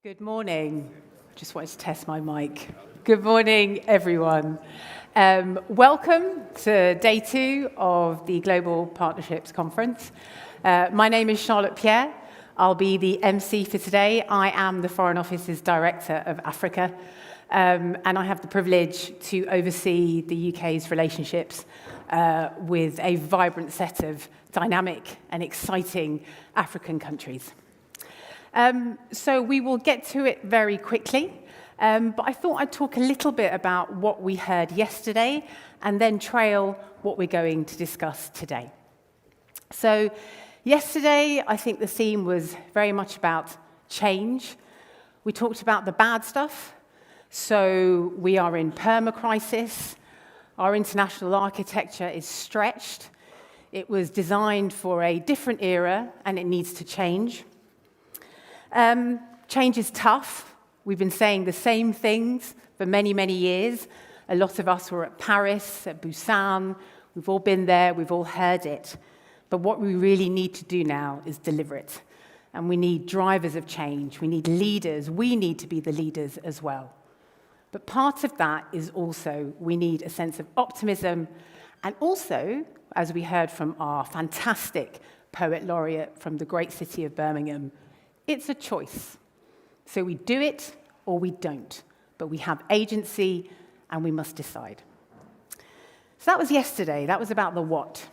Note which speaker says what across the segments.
Speaker 1: Good morning. Just wanted to test my mic. Good morning, everyone. Welcome to day 2 of the Global Partnerships Conference. My name is Charlotte Pierre. I'll be the MC for today. I am the Foreign Office's Director of Africa, and I have the privilege to oversee the UK's relationships with a vibrant set of dynamic and exciting African countries. So we will get to it very quickly, but I thought I'd talk a little bit about what we heard yesterday and then trail what we're going to discuss today. So yesterday, I think the theme was very much about change. We talked about the bad stuff. So we are in perma-crisis. Our international architecture is stretched. It was designed for a different era, and it needs to change. Change is tough. We've been saying the same things for many, many years. A lot of us were at Paris, at Busan. We've all been there. We've all heard it. But what we really need to do now is deliver it. And we need drivers of change. We need leaders. We need to be the leaders as well. But part of that is also we need a sense of optimism. And also, as we heard from our fantastic poet laureate from the great city of Birmingham, it's a choice. So we do it or we don't. But we have agency and we must decide. So that was yesterday. That was about the what.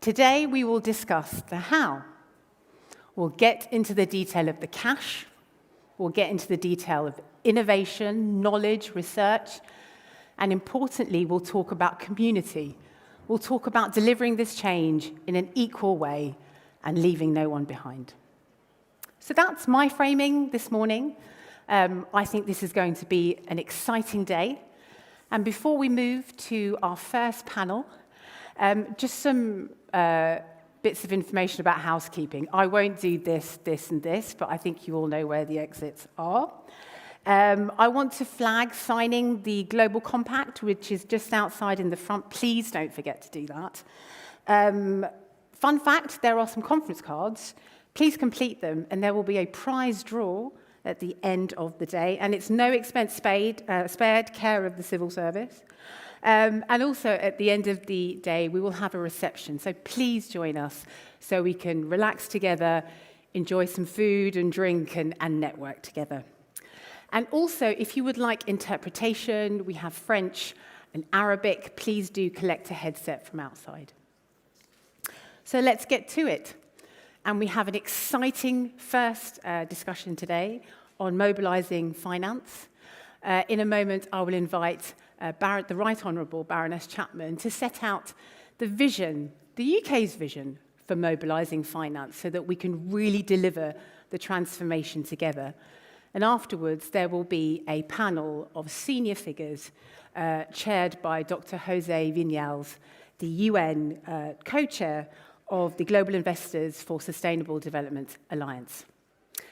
Speaker 1: Today we will discuss the how. We'll get into the detail of the cash. We'll get into the detail of innovation, knowledge, research. And importantly, we'll talk about community. We'll talk about delivering this change in an equal way and leaving no one behind. So that's my framing this morning. I think this is going to be an exciting day. And before we move to our first panel, just some bits of information about housekeeping. I won't do this, this, and this, but I think you all know where the exits are. I want to flag signing the Global Compact, which is just outside in the front. Please don't forget to do that. Fun fact, there are some conference cards. Please complete them, and there will be a prize draw at the end of the day. And it's no expense spared, care of the civil service. And also, at the end of the day, we will have a reception. So please join us so we can relax together, enjoy some food and drink, and network together. And also, if you would like interpretation, we have French and Arabic. Please do collect a headset from outside. So let's get to it. And we have an exciting first discussion today on mobilising finance. In a moment, I will invite the Right Honourable Baroness Chapman to set out the vision, the UK's vision for mobilising finance so that we can really deliver the transformation together. And afterwards, there will be a panel of senior figures chaired by Dr. Jose Viñals, the UN co-chair of the Global Investors for Sustainable Development Alliance.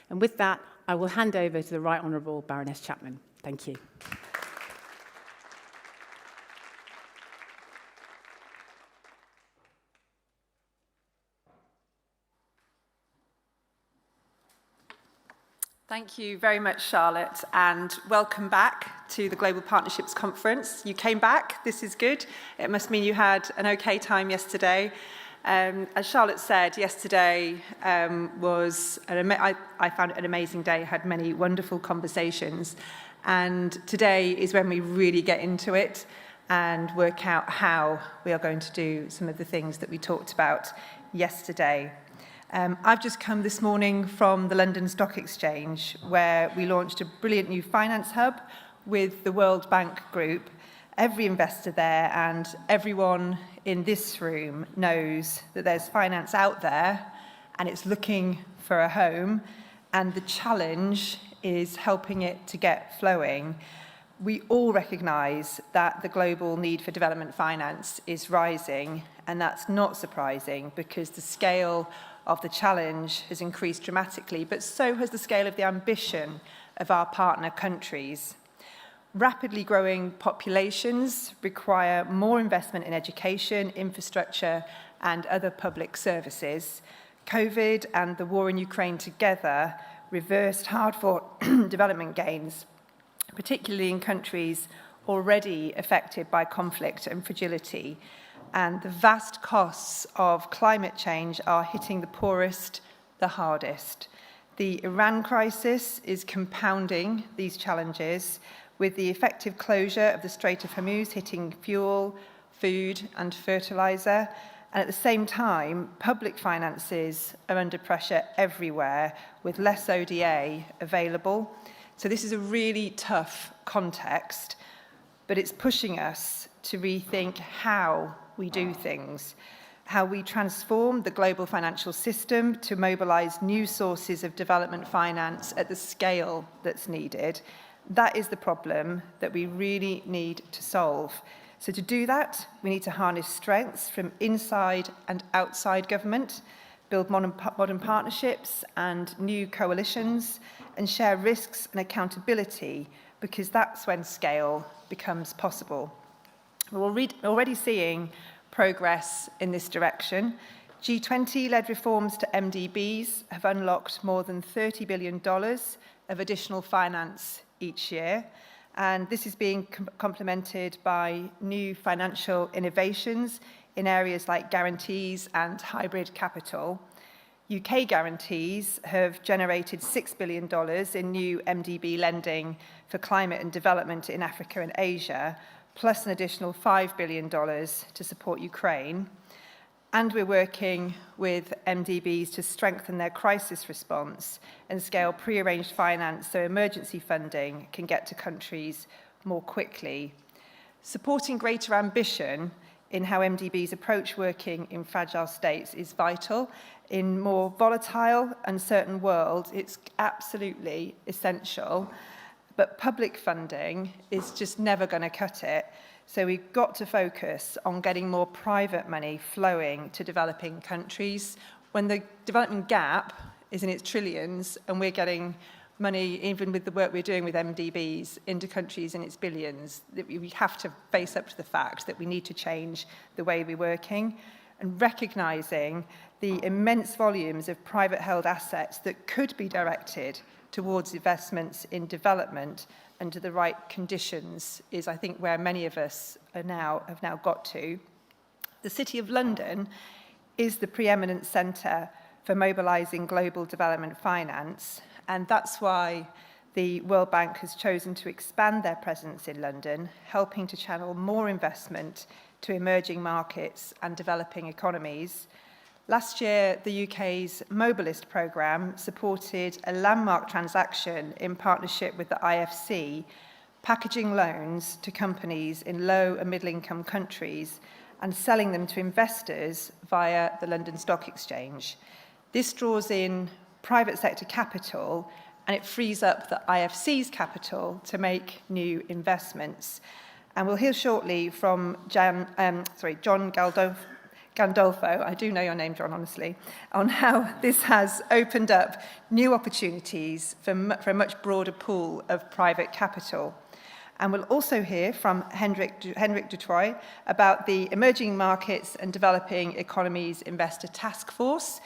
Speaker 1: And with that, I will hand over to the Right Honourable Baroness Chapman. Thank you.
Speaker 2: Thank you very much, Charlotte, and welcome back to the Global Partnerships Conference. You came back. This is good. It must mean you had an okay time yesterday. As Charlotte said, yesterday I found it an amazing day, had many wonderful conversations, and today is when we really get into it and work out how we are going to do some of the things that we talked about yesterday. I've just come this morning from the London Stock Exchange, where we launched a brilliant new finance hub with the World Bank Group. Every investor there and everyone in this room knows that there's finance out there and it's looking for a home, and the challenge is helping it to get flowing. We all recognise that the global need for development finance is rising, and that's not surprising because the scale of the challenge has increased dramatically, but so has the scale of the ambition of our partner countries. Rapidly growing populations require more investment in education, infrastructure, and other public services. COVID and the war in Ukraine together reversed hard-fought development gains, particularly in countries already affected by conflict and fragility. And the vast costs of climate change are hitting the poorest the hardest. The Iran crisis is compounding these challenges, with the effective closure of the Strait of Hormuz hitting fuel, food and fertilizer. And at the same time, public finances are under pressure everywhere, with less ODA available. So this is a really tough context, but it's pushing us to rethink how we do things, how we transform the global financial system to mobilize new sources of development finance at the scale that's needed. That is the problem that we really need to solve. So to do that, we need to harness strengths from inside and outside government, build modern partnerships and new coalitions, and share risks and accountability, because that's when scale becomes possible. We're already seeing progress in this direction. G20-led reforms to MDBs have unlocked more than $30 billion of additional finance each year, and this is being complemented by new financial innovations in areas like guarantees and hybrid capital. UK guarantees have generated $6 billion in new MDB lending for climate and development in Africa and Asia, plus an additional $5 billion to support Ukraine. And we're working with MDBs to strengthen their crisis response and scale pre-arranged finance so emergency funding can get to countries more quickly. Supporting greater ambition in how MDBs approach working in fragile states is vital. In more volatile, uncertain world, it's absolutely essential. But public funding is just never going to cut it. So we've got to focus on getting more private money flowing to developing countries. When the development gap is in its trillions and we're getting money, even with the work we're doing with MDBs, into countries in its billions, that we have to face up to the fact that we need to change the way we're working, and recognising the immense volumes of private held assets that could be directed towards investments in development under the right conditions is, I think, where many of us have now got to. The City of London is the preeminent centre for mobilising global development finance, and that's why the World Bank has chosen to expand their presence in London, helping to channel more investment to emerging markets and developing economies. Last year, the UK's Mobilist programme supported a landmark transaction in partnership with the IFC, packaging loans to companies in low and middle-income countries and selling them to investors via the London Stock Exchange. This draws in private sector capital, and it frees up the IFC's capital to make new investments. And we'll hear shortly from John Gandolfo, I do know your name, John, honestly, on how this has opened up new opportunities for a much broader pool of private capital. And we'll also hear from Hendrik Dutroy about the Emerging Markets and Developing Economies Investor Task Force,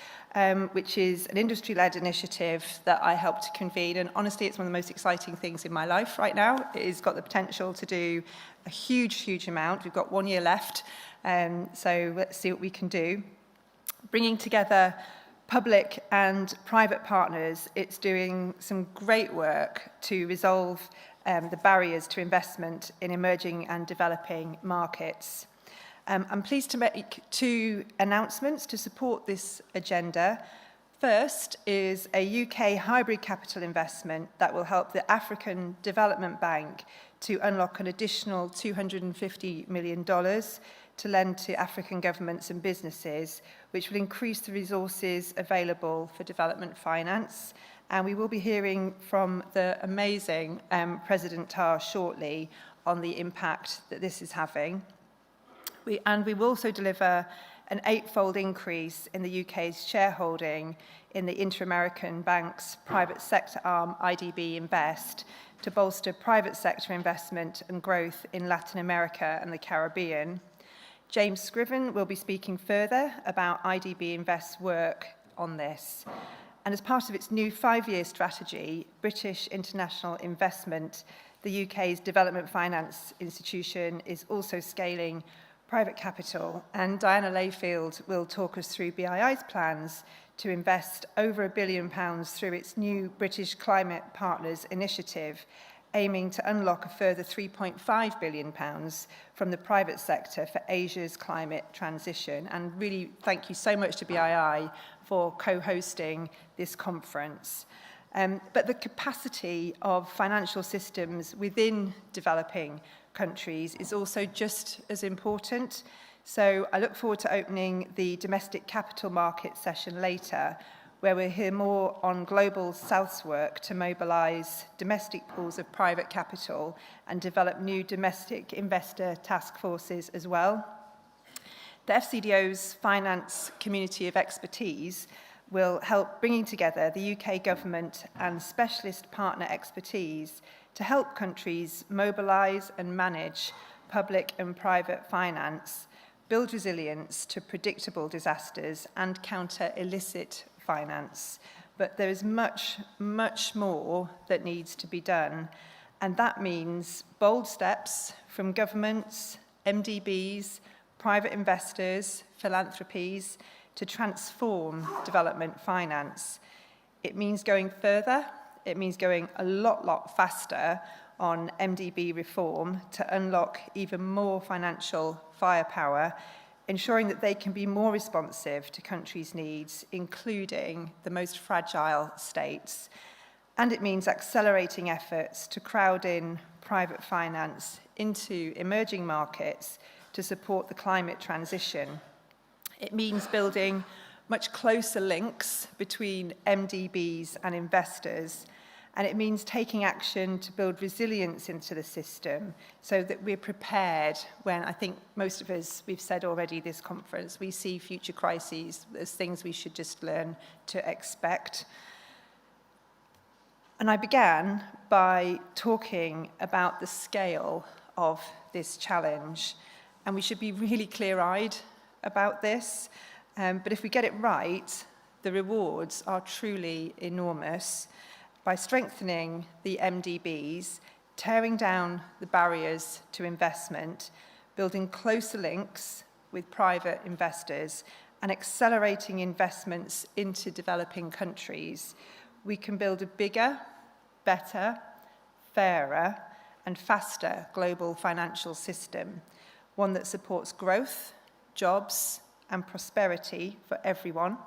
Speaker 2: which is an industry-led initiative that I helped to convene. And honestly, it's one of the most exciting things in my life right now. It has got the potential to do a huge amount. We've got 1 year left. So let's see what we can do. Bringing together public and private partners, it's doing some great work to resolve the barriers to investment in emerging and developing markets. I'm pleased to make two announcements to support this agenda. First is a UK hybrid capital investment that will help the African Development Bank to unlock an additional $250 million to lend to African governments and businesses, which will increase the resources available for development finance. And we will be hearing from the amazing President Tar shortly on the impact that this is having. We will also deliver an 8-fold increase in the UK's shareholding in the Inter-American Bank's private sector arm, IDB Invest, to bolster private sector investment and growth in Latin America and the Caribbean. James Scriven will be speaking further about IDB Invest's work on this. And as part of its new 5-year strategy, British International Investment, the UK's development finance institution, is also scaling private capital. And Diana Layfield will talk us through BII's plans to invest over £1 billion through its new British Climate Partners initiative, aiming to unlock a further £3.5 billion from the private sector for Asia's climate transition. And really, thank you so much to BII for co-hosting this conference. But the capacity of financial systems within developing countries is also just as important. So I look forward to opening the domestic capital market session later, where we'll hear more on Global South's work to mobilise domestic pools of private capital and develop new domestic investor task forces as well. The FCDO's finance community of expertise will help bringing together the UK government and specialist partner expertise to help countries mobilise and manage public and private finance, build resilience to predictable disasters, and counter illicit finance. But there is much, much more that needs to be done. And that means bold steps from governments, MDBs, private investors, philanthropies, to transform development finance. It means going further. It means going a lot faster on MDB reform to unlock even more financial firepower, ensuring that they can be more responsive to countries' needs, including the most fragile states. And it means accelerating efforts to crowd in private finance into emerging markets to support the climate transition. It means building much closer links between MDBs and investors. And it means taking action to build resilience into the system so that we're prepared when, I think most of us, we've said already this conference, we see future crises as things we should just learn to expect. And I began by talking about the scale of this challenge. And we should be really clear-eyed about this. But if we get it right, the rewards are truly enormous. By strengthening the MDBs, tearing down the barriers to investment, building closer links with private investors, and accelerating investments into developing countries, we can build a bigger, better, fairer, and faster global financial system, one that supports growth, jobs, and prosperity for everyone.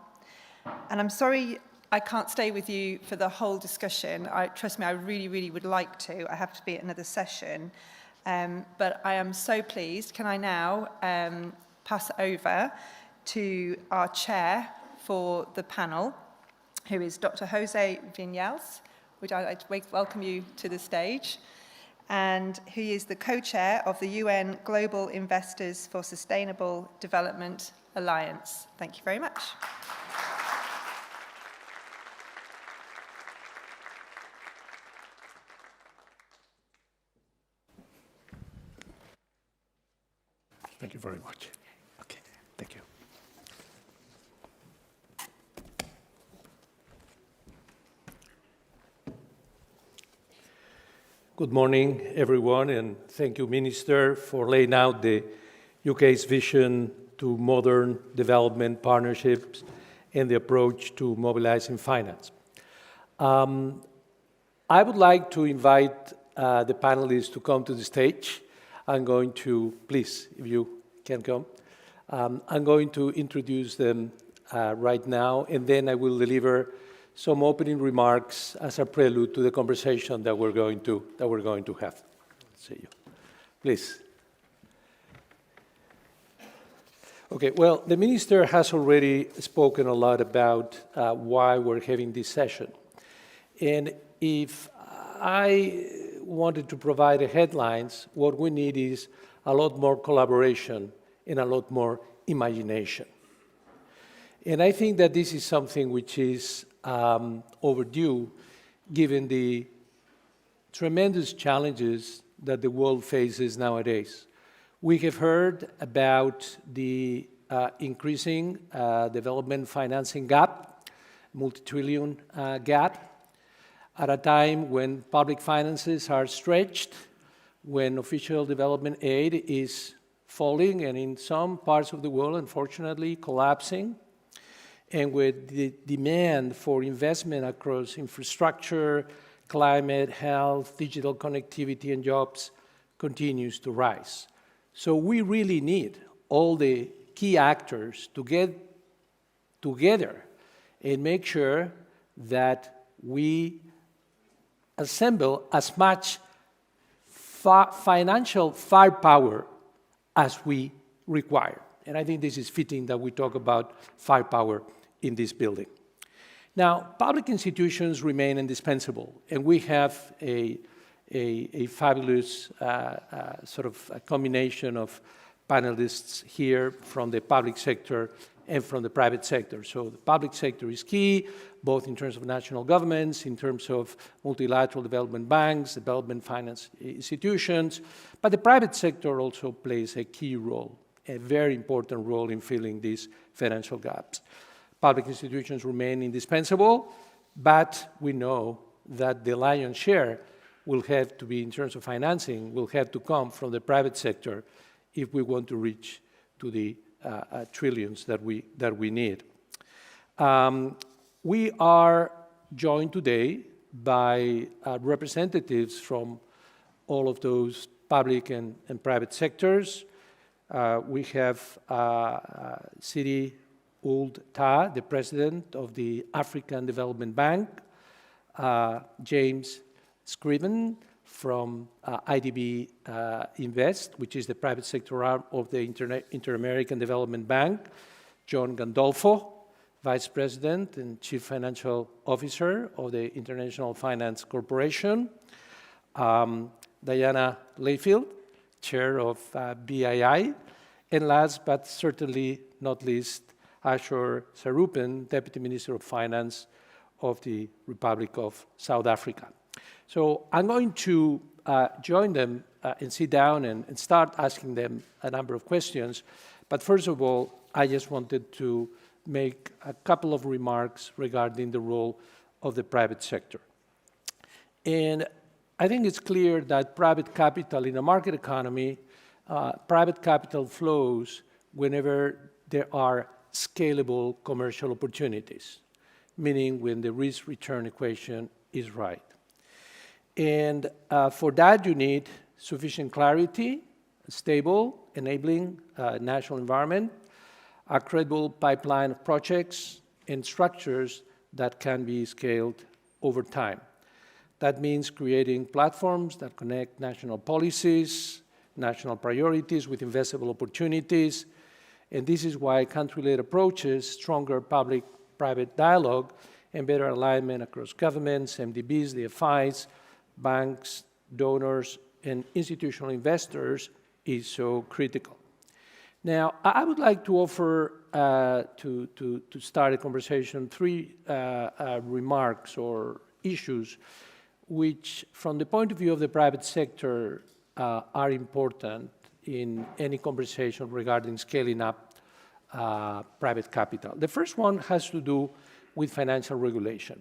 Speaker 2: And I'm sorry I can't stay with you for the whole discussion. Trust me, I really would like to. I have to be at another session. But I am so pleased. Can I now pass over to our chair for the panel, who is Dr. Jose Viñals, which I'd like to welcome you to the stage, and he is the co-chair of the UN Global Investors for Sustainable Development Alliance. Thank you very much.
Speaker 3: Thank you very much. Okay, thank you. Good morning, everyone, and thank you, Minister, for laying out the UK's vision to modern development partnerships and the approach to mobilizing finance. I would like to invite the panelists to come to the stage. I'm going to, please, if you can come, I'm going to introduce them right now, and then I will deliver some opening remarks as a prelude to the conversation that we're going to have. See you. Please. Okay, well, the Minister has already spoken a lot about why we're having this session. And if I wanted to provide the headlines, what we need is a lot more collaboration and a lot more imagination. And I think that this is something which is overdue, given the tremendous challenges that the world faces nowadays. We have heard about the increasing development financing gap multi-trillion gap, at a time when public finances are stretched, when official development aid is falling and in some parts of the world, unfortunately, collapsing, and with the demand for investment across infrastructure, climate, health, digital connectivity, and jobs continues to rise. So we really need all the key actors to get together and make sure that we assemble as much financial firepower as we require. And I think this is fitting that we talk about firepower in this building. Now, public institutions remain indispensable, and we have a fabulous sort of a combination of panelists here from the public sector and from the private sector. So the public sector is key, both in terms of national governments, in terms of multilateral development banks, development finance institutions, but the private sector also plays a key role, a very important role in filling these financial gaps. Public institutions remain indispensable, but we know that the lion's share will have to be, in terms of financing, will have to come from the private sector if we want to reach to the trillions that we need. We are joined today by representatives from all of those public and private sectors. We have Sidi Ould Tah, the president of the African Development Bank, James Scriven from IDB Invest, which is the private sector arm of the Inter-American Development Bank, John Gandolfo, Vice President and Chief Financial Officer of the International Finance Corporation, Diana Layfield, Chair of BII, and last but certainly not least, Ashur Sarupen, Deputy Minister of Finance of the Republic of South Africa. So I'm going to join them and sit down and start asking them a number of questions. But first of all, I just wanted to make a couple of remarks regarding the role of the private sector. And I think it's clear that private capital in a market economy, private capital flows whenever there are scalable commercial opportunities, meaning when the risk-return equation is right. And for that, you need sufficient clarity, a stable, enabling national environment, a credible pipeline of projects and structures that can be scaled over time. That means creating platforms that connect national policies, national priorities with investable opportunities. And this is why country-led approaches, stronger public-private dialogue, and better alignment across governments, MDBs, DFIs, banks, donors, and institutional investors is so critical. Now, I would like to offer, to start a conversation, three remarks or issues which, from the point of view of the private sector, are important in any conversation regarding scaling up private capital. The first one has to do with financial regulation.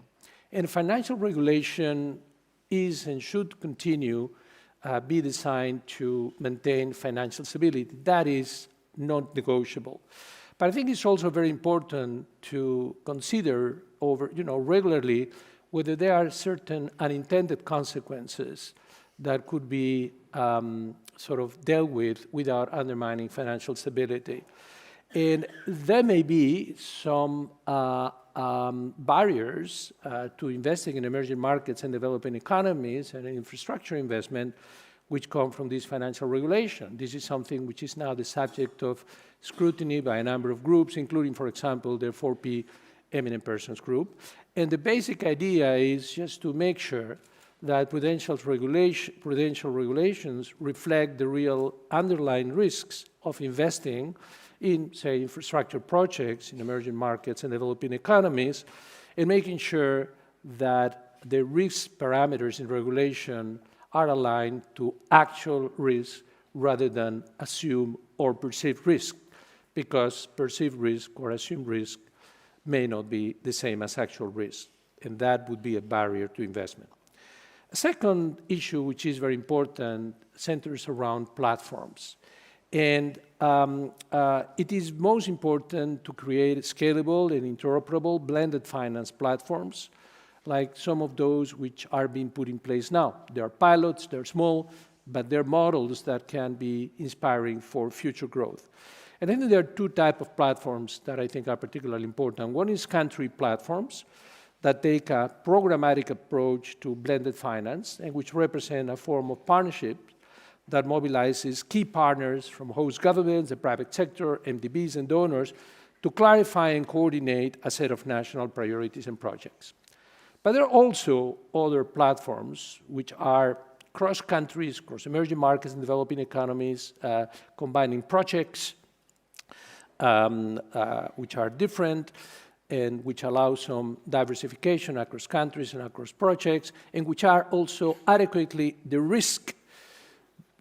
Speaker 3: And financial regulation is and should continue be designed to maintain financial stability. That is not negotiable. But I think it's also very important to consider regularly whether there are certain unintended consequences that could be sort of dealt with without undermining financial stability. And there may be some barriers to investing in emerging markets and developing economies and infrastructure investment which come from this financial regulation. This is something which is now the subject of scrutiny by a number of groups, including, for example, the 4P Eminent Persons Group. And the basic idea is just to make sure that prudential regulations reflect the real underlying risks of investing in, say, infrastructure projects in emerging markets and developing economies, and making sure that the risk parameters in regulation are aligned to actual risk rather than assumed or perceived risk, because perceived risk or assumed risk may not be the same as actual risk, and that would be a barrier to investment. A second issue, which is very important, centers around platforms. And it is most important to create scalable and interoperable blended finance platforms, like some of those which are being put in place now. They are pilots, they're small, but they're models that can be inspiring for future growth. And then there are two types of platforms that I think are particularly important. One is country platforms that take a programmatic approach to blended finance and which represent a form of partnership that mobilizes key partners from host governments, the private sector, MDBs, and donors to clarify and coordinate a set of national priorities and projects. But there are also other platforms which are cross countries, cross emerging markets and developing economies, combining projects which are different and which allow some diversification across countries and across projects, and which are also adequately de-risked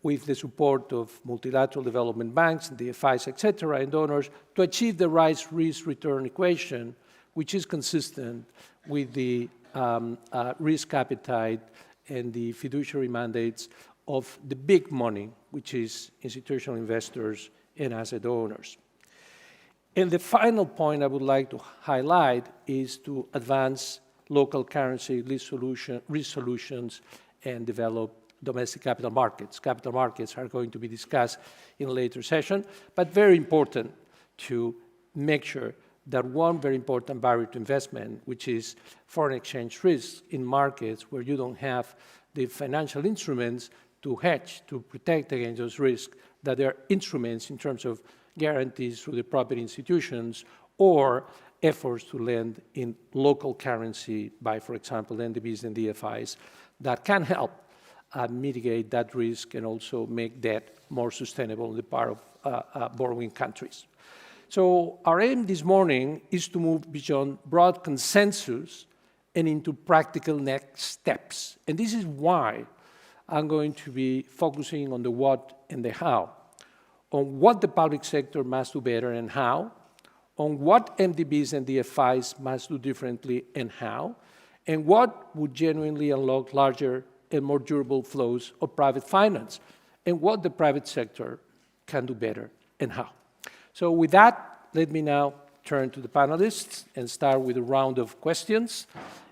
Speaker 3: with the support of multilateral development banks, DFIs, et cetera, and donors to achieve the right risk-return equation, which is consistent with the risk appetite and the fiduciary mandates of the big money, which is institutional investors and asset owners. And the final point I would like to highlight is to advance local currency risk solutions and develop domestic capital markets. Capital markets are going to be discussed in a later session, but very important to make sure that one very important barrier to investment, which is foreign exchange risk in markets where you don't have the financial instruments to hedge, to protect against those risks, that there are instruments in terms of guarantees through the property institutions or efforts to lend in local currency by, for example, NDBs and DFIs that can help mitigate that risk and also make debt more sustainable on the part of borrowing countries. So our aim this morning is to move beyond broad consensus and into practical next steps. And this is why I'm going to be focusing on the what and the how, on what the public sector must do better and how, on what MDBs and DFIs must do differently and how, and what would genuinely unlock larger and more durable flows of private finance, and what the private sector can do better and how. So with that, let me now turn to the panelists and start with a round of questions.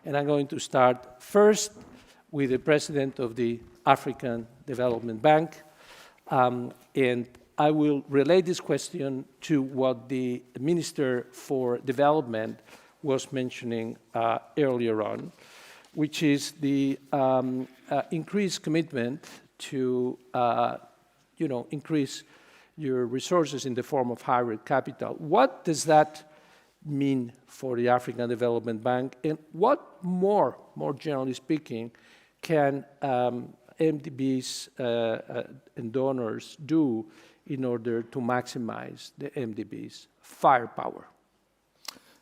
Speaker 3: And I'm going to start first with the president of the African Development Bank. And I will relate this question to what the Minister for Development was mentioning earlier on, which is the increased commitment to increase your resources in the form of hybrid capital. What does that mean for the African Development Bank, and what more generally speaking, can MDBs and donors do in order to maximize the MDB's firepower?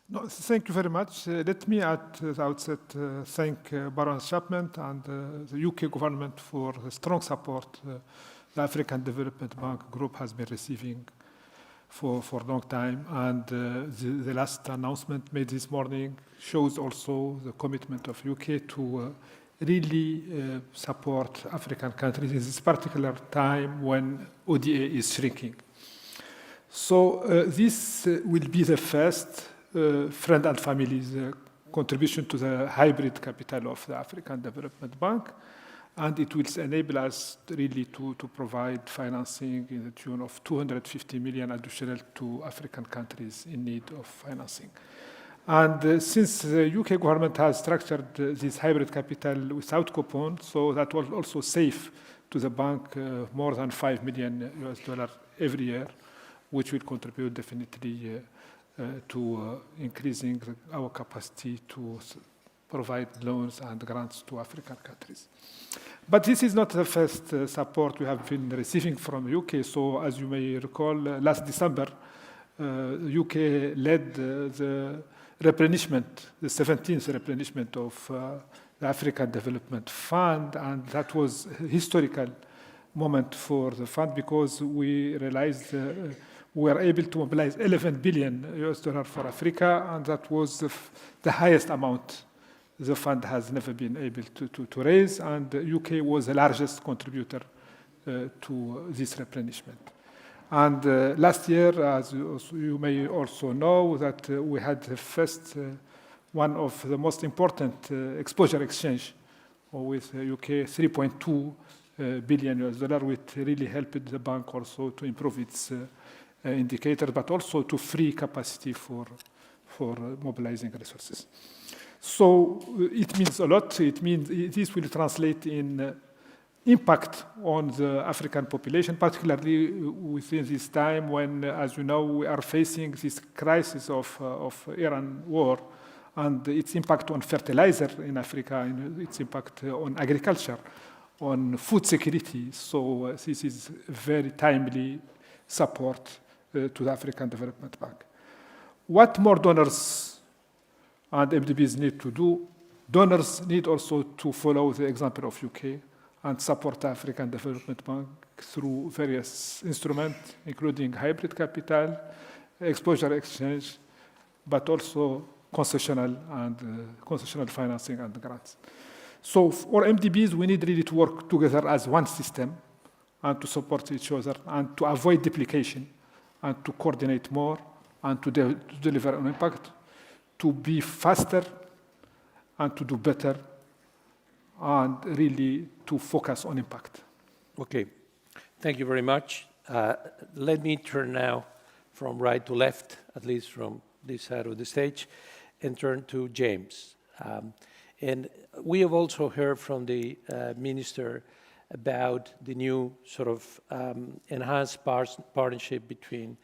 Speaker 4: No, thank you very much. Let me at the outset thank Baroness Chapman and the UK government for the strong support the African Development Bank Group has been receiving for a long time. And the last announcement made this morning shows also the commitment of UK to really support African countries in this particular time when ODA is shrinking. So this will be the first friend and family's contribution to the hybrid capital of the African Development Bank, and it will enable us really to provide financing in the tune of 250 million additional to African countries in need of financing. And since the UK government has structured this hybrid capital without coupon, so that will also save to the bank more than $5 million every year, which will contribute definitely to increasing our capacity to provide loans and grants to African countries. But this is not the first support we have been receiving from the UK. So as you may recall, last December, UK led the replenishment, the 17th replenishment of the African Development Fund, and that was a historical moment for the fund because we realized we were able to mobilize 11 billion US dollar for Africa, and that was the highest amount the fund has never been able to raise, and the UK was the largest contributor to this replenishment. And last year, as you may also know, that we had the first, one of the most important exposure exchange with UK, 3.2 billion US dollar, which really helped the bank also to improve its indicator, but also to free capacity for mobilizing resources. So it means a lot. It means this will translate in impact on the African population, particularly within this time when, as you know, we are facing this crisis of Iran war and its impact on fertilizer in Africa, and its impact on agriculture, on food security. So this is very timely support to the African Development Bank. What more donors and MDBs need to do? Donors need also to follow the example of UK and support the African Development Bank through various instruments, including hybrid capital, exposure exchange, but also concessional financing and grants. So for MDBs, we need really to work together as one system and to support each other and to avoid duplication and to coordinate more and to deliver an impact, to be faster and to do better, and really to focus on impact.
Speaker 3: Okay, thank you very much. Let me turn now from right to left, at least from this side of the stage, and turn to James. And we have also heard from the Minister about the new sort of enhanced partnership between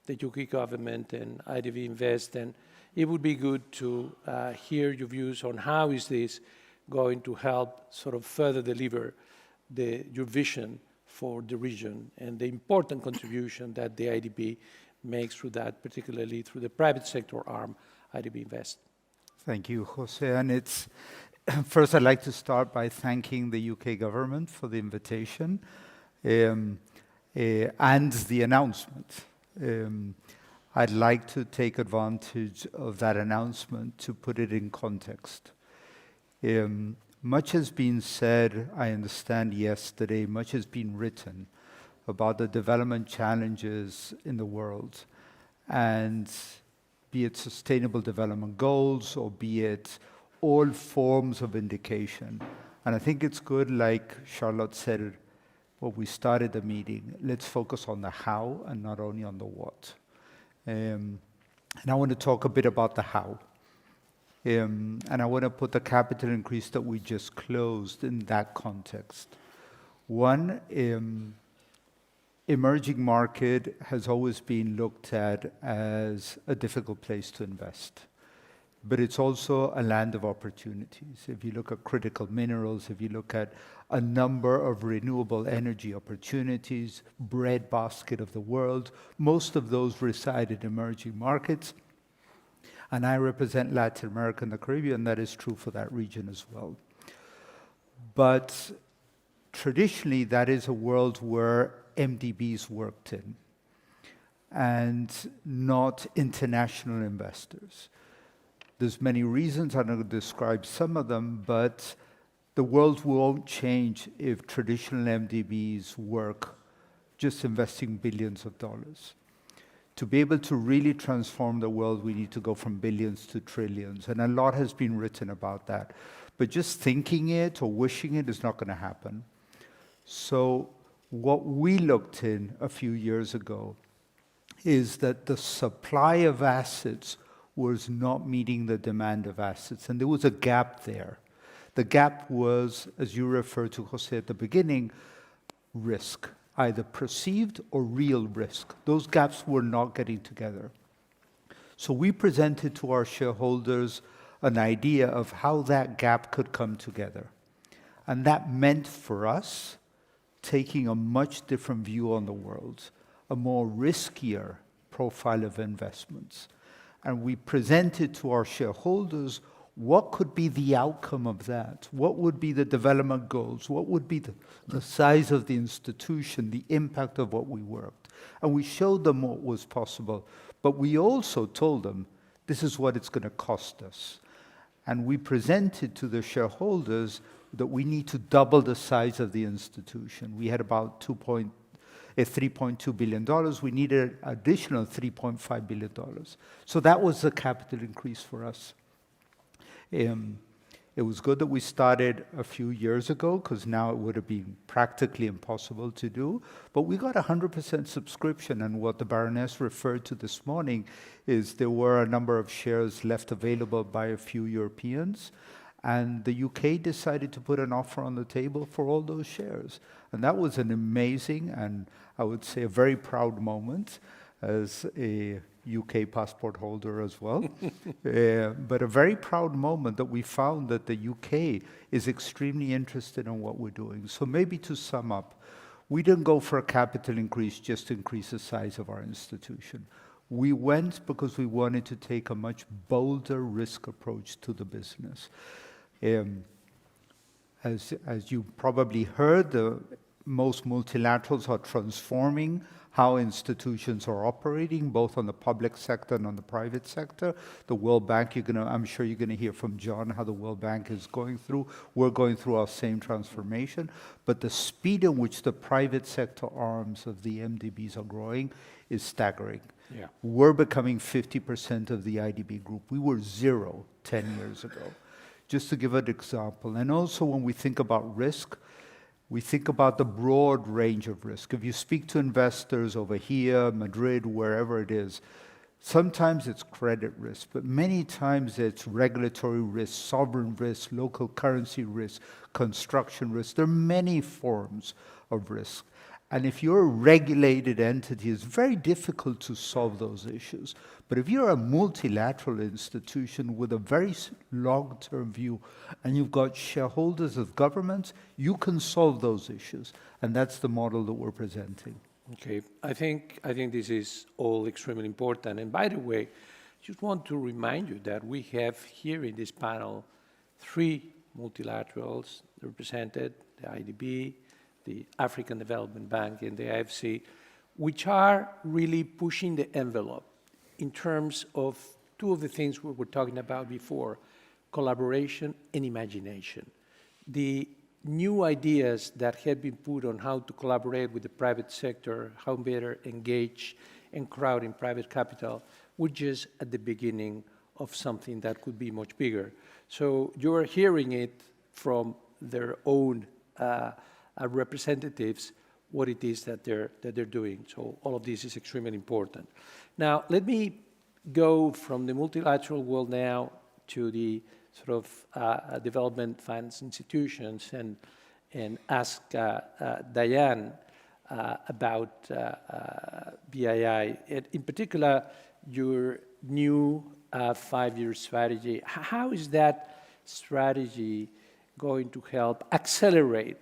Speaker 3: the UK government and IDB Invest, and it would be good to hear your views on how is this going to help sort of further deliver your vision for the region and the important contribution that the IDB makes through that, particularly through the private sector arm, IDB Invest.
Speaker 5: Thank you, Jose. And it's first, I'd like to start by thanking the UK government for the invitation and the announcement. I'd like to take advantage of that announcement to put it in context. Much has been said, I understand yesterday, much has been written about the development challenges in the world, and be it sustainable development goals or be it all forms of indication. And I think it's good, like Charlotte said when we started the meeting, let's focus on the how and not only on the what. And I want to talk a bit about the how. And I want to put the capital increase that we just closed in that context. One, emerging market has always been looked at as a difficult place to invest. But it's also a land of opportunities. If you look at critical minerals, if you look at a number of renewable energy opportunities, breadbasket of the world, most of those reside in emerging markets. And I represent Latin America and the Caribbean, that is true for that region as well. But traditionally, that is a world where MDBs worked in, and not international investors. There's many reasons, I'm going to describe some of them, but the world won't change if traditional MDBs work just investing billions of dollars. To be able to really transform the world, we need to go from billions to trillions, and a lot has been written about that. But just thinking it or wishing it is not going to happen. So what we looked in a few years ago is that the supply of assets was not meeting the demand of assets, and there was a gap there. The gap was, as you referred to, Jose, at the beginning, risk, either perceived or real risk. Those gaps were not getting together. So we presented to our shareholders an idea of how that gap could come together. And that meant for us taking a much different view on the world, a more riskier profile of investments. And we presented to our shareholders what could be the outcome of that? What would be the development goals? What would be the size of the institution, the impact of what we worked? And we showed them what was possible, but we also told them, this is what it's going to cost us. And we presented to the shareholders that we need to double the size of the institution. We had about $3.2 billion. We needed an additional $3.5 billion. So that was the capital increase for us. It was good that we started a few years ago, because now it would have been practically impossible to do. But we got 100% subscription, and what the Baroness referred to this morning is there were a number of shares left available by a few Europeans, and the UK decided to put an offer on the table for all those shares. And that was an amazing, and I would say a very proud moment as a UK passport holder as well. But a very proud moment that we found that the UK is extremely interested in what we're doing. So maybe to sum up, we didn't go for a capital increase just to increase the size of our institution. We went because we wanted to take a much bolder risk approach to the business. As you probably heard, most multilaterals are transforming how institutions are operating, both on the public sector and on the private sector. The World Bank, I'm sure you're going to hear from John how the World Bank is going through. We're going through our same transformation. But the speed in which the private sector arms of the MDBs are growing is staggering. Yeah. We're becoming 50% of the IDB group. We were 0 10 years ago. Just to give an example. And also when we think about risk, we think about the broad range of risk. If you speak to investors over here, Madrid, wherever it is, sometimes it's credit risk, but many times it's regulatory risk, sovereign risk, local currency risk, construction risk. There are many forms of risk. And if you're a regulated entity, it's very difficult to solve those issues. But if you're a multilateral institution with a very long-term view, and you've got shareholders of governments, you can solve those issues. And that's the model that we're presenting.
Speaker 3: Okay, I think this is all extremely important. And by the way, just want to remind you that we have here in this panel 3 multilaterals represented, the IDB, the African Development Bank, and the IFC, which are really pushing the envelope in terms of 2 of the things we were talking about before, collaboration and imagination. The new ideas that have been put on how to collaborate with the private sector, how better engage and crowd in private capital, were just at the beginning of something that could be much bigger. So you're hearing it from their own representatives, what it is that they're doing. So all of this is extremely important. Now, let me go from the multilateral world now to the sort of development finance institutions and ask Diane about BII. In particular, your new 5-year strategy. How is that strategy going to help accelerate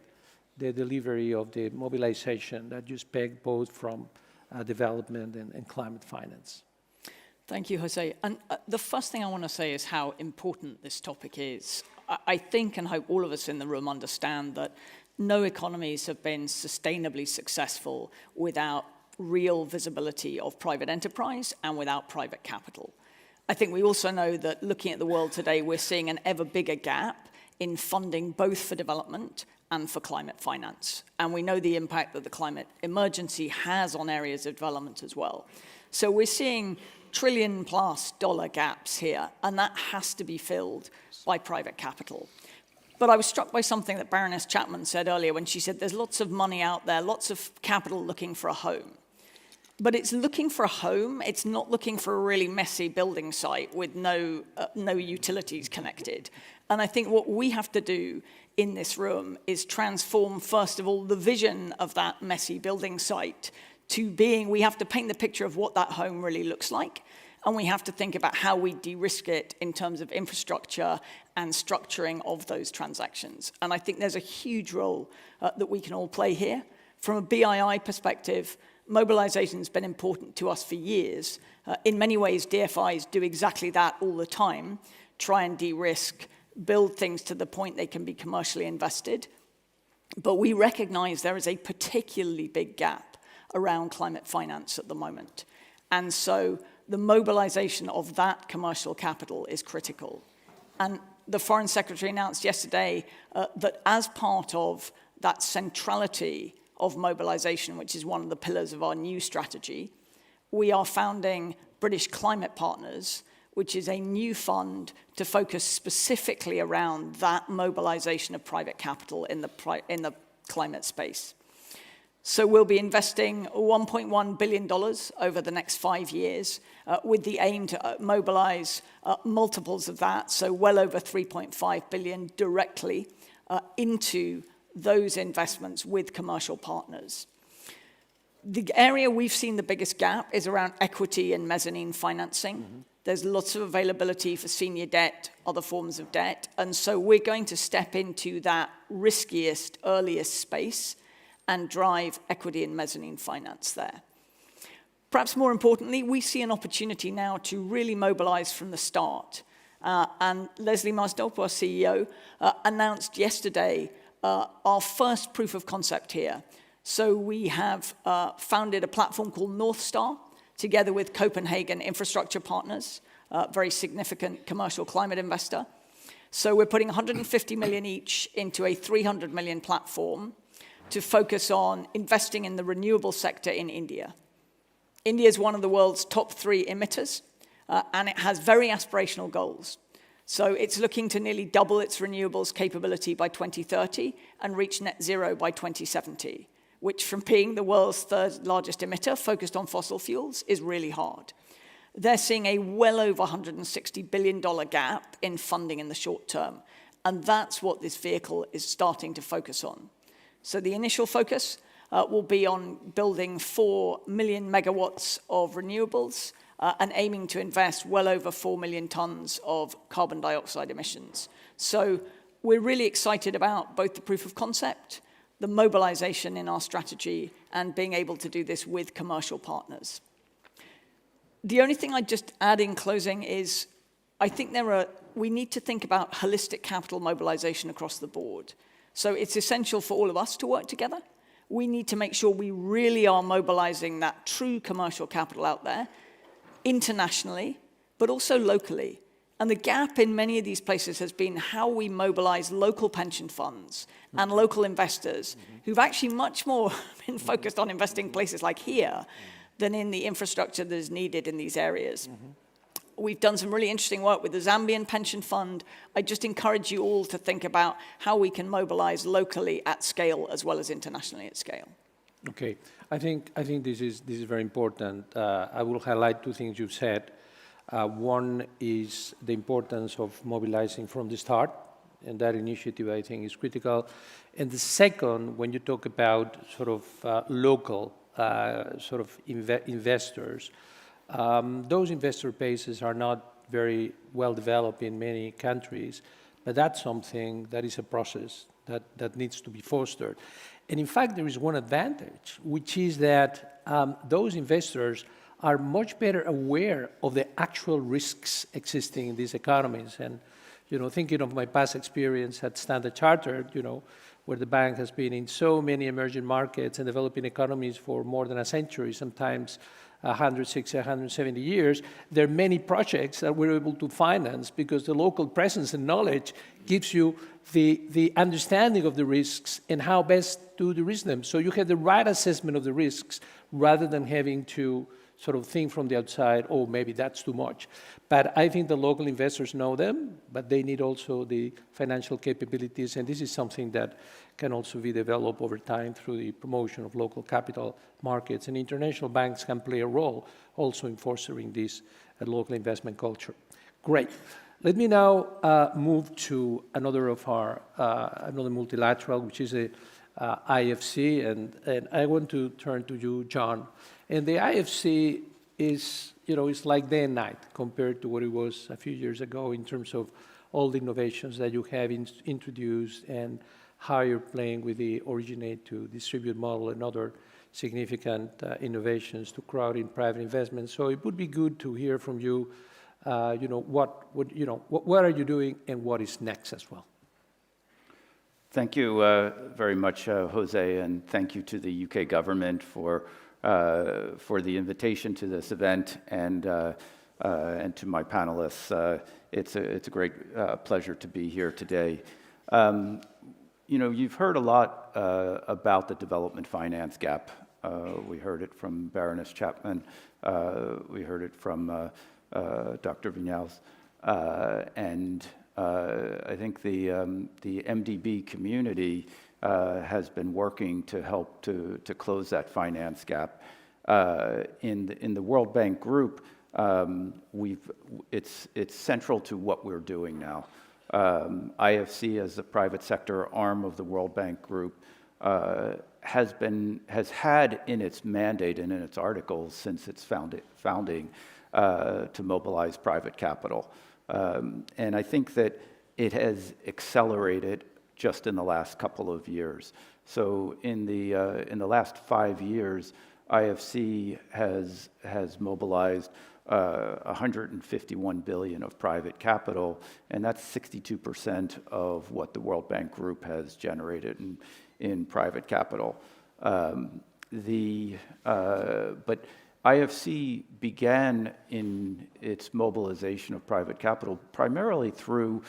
Speaker 3: the delivery of the mobilization that you expect both from development and climate finance?
Speaker 6: Thank you, Jose. And the first thing I want to say is how important this topic is. I think and hope all of us in the room understand that no economies have been sustainably successful without real visibility of private enterprise and without private capital. I think we also know that looking at the world today, we're seeing an ever bigger gap in funding both for development and for climate finance. And we know the impact that the climate emergency has on areas of development as well. So we're seeing $1 trillion+ gaps here, and that has to be filled by private capital. But I was struck by something that Baroness Chapman said earlier when she said there's lots of money out there, lots of capital looking for a home. But it's looking for a home, it's not looking for a really messy building site with no utilities connected. And I think what we have to do in this room is transform, first of all, the vision of that messy building site to being, we have to paint the picture of what that home really looks like, and we have to think about how we de-risk it in terms of infrastructure and structuring of those transactions. And I think there's a huge role that we can all play here. From a BII perspective, mobilization has been important to us for years. In many ways, DFIs do exactly that all the time, try and de-risk, build things to the point they can be commercially invested. But we recognize there is a particularly big gap around climate finance at the moment. And so the mobilization of that commercial capital is critical. And the Foreign Secretary announced yesterday that as part of that centrality of mobilization, which is one of the pillars of our new strategy, we are founding British Climate Partners, which is a new fund to focus specifically around that mobilization of private capital in the climate space. So we'll be investing $1.1 billion over the next 5 years with the aim to mobilize multiples of that, so well over $3.5 billion directly into those investments with commercial partners. The area we've seen the biggest gap is around equity and mezzanine financing. Mm-hmm. There's lots of availability for senior debt, other forms of debt, and so we're going to step into that riskiest, earliest space and drive equity and mezzanine finance there. Perhaps more importantly, we see an opportunity now to really mobilize from the start. And Leslie Marsdorp, our CEO, announced yesterday our first proof of concept here. So we have founded a platform called North Star, together with Copenhagen Infrastructure Partners, a very significant commercial climate investor. So we're putting 150 million each into a 300 million platform to focus on investing in the renewable sector in India. India is one of the world's top 3 emitters, and it has very aspirational goals. So it's looking to nearly double its renewables capability by 2030 and reach net zero by 2070, which from being the world's 3rd largest emitter focused on fossil fuels is really hard. They're seeing a well over $160 billion gap in funding in the short term, and that's what this vehicle is starting to focus on. So the initial focus will be on building 4 million megawatts of renewables and aiming to invest well over 4 million tons of carbon dioxide emissions. So we're really excited about both the proof of concept, the mobilization in our strategy, and being able to do this with commercial partners. The only thing I'd just add in closing is I think we need to think about holistic capital mobilization across the board. So it's essential for all of us to work together. We need to make sure we really are mobilizing that true commercial capital out there, internationally, but also locally. And the gap in many of these places has been how we mobilize local pension funds and local investors who've actually much more been focused on investing places like here than in the infrastructure that is needed in these areas. We've done some really interesting work with the Zambian pension fund. I just encourage you all to think about how we can mobilize locally at scale as well as internationally at scale.
Speaker 3: Okay, I think this is very important. I will highlight 2 things you've said. One is the importance of mobilizing from the start, and that initiative I think is critical. And the second, when you talk about sort of local investors, those investor bases are not very well developed in many countries, but that's something that is a process that needs to be fostered. And in fact, there is one advantage, which is that those investors are much better aware of the actual risks existing in these economies. And, thinking of my past experience at Standard Chartered, where the bank has been in so many emerging markets and developing economies for more than a century, sometimes 160, 170 years, there are many projects that we're able to finance because the local presence and knowledge gives you the understanding of the risks and how best to de-risk them. So you have the right assessment of the risks rather than having to sort of think from the outside, oh, maybe that's too much. But I think the local investors know them, but they need also the financial capabilities, and this is something that can also be developed over time through the promotion of local capital markets, and international banks can play a role also in fostering this local investment culture. Great. Let me now move to another multilateral, which is a IFC, and I want to turn to you, John. And the IFC is, it's like day and night compared to what it was a few years ago in terms of all the innovations that you have introduced and how you're playing with the originate to distribute model and other significant innovations to crowd in private investment. So it would be good to hear from you, what are you doing and what is next as well?
Speaker 7: Thank you very much, Jose, and thank you to the UK government for the invitation to this event and to my panelists. It's a great pleasure to be here today. You've heard a lot about the development finance gap. We heard it from Baroness Chapman. We heard it from Dr. Vinyals. And I think the MDB community has been working to help to close that finance gap. In the World Bank Group, it's central to what we're doing now. IFC, as the private sector arm of the World Bank Group, has had in its mandate and in its articles since its founding to mobilize private capital. And I think that it has accelerated just in the last couple of years. So in the last 5 years, IFC has mobilized 151 billion of private capital, and that's 62% of what the World Bank Group has generated in private capital. But IFC began in its mobilization of private capital primarily through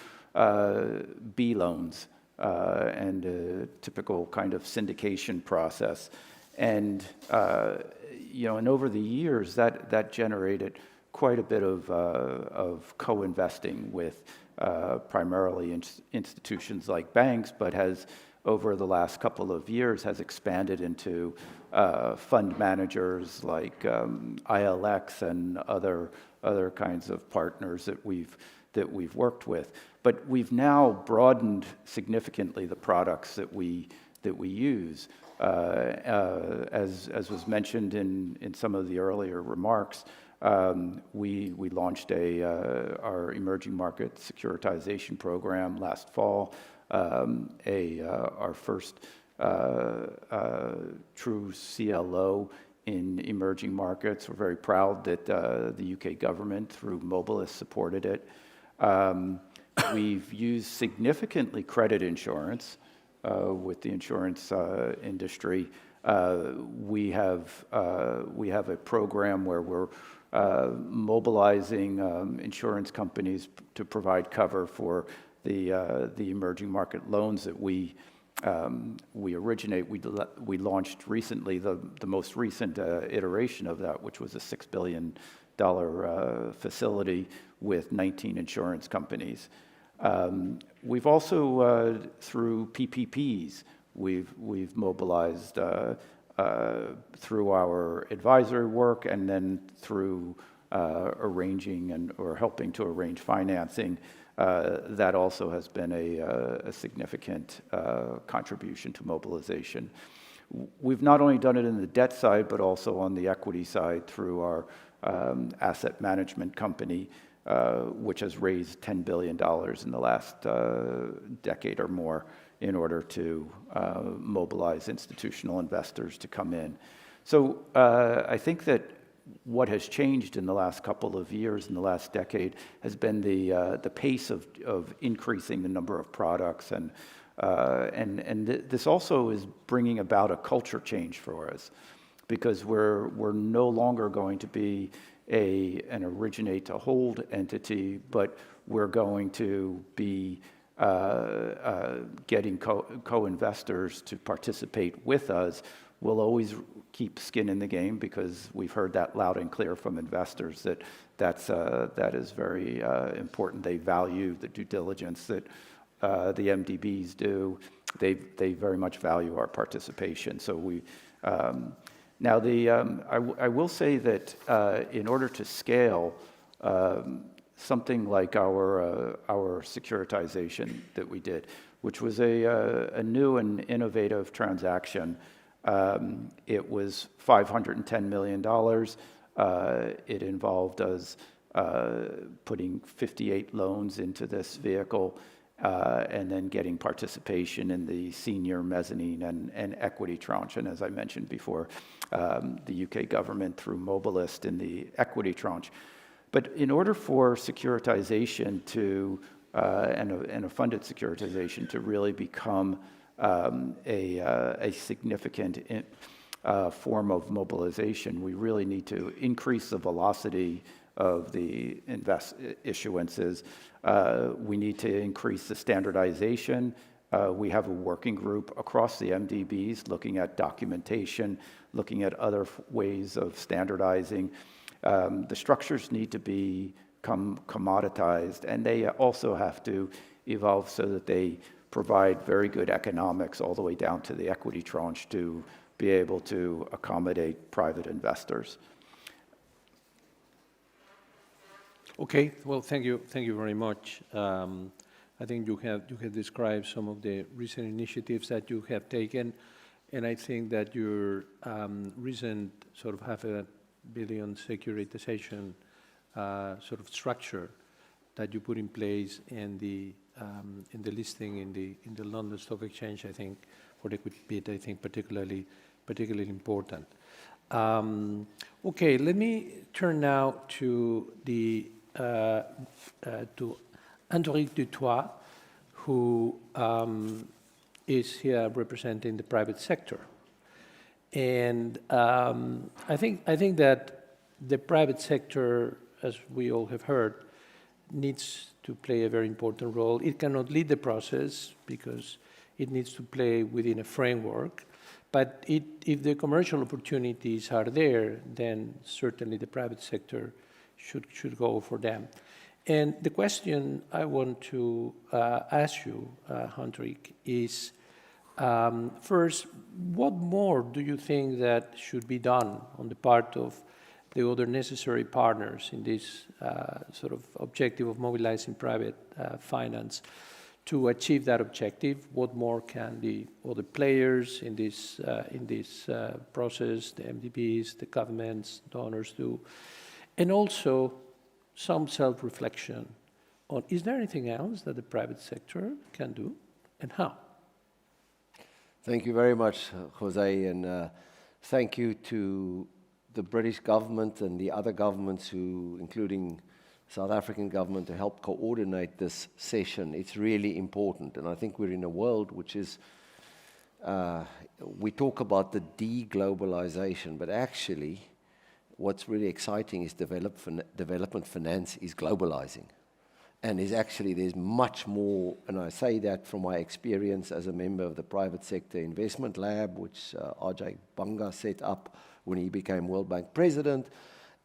Speaker 7: B loans and a typical kind of syndication process. And over the years, that generated quite a bit of co-investing with primarily institutions like banks, but has over the last couple of years has expanded into fund managers like ILX and other kinds of partners that we've worked with. But we've now broadened significantly the products that we use. As was mentioned in some of the earlier remarks, we launched our emerging market securitization program last fall, our first true CLO in emerging markets. We're very proud that the UK government, through Mobilis, supported it. We've used significantly credit insurance with the insurance industry. We have a program where we're mobilizing insurance companies to provide cover for the emerging market loans that we originate. We launched recently the most recent iteration of that, which was a $6 billion facility with 19 insurance companies. We've also, through PPPs, we've mobilized through our advisory work and then through arranging or helping to arrange financing. That also has been a significant contribution to mobilization. We've not only done it in the debt side, but also on the equity side through our asset management company, which has raised $10 billion in the last decade or more in order to mobilize institutional investors to come in. So I think that what has changed in the last couple of years, in the last decade, has been the pace of increasing the number of products, and this also is bringing about a culture change for us, because we're no longer going to be an originate to hold entity, but we're going to be getting co-investors to participate with us. We'll always keep skin in the game, because we've heard that loud and clear from investors that is very important. They value the due diligence that the MDBs do. They very much value our participation. So now I will say that in order to scale something like our securitization that we did, which was a new and innovative transaction. It was $510 million. It involved us putting 58 loans into this vehicle, and then getting participation in the senior mezzanine and equity tranche. And as I mentioned before, the UK government through Mobilist in the equity tranche. But in order for securitization to, and a funded securitization to really become a significant form of mobilization, we really need to increase the velocity of the issuances. We need to increase the standardization. We have a working group across the MDBs looking at documentation, looking at other ways of standardizing. The structures need to become commoditized, and they also have to evolve so that they provide very good economics all the way down to the equity tranche to be able to accommodate private investors.
Speaker 3: Okay, well, thank you very much. I think you have described some of the recent initiatives that you have taken, and I think that your recent sort of $500 billion securitization sort of structure that you put in place in the listing in the London Stock Exchange, I think, for the equity bid, I think particularly important. Okay, let me turn now to to Hendrik Dutoit, who is here representing the private sector. And I think that the private sector, as we all have heard, needs to play a very important role. It cannot lead the process because it needs to play within a framework. But if the commercial opportunities are there, then certainly the private sector should go for them. And the question I want to ask you, Hendrik, is first, what more do you think that should be done on the part of the other necessary partners in this sort of objective of mobilizing private finance to achieve that objective? What more can the other players in this process, the MDBs, the governments, donors do? And also some self-reflection on, is there anything else that the private sector can do, and how?
Speaker 8: Thank you very much, Jose, and thank you to the British government and the other governments who, including South African government, to help coordinate this session. It's really important, and I think we're in a world which is, we talk about the de-globalization, but actually what's really exciting is development finance is globalizing. And is actually, there's much more, and I say that from my experience as a member of the Private Sector Investment Lab, which Ajay Banga set up when he became World Bank president.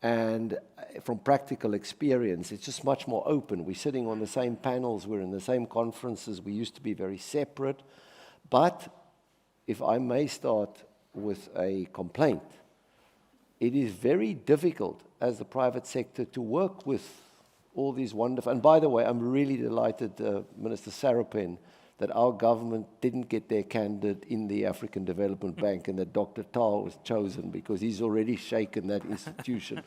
Speaker 8: And from practical experience, it's just much more open. We're sitting on the same panels, we're in the same conferences, we used to be very separate. But if I may start with a complaint, it is very difficult as the private sector to work with all these wonderful, and by the way, I'm really delighted, Minister Sarapen, that our government didn't get their candidate in the African Development Bank and that Dr. Tao was chosen because he's already shaken that institution.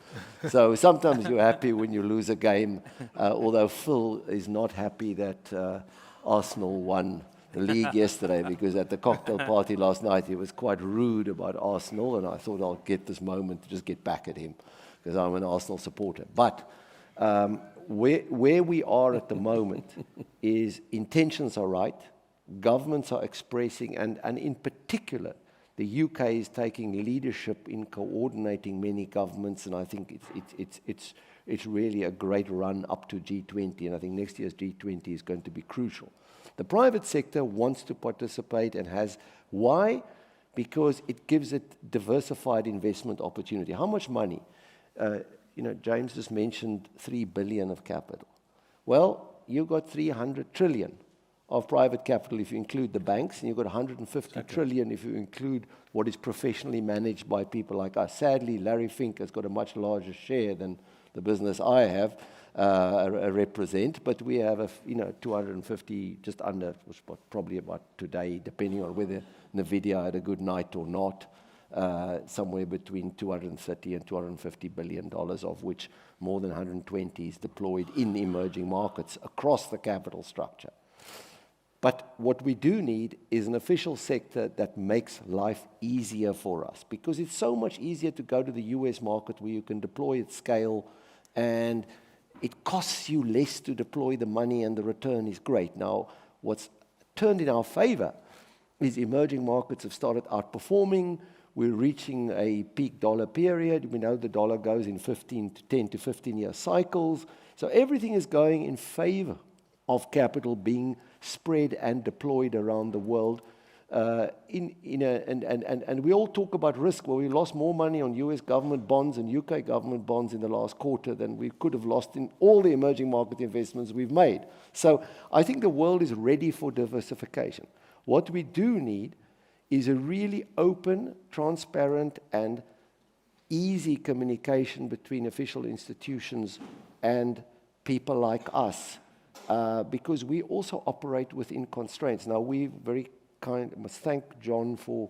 Speaker 8: So sometimes you're happy when you lose a game, although Phil is not happy that Arsenal won the league yesterday, because at the cocktail party last night he was quite rude about Arsenal, and I thought I'll get this moment to just get back at him because I'm an Arsenal supporter. But where we are at the moment is intentions are right, governments are expressing, and in particular, the UK is taking leadership in coordinating many governments, and I think it's really a great run up to G20, and I think next year's G20 is going to be crucial. The private sector wants to participate and has. Why? Because it gives it diversified investment opportunity. How much money? James just mentioned 3 billion of capital. Well, you've got 300 trillion of private capital if you include the banks, and you've got 150 trillion if you include what is professionally managed by people like us. Sadly, Larry Fink has got a much larger share than the business I have represent, but we have 250, just under, probably about today, depending on whether NVIDIA had a good night or not, somewhere between $230 and $250 billion, of which more than 120 is deployed in emerging markets across the capital structure. But what we do need is an official sector that makes life easier for us, because it's so much easier to go to the US market where you can deploy at scale, and it costs you less to deploy the money and the return is great. Now, what's turned in our favor is emerging markets have started outperforming. We're reaching a peak dollar period. We know the dollar goes in 10 to 15-year cycles. So everything is going in favor of capital being spread and deployed around the world. And we all talk about risk. Well, we lost more money on US government bonds and UK government bonds in the last quarter than we could have lost in all the emerging market investments we've made. So I think the world is ready for diversification. What we do need is a really open, transparent, and easy communication between official institutions and people like us, because we also operate within constraints. Now, we must thank John for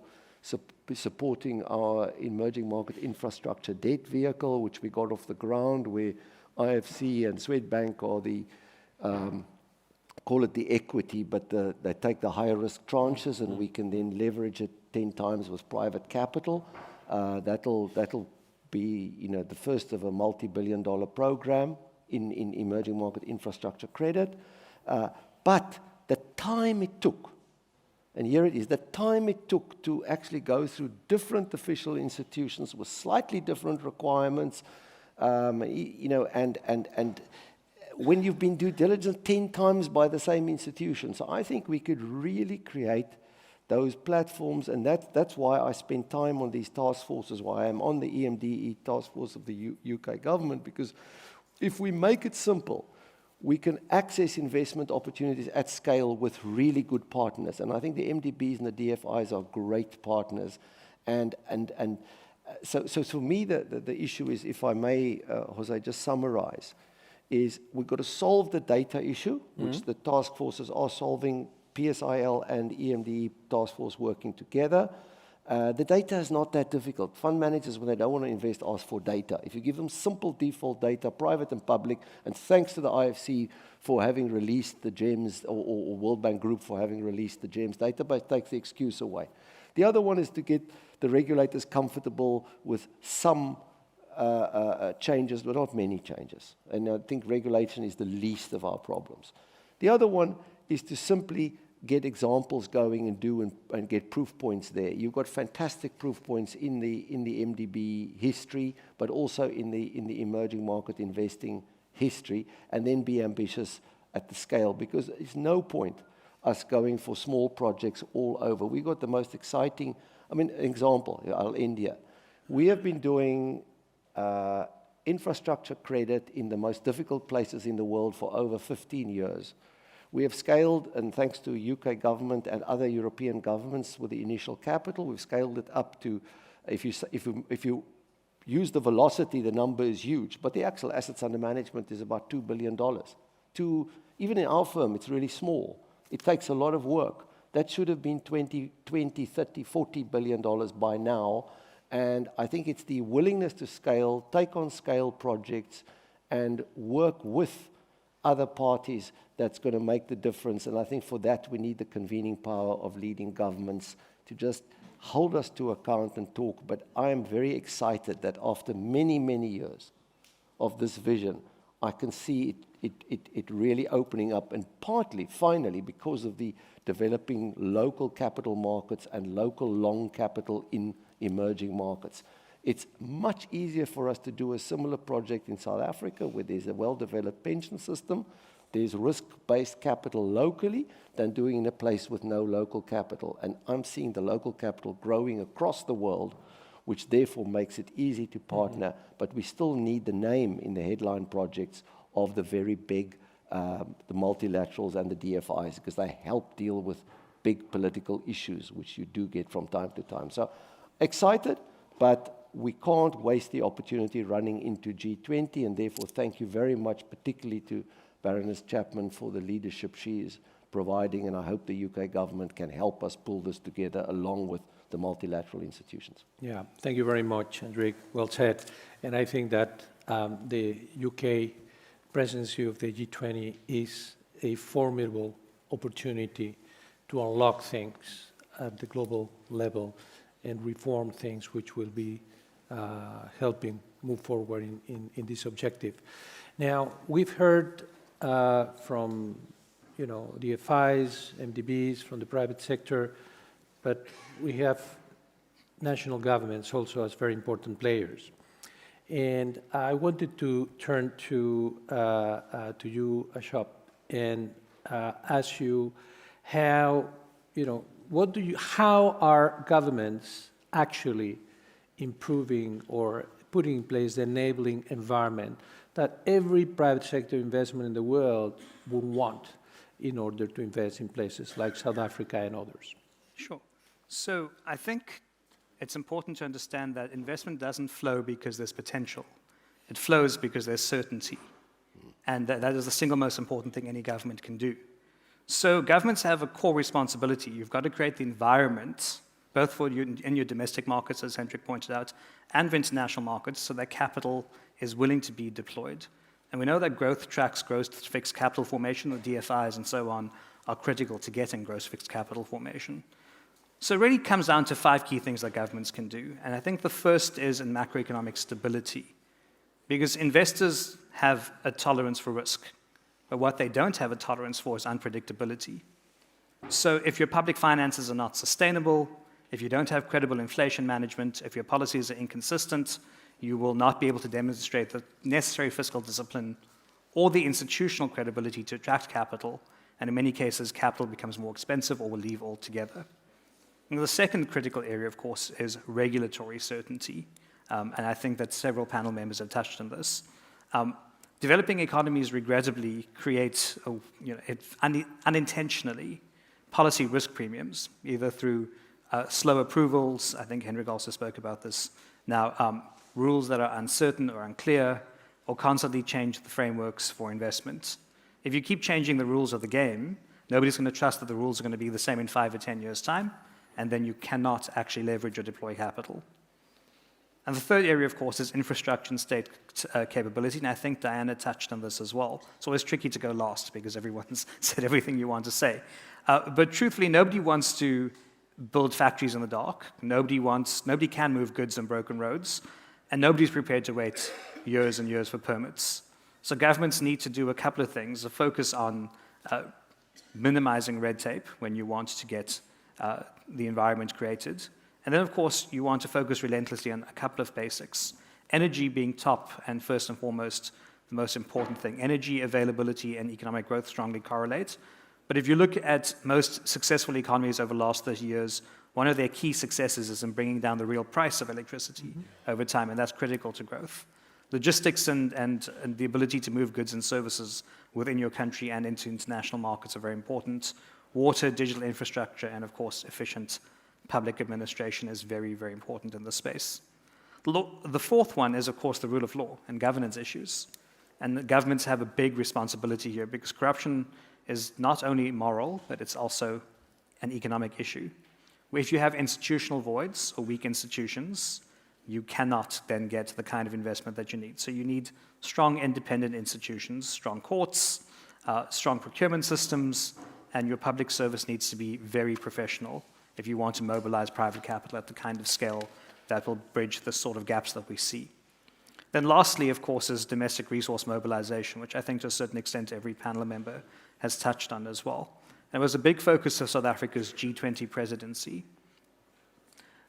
Speaker 8: supporting our emerging market infrastructure debt vehicle, which we got off the ground, where IFC and Swedbank are the call it the equity, but they take the higher risk tranches, and we can then leverage it 10 times with private capital. That'll be, the first of a multi-billion-dollar program in emerging market infrastructure credit. But the time it took, and here it is, the time it took to actually go through different official institutions with slightly different requirements, and when you've been due diligence 10 times by the same institution. So I think we could really create those platforms, and that's why I spend time on these task forces, why I'm on the EMDE task force of the UK government, because if we make it simple, we can access investment opportunities at scale with really good partners. And I think the MDBs and the DFIs are great partners. So for me, the issue is, if I may, Jose, just summarize, is we've got to solve the data issue, which the task forces are solving, PSIL and EMDE task force working together. The data is not that difficult. Fund managers, when they don't want to invest, ask for data. If you give them simple default data, private and public, and thanks to the IFC for having released the GEMS, or World Bank Group for having released the GEMS database, takes the excuse away. The other one is to get the regulators comfortable with some changes, but not many changes. And I think regulation is the least of our problems. The other one is to simply get examples going and get proof points there. You've got fantastic proof points in the MDB history, but also in the emerging market investing history, and then be ambitious at the scale, because there's no point us going for small projects all over. We got the most exciting, example, I'll end here. We have been doing infrastructure credit in the most difficult places in the world for over 15 years. We have scaled, and thanks to UK government and other European governments with the initial capital, we've scaled it up to, if you use the velocity, the number is huge, but the actual assets under management is about $2 billion. Even in our firm, it's really small. It takes a lot of work. That should have been $20, $30, $40 billion by now. And I think it's the willingness to scale, take on scale projects, and work with other parties that's going to make the difference. And I think for that, we need the convening power of leading governments to just hold us to account and talk. But I am very excited that after many, many years of this vision, I can see it really opening up, and partly, finally, because of the developing local capital markets and local long capital in emerging markets. It's much easier for us to do a similar project in South Africa, where there's a well-developed pension system, there's risk-based capital locally, than doing in a place with no local capital. And I'm seeing the local capital growing across the world, which therefore makes it easy to partner, but we still need the name in the headline projects of the very big, the multilaterals and the DFIs, because they help deal with big political issues, which you do get from time to time. So excited, but we can't waste the opportunity running into G20, and therefore thank you very much, particularly to Baroness Chapman, for the leadership she is providing, and I hope the UK government can help us pull this together along with the multilateral institutions.
Speaker 3: Yeah, thank you very much, Hendrik. Well said. And I think that the UK presidency of the G20 is a formidable opportunity to unlock things at the global level and reform things which will be helping move forward in this objective. Now, we've heard from the FIs, MDBs, from the private sector, but we have national governments also as very important players. And I wanted to turn to you, Ashok, and ask you how, how are governments actually improving or putting in place the enabling environment that every private sector investment in the world would want in order to invest in places like South Africa and others?
Speaker 9: Sure. So I think it's important to understand that investment doesn't flow because there's potential. It flows because there's certainty. And that is the single most important thing any government can do. So governments have a core responsibility. You've got to create the environment, both for you in your domestic markets, as Hendrik pointed out, and for international markets, so that capital is willing to be deployed. And we know that growth tracks gross fixed capital formation, the DFIs and so on, are critical to getting gross fixed capital formation. So it really comes down to 5 key things that governments can do. And I think the first is in macroeconomic stability. Because investors have a tolerance for risk, but what they don't have a tolerance for is unpredictability. So if your public finances are not sustainable, if you don't have credible inflation management, if your policies are inconsistent, you will not be able to demonstrate the necessary fiscal discipline or the institutional credibility to attract capital, and in many cases, capital becomes more expensive or will leave altogether. And the second critical area, of course, is regulatory certainty, and I think that several panel members have touched on this. Developing economies regrettably create, unintentionally, policy risk premiums, either through slow approvals, I think Hendrik also spoke about this now, rules that are uncertain or unclear, or constantly change the frameworks for investment. If you keep changing the rules of the game, nobody's going to trust that the rules are going to be the same in 5 or 10 years' time, and then you cannot actually leverage or deploy capital. And the third area, of course, is infrastructure and state capability, and I think Diana touched on this as well. It's always tricky to go last because everyone's said everything you want to say. But truthfully, nobody wants to build factories in the dark. Nobody can move goods on broken roads, and nobody's prepared to wait years and years for permits. So governments need to do a couple of things: a focus on minimizing red tape when you want to get the environment created. And then, of course, you want to focus relentlessly on a couple of basics. Energy being top and first and foremost the most important thing. Energy availability and economic growth strongly correlate. But if you look at most successful economies over the last 30 years, one of their key successes is in bringing down the real price of electricity over time, and that's critical to growth. Logistics and the ability to move goods and services within your country and into international markets are very important. Water, digital infrastructure, and of course, efficient public administration is very, very important in this space. The fourth one is, of course, the rule of law and governance issues. And the governments have a big responsibility here because corruption is not only moral, but it's also an economic issue. If you have institutional voids or weak institutions, you cannot then get the kind of investment that you need. So you need strong independent institutions, strong courts, strong procurement systems, and your public service needs to be very professional if you want to mobilize private capital at the kind of scale that will bridge the sort of gaps that we see. Then lastly, of course, is domestic resource mobilization, which I think to a certain extent every panel member has touched on as well. And it was a big focus of South Africa's G20 presidency.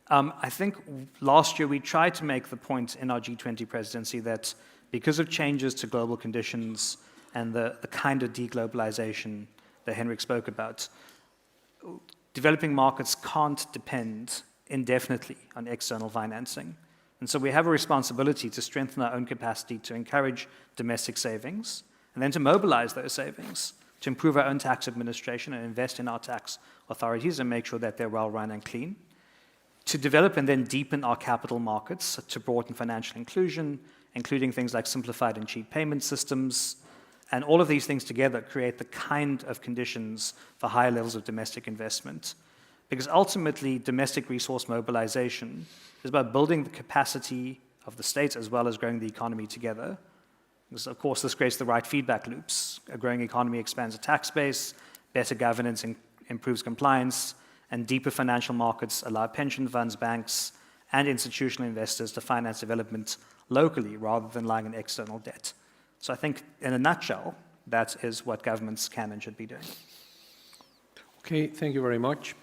Speaker 9: I think last year we tried to make the point in our G20 presidency that because of changes to global conditions and the kind of deglobalization that Hendrik spoke about, developing markets can't depend indefinitely on external financing. And so we have a responsibility to strengthen our own capacity to encourage domestic savings and then to mobilize those savings, to improve our own tax administration and invest in our tax authorities and make sure that they're well run and clean, to develop and then deepen our capital markets to broaden financial inclusion, including things like simplified and cheap payment systems. And all of these things together create the kind of conditions for higher levels of domestic investment. Because ultimately, domestic resource mobilization is about building the capacity of the state as well as growing the economy together. Because, of course, this creates the right feedback loops. A growing economy expands a tax base, better governance improves compliance, and deeper financial markets allow pension funds, banks, and institutional investors to finance development locally rather than relying on external debt. So I think, in a nutshell, that is what governments can and should be doing.
Speaker 3: Okay, thank you very much.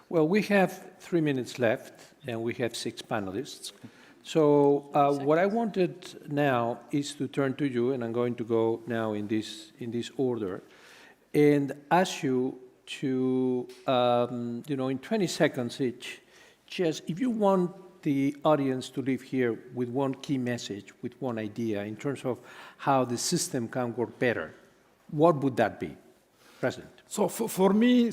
Speaker 3: Well, we have 3 minutes left, and we have 6 panelists. So what I wanted now is to turn to you, and I'm going to go now in this order, and ask you to, in 20 seconds each, just if you want the audience to leave here with one key message, with one idea in terms of how the system can work better, what would that be? President.
Speaker 4: So for me,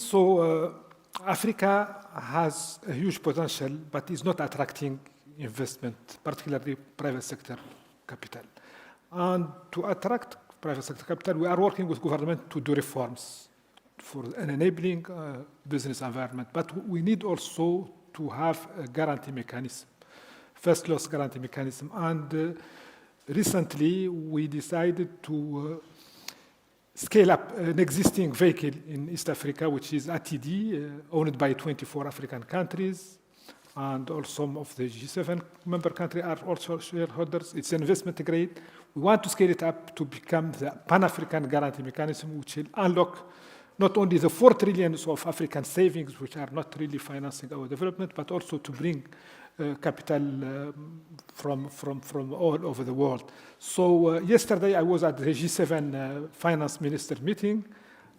Speaker 4: Africa has a huge potential, but is not attracting investment, particularly private sector capital. And to attract private sector capital, we are working with government to do reforms for an enabling business environment. But we need also to have a guarantee mechanism, first loss guarantee mechanism. And recently, we decided to scale up an existing vehicle in East Africa, which is ATD, owned by 24 African countries. And also some of the G7 member countries are also shareholders. It's investment grade. We want to scale it up to become the Pan-African guarantee mechanism, which will unlock not only the 4 trillion of African savings, which are not really financing our development, but also to bring capital from all over the world. So yesterday I was at the G7 finance minister meeting,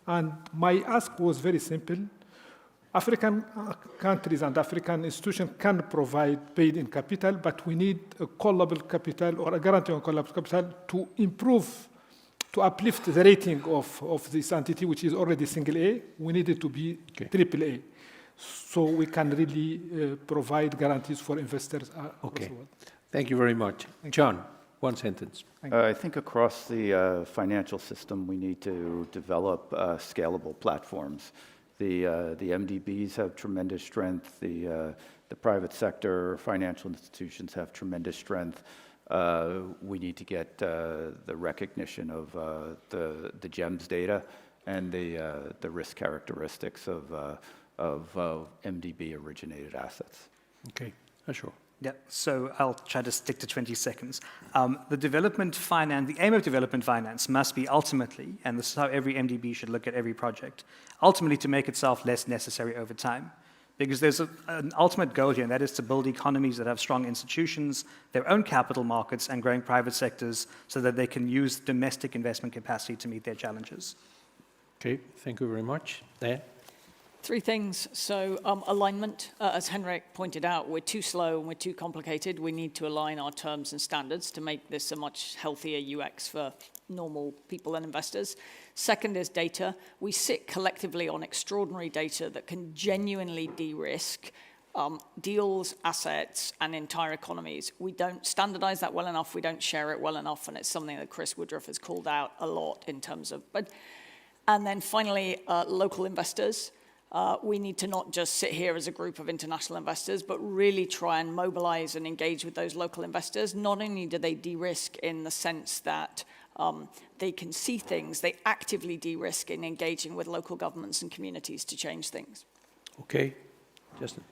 Speaker 4: and my ask was very simple. African countries and African institutions can provide paid-in capital, but we need a callable capital or a guarantee on callable capital to improve, to uplift the rating of this entity, which is already single A. We need it to be triple A. So we can really provide guarantees for investors.
Speaker 3: Okay. Thank you very much. John, one sentence.
Speaker 7: I think across the financial system, we need to develop scalable platforms. The MDBs have tremendous strength. The private sector financial institutions have tremendous strength. We need to get the recognition of the GEMS data and the risk characteristics of MDB-originated assets.
Speaker 3: Okay, sure.
Speaker 9: Yeah, so I'll try to stick to 20 seconds. The aim of development finance must be ultimately, and this is how every MDB should look at every project, ultimately to make itself less necessary over time. Because there's an ultimate goal here, and that is to build economies that have strong institutions, their own capital markets, and growing private sectors so that they can use domestic investment capacity to meet their challenges.
Speaker 3: Okay, thank you very much. There.
Speaker 6: 3 things. So alignment, as Henrik pointed out, we're too slow and we're too complicated. We need to align our terms and standards to make this a much healthier UX for normal people and investors. Second is data. We sit collectively on extraordinary data that can genuinely de-risk deals, assets, and entire economies. We don't standardize that well enough. We don't share it well enough. And it's something that Chris Woodruff has called out a lot in terms of. And then finally, local investors. We need to not just sit here as a group of international investors, but really try and mobilize and engage with those local investors. Not only do they de-risk in the sense that they can see things, they actively de-risk in engaging with local governments and communities to change things.
Speaker 3: Okay, Justin.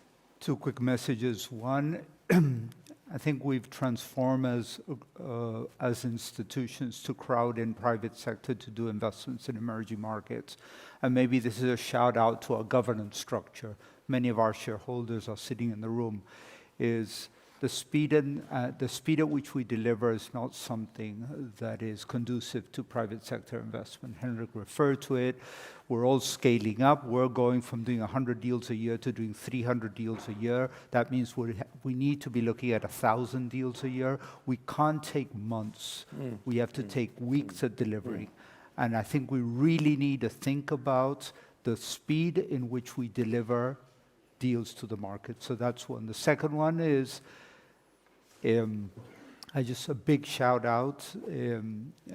Speaker 5: 2 quick messages. One, I think we've transformed as institutions to crowd in private sector to do investments in emerging markets. And maybe this is a shout out to our governance structure. Many of our shareholders are sitting in the room. Is the speed at which we deliver is not something that is conducive to private sector investment. Henrik referred to it. We're all scaling up. We're going from doing 100 deals a year to doing 300 deals a year. That means we need to be looking at 1,000 deals a year. We can't take months. We have to take weeks at delivering. And I think we really need to think about the speed in which we deliver deals to the market. So that's one. The second one is just a big shout out.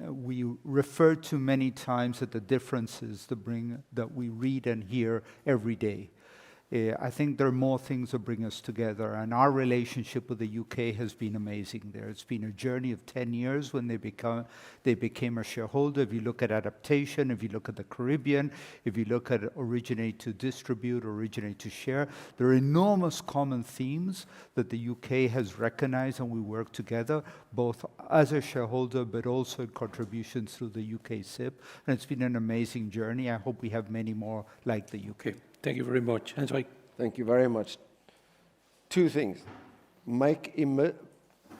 Speaker 5: We refer to many times at the differences that we read and hear every day. I think there are more things that bring us together, and our relationship with the UK has been amazing there. It's been a journey of 10 years when they became a shareholder. If you look at adaptation, if you look at the Caribbean, if you look at originate to distribute, originate to share, there are enormous common themes that the UK has recognized, and we work together, both as a shareholder, but also in contributions through the UK SIP. And it's been an amazing journey. I hope we have many more like the UK.
Speaker 3: Okay. Thank you very much. Hans-Wijk.
Speaker 8: Thank you very much. Two things.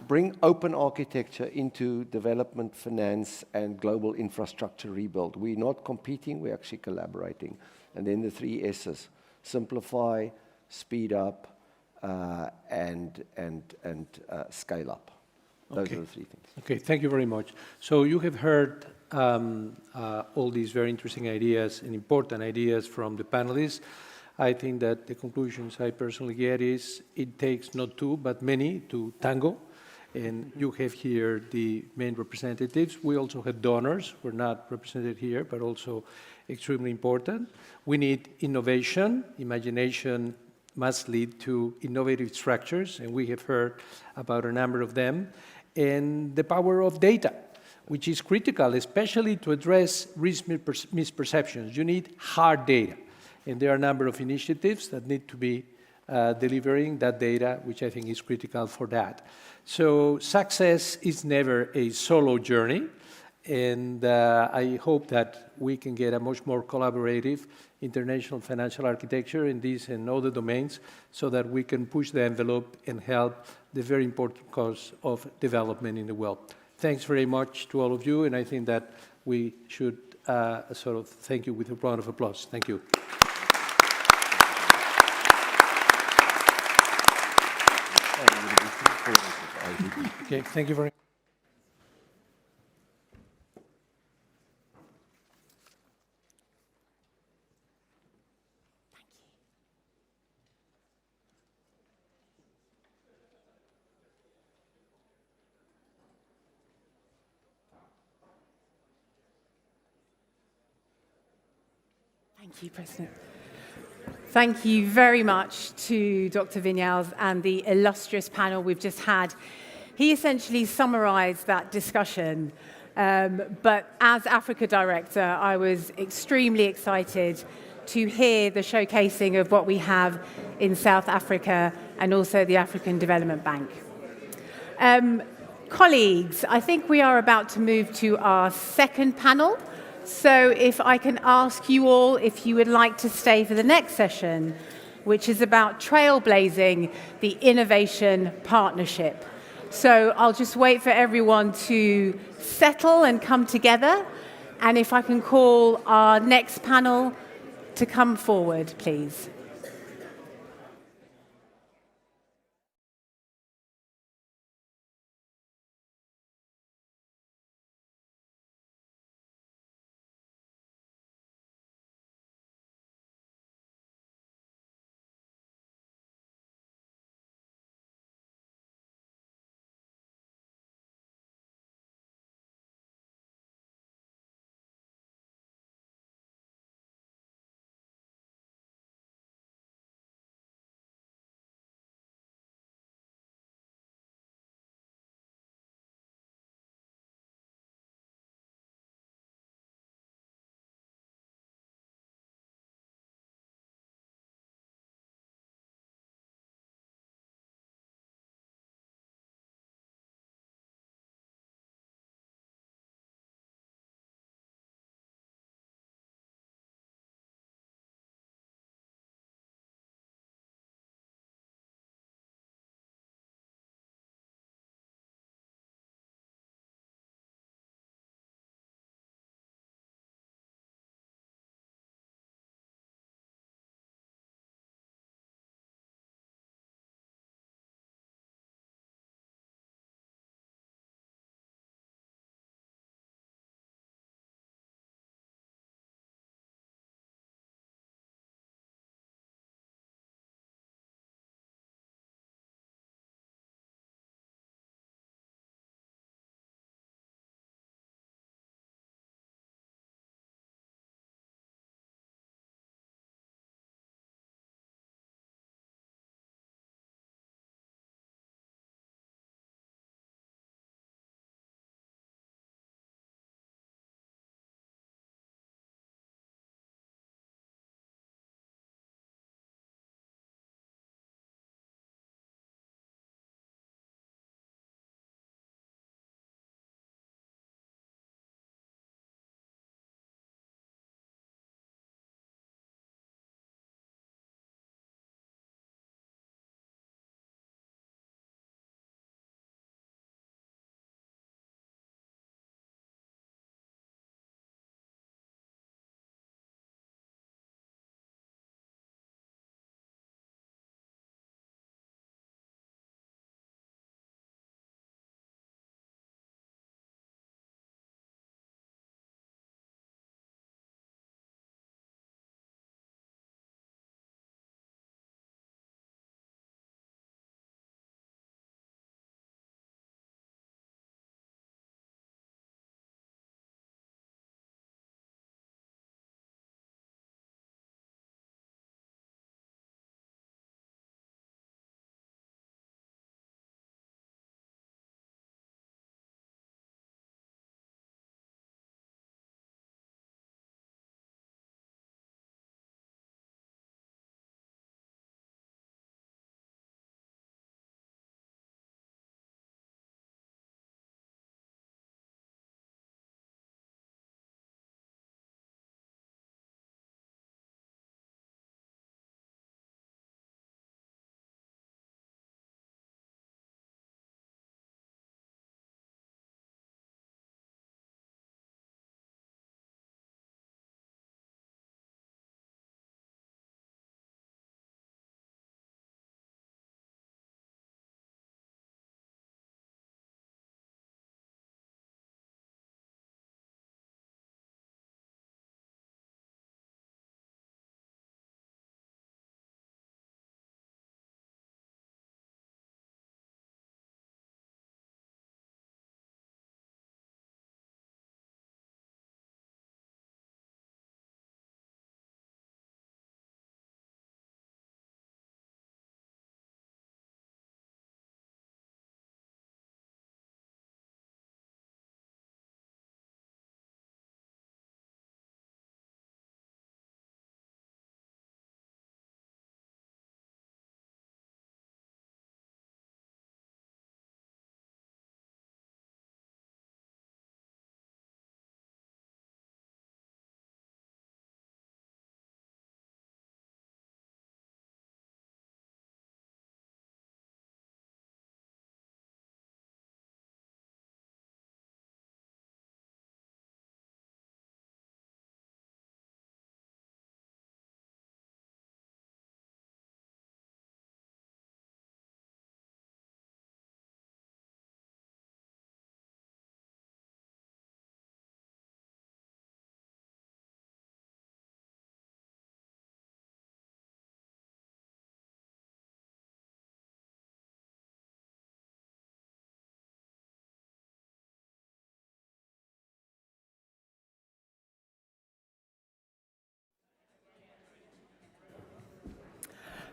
Speaker 8: Bring open architecture into development finance and global infrastructure rebuild. We're not competing, we're actually collaborating. And then the 3 S's: simplify, speed up, and scale up. Those are the 3 things.
Speaker 3: Okay, thank you very much. So you have heard all these very interesting ideas and important ideas from the panelists. I think that the conclusions I personally get is it takes not 2, but many to tango. And you have here the main representatives. We also have donors who are not represented here, but also extremely important. We need innovation. Imagination must lead to innovative structures, and we have heard about a number of them. And the power of data, which is critical, especially to address risk misperceptions. You need hard data. And there are a number of initiatives that need to be delivering that data, which I think is critical for that. So success is never a solo journey, and I hope that we can get a much more collaborative international financial architecture in these and other domains so that we can push the envelope and help the very important cause of development in the world. Thanks very much to all of you, and I think that we should sort of thank you with a round of applause. Thank you. Okay, thank you very much.
Speaker 1: Thank you, President. Thank you very much to Dr. Vinyals and the illustrious panel we've just had. He essentially summarized that discussion, but as Africa Director, I was extremely excited to hear the showcasing of what we have in South Africa and also the African Development Bank. Colleagues, I think we are about to move to our second panel. So if I can ask you all if you would like to stay for the next session, which is about trailblazing the innovation partnership. So I'll just wait for everyone to settle and come together. And if I can call our next panel to come forward, please.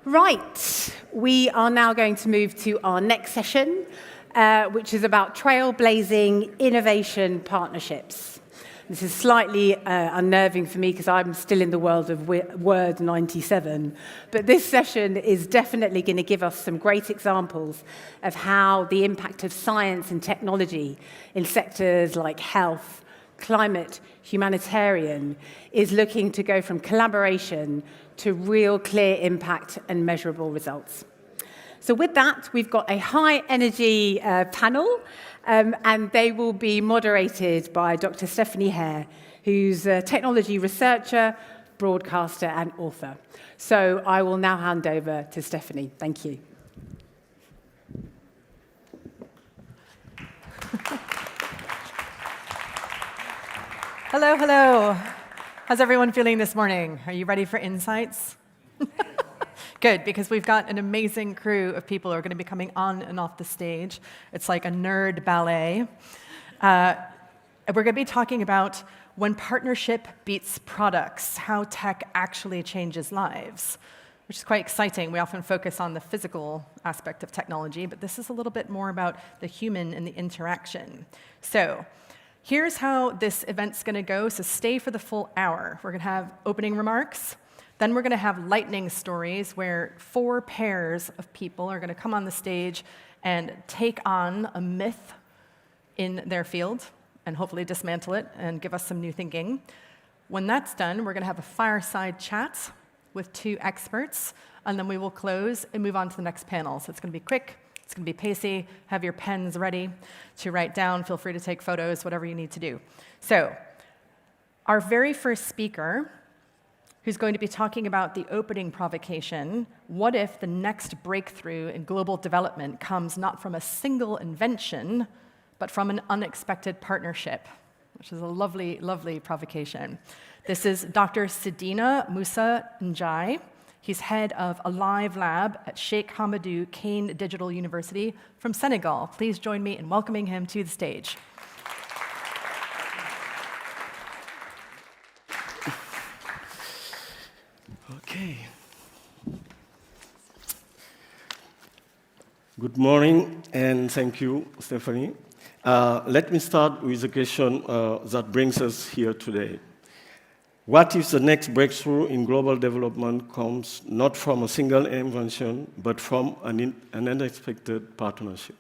Speaker 1: Right, we are now going to move to our next session, which is about trailblazing innovation partnerships. This is slightly unnerving for me because I'm still in the world of Word 97. But this session is definitely going to give us some great examples of how the impact of science and technology in sectors like health, climate, humanitarian, is looking to go from collaboration to real clear impact and measurable results. So with that, we've got a high-energy panel, and they will be moderated by Dr. Stephanie Hare, who's a technology researcher, broadcaster, and author. So I will now hand over to Stephanie. Thank you.
Speaker 10: Hello, hello. How's everyone feeling this morning? Are you ready for insights? Good, because we've got an amazing crew of people who are going to be coming on and off the stage. It's like a nerd ballet. We're going to be talking about when partnership beats products, how tech actually changes lives, which is quite exciting. We often focus on the physical aspect of technology, but this is a little bit more about the human and the interaction. So here's how this event's going to go, so stay for the full hour. We're going to have opening remarks. Then we're going to have lightning stories where 4 pairs of people are going to come on the stage and take on a myth in their field and hopefully dismantle it and give us some new thinking. When that's done, we're going to have a fireside chat with 2 experts, and then we will close and move on to the next panel. So it's going to be quick. It's going to be pacey. Have your pens ready to write down. Feel free to take photos, whatever you need to do. So our very first speaker, who's going to be talking about the opening provocation, what if the next breakthrough in global development comes not from a single invention, but from an unexpected partnership, which is a lovely, lovely provocation. This is Dr. Sidina Musa Njai. He's head of Alive Lab at Sheikh Hamadou Kane Digital University from Senegal. Please join me in welcoming him to the stage.
Speaker 11: Okay. Good morning, and thank you, Stephanie. Let me start with a question that brings us here today. What if the next breakthrough in global development comes not from a single invention, but from an unexpected partnership?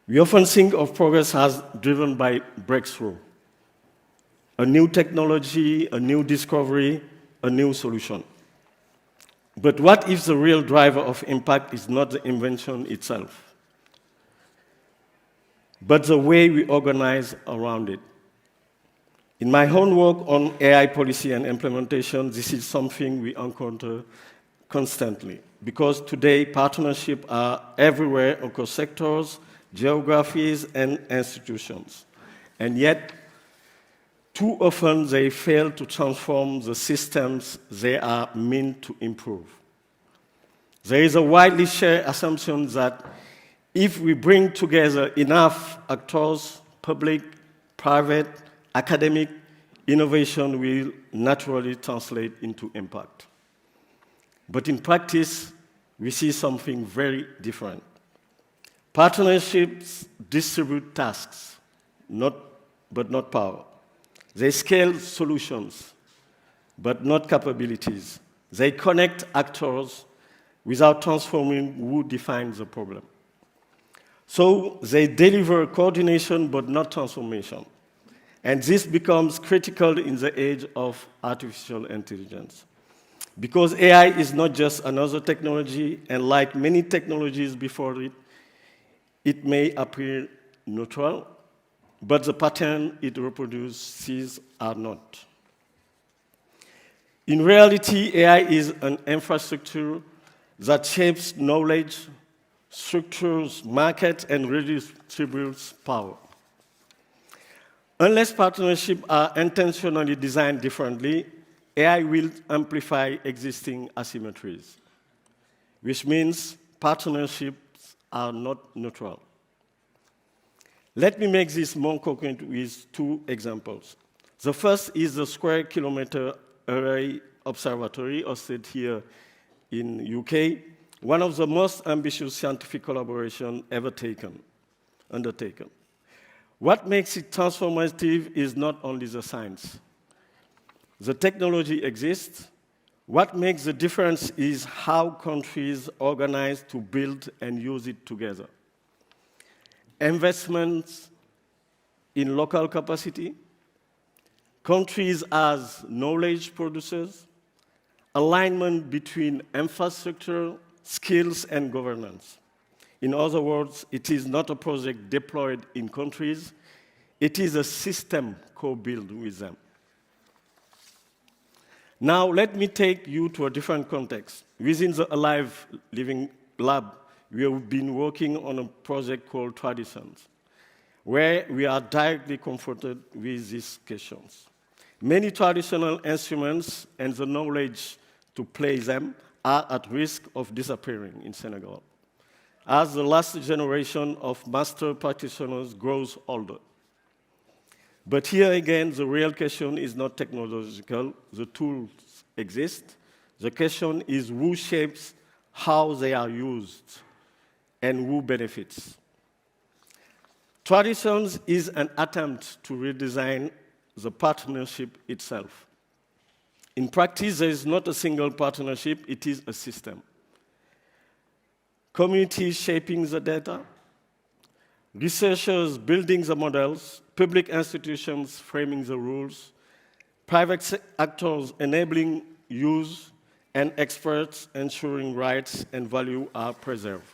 Speaker 11: We often think of progress as driven by breakthrough, a new technology, a new discovery, a new solution. But what if the real driver of impact is not the invention itself, but the way we organize around it? In my own work on AI policy and implementation, this is something we encounter constantly, because today partnerships are everywhere across sectors, geographies, and institutions. And yet, too often they fail to transform the systems they are meant to improve. There is a widely shared assumption that if we bring together enough actors, public, private, academic, innovation will naturally translate into impact. But in practice, we see something very different. Partnerships distribute tasks, but not power. They scale solutions, but not capabilities. They connect actors without transforming who defines the problem. So they deliver coordination, but not transformation. And this becomes critical in the age of artificial intelligence. Because AI is not just another technology, and like many technologies before it, it may appear neutral, but the pattern it reproduces are not. In reality, AI is an infrastructure that shapes knowledge, structures markets, and redistributes power. Unless partnerships are intentionally designed differently, AI will amplify existing asymmetries, which means partnerships are not neutral. Let me make this more concrete with 2 examples. The first is the Square Kilometre Array Observatory, hosted here in UK, one of the most ambitious scientific collaboration ever undertaken. What makes it transformative is not only the science. The technology exists. What makes the difference is how countries organize to build and use it together. Investments in local capacity, countries as knowledge producers, alignment between infrastructure, skills, and governance. In other words, it is not a project deployed in countries, it is a system co-built with them. Now, let me take you to a different context. Within the Alive Living Lab, we have been working on a project called Traditions, where we are directly confronted with these questions. Many traditional instruments and the knowledge to play them are at risk of disappearing in Senegal, as the last generation of master practitioners grows older. But here again, the real question is not technological. The tools exist. The question is who shapes how they are used and who benefits. Traditions is an attempt to redesign the partnership itself. In practice, there is not a single partnership, it is a system. Communities shaping the data, researchers building the models, public institutions framing the rules, private actors enabling use, and experts ensuring rights and value are preserved.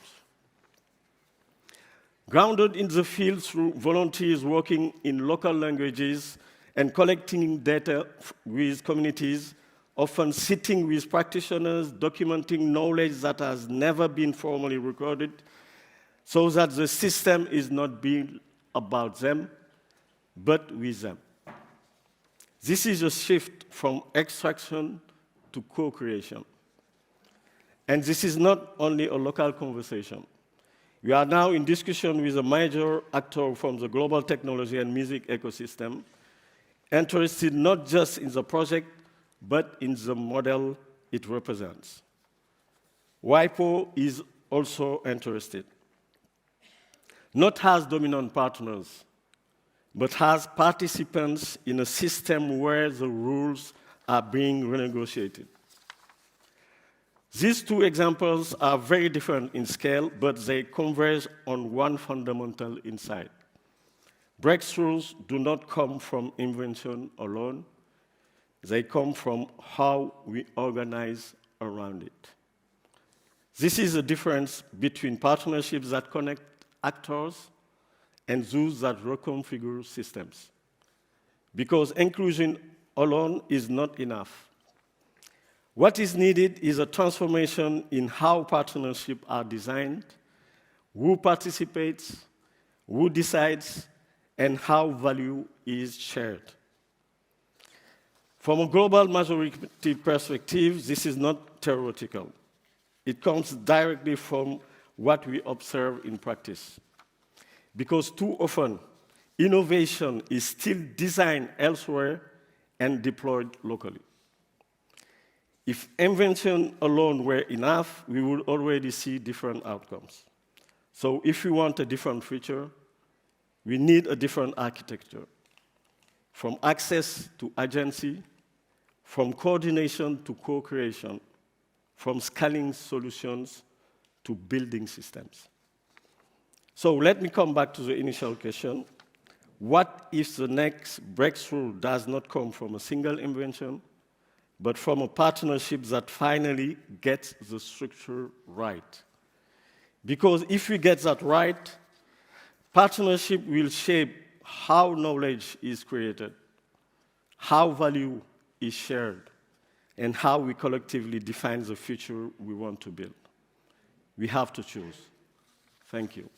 Speaker 11: Grounded in the field through volunteers working in local languages and collecting data with communities, often sitting with practitioners, documenting knowledge that has never been formally recorded, so that the system is not being about them, but with them. This is a shift from extraction to co-creation. And this is not only a local conversation. We are now in discussion with a major actor from the global technology and music ecosystem, interested not just in the project, but in the model it represents. WIPO is also interested, not as dominant partners, but as participants in a system where the rules are being renegotiated. These two examples are very different in scale, but they converge on one fundamental insight. Breakthroughs do not come from invention alone. They come from how we organize around it. This is the difference between partnerships that connect actors and those that reconfigure systems. Because inclusion alone is not enough. What is needed is a transformation in how partnerships are designed, who participates, who decides, and how value is shared. From a global majority perspective, this is not theoretical. It comes directly from what we observe in practice. Because too often, innovation is still designed elsewhere and deployed locally. If invention alone were enough, we would already see different outcomes. So if we want a different future, we need a different architecture. From access to agency, from coordination to co-creation, from scaling solutions to building systems. So let me come back to the initial question. What if the next breakthrough does not come from a single invention, but from a partnership that finally gets the structure right? Because if we get that right, partnership will shape how knowledge is created, how value is shared, and how we collectively define the future we want to build. We have to choose. Thank you.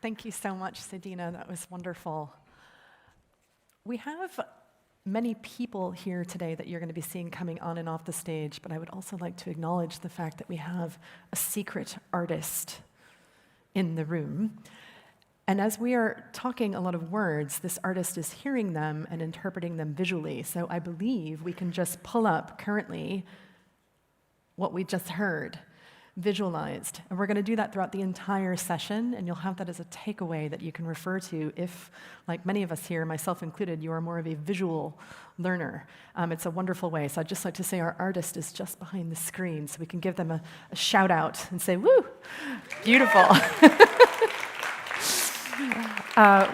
Speaker 10: Thank you so much, Sedina. That was wonderful. We have many people here today that you're going to be seeing coming on and off the stage, but I would also like to acknowledge the fact that we have a secret artist in the room. And as we are talking a lot of words, this artist is hearing them and interpreting them visually. So I believe we can just pull up currently what we just heard, visualized. And we're going to do that throughout the entire session, and you'll have that as a takeaway that you can refer to if, like many of us here, myself included, you are more of a visual learner. It's a wonderful way. So I'd just like to say our artist is just behind the screen, so we can give them a shout out and say, woo, beautiful.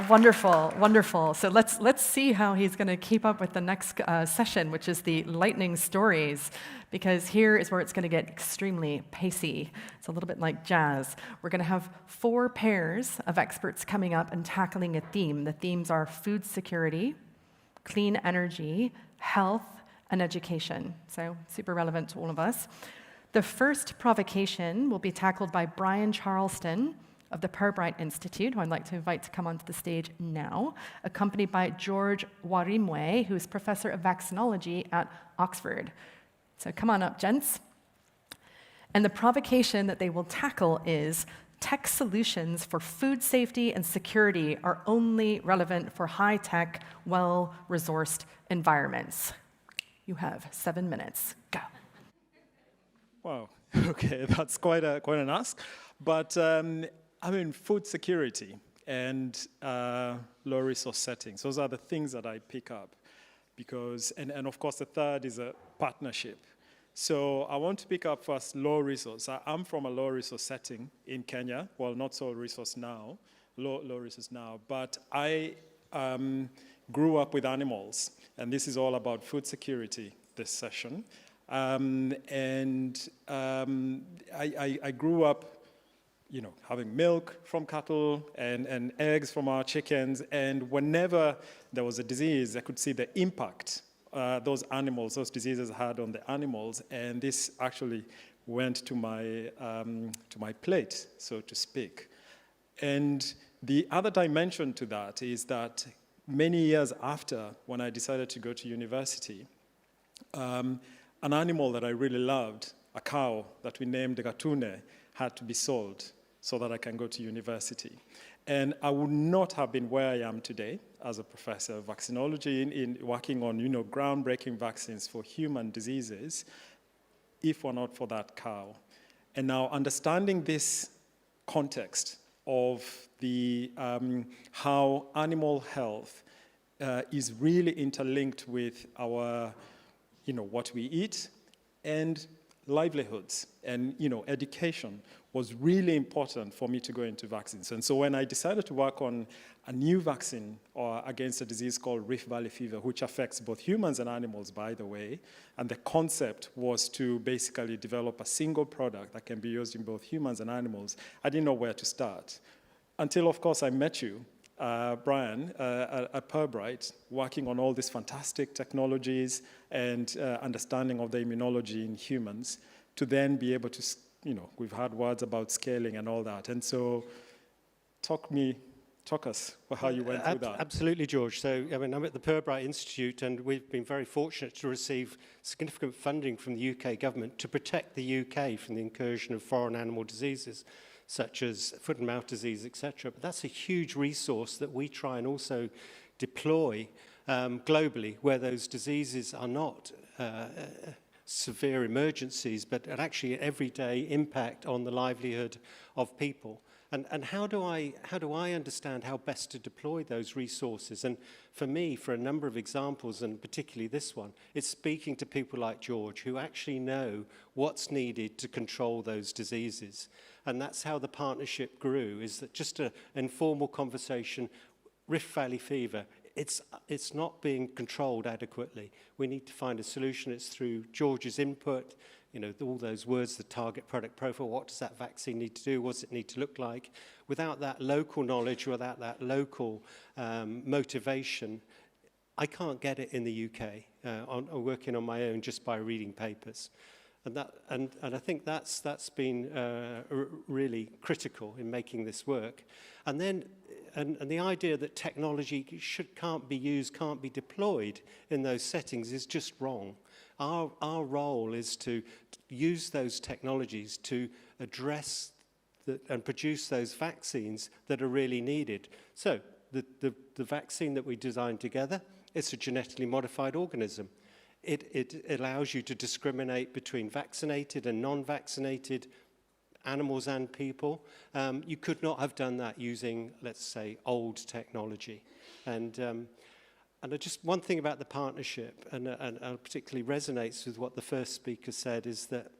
Speaker 10: Wonderful, wonderful. So let's see how he's going to keep up with the next session, which is the lightning stories, because here is where it's going to get extremely pacey. It's a little bit like jazz. We're going to have 4 pairs of experts coming up and tackling a theme. The themes are food security, clean energy, health, and education. So super relevant to all of us. The first provocation will be tackled by Brian Charleston of the Pirbright Institute, who I'd like to invite to come onto the stage now, accompanied by George Warimwe, who is professor of vaccinology at Oxford. So come on up, gents. And the provocation that they will tackle is tech solutions for food safety and security are only relevant for high-tech, well-resourced environments. You have 7 minutes. Go.
Speaker 12: Wow, okay, that's quite an ask. But food security and low resource settings, those are the things that I pick up. Because, and of course the third is a partnership. So I want to pick up first low resource. I'm from a low resource setting in Kenya. Well, not so resource now, low resource now, but I grew up with animals. And this is all about food security, this session. I grew up, having milk from cattle and eggs from our chickens. And whenever there was a disease, I could see the impact those diseases had on the animals. And this actually went to my plate, so to speak. And the other dimension to that is that many years after, when I decided to go to university, an animal that I really loved, a cow that we named Gatune, had to be sold so that I can go to university. And I would not have been where I am today as a professor of vaccinology in working on groundbreaking vaccines for human diseases if were not for that cow. And now understanding this context of the how animal health is really interlinked with our what we eat and livelihoods and education was really important for me to go into vaccines. And so when I decided to work on a new vaccine against a disease called Rift Valley fever, which affects both humans and animals, by the way, and the concept was to basically develop a single product that can be used in both humans and animals, I didn't know where to start. Until, of course, I met you, Brian, at Pirbright, working on all these fantastic technologies and understanding of the immunology in humans, to then be able to, we've had words about scaling and all that. And so talk us how you went through that.
Speaker 13: Absolutely, George. So, I'm at the Pirbright Institute, and we've been very fortunate to receive significant funding from the UK government to protect the UK from the incursion of foreign animal diseases, such as foot and mouth disease, etc. But that's a huge resource that we try and also deploy globally, where those diseases are not severe emergencies, but actually an everyday impact on the livelihood of people. And how do I understand how best to deploy those resources? And for me, for a number of examples, and particularly this one, it's speaking to people like George who actually know what's needed to control those diseases. And that's how the partnership grew, is that just an informal conversation, Rift Valley fever, it's not being controlled adequately. We need to find a solution. It's through George's input, all those words, the target product profile, what does that vaccine need to do, what does it need to look like? Without that local knowledge, without that local motivation, I can't get it in the UK, working on my own just by reading papers. And I think that's been really critical in making this work. And then the idea that technology can't be used, can't be deployed in those settings is just wrong. Our role is to use those technologies to address and produce those vaccines that are really needed. So the vaccine that we designed together, it's a genetically modified organism. It allows you to discriminate between vaccinated and non-vaccinated animals and people. You could not have done that using, let's say, old technology. And just one thing about the partnership, and particularly resonates with what the first speaker said, is that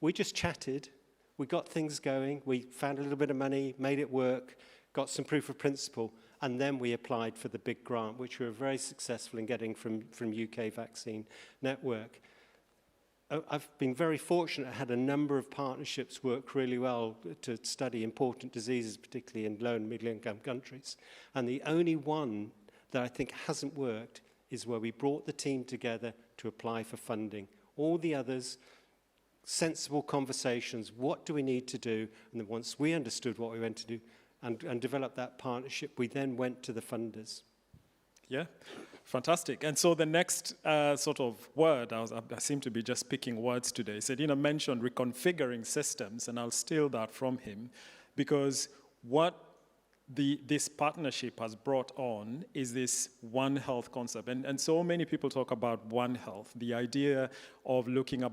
Speaker 13: we just chatted, we got things going, we found a little bit of money, made it work, got some proof of principle, and then we applied for the big grant, which we were very successful in getting from UK Vaccine Network. I've been very fortunate. I had a number of partnerships work really well to study important diseases, particularly in low and middle income countries. And the only one that I think hasn't worked is where we brought the team together to apply for funding. All the others, sensible conversations, what do we need to do? And then once we understood what we went to do and developed that partnership, we then went to the funders.
Speaker 12: Yeah, fantastic. And so the next sort of word, I seem to be just picking words today. He said, mentioned reconfiguring systems, and I'll steal that from him, because what this partnership has brought on is this One Health concept. And so many people talk about One Health, the idea of looking at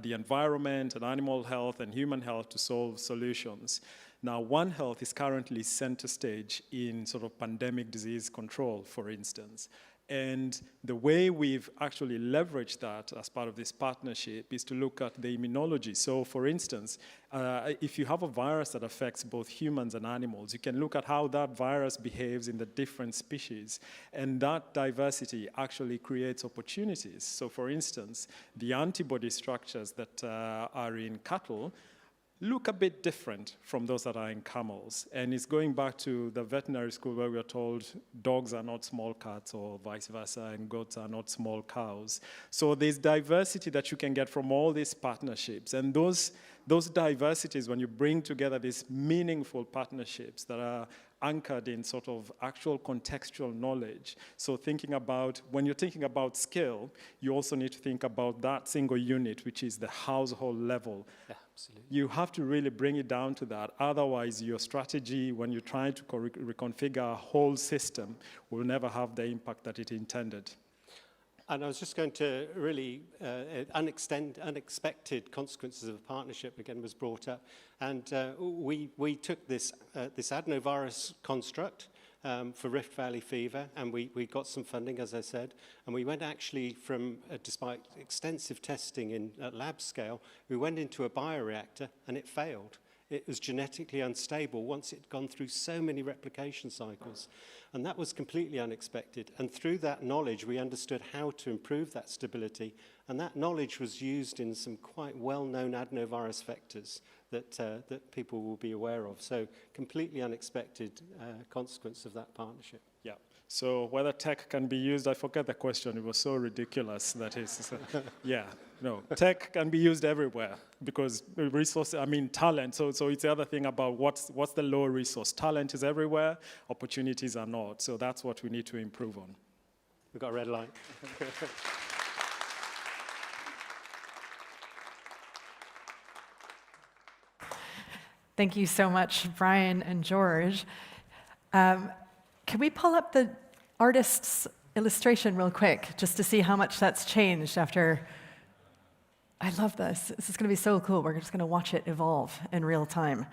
Speaker 12: the environment and animal health and human health to solve solutions. Now, One Health is currently center stage in sort of pandemic disease control, for instance. And the way we've actually leveraged that as part of this partnership is to look at the immunology. So, for instance, if you have a virus that affects both humans and animals, you can look at how that virus behaves in the different species. And that diversity actually creates opportunities. So, for instance, the antibody structures that are in cattle look a bit different from those that are in camels. And it's going back to the veterinary school where we are told dogs are not small cats or vice versa, and goats are not small cows. So there's diversity that you can get from all these partnerships. And those diversities, when you bring together these meaningful partnerships that are anchored in sort of actual contextual knowledge. So when you're thinking about skill, you also need to think about that single unit, which is the household level.
Speaker 13: Yeah, absolutely.
Speaker 12: You have to really bring it down to that. Otherwise, your strategy, when you're trying to reconfigure a whole system, will never have the impact that it intended.
Speaker 13: And I was just going to really, unexpected consequences of a partnership again was brought up. And we took this adenovirus construct for Rift Valley fever, and we got some funding, as I said. And we went actually from, despite extensive testing at lab scale, we went into a bioreactor and it failed. It was genetically unstable once it had gone through so many replication cycles. And that was completely unexpected. And through that knowledge, we understood how to improve that stability. And that knowledge was used in some quite well-known adenovirus vectors that people will be aware of. So completely unexpected consequence of that partnership.
Speaker 12: Yeah. So whether tech can be used, I forget the question. It was so ridiculous that is, yeah. No, tech can be used everywhere because talent. So it's the other thing about what's the low resource. Talent is everywhere, opportunities are not. So that's what we need to improve on.
Speaker 13: We've got a red light.
Speaker 10: Thank you so much, Brian and George. Can we pull up the artist's illustration real quick, just to see how much that's changed after... I love this. This is going to be so cool. We're just going to watch it evolve in real time.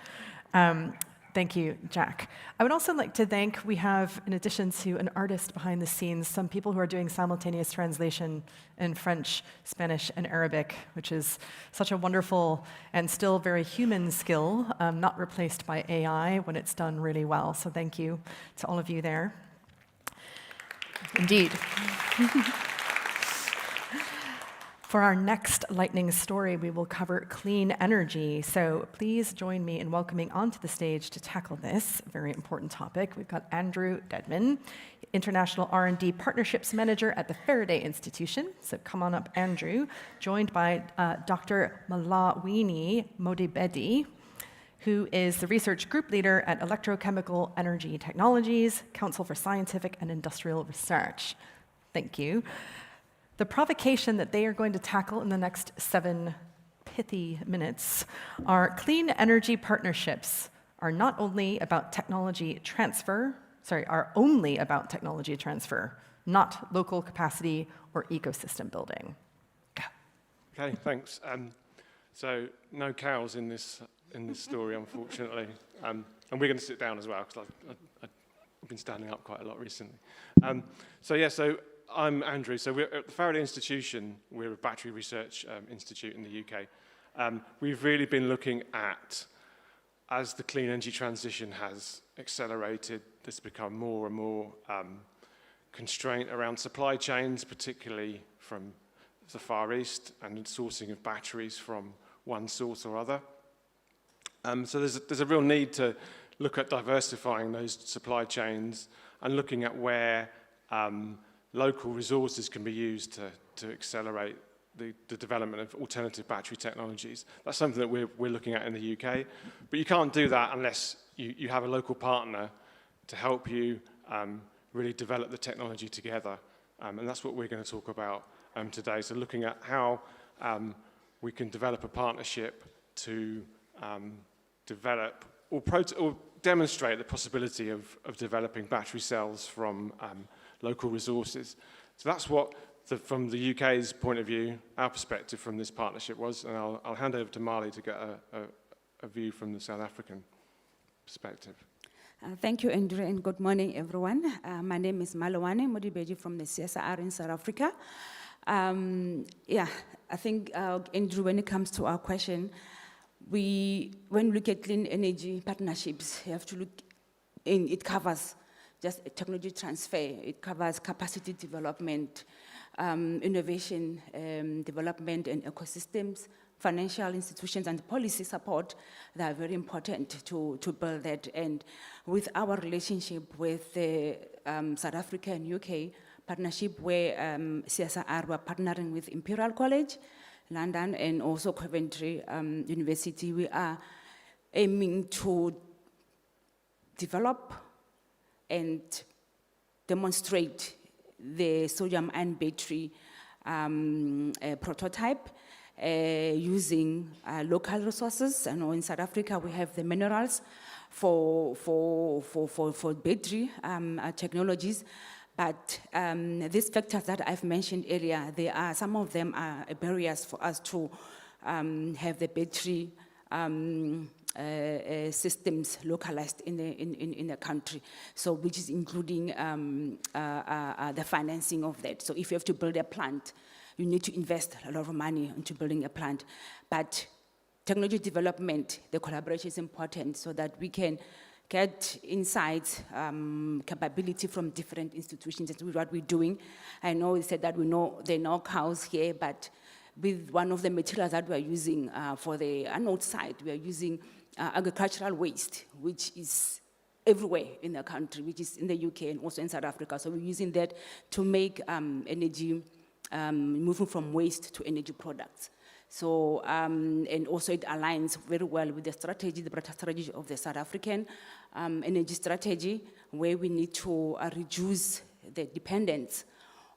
Speaker 10: Thank you, Jack. I would also like to thank, we have, in addition to an artist behind the scenes, some people who are doing simultaneous translation in French, Spanish, and Arabic, which is such a wonderful and still very human skill, not replaced by AI when it's done really well. So thank you to all of you there. Indeed. For our next lightning story, we will cover clean energy. So please join me in welcoming onto the stage to tackle this very important topic. We've got Andrew Dedman, International R&D Partnerships Manager at the Faraday Institution. So come on up, Andrew, joined by Dr. Malawini Modibedi, who is the Research Group Leader at Electrochemical Energy Technologies, Council for Scientific and Industrial Research. Thank you. The provocation that they are going to tackle in the next 7 pithy minutes are clean energy partnerships are not only about technology transfer, are only about technology transfer, not local capacity or ecosystem building. Go.
Speaker 14: Okay, thanks. So no cows in this story, unfortunately. And we're going to sit down as well, because I've been standing up quite a lot recently. So I'm Andrew. So we're at the Faraday Institution. We're a battery research institute in the UK. We've really been looking at, as the clean energy transition has accelerated, there's become more and more constraint around supply chains, particularly from the Far East, and sourcing of batteries from one source or other. So there's a real need to look at diversifying those supply chains and looking at where local resources can be used to accelerate the development of alternative battery technologies. That's something that we're looking at in the UK. But you can't do that unless you have a local partner to help you really develop the technology together. And that's what we're going to talk about today. So looking at how we can develop a partnership to develop or demonstrate the possibility of developing battery cells from local resources. So that's what, from the UK's point of view, our perspective from this partnership was, and I'll hand over to Marley to get a view from the South African perspective.
Speaker 15: Thank you, Andrew, and good morning, everyone. My name is Malowane Modibeji from the CSR in South Africa. I think, Andrew, when it comes to our question, when we look at clean energy partnerships, you have to look in, it covers just technology transfer, it covers capacity development, innovation development and ecosystems, financial institutions and policy support that are very important to build that. And with our relationship with South Africa and UK partnership where CSR were partnering with Imperial College, London, and also Coventry University, we are aiming to develop and demonstrate the sodium-ion battery prototype using local resources. I know in South Africa we have the minerals for battery technologies, but these factors that I've mentioned earlier, some of them are barriers for us to have the battery systems localized in the country. So, which is including the financing of that. So, if you have to build a plant, you need to invest a lot of money into building a plant. But technology development, the collaboration is important so that we can get insights, capability from different institutions. That's what we're doing. I know we said that there are no cows here, but with one of the materials that we're using for the anode side, we are using agricultural waste, which is everywhere in the country, which is in the UK and also in South Africa. So we're using that to make energy, moving from waste to energy products. So, and also it aligns very well with the strategy, the broader strategy of the South African energy strategy, where we need to reduce the dependence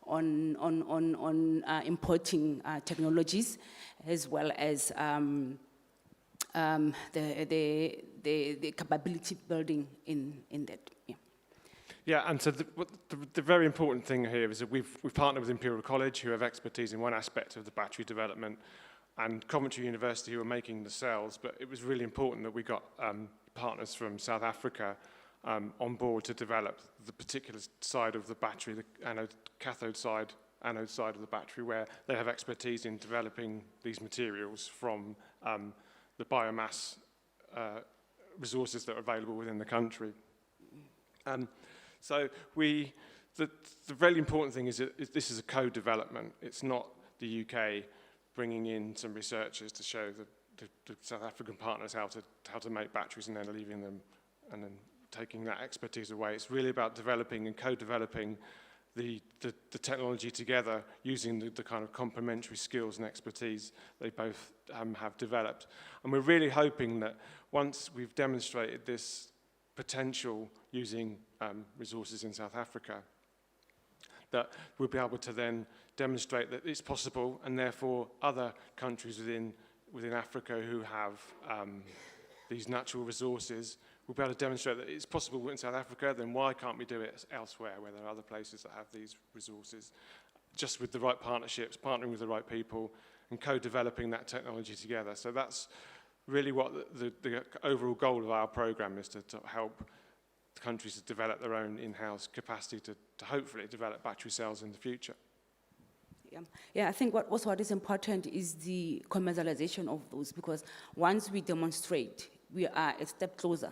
Speaker 15: on importing technologies, as well as the capability building in that. Yeah.
Speaker 14: Yeah, and so the very important thing here is that we've partnered with Imperial College, who have expertise in one aspect of the battery development, and Coventry University, who are making the cells. But it was really important that we got partners from South Africa on board to develop the particular side of the battery, the anode side of the battery, where they have expertise in developing these materials from the biomass resources that are available within the country. So the really important thing is that this is a co-development. It's not the UK bringing in some researchers to show the South African partners how to make batteries and then leaving them and then taking that expertise away. It's really about developing and co-developing the technology together using the kind of complementary skills and expertise they both have developed. And we're really hoping that once we've demonstrated this potential using resources in South Africa, that we'll be able to then demonstrate that it's possible, and therefore other countries within within Africa who have these natural resources will be able to demonstrate that it's possible in South Africa, then why can't we do it elsewhere where there are other places that have these resources? Just with the right partnerships, partnering with the right people, and co-developing that technology together. So that's really what the overall goal of our program is, to help the countries to develop their own in-house capacity to hopefully develop battery cells in the future.
Speaker 15: Yeah, I think what is important is the commercialization of those, because once we demonstrate, we are a step closer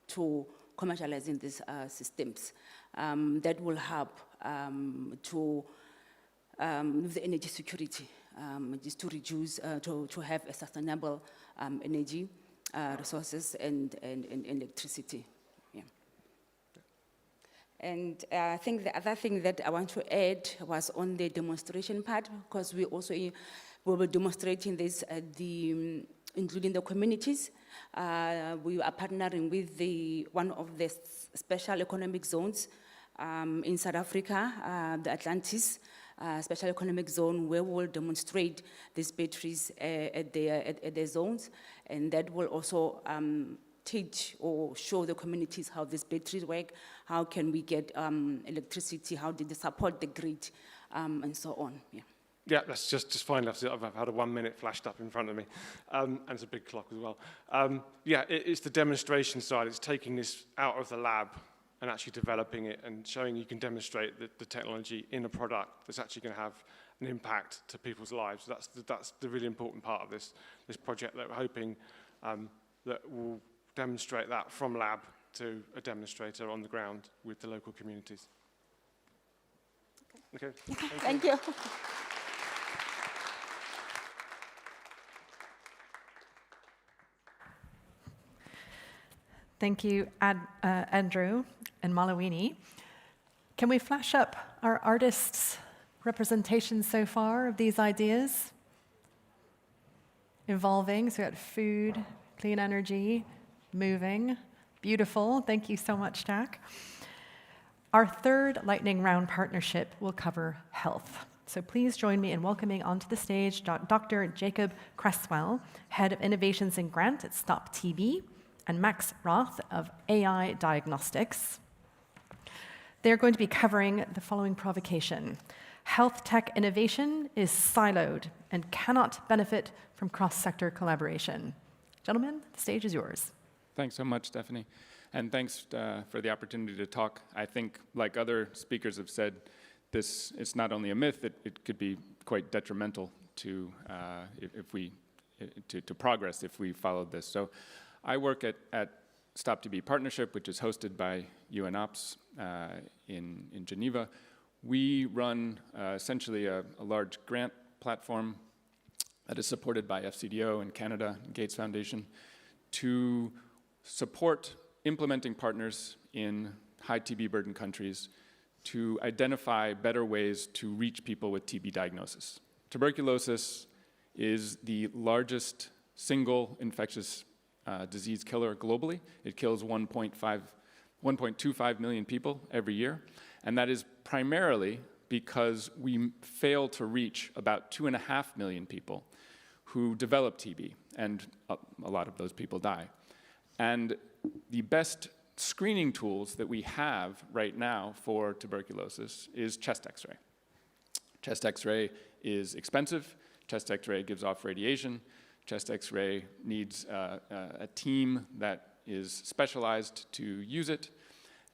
Speaker 15: to commercializing these systems. That will help to with the energy security, just to reduce, to have a sustainable energy resources and electricity. Yeah. And I think the other thing that I want to add was on the demonstration part, because we will be demonstrating this at including the communities. We are partnering with one of the special economic zones in South Africa, the Atlantis Special Economic Zone, where we will demonstrate these batteries at their zones, and that will also teach or show the communities how these batteries work, how can we get electricity, how did they support the grid, and so on. Yeah.
Speaker 14: Yeah, that's just fine. I've had a 1 minute flashed up in front of me, and it's a big clock as well. Yeah, it's the demonstration side. It's taking this out of the lab and actually developing it and showing you can demonstrate the technology in a product that's actually going to have an impact to people's lives. That's the really important part of this project, that we're hoping that will demonstrate that from lab to a demonstrator on the ground with the local communities. Okay.
Speaker 15: Thank you.
Speaker 10: Thank you, Andrew and Malawini. Can we flash up our artists' representations so far of these ideas? Evolving, so we got food, clean energy, moving, beautiful. Thank you so much, Jack. Our third lightning round partnership will cover health. So please join me in welcoming onto the stage Dr. Jacob Cresswell, Head of Innovations and Grant at Stop TB, and Max Roth of AI Diagnostics. They're going to be covering the following provocation. Health tech innovation is siloed and cannot benefit from cross-sector collaboration. Gentlemen, the stage is yours.
Speaker 16: Thanks so much, Stephanie. And thanks for the opportunity to talk. I think, like other speakers have said, this is not only a myth, it could be quite detrimental to progress if we followed this. So I work at Stop TB Partnership, which is hosted by UNOPS in Geneva. We run essentially a large grant platform that is supported by FCDO in Canada and Gates Foundation to support implementing partners in high TB burden countries to identify better ways to reach people with TB diagnosis. Tuberculosis is the largest single infectious disease killer globally. It kills 1.25 million people every year, and that is primarily because we fail to reach about 2.5 million people who develop TB, and a lot of those people die. And the best screening tools that we have right now for tuberculosis is chest X-ray. Chest X-ray is expensive. Chest X-ray gives off radiation. Chest X-ray needs a team that is specialized to use it.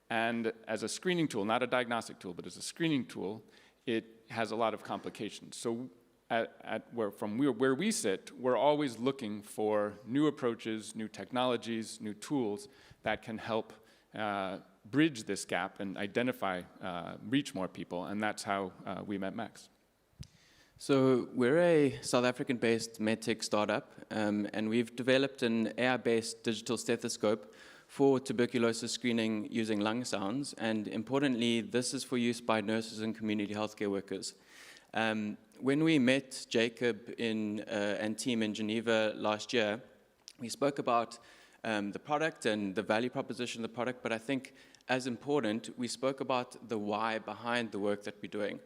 Speaker 16: And as a screening tool, not a diagnostic tool, but as a screening tool, it has a lot of complications. So where we sit, we're always looking for new approaches, new technologies, new tools that can help bridge this gap and identify, reach more people, and that's how we met Max.
Speaker 17: So we're a South African-based medtech startup, and we've developed an AI-based digital stethoscope for tuberculosis screening using lung sounds, and importantly, this is for use by nurses and community healthcare workers. When we met Jacob and team in Geneva last year, we spoke about the product and the value proposition of the product, but I think as important, we spoke about the why behind the work that we're doing.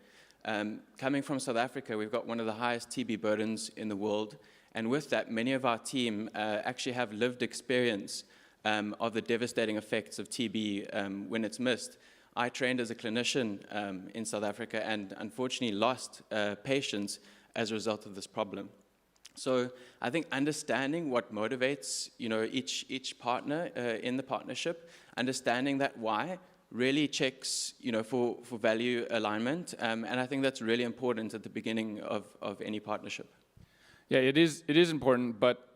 Speaker 17: Coming from South Africa, we've got one of the highest TB burdens in the world, And with that, many of our team actually have lived experience of the devastating effects of TB when it's missed. I trained as a clinician in South Africa and unfortunately lost patients as a result of this problem. So I think understanding what motivates, each partner in the partnership, understanding that why really checks, for value alignment, and I think that's really important at the beginning of any partnership.
Speaker 16: Yeah, it is important, but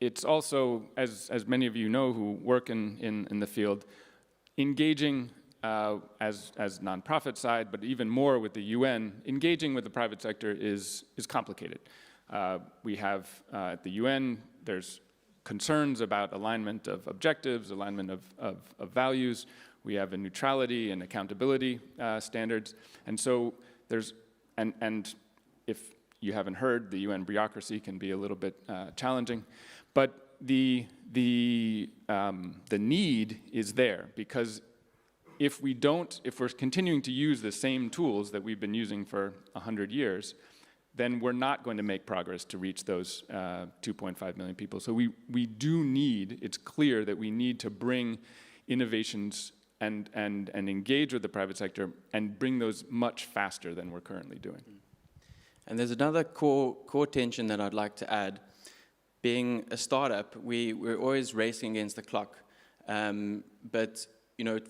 Speaker 16: it's also, as many of you know who work in the field, engaging as nonprofit side, but even more with the UN, engaging with the private sector is complicated. We have at the UN, there's concerns about alignment of objectives, alignment of values. We have a neutrality and accountability standards. And so there's, and if you haven't heard, the UN bureaucracy can be a little bit challenging. But the need is there, because if we're continuing to use the same tools that we've been using for 100 years, then we're not going to make progress to reach those 2.5 million people. So we do need, it's clear that we need to bring innovations and engage with the private sector and bring those much faster than we're currently doing.
Speaker 17: And there's another core tension that I'd like to add. Being a startup, we're always racing against the clock. But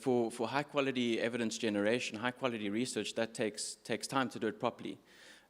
Speaker 17: for high quality evidence generation, high quality research, that takes time to do it properly.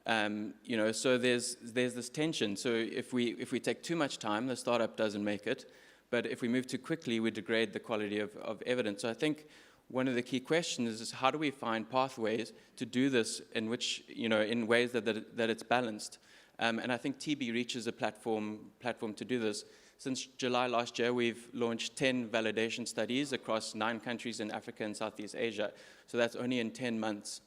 Speaker 17: So there's this tension. So if we take too much time, the startup doesn't make it. But if we move too quickly, we degrade the quality of evidence. So I think one of the key questions is how do we find pathways to do this in which, in ways that it's balanced. And I think TB Reach is a platform to do this. Since July last year, we've launched 10 validation studies across 9 countries in Africa and Southeast Asia. So that's only in 10 months.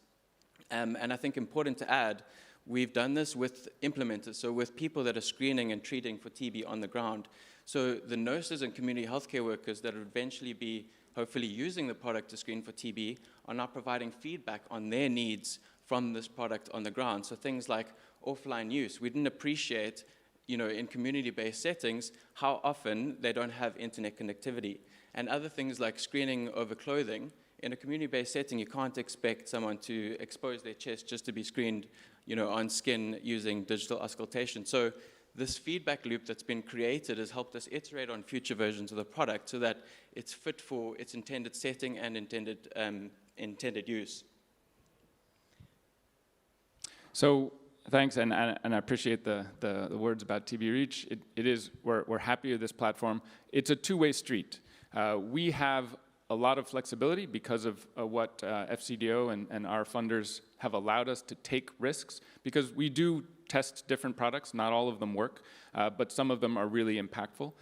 Speaker 17: And I think important to add, we've done this with implementers, so with people that are screening and treating for TB on the ground. So the nurses and community healthcare workers that will eventually be hopefully using the product to screen for TB are now providing feedback on their needs from this product on the ground. So things like offline use. We didn't appreciate, in community-based settings, how often they don't have internet connectivity. And other things like screening over clothing. In a community-based setting, you can't expect someone to expose their chest just to be screened, on skin using digital auscultation. So this feedback loop that's been created has helped us iterate on future versions of the product so that it's fit for its intended setting and intended use.
Speaker 16: So thanks, and I appreciate the words about TB Reach. We're happy with this platform. It's a two-way street. We have a lot of flexibility because of what FCDO and our funders have allowed us to take risks, because we do test different products. Not all of them work, but some of them are really impactful.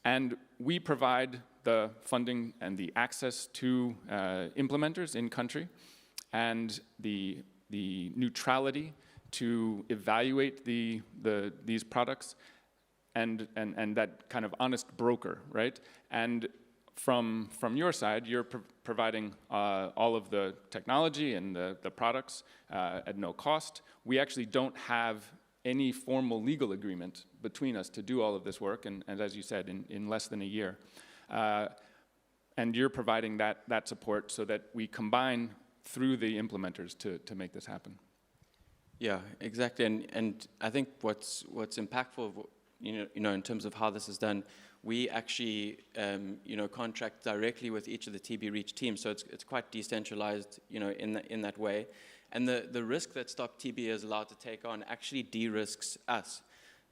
Speaker 16: And we provide the funding and the access to implementers in country and the neutrality to evaluate these products and that kind of honest broker, right? And from your side, you're providing all of the technology and the products at no cost. We actually don't have any formal legal agreement between us to do all of this work, and as you said, in less than a year. And you're providing that support so that we combine through the implementers to make this happen.
Speaker 17: Yeah, exactly. And I think what's impactful, in terms of how this is done, we actually, contract directly with each of the TB Reach teams, so it's quite decentralized, in that way. And the risk that Stop TB is allowed to take on actually de-risks us.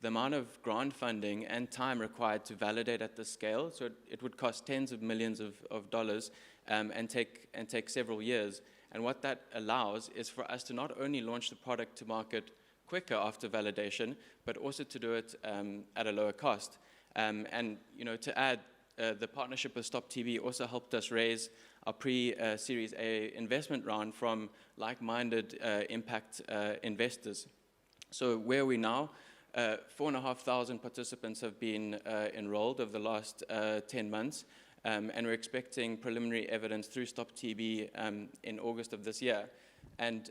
Speaker 17: The amount of grant funding and time required to validate at this scale, so it would cost tens of millions of dollars and take several years. And what that allows is for us to not only launch the product to market quicker after validation, but also to do it at a lower cost. And to add, the partnership with Stop TB also helped us raise our pre-Series A investment round from like-minded impact investors. So where are we now? 4,500 participants have been enrolled over the last 10 months, and we're expecting preliminary evidence through Stop TB in August of this year. And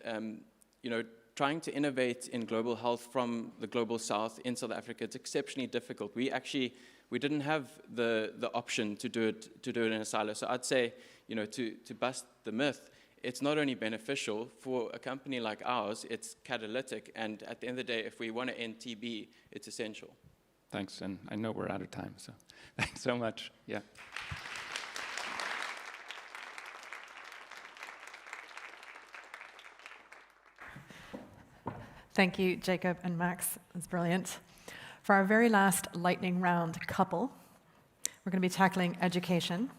Speaker 17: trying to innovate in global health from the global south in South Africa, it's exceptionally difficult. We didn't have the option to do it in a silo. So I'd say, to bust the myth, it's not only beneficial for a company like ours, it's catalytic. And at the end of the day, if we want to end TB, it's essential.
Speaker 16: Thanks, and I know we're out of time, so thanks so much. Yeah.
Speaker 10: Thank you, Jacob and Max. That's brilliant. For our very last lightning round couple, we're going to be tackling education.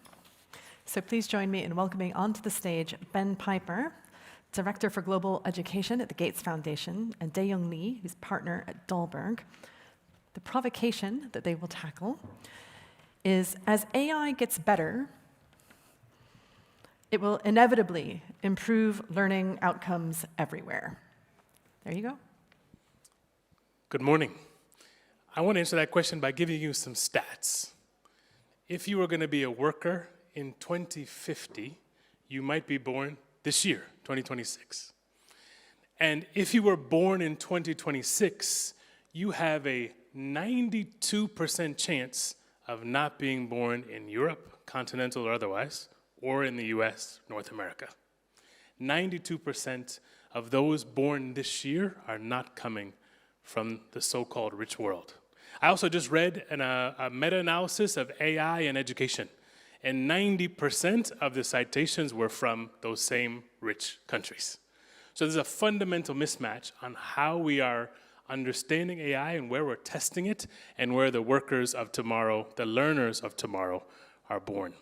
Speaker 10: So please join me in welcoming onto the stage Ben Piper, Director for Global Education at the Gates Foundation, and Dae-Young Lee, who's partner at Dahlberg. The provocation that they will tackle is, as AI gets better, it will inevitably improve learning outcomes everywhere. There you go.
Speaker 18: Good morning. I want to answer that question by giving you some stats. If you were going to be a worker in 2050, you might be born this year, 2026. And if you were born in 2026, you have a 92% chance of not being born in Europe, continental or otherwise, or in the US, North America. 92% of those born this year are not coming from the so-called rich world. I also just read a meta-analysis of AI and education, and 90% of the citations were from those same rich countries. So there's a fundamental mismatch on how we are understanding AI and where we're testing it and where the workers of tomorrow, the learners of tomorrow, are born.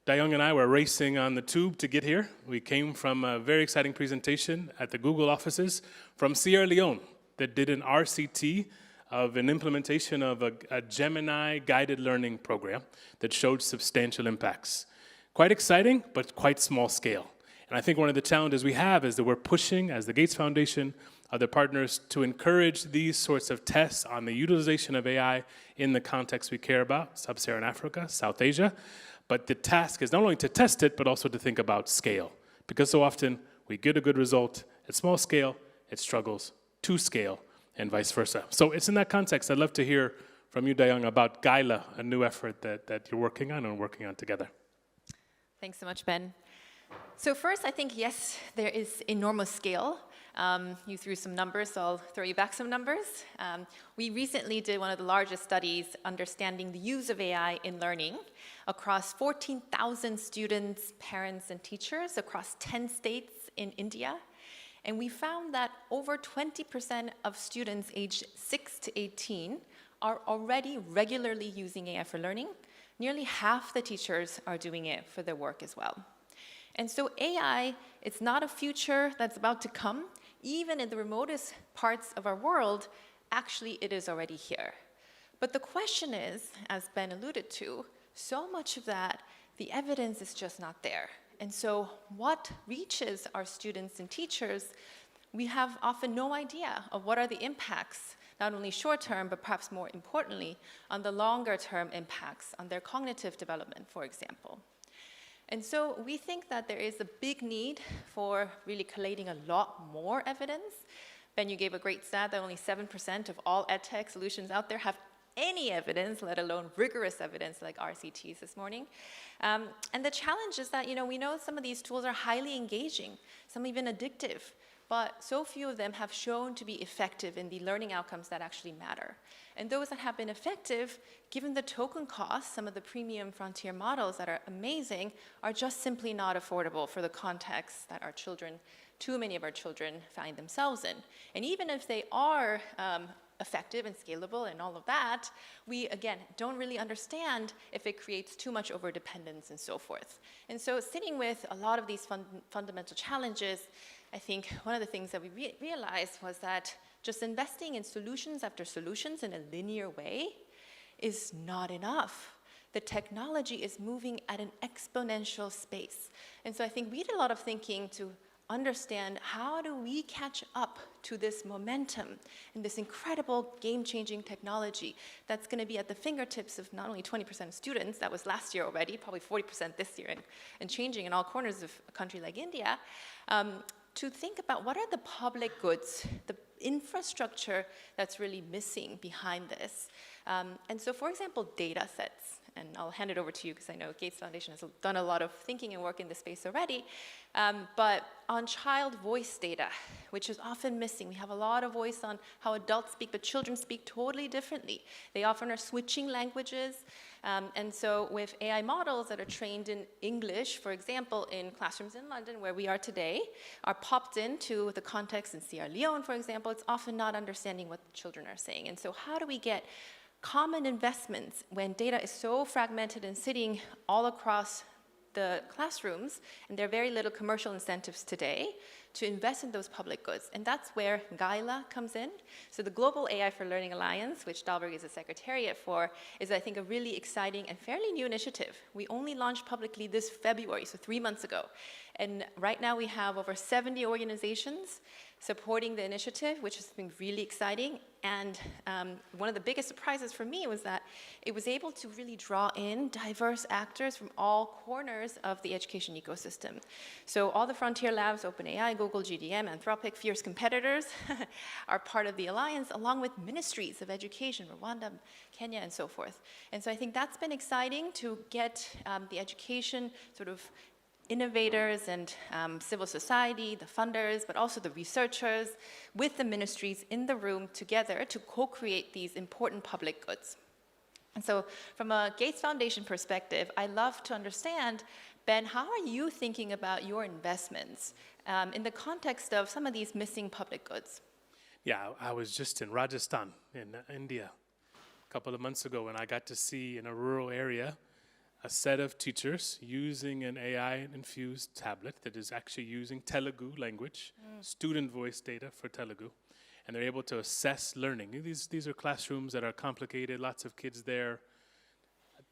Speaker 18: Dae-Young and I were racing on the tube to get here. We came from a very exciting presentation at the Google offices from Sierra Leone that did an RCT of an implementation of a Gemini guided learning program that showed substantial impacts. Quite exciting, but quite small scale. And I think one of the challenges we have is that we're pushing, as the Gates Foundation, other partners, to encourage these sorts of tests on the utilization of AI in the context we care about, Sub-Saharan Africa, South Asia. But the task is not only to test it, but also to think about scale. Because so often we get a good result at small scale, it struggles to scale, and vice versa. So it's in that context I'd love to hear from you, Dae-Young, about Gaila, a new effort that you're working on and working on together.
Speaker 19: Thanks so much, Ben. So first, I think, yes, there is enormous scale. You threw some numbers, so I'll throw you back some numbers. We recently did one of the largest studies understanding the use of AI in learning across 14,000 students, parents, and teachers across 10 states in India. And we found that over 20% of students aged 6 to 18 are already regularly using AI for learning. Nearly half the teachers are doing it for their work as well. And so AI, it's not a future that's about to come. Even in the remotest parts of our world, actually it is already here. But the question is, as Ben alluded to, so much of that, the evidence is just not there. And so what reaches our students and teachers, we have often no idea of what are the impacts, not only short-term, but perhaps more importantly, on the longer-term impacts on their cognitive development, for example. And so we think that there is a big need for really collating a lot more evidence. Ben, you gave a great stat that only 7% of all edtech solutions out there have any evidence, let alone rigorous evidence like RCTs this morning. And the challenge is that, we know some of these tools are highly engaging, some even addictive, but so few of them have shown to be effective in the learning outcomes that actually matter. And those that have been effective, given the token costs, some of the premium frontier models that are amazing, are just simply not affordable for the context that our children, too many of our children, find themselves in. And even if they are effective and scalable and all of that, we, again, don't really understand if it creates too much overdependence and so forth. And so sitting with a lot of these fundamental challenges, I think one of the things that we realized was that just investing in solutions after solutions in a linear way is not enough. The technology is moving at an exponential space. And so I think we did a lot of thinking to understand how do we catch up to this momentum and this incredible game-changing technology that's going to be at the fingertips of not only 20% of students, that was last year already, probably 40% this year, and changing in all corners of a country like India, to think about what are the public goods, the infrastructure that's really missing behind this. And so, for example, data sets. And I'll hand it over to you because I know Gates Foundation has done a lot of thinking and work in this space already. But on child voice data, which is often missing, we have a lot of voice on how adults speak, but children speak totally differently. They often are switching languages. And so with AI models that are trained in English, for example, in classrooms in London, where we are today, are popped into the context in Sierra Leone, for example, it's often not understanding what the children are saying. And so how do we get common investments when data is so fragmented and sitting all across the classrooms, and there are very little commercial incentives today to invest in those public goods. And that's where GAILA comes in. So the Global AI for Learning Alliance, which Dalberg is a secretariat for, is, I think, a really exciting and fairly new initiative. We only launched publicly this February, so 3 months ago. And right now we have over 70 organizations supporting the initiative, which has been really exciting. And one of the biggest surprises for me was that it was able to really draw in diverse actors from all corners of the education ecosystem. So all the frontier labs, OpenAI, Google, GDM, Anthropic, fierce competitors, are part of the alliance, along with ministries of education, Rwanda, Kenya, and so forth. And so I think that's been exciting to get the education sort of innovators and civil society, the funders, but also the researchers, with the ministries in the room together to co-create these important public goods. And so from a Gates Foundation perspective, I love to understand, Ben, how are you thinking about your investments in the context of some of these missing public goods?
Speaker 18: Yeah, I was just in Rajasthan, in India, a couple of months ago, and I got to see in a rural area a set of teachers using an AI-infused tablet that is actually using Telugu language, student voice data for Telugu, and they're able to assess learning. These are classrooms that are complicated, lots of kids there.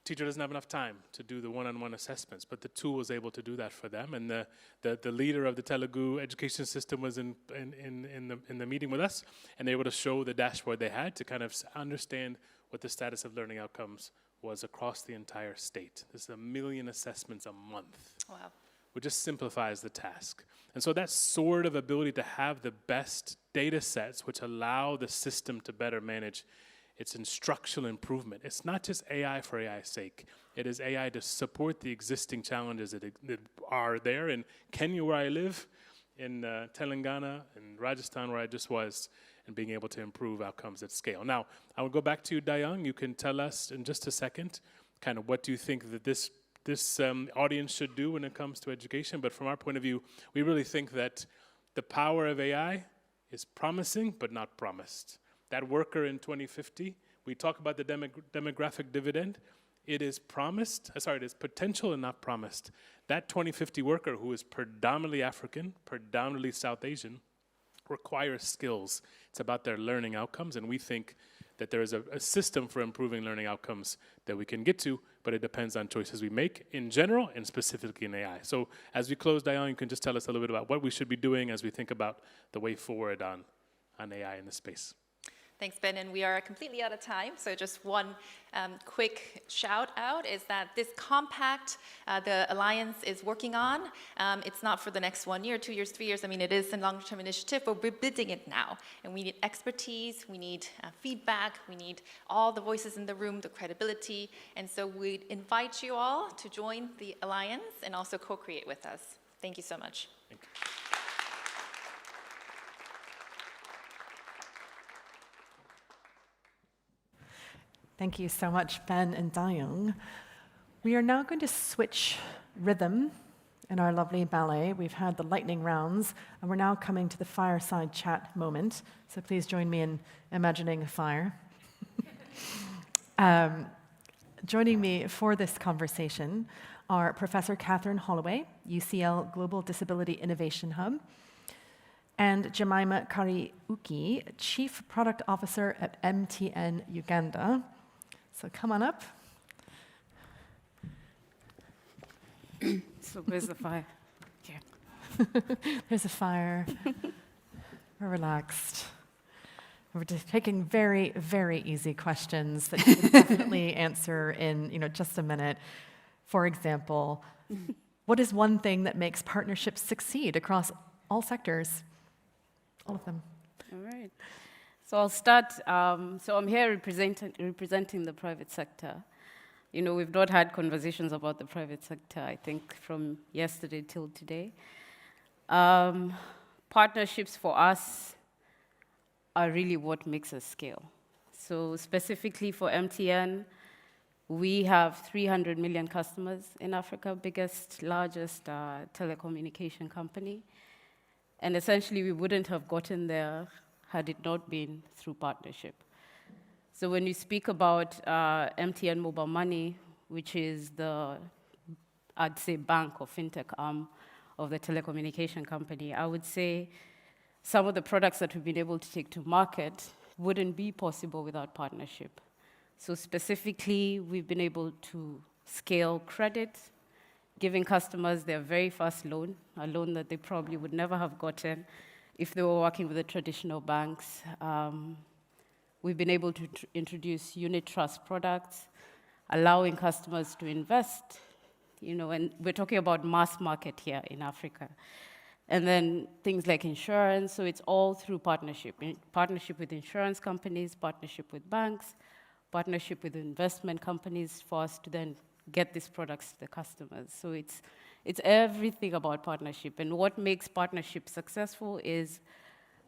Speaker 18: Teacher doesn't have enough time to do the one-on-one assessments, but the tool was able to do that for them. And the leader of the Telugu education system was in the meeting with us, and they were able to show the dashboard they had to kind of understand what the status of learning outcomes was across the entire state. This is 1 million assessments a month.
Speaker 19: Wow.
Speaker 18: Which just simplifies the task. And so that sort of ability to have the best data sets which allow the system to better manage its instructional improvement. It's not just AI for AI's sake. It is AI to support the existing challenges that are there in Kenya, where I live, in Telangana, in Rajasthan, where I just was, and being able to improve outcomes at scale. Now, I will go back to you, Dayang. You can tell us in just a second kind of what do you think that this audience should do when it comes to education. But from our point of view, we really think that the power of AI is promising but not promised. That worker in 2050, we talk about the demographic dividend. It is promised, it is potential and not promised. That 2050 worker who is predominantly African, predominantly South Asian, requires skills. It's about their learning outcomes, and we think that there is a system for improving learning outcomes that we can get to, but it depends on choices we make in general and specifically in AI. So as we close, Diane, you can just tell us a little bit about what we should be doing as we think about the way forward on AI in this space.
Speaker 19: Thanks, Ben, and we are completely out of time, so just one quick shout out is that this compact the Alliance is working on, it's not for the next 1 year, 2 years, 3 years, I mean it is a long-term initiative, but we're building it now, and we need expertise, we need feedback, we need all the voices in the room, the credibility, and so we invite you all to join the Alliance and also co-create with us. Thank you so much.
Speaker 18: Thank you.
Speaker 10: Thank you so much, Ben and Dayang. We are now going to switch rhythm in our lovely ballet. We've had the lightning rounds, and we're now coming to the fireside chat moment. So please join me in imagining a fire. Joining me for this conversation are Professor Catherine Holloway, UCL Global Disability Innovation Hub, and Jemima Kariuki, Chief Product Officer at MTN Uganda. So come on up.
Speaker 20: So where's the fire? Here.
Speaker 10: There's a fire. We're relaxed. We're just taking very, very easy questions that you can definitely answer in just a minute. For example, what is one thing that makes partnerships succeed across all sectors, all of them.
Speaker 20: All right. So I'll start. So I'm here representing the private sector. You know, we've not had conversations about the private sector, I think, from yesterday till today. Partnerships for us are really what makes us scale. So specifically for MTN, we have 300 million customers in Africa, largest telecommunication company. And essentially, we wouldn't have gotten there had it not been through partnership. So when you speak about MTN Mobile Money, which is the, I'd say, bank or fintech arm of the telecommunication company, I would say some of the products that we've been able to take to market wouldn't be possible without partnership. So specifically, we've been able to scale credit, giving customers their very first loan, a loan that they probably would never have gotten if they were working with the traditional banks. We've been able to introduce unit trust products, allowing customers to invest, you know, and we're talking about mass market here in Africa. And then things like insurance, so it's all through partnership. Partnership with insurance companies, partnership with banks, partnership with investment companies for us to then get these products to the customers. So it's everything about partnership. And what makes partnership successful is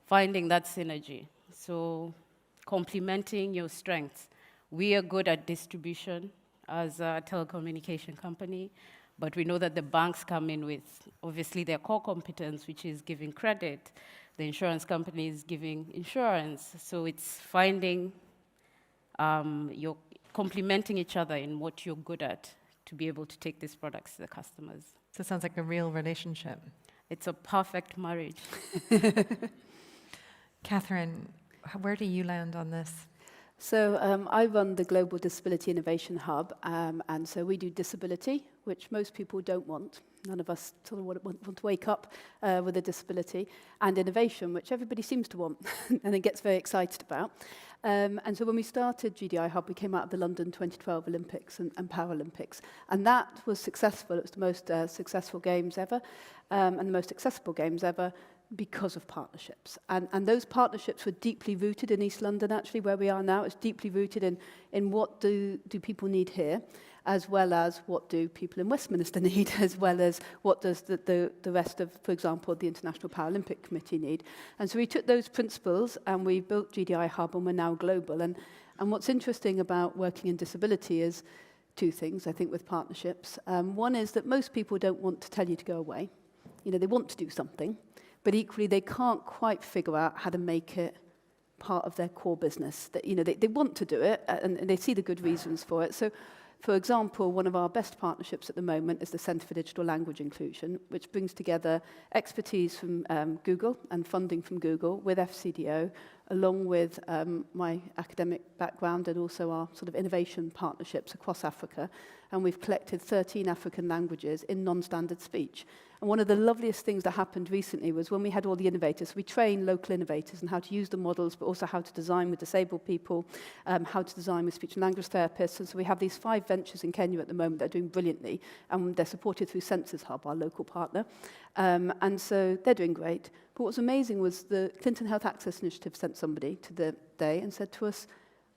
Speaker 20: finding that synergy. So complementing your strengths. We are good at distribution as a telecommunication company, but we know that the banks come in with, obviously, their core competence, which is giving credit. The insurance company is giving insurance. So it's finding, you're complementing each other in what you're good at to be able to take these products to the customers.
Speaker 10: So it sounds like a real relationship.
Speaker 20: It's a perfect marriage.
Speaker 10: Catherine, where do you land on this?
Speaker 21: So I run the Global Disability Innovation Hub, and so we do disability, which most people don't want. None of us sort of want to wake up with a disability, and innovation, which everybody seems to want and then gets very excited about. And so when we started GDI Hub, we came out of the London 2012 Olympics and Paralympics, and that was successful. It was the most successful games ever, and the most accessible games ever, because of partnerships. And those partnerships were deeply rooted in East London, actually, where we are now. It's deeply rooted in what do people need here, as well as what do people in Westminster need, as well as what does the rest of, for example, the International Paralympic Committee need. And so we took those principles and we built GDI Hub, and we're now global. And what's interesting about working in disability is two things, I think, with partnerships. One is that most people don't want to tell you to go away. You know, they want to do something, but equally they can't quite figure out how to make it part of their core business. That, you know, they want to do it, and they see the good reasons for it. So, for example, one of our best partnerships at the moment is the Centre for Digital Language Inclusion, which brings together expertise from Google and funding from Google with FCDO, along with my academic background and also our sort of innovation partnerships across Africa. And we've collected 13 African languages in non-standard speech. And one of the loveliest things that happened recently was when we had all the innovators, we trained local innovators on how to use the models, but also how to design with disabled people, how to design with speech and language therapists. And so we have these 5 ventures in Kenya at the moment that are doing brilliantly, and they're supported through Census Hub, our local partner. And so they're doing great. But what's amazing was the Clinton Health Access Initiative sent somebody to the day and said to us,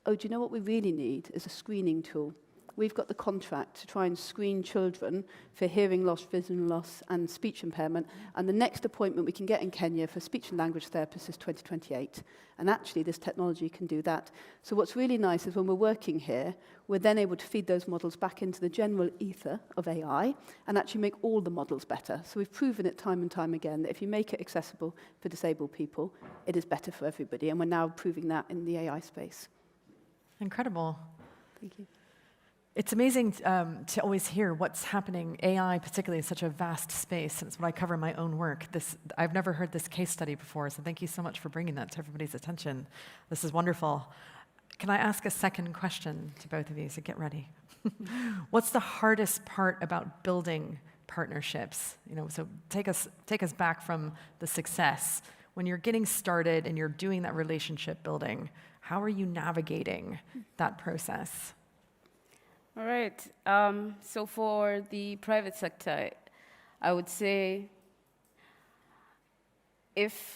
Speaker 21: oh, do you know what we really need is a screening tool. We've got the contract to try and screen children for hearing loss, vision loss, and speech impairment. And the next appointment we can get in Kenya for speech and language therapists is 2028. And actually, this technology can do that. So what's really nice is when we're working here, we're then able to feed those models back into the general ether of AI and actually make all the models better. So we've proven it time and time again that if you make it accessible for disabled people, it is better for everybody. And we're now proving that in the AI space.
Speaker 10: Incredible.
Speaker 21: Thank you.
Speaker 10: It's amazing to always hear what's happening. AI, particularly, is such a vast space, and it's what I cover in my own work. I've never heard this case study before, so thank you so much for bringing that to everybody's attention. This is wonderful. Can I ask a second question to both of you, so get ready? What's the hardest part about building partnerships? You know, so take us back from the success. When you're getting started and you're doing that relationship building, how are you navigating that process?
Speaker 20: All right. So for the private sector, I would say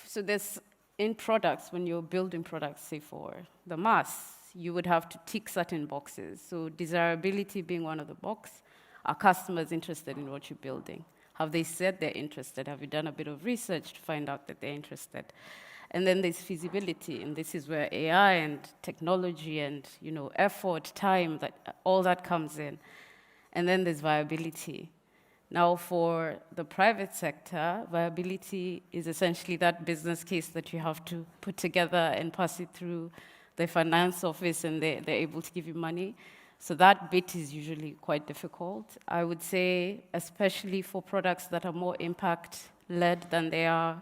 Speaker 20: so there's in products, when you're building products, say for the mass, you would have to tick certain boxes. So desirability being one of the boxes. Are customers interested in what you're building? Have they said they're interested? Have you done a bit of research to find out that they're interested? And then there's feasibility, and this is where AI and technology and effort, time, all that comes in. And then there's viability. Now, for the private sector, viability is essentially that business case that you have to put together and pass it through the finance office, and they're able to give you money. So that bit is usually quite difficult. I would say, especially for products that are more impact-led than they are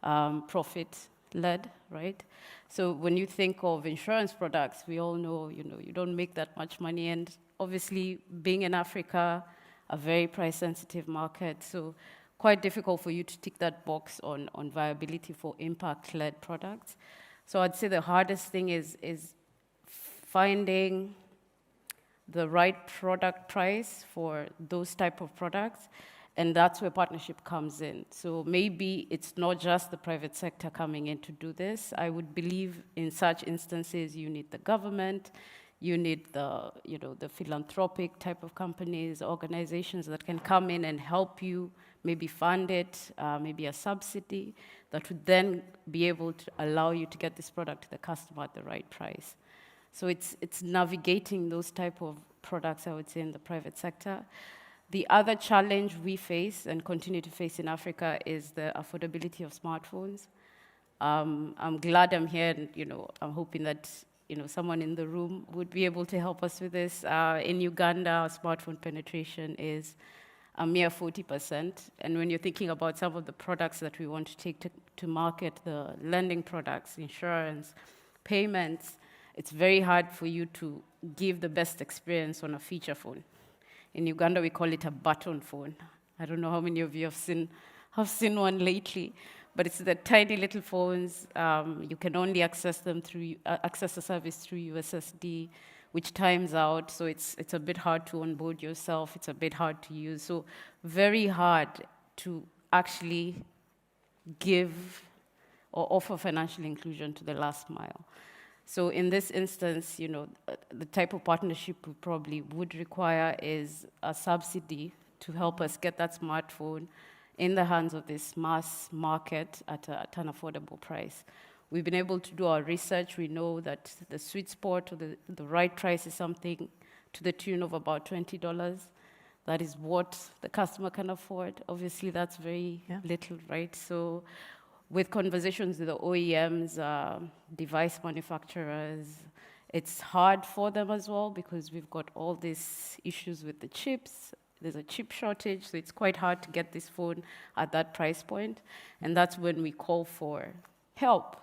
Speaker 20: profit-led, right? So when you think of insurance products, we all know, you don't make that much money. And obviously, being in Africa, a very price-sensitive market, so quite difficult for you to tick that box on viability for impact-led products. So I'd say the hardest thing is finding the right product price for those type of products, and that's where partnership comes in. So maybe it's not just the private sector coming in to do this. I would believe in such instances you need the government, you need the philanthropic type of companies, organizations that can come in and help you, maybe fund it, maybe a subsidy that would then be able to allow you to get this product to the customer at the right price. So it's navigating those type of products, I would say, in the private sector. The other challenge we face and continue to face in Africa is the affordability of smartphones. I'm glad I'm here, and I'm hoping that someone in the room would be able to help us with this. In Uganda, our smartphone penetration is a mere 40%. And when you're thinking about some of the products that we want to take to market, the lending products, insurance, payments, it's very hard for you to give the best experience on a feature phone. In Uganda, we call it a button phone. I don't know how many of you have seen one lately, but it's the tiny little phones. You can only access them through access the service through USSD, which times out. So it's a bit hard to onboard yourself. It's a bit hard to use. So very hard to actually give or offer financial inclusion to the last mile. So in this instance, the type of partnership we probably would require is a subsidy to help us get that smartphone in the hands of this mass market at an affordable price. We've been able to do our research. We know that the sweet spot or the right price is something to the tune of about $20. That is what the customer can afford. Obviously, that's very little, right? So with conversations with the OEMs, device manufacturers, it's hard for them as well because we've got all these issues with the chips. There's a chip shortage, so it's quite hard to get this phone at that price point. And that's when we call for help,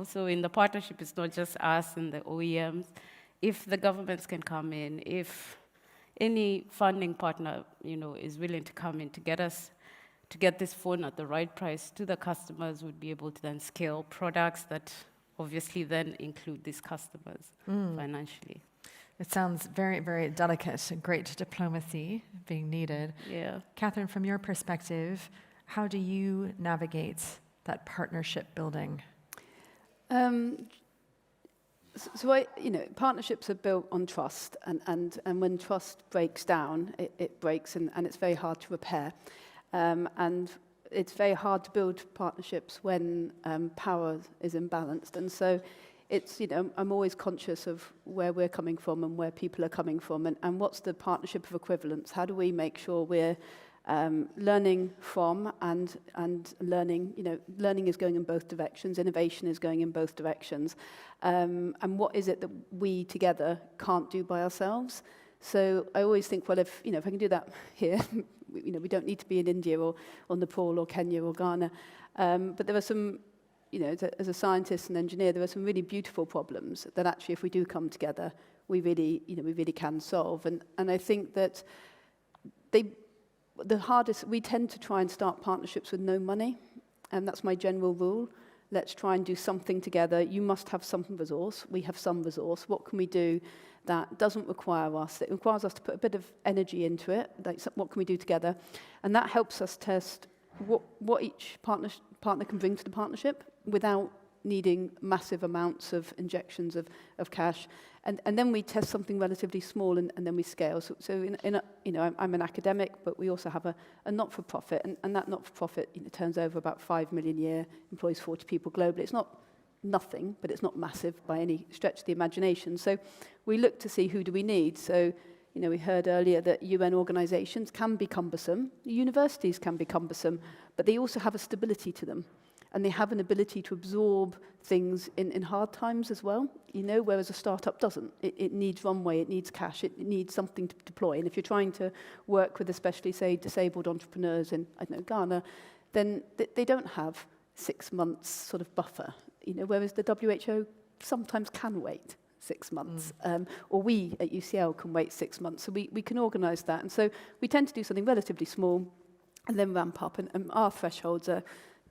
Speaker 20: So in the partnership, it's not just us and the OEMs. If the governments can come in, if any funding partner, is willing to come in to get this phone at the right price to the customers, would be able to then scale products that obviously then include these customers financially.
Speaker 10: It sounds very, very delicate and great diplomacy being needed.
Speaker 20: Yeah.
Speaker 10: Catherine, from your perspective, how do you navigate that partnership building?
Speaker 21: Partnerships are built on trust, and when trust breaks down, it breaks, and it's very hard to repair. And it's very hard to build partnerships when power is imbalanced. And so it's, I'm always conscious of where we're coming from and where people are coming from, and what's the partnership of equivalence? How do we make sure we're learning from and learning, learning is going in both directions, innovation is going in both directions. And what is it that we together can't do by ourselves? So I always think, well, if I can do that here, we don't need to be in India or Nepal or Kenya or Ghana. But there are some, as a scientist and engineer, there are some really beautiful problems that actually, if we do come together, we really can solve. And I think that we tend to try and start partnerships with no money, and that's my general rule. Let's try and do something together. You must have some resource. We have some resource. What can we do that doesn't require us? It requires us to put a bit of energy into it. What can we do together? And that helps us test what each partner can bring to the partnership without needing massive amounts of injections of cash. And then we test something relatively small and then we scale. So I'm an academic, but we also have a not-for-profit, and that not-for-profit turns over about 5 million a year, employs 40 people globally. It's not nothing, but it's not massive by any stretch of the imagination. So we look to see who do we need. So we heard earlier that UN organizations can be cumbersome, universities can be cumbersome, but they also have a stability to them. And they have an ability to absorb things in hard times as well, whereas a startup doesn't. It needs runway, it needs cash, it needs something to deploy. And if you're trying to work with especially, say, disabled entrepreneurs in, Ghana, then they don't have 6 months sort of buffer, whereas the WHO sometimes can wait 6 months, or we at UCL can wait 6 months. So we can organise that. And so we tend to do something relatively small and then ramp up. And our thresholds are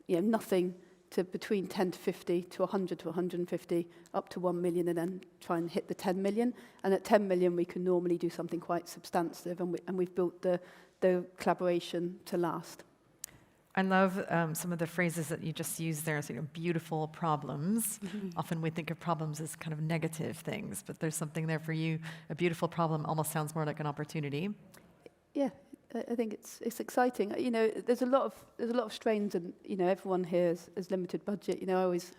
Speaker 21: nothing to between 10 to 50 to 100 to 150, up to 1 million, and then try and hit the 10 million. And at 10 million, we can normally do something quite substantive, and we've built the collaboration to last.
Speaker 10: I love some of the phrases that you just used there, so, beautiful problems. Often we think of problems as kind of negative things, but there's something there for you. A beautiful problem almost sounds more like an opportunity.
Speaker 21: Yeah. I think it's exciting. There's a lot of strains, and everyone here has limited budget. I always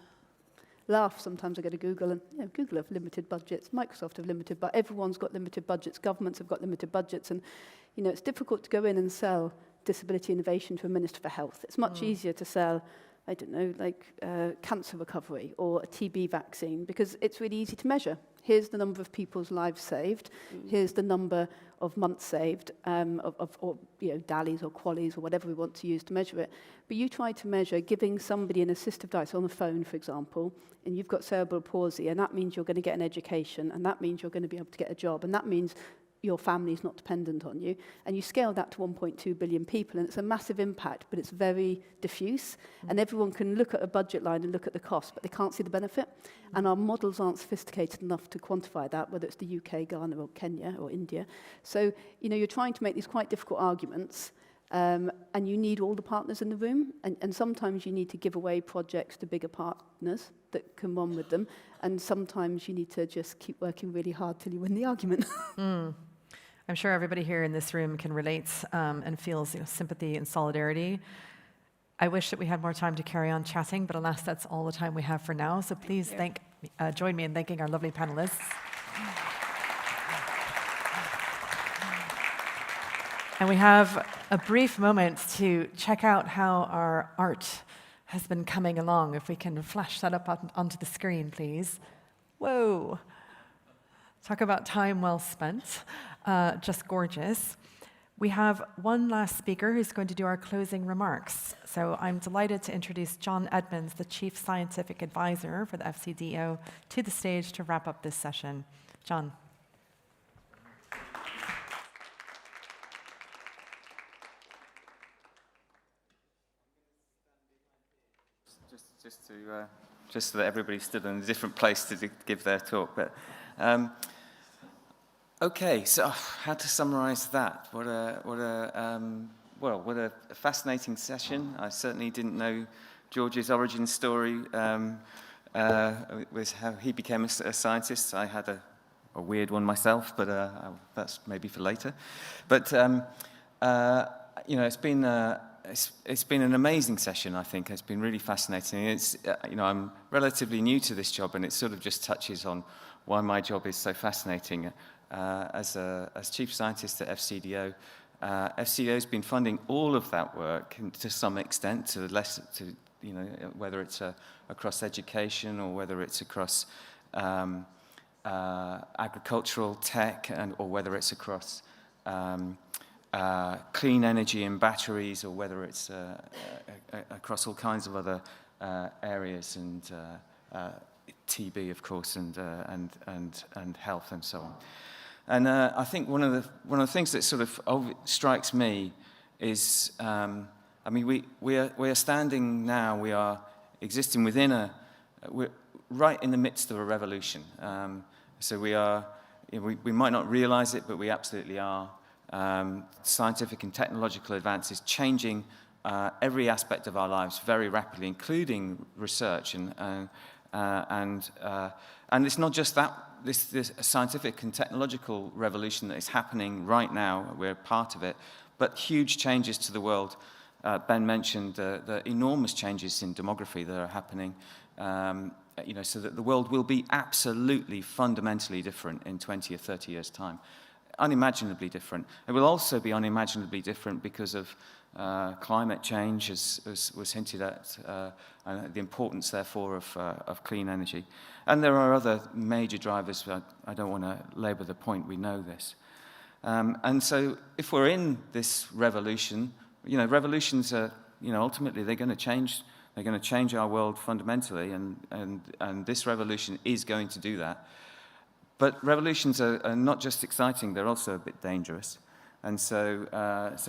Speaker 21: laugh sometimes. I go to Google, and Google have limited budgets, Microsoft have limited, but everyone's got limited budgets. Governments have got limited budgets, and it's difficult to go in and sell disability innovation to a Minister for Health. It's much easier to sell, I don't know, like cancer recovery or a TB vaccine, because it's really easy to measure. Here's the number of people's lives saved. Here's the number of months saved, or DALYs or QALYs or whatever we want to use to measure it. But you try to measure giving somebody an assistive device on the phone, for example, and you've got cerebral palsy, and that means you're going to get an education, and that means you're going to be able to get a job, and that means your family is not dependent on you, and you scale that to 1.2 billion people, and it's a massive impact, but it's very diffuse, and everyone can look at a budget line and look at the cost, but they can't see the benefit, and our models aren't sophisticated enough to quantify that, whether it's the UK, Ghana, or Kenya, or India. So, you're trying to make these quite difficult arguments, and you need all the partners in the room, and sometimes you need to give away projects to bigger partners that can run with them, and sometimes you need to just keep working really hard till you win the argument.
Speaker 10: I'm sure everybody here in this room can relate and feels sympathy and solidarity. I wish that we had more time to carry on chatting, but alas, that's all the time we have for now. So please join me in thanking our lovely panelists. And we have a brief moment to check out how our art has been coming along. If we can flash that up onto the screen, please. Whoa. Talk about time well spent. Just gorgeous. We have one last speaker who's going to do our closing remarks. So I'm delighted to introduce John Edmonds, the Chief Scientific Advisor for the FCDO, to the stage to wrap up this session. John.
Speaker 2: Just so that everybody stood in a different place to give their talk. But okay, so how to summarize that? What a fascinating session. I certainly didn't know George's origin story with how he became a scientist. I had a weird one myself, but that's maybe for later. But it's been an amazing session, I think. It's been really fascinating. It's, I'm relatively new to this job, and it sort of just touches on why my job is so fascinating. As chief scientist at FCDO, FCDO's been funding all of that work to some extent, whether it's across education or whether it's across agricultural tech, or whether it's across clean energy and batteries, or whether it's across all kinds of other areas, and TB, of course, and health and so on. And I think one of the things that sort of strikes me is, we are standing now. We are existing within we're right in the midst of a revolution. So we are. We might not realize it, but we absolutely are. Scientific and technological advances changing every aspect of our lives very rapidly, including research. And it's not just that, this scientific and technological revolution that is happening right now, we're part of it, but huge changes to the world. Ben mentioned the enormous changes in demography that are happening, so that the world will be absolutely fundamentally different in 20 or 30 years' time. Unimaginably different. It will also be unimaginably different because of climate change, as was hinted at, and the importance, therefore, of clean energy. And there are other major drivers. I don't want to labour the point. We know this. And so if we're in this revolution, revolutions are, ultimately they're going to change. They're going to change our world fundamentally, and this revolution is going to do that. But revolutions are not just exciting; they're also a bit dangerous. And so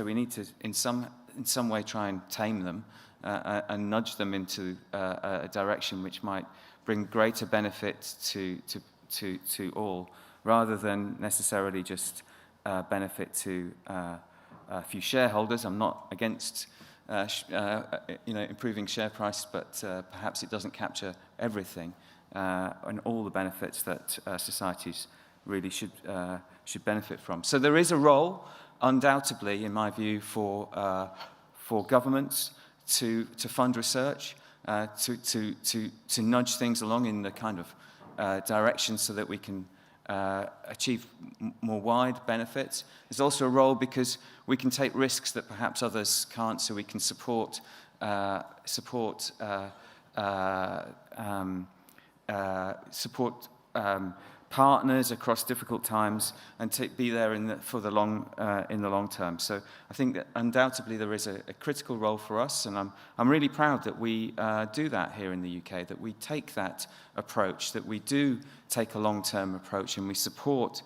Speaker 2: we need to, in some way, try and tame them and nudge them into a direction which might bring greater benefit to all, rather than necessarily just benefit to a few shareholders. I'm not against improving share price, but perhaps it doesn't capture everything and all the benefits that societies really should benefit from. So there is a role, undoubtedly, in my view, for governments to fund research, to nudge things along in the kind of direction so that we can achieve more wide benefits. There's also a role because we can take risks that perhaps others can't, so we can support partners across difficult times and be there in the long term. So I think that undoubtedly there is a critical role for us, and I'm really proud that we do that here in the UK, that we take that approach, that we do take a long-term approach, and we support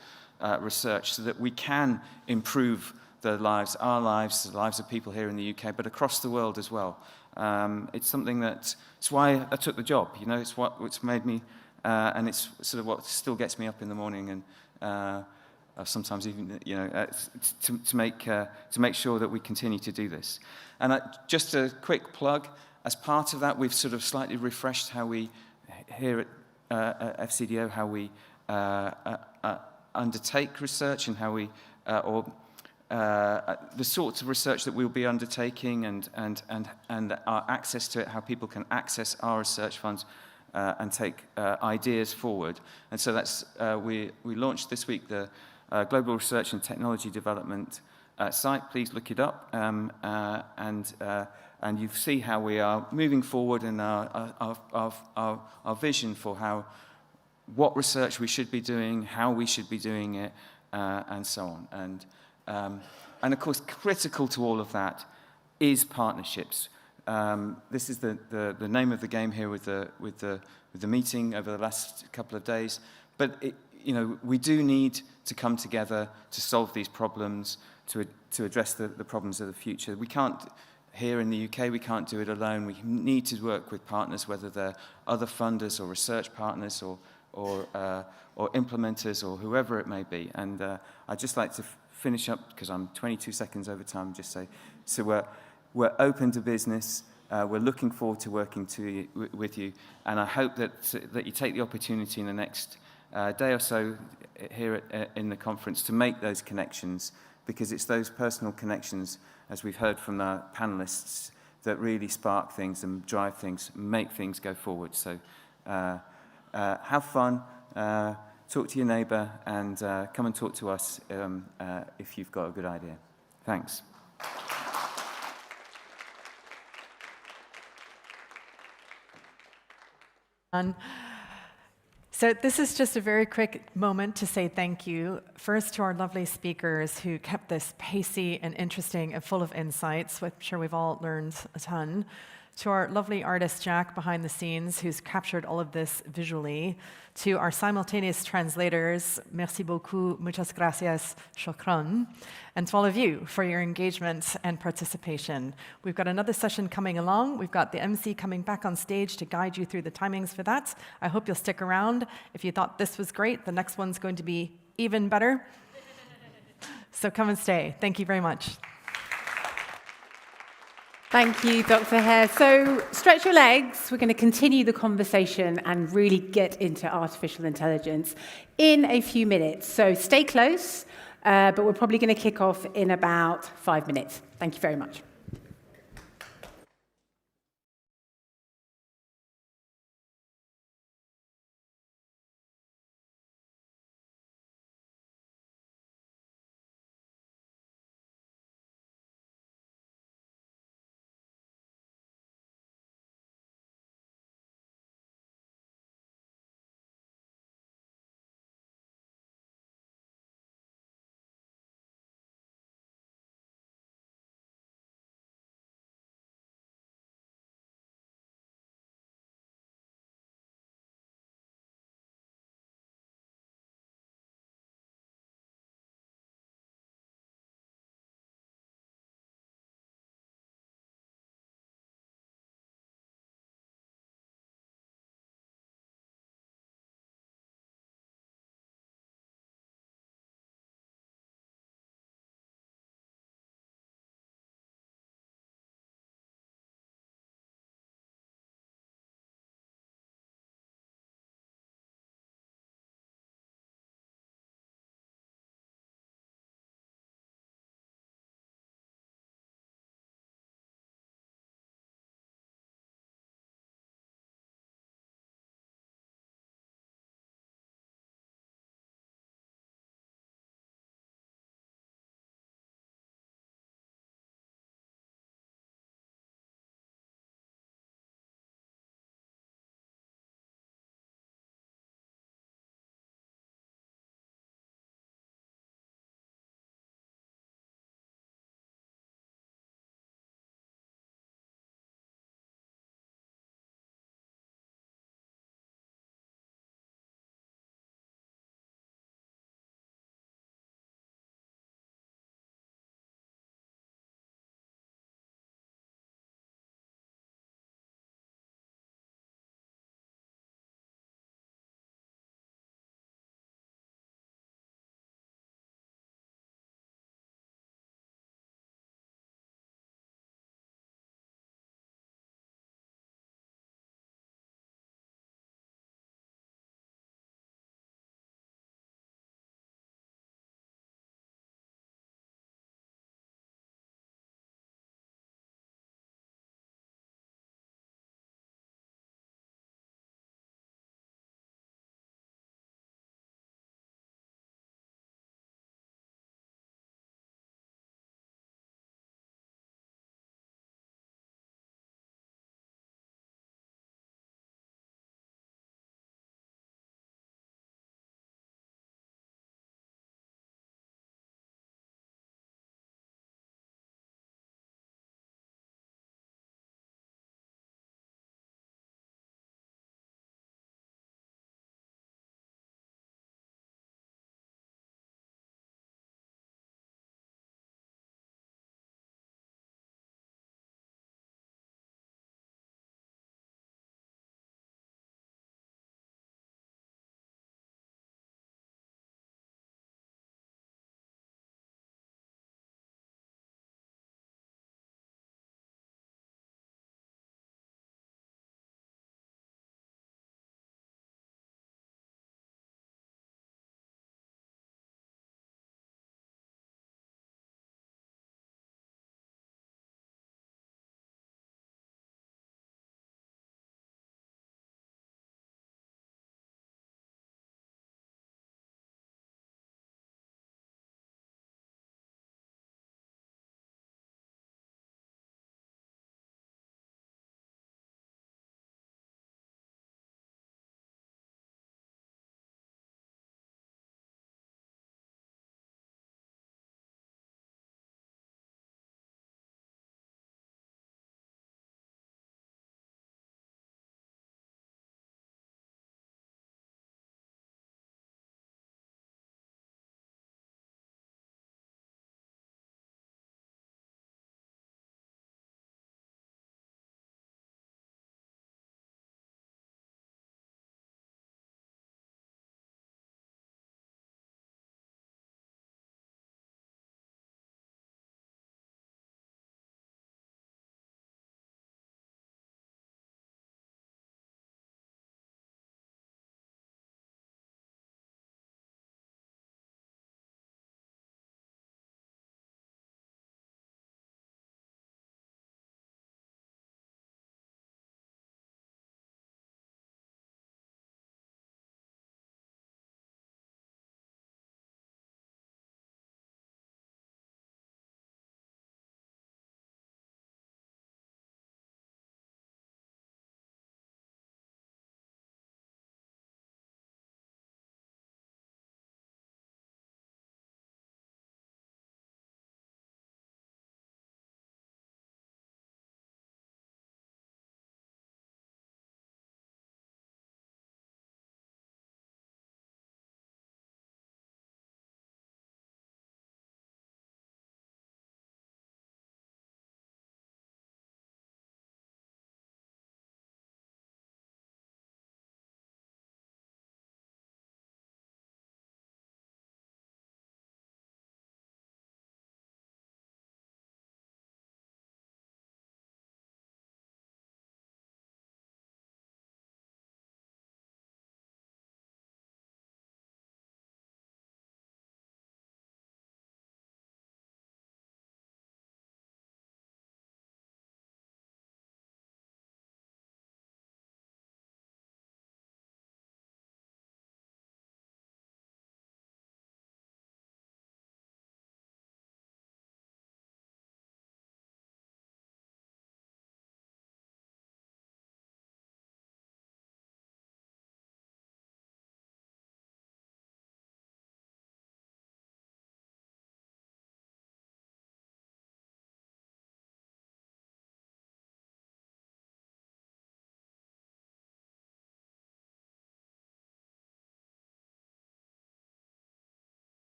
Speaker 2: research so that we can improve our lives, the lives of people here in the UK, but across the world as well. It's something it's why I took the job. It's what's made me. And it's sort of what still gets me up in the morning, and sometimes even to make sure that we continue to do this. And just a quick plug: as part of that, we've sort of slightly refreshed how we here at FCDO undertake research and how we the sorts of research that we'll be undertaking and our access to it, how people can access our research funds. And take ideas forward. And so that's we launched this week the Global Research and Technology Development site. Please look it up, and you see how we are moving forward in our vision for what research we should be doing, how we should be doing it, and so on. And of course, critical to all of that is partnerships. This is the name of the game here with the meeting over the last couple of days. But we do need to come together to solve these problems, to address the problems of the future. We can't here in the UK. We can't do it alone. We need to work with partners, whether they're other funders or research partners or implementers or whoever it may be. And I'd just like to finish up because I'm 22 seconds over time. Just say so. We're open to business. We're looking forward to working with you, and I hope that you take the opportunity in the next day or so here in the conference to make those connections, because it's those personal connections, as we've heard from the panelists, that really spark things and drive things, make things go forward. So have fun, talk to your neighbour, and come and talk to us if you've got a good idea. Thanks.
Speaker 10: So this is just a very quick moment to say thank you, first to our lovely speakers who kept this pacey and interesting and full of insights, which I'm sure we've all learned a ton, to our lovely artist Jack behind the scenes who's captured all of this visually, to our simultaneous translators, merci beaucoup, muchas gracias, shukran, and to all of you for your engagement and participation. We've got another session coming along. We've got the MC coming back on stage to guide you through the timings for that. I hope you'll stick around. If you thought this was great, the next one's going to be even better. So come and stay. Thank you very much.
Speaker 1: Thank you, Dr. Hare. So stretch your legs. We're going to continue the conversation and really get into artificial intelligence in a few minutes. So stay close, but we're probably going to kick off in about 5 minutes. Thank you very much.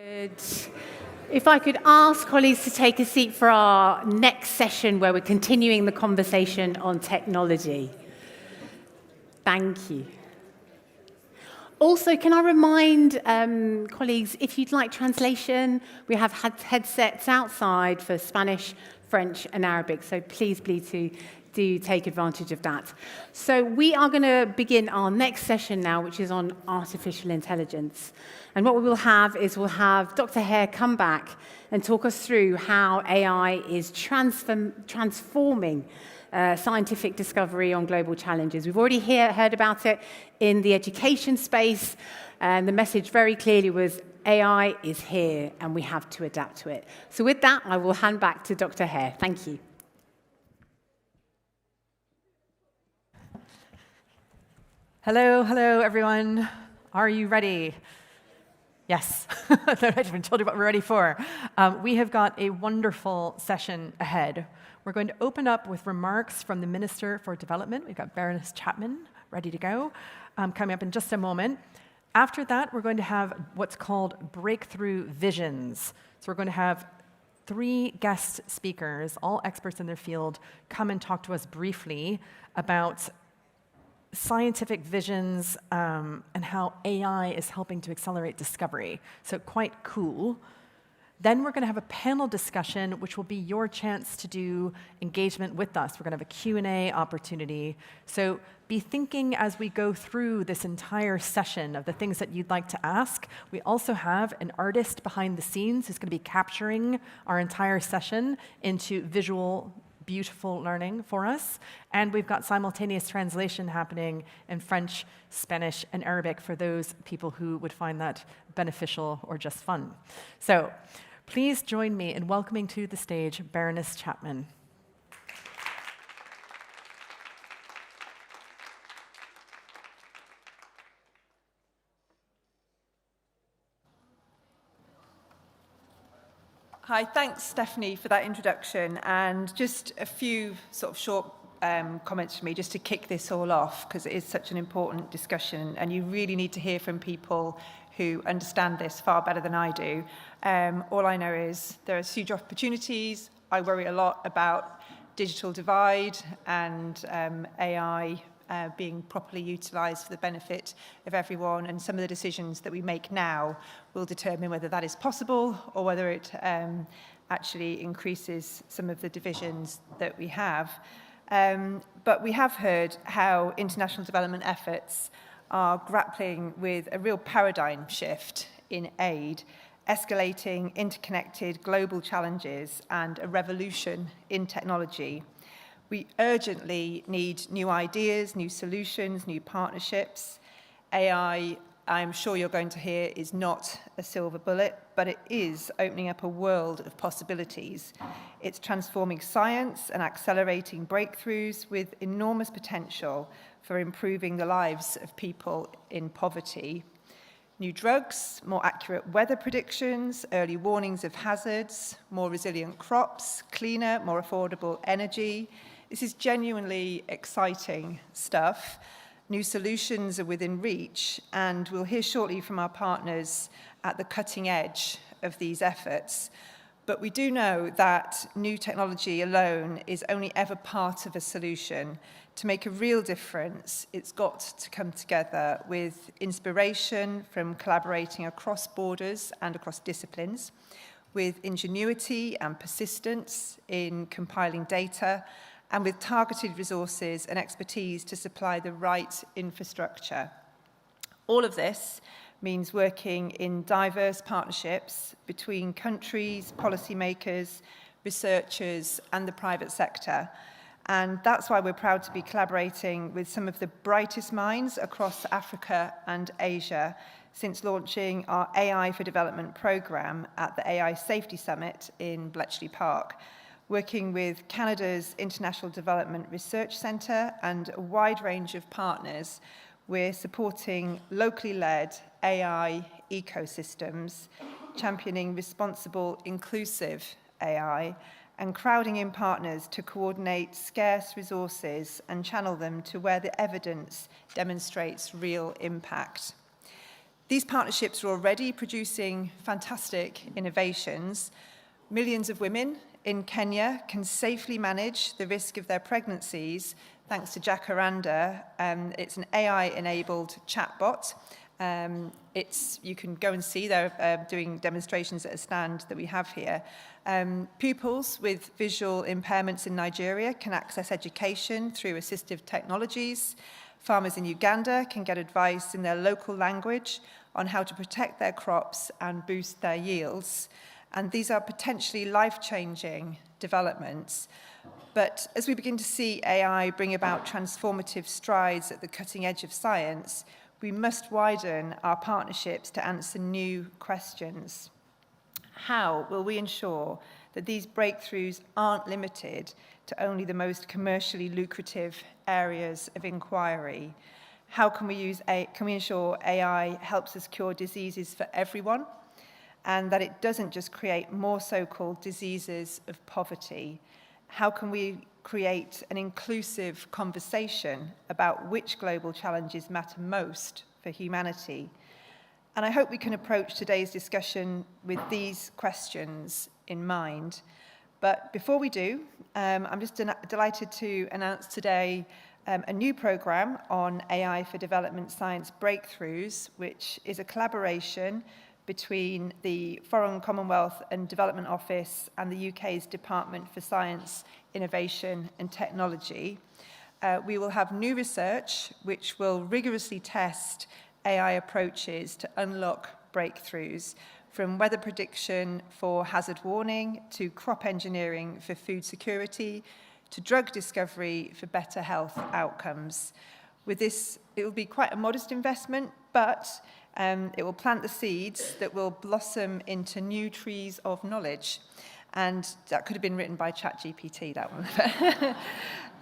Speaker 1: Good. If I could ask colleagues to take a seat for our next session where we're continuing the conversation on technology. Thank you. Also, can I remind colleagues, if you'd like translation, we have headsets outside for Spanish, French, and Arabic, so please do take advantage of that. So we are going to begin our next session now, which is on artificial intelligence. And what we will have is we'll have Dr. Hare come back and talk us through how AI is transforming scientific discovery on global challenges. We've already heard about it in the education space, and the message very clearly was AI is here, and we have to adapt to it. So with that, I will hand back to Dr. Hare. Thank you.
Speaker 10: Hello, everyone. Are you ready? Yes. I've been told you what we're ready for. We have got a wonderful session ahead. We're going to open up with remarks from the Minister for Development. We've got Baroness Chapman ready to go, coming up in just a moment. After that, we're going to have what's called breakthrough visions. So we're going to have 3 guest speakers, all experts in their field, come and talk to us briefly about scientific visions and how AI is helping to accelerate discovery. So quite cool. Then we're going to have a panel discussion, which will be your chance to do engagement with us. We're going to have a Q&A opportunity. So be thinking as we go through this entire session of the things that you'd like to ask. We also have an artist behind the scenes who's going to be capturing our entire session into visual, beautiful learning for us. And we've got simultaneous translation happening in French, Spanish, and Arabic for those people who would find that beneficial or just fun. So please join me in welcoming to the stage Baroness Chapman.
Speaker 4: Hi, thanks, Stephanie, for that introduction. And just a few sort of short comments from me just to kick this all off, because it is such an important discussion, and you really need to hear from people who understand this far better than I do. All I know is there are huge opportunities. I worry a lot about digital divide and AI being properly utilised for the benefit of everyone, and some of the decisions that we make now will determine whether that is possible or whether it actually increases some of the divisions that we have. But we have heard how international development efforts are grappling with a real paradigm shift in aid, escalating interconnected global challenges and a revolution in technology. We urgently need new ideas, new solutions, new partnerships. AI, I'm sure you're going to hear, is not a silver bullet, but it is opening up a world of possibilities. It's transforming science and accelerating breakthroughs with enormous potential for improving the lives of people in poverty. New drugs, more accurate weather predictions, early warnings of hazards, more resilient crops, cleaner, more affordable energy. This is genuinely exciting stuff. New solutions are within reach, and we'll hear shortly from our partners at the cutting edge of these efforts. But we do know that new technology alone is only ever part of a solution. To make a real difference, it's got to come together with inspiration from collaborating across borders and across disciplines, with ingenuity and persistence in compiling data, and with targeted resources and expertise to supply the right infrastructure. All of this means working in diverse partnerships between countries, policymakers, researchers, and the private sector. And that's why we're proud to be collaborating with some of the brightest minds across Africa and Asia since launching our AI for Development programme at the AI Safety Summit in Bletchley Park, working with Canada's International Development Research Centre and a wide range of partners. We're supporting locally led AI ecosystems, championing responsible, inclusive AI, and crowding in partners to coordinate scarce resources and channel them to where the evidence demonstrates real impact. These partnerships are already producing fantastic innovations. Millions of women in Kenya can safely manage the risk of their pregnancies thanks to Jacaranda. It's an AI-enabled chatbot. You can go and see, they're doing demonstrations at a stand that we have here. Pupils with visual impairments in Nigeria can access education through assistive technologies. Farmers in Uganda can get advice in their local language on how to protect their crops and boost their yields. And these are potentially life-changing developments. But as we begin to see AI bring about transformative strides at the cutting edge of science, we must widen our partnerships to answer new questions. How will we ensure that these breakthroughs aren't limited to only the most commercially lucrative areas of inquiry? How can we ensure AI helps us cure diseases for everyone, and that it doesn't just create more so-called diseases of poverty? How can we create an inclusive conversation about which global challenges matter most for humanity? And I hope we can approach today's discussion with these questions in mind. But before we do, I'm just delighted to announce today a new programme on AI for Development Science Breakthroughs, which is a collaboration between the Foreign Commonwealth and Development Office and the UK's Department for Science, Innovation and Technology. We will have new research which will rigorously test AI approaches to unlock breakthroughs, from weather prediction for hazard warning to crop engineering for food security to drug discovery for better health outcomes. With this, it will be quite a modest investment, but it will plant the seeds that will blossom into new trees of knowledge. And that could have been written by ChatGPT, that one.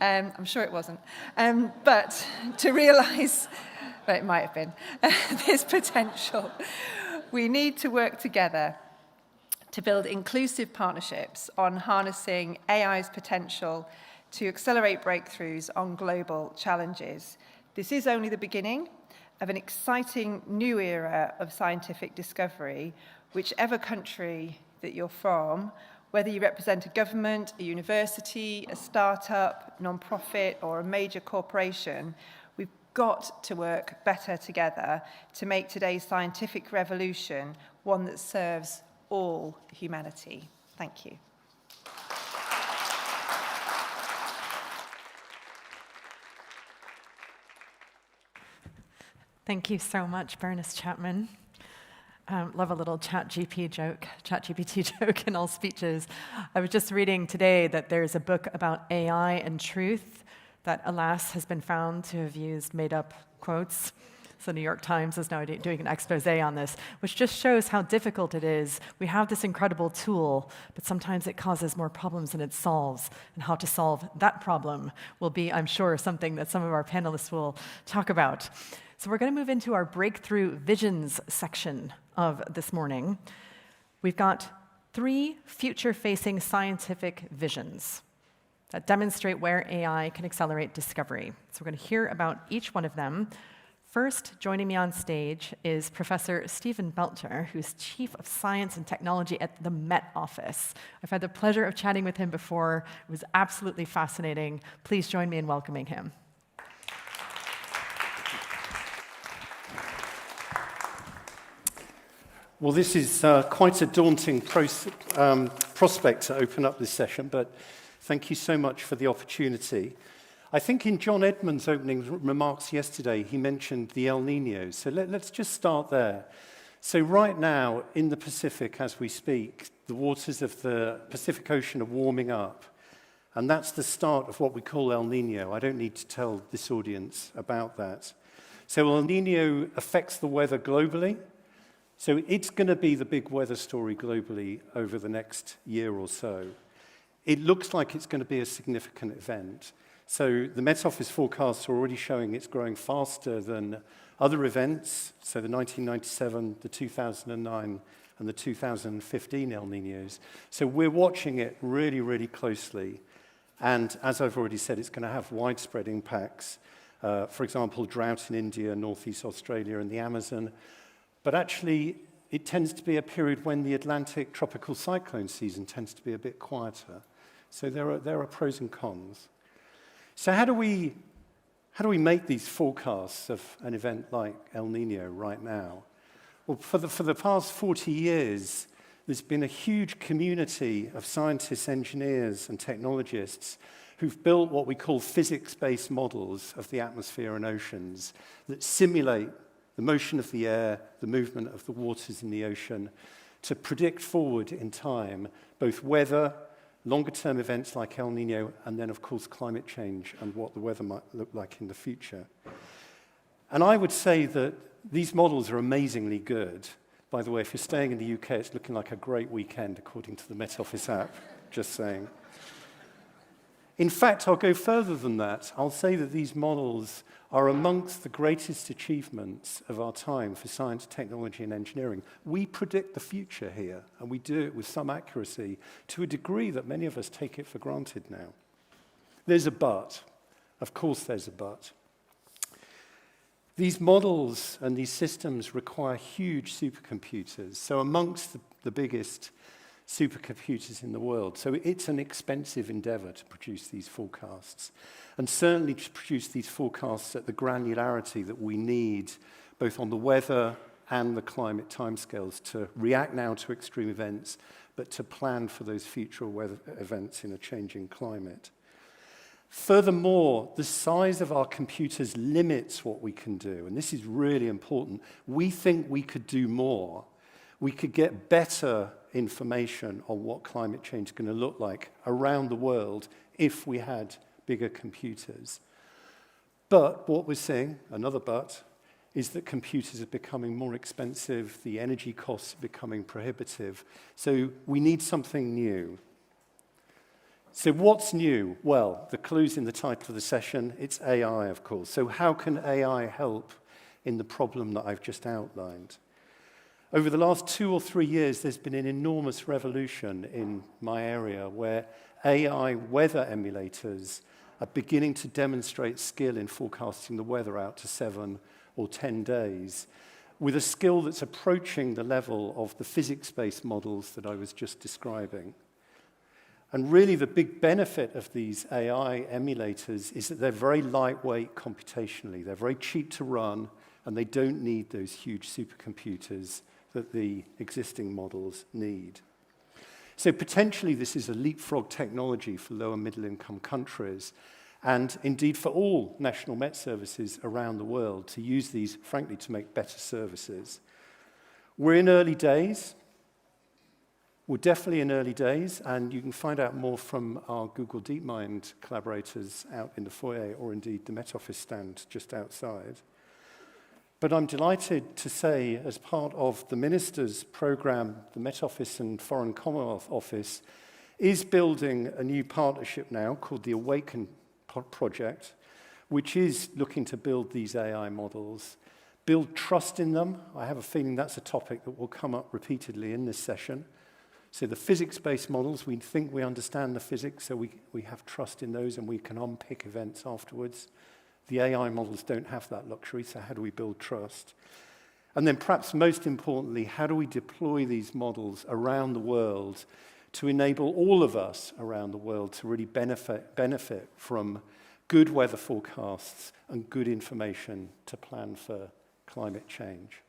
Speaker 4: I'm sure it wasn't. But to realise, but it might have been, this potential, we need to work together to build inclusive partnerships on harnessing AI's potential to accelerate breakthroughs on global challenges. This is only the beginning of an exciting new era of scientific discovery, whichever country that you're from, whether you represent a government, a university, a startup, non-profit, or a major corporation. We've got to work better together to make today's scientific revolution one that serves all humanity. Thank you.
Speaker 10: Thank you so much, Bernice Chapman. Love a little ChatGPT joke in all speeches. I was just reading today that there's a book about AI and truth that, alas, has been found to have used made-up quotes. So New York Times is now doing an expose on this, which just shows how difficult it is. We have this incredible tool, but sometimes it causes more problems than it solves. And how to solve that problem will be, I'm sure, something that some of our panelists will talk about. So we're going to move into our Breakthrough Visions section of this morning. We've got 3 future-facing scientific visions that demonstrate where AI can accelerate discovery. So we're going to hear about each one of them. First, joining me on stage is Professor Stephen Belcher, who's Chief of Science and Technology at the Met Office. I've had the pleasure of chatting with him before. It was absolutely fascinating. Please join me in welcoming him.
Speaker 7: Well, this is quite a daunting prospect to open up this session, but thank you so much for the opportunity. I think in John Edmund's opening remarks yesterday, he mentioned the El Niño. So let's just start there. So right now, in the Pacific, as we speak, the waters of the Pacific Ocean are warming up. And that's the start of what we call El Niño. I don't need to tell this audience about that. So El Niño affects the weather globally. So it's going to be the big weather story globally over the next year or so. It looks like it's going to be a significant event. So the Met Office forecasts are already showing it's growing faster than other events, so the 1997, the 2009, and the 2015 El Niños. So we're watching it really, really closely. And as I've already said, it's going to have widespread impacts. For example, drought in India, northeast Australia, and the Amazon. But actually, it tends to be a period when the Atlantic tropical cyclone season tends to be a bit quieter. So there are pros and cons. So how do we make these forecasts of an event like El Nino right now? Well, for the past 40 years, there's been a huge community of scientists, engineers, and technologists who've built what we call physics-based models of the atmosphere and oceans that simulate the motion of the air, the movement of the waters in the ocean, to predict forward in time both weather, longer-term events like El Nino, and then, of course, climate change and what the weather might look like in the future. And I would say that these models are amazingly good. By the way, if you're staying in the UK, it's looking like a great weekend, according to the Met Office app, just saying. In fact, I'll go further than that. I'll say that these models are amongst the greatest achievements of our time for science, technology, and engineering. We predict the future here, and we do it with some accuracy to a degree that many of us take it for granted now. There's a but. Of course there's a but. These models and these systems require huge supercomputers, so amongst the biggest supercomputers in the world. So it's an expensive endeavor to produce these forecasts, and certainly to produce these forecasts at the granularity that we need, both on the weather and the climate timescales, to react now to extreme events, but to plan for those future weather events in a changing climate. Furthermore, the size of our computers limits what we can do, and this is really important. We think we could do more. We could get better information on what climate change is going to look like around the world if we had bigger computers. But what we're seeing, another but, is that computers are becoming more expensive, the energy costs are becoming prohibitive, so we need something new. So what's new? Well, the clue's in the title of the session. It's AI, of course. So how can AI help in the problem that I've just outlined? Over the last 2 or 3 years, there's been an enormous revolution in my area where AI weather emulators are beginning to demonstrate skill in forecasting the weather out to 7 or 10 days, with a skill that's approaching the level of the physics-based models that I was just describing. And really the big benefit of these AI emulators is that they're very lightweight computationally. They're very cheap to run, and they don't need those huge supercomputers that the existing models need. So potentially this is a leapfrog technology for low and middle income countries, and indeed for all national Met services around the world to use these, frankly, to make better services. We're in early days. We're definitely in early days, and you can find out more from our Google DeepMind collaborators out in the foyer, or indeed the Met Office stand just outside. But I'm delighted to say, as part of the Minister's programme, the Met Office and Foreign Commonwealth Office is building a new partnership now called the Awaken Project, which is looking to build these AI models, build trust in them. I have a feeling that's a topic that will come up repeatedly in this session. So the physics-based models, we think we understand the physics, so we have trust in those and we can unpick events afterwards. The AI models don't have that luxury, so how do we build trust? And then perhaps most importantly, how do we deploy these models around the world to enable all of us around the world to really benefit from good weather forecasts and good information to plan for climate change?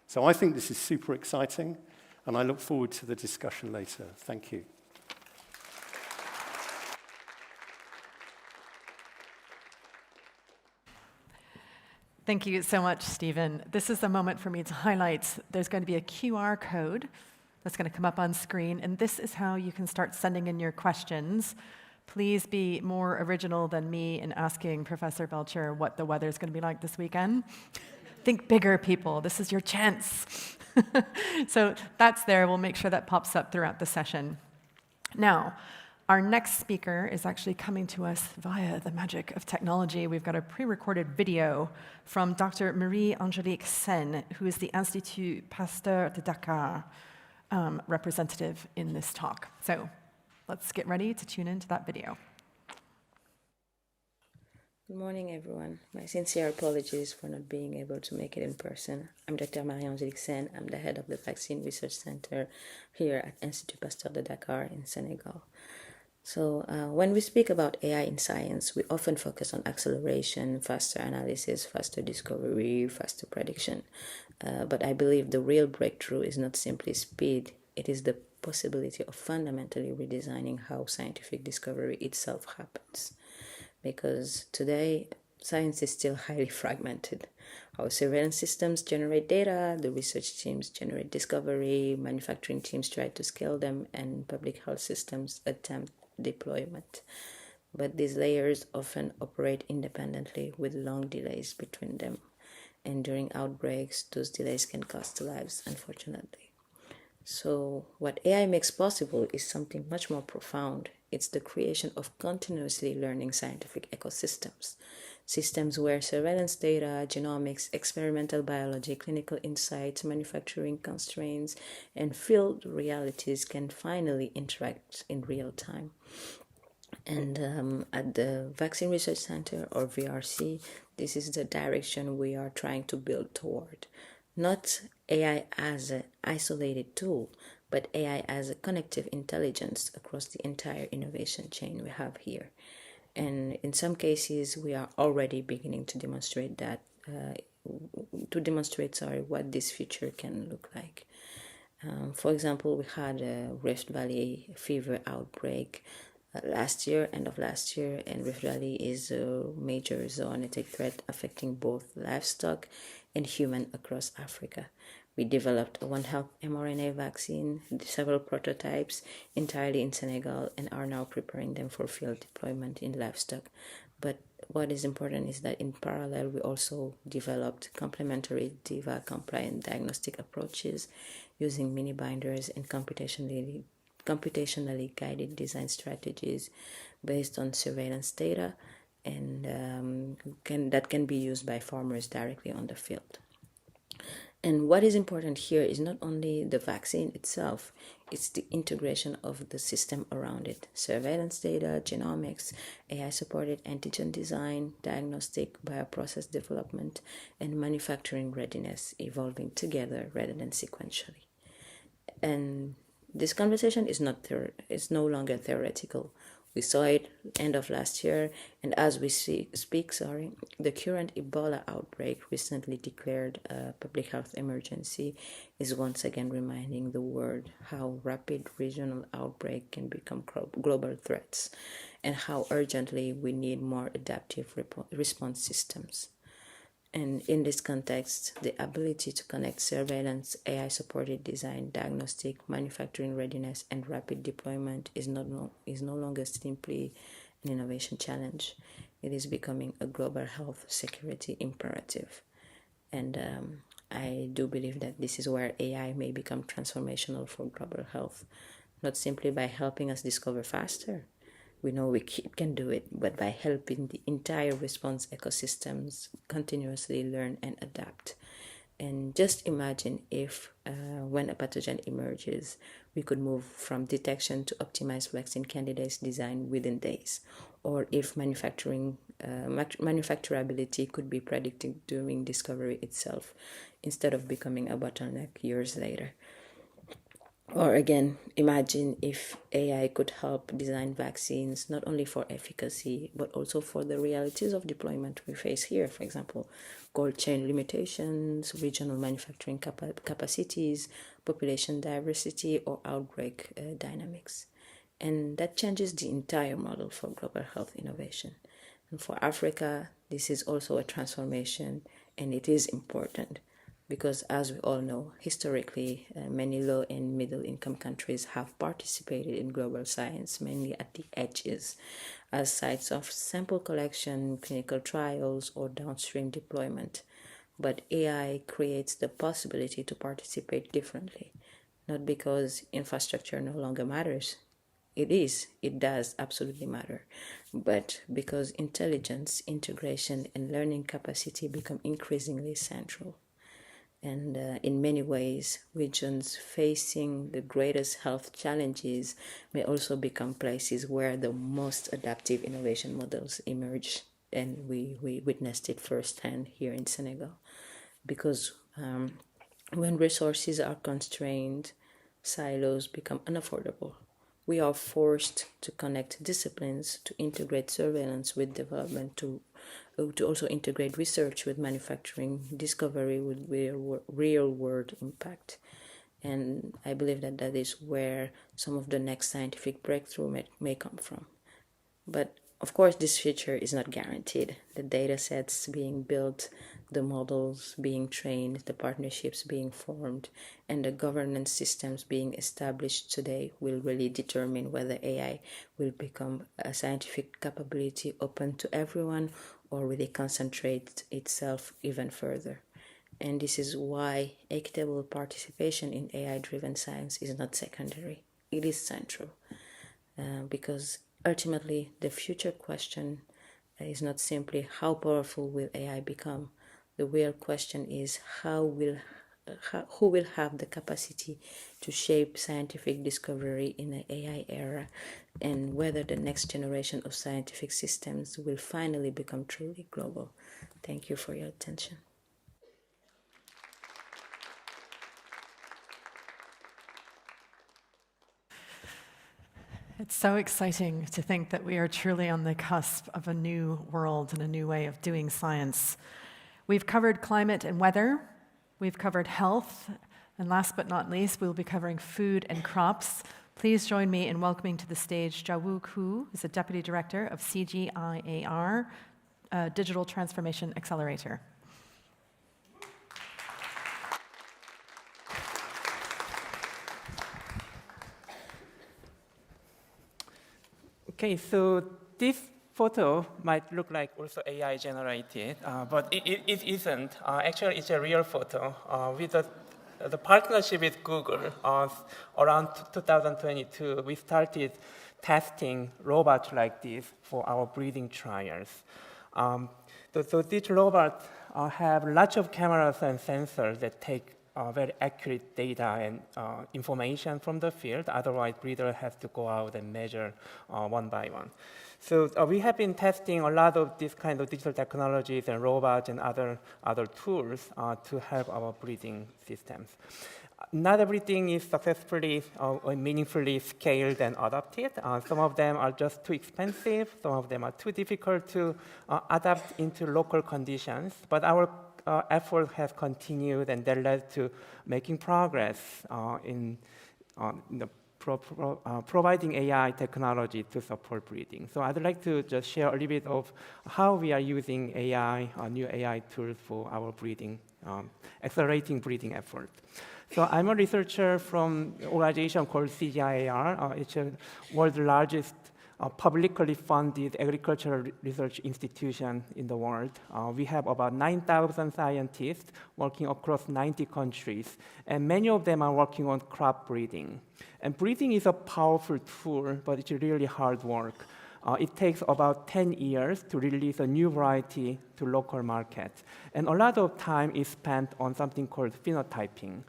Speaker 7: So I think this is super exciting, and I look forward to the discussion later. Thank you.
Speaker 10: Thank you so much, Stephen. This is the moment for me to highlight. There's going to be a QR code that's going to come up on screen, and this is how you can start sending in your questions. Please be more original than me in asking Professor Belcher what the weather is going to be like this weekend. Think bigger, people. This is your chance. So that's there. We'll make sure that pops up throughout the session. Now, our next speaker is actually coming to us via the magic of technology. We've got a pre-recorded video from Dr. Marie-Angélique Sen, who is the Institut Pasteur de Dakar representative in this talk. So let's get ready to tune into that video.
Speaker 9: Good morning, everyone. My sincere apologies for not being able to make it in person. I'm Dr. Marie-Angélique Sen. I'm the head of the Vaccine Research Center here at Institut Pasteur de Dakar in Senegal. So when we speak about AI in science, we often focus on acceleration, faster analysis, faster discovery, faster prediction. But I believe the real breakthrough is not simply speed, it is the possibility of fundamentally redesigning how scientific discovery itself happens. Because today, science is still highly fragmented. Our surveillance systems generate data, the research teams generate discovery, manufacturing teams try to scale them, and public health systems attempt deployment. But these layers often operate independently with long delays between them. And during outbreaks, those delays can cost lives, unfortunately. So what AI makes possible is something much more profound. It's the creation of continuously learning scientific ecosystems, systems where surveillance data, genomics, experimental biology, clinical insights, manufacturing constraints, and field realities can finally interact in real time. And at the Vaccine Research Center, or VRC, this is the direction we are trying to build toward. Not AI as an isolated tool, but AI as a connective intelligence across the entire innovation chain we have here. And in some cases, we are already beginning to demonstrate that, what this future can look like. For example, we had a Rift Valley fever outbreak last year, end of last year, and Rift Valley is a major zoonotic threat affecting both livestock and human across Africa. We developed a One Health mRNA vaccine, several prototypes entirely in Senegal, and are now preparing them for field deployment in livestock. But what is important is that in parallel, we also developed complementary DIVA-compliant diagnostic approaches using mini-binders and computationally guided design strategies based on surveillance data, and that can be used by farmers directly on the field. And what is important here is not only the vaccine itself, it's the integration of the system around it. Surveillance data, genomics, AI-supported antigen design, diagnostic, bioprocess development, and manufacturing readiness evolving together rather than sequentially. And this conversation is no longer theoretical. We saw it end of last year, and as we speak, the current Ebola outbreak, recently declared a public health emergency, is once again reminding the world how rapid regional outbreak can become global threats, and how urgently we need more adaptive response systems. And in this context, the ability to connect surveillance, AI-supported design, diagnostic, manufacturing readiness, and rapid deployment is no longer simply an innovation challenge. It is becoming a global health security imperative. And I do believe that this is where AI may become transformational for global health, not simply by helping us discover faster. We know we can do it, but by helping the entire response ecosystems continuously learn and adapt. And just imagine if, when a pathogen emerges, we could move from detection to optimized vaccine candidates design within days, or if manufacturability could be predicted during discovery itself, instead of becoming a bottleneck years later. Or again, imagine if AI could help design vaccines not only for efficacy, but also for the realities of deployment we face here. For example, cold chain limitations, regional manufacturing capacities, population diversity, or outbreak dynamics. And that changes the entire model for global health innovation. And for Africa, this is also a transformation, and it is important. Because as we all know, historically, many low and middle income countries have participated in global science, mainly at the edges, as sites of sample collection, clinical trials, or downstream deployment. But AI creates the possibility to participate differently, not because infrastructure no longer matters. It does absolutely matter, but because intelligence, integration, and learning capacity become increasingly central. And in many ways, regions facing the greatest health challenges may also become places where the most adaptive innovation models emerge and we witnessed it firsthand here in Senegal. Because when resources are constrained, silos become unaffordable. We are forced to connect disciplines, to integrate surveillance with development, to also integrate research with manufacturing, discovery with real-world impact. And I believe that that is where some of the next scientific breakthrough may come from. But of course, this future is not guaranteed. The data sets being built, the models being trained, the partnerships being formed, and the governance systems being established today will really determine whether AI will become a scientific capability open to everyone or will it concentrate itself even further. And this is why equitable participation in AI-driven science is not secondary. It is central because ultimately the future question is not simply how powerful will AI become. The real question is who will have the capacity to shape scientific discovery in an AI era, and whether the next generation of scientific systems will finally become truly global. Thank you for your attention.
Speaker 10: It's so exciting to think that we are truly on the cusp of a new world and a new way of doing science. We've covered climate and weather, we've covered health, and last but not least, we'll be covering food and crops. Please join me in welcoming to the stage Jiawoo Ku, who is the Deputy Director of CGIAR, Digital Transformation Accelerator.
Speaker 6: Okay, so this photo might look like also AI generated, but it isn't. Actually, it's a real photo. With the partnership with Google, around 2022, we started testing robots like this for our breeding trials. So these robots have lots of cameras and sensors that take very accurate data and information from the field. Otherwise, breeder has to go out and measure one by one. So we have been testing a lot of this kind of digital technologies and robots and other tools to help our breeding systems. Not everything is successfully or meaningfully scaled and adopted. Some of them are just too expensive. Some of them are too difficult to adapt into local conditions. But our effort has continued, and that led to making progress in providing AI technology to support breeding. So I'd like to just share a little bit of how we are using AI, new AI tools for our breeding, accelerating breeding effort. So I'm a researcher from an organization called CGIAR. It's the world's largest publicly funded agricultural research institution in the world. We have about 9,000 scientists working across 90 countries, and many of them are working on crop breeding. And breeding is a powerful tool, but it's really hard work. It takes about 10 years to release a new variety to local markets. And a lot of time is spent on something called phenotyping.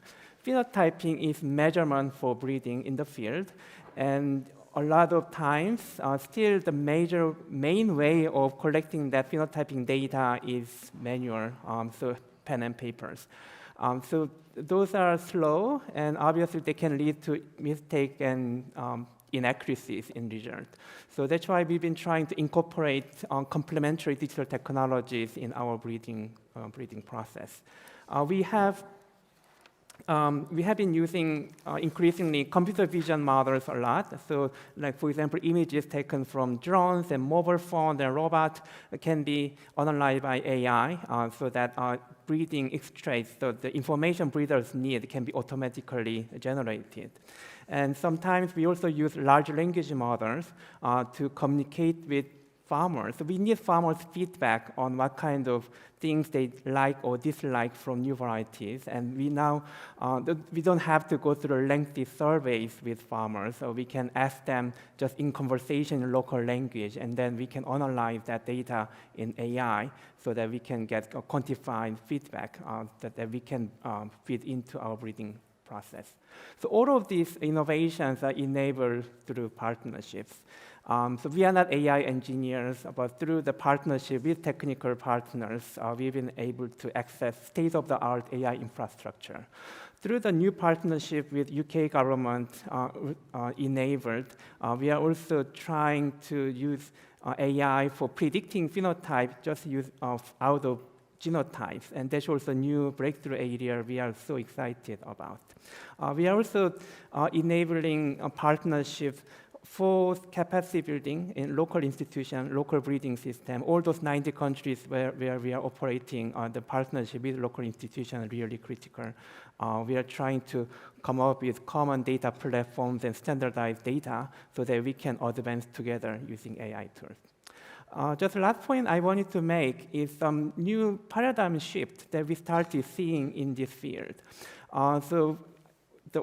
Speaker 6: Phenotyping is measurement for breeding in the field, and a lot of times, still the main way of collecting that phenotyping data is manual, so pen and papers. So those are slow, and obviously they can lead to mistake and inaccuracies in result. So that's why we've been trying to incorporate complementary digital technologies in our breeding process. We have been using increasingly computer vision models a lot. So, like for example, images taken from drones and mobile phones and robots can be analyzed by AI so that breeding extracts, so the information breeders need can be automatically generated. And sometimes we also use large language models to communicate with farmers. So we need farmers' feedback on what kind of things they like or dislike from new varieties. And we now, we don't have to go through lengthy surveys with farmers. So we can ask them just in conversation in local language, and then we can analyze that data in AI so that we can get quantified feedback that we can feed into our breeding process. So all of these innovations are enabled through partnerships. So we are not AI engineers, but through the partnership with technical partners, we've been able to access state-of-the-art AI infrastructure. Through the new partnership with UK government enabled, we are also trying to use AI for predicting phenotype, just use out of genotypes, and that's also a new breakthrough area we are so excited about. We are also enabling a partnership for capacity building in local institutions, local breeding system, all those 90 countries where we are operating, the partnership with local institutions are really critical. We are trying to come up with common data platforms and standardized data so that we can advance together using AI tools. Just the last point I wanted to make is some new paradigm shift that we started seeing in this field.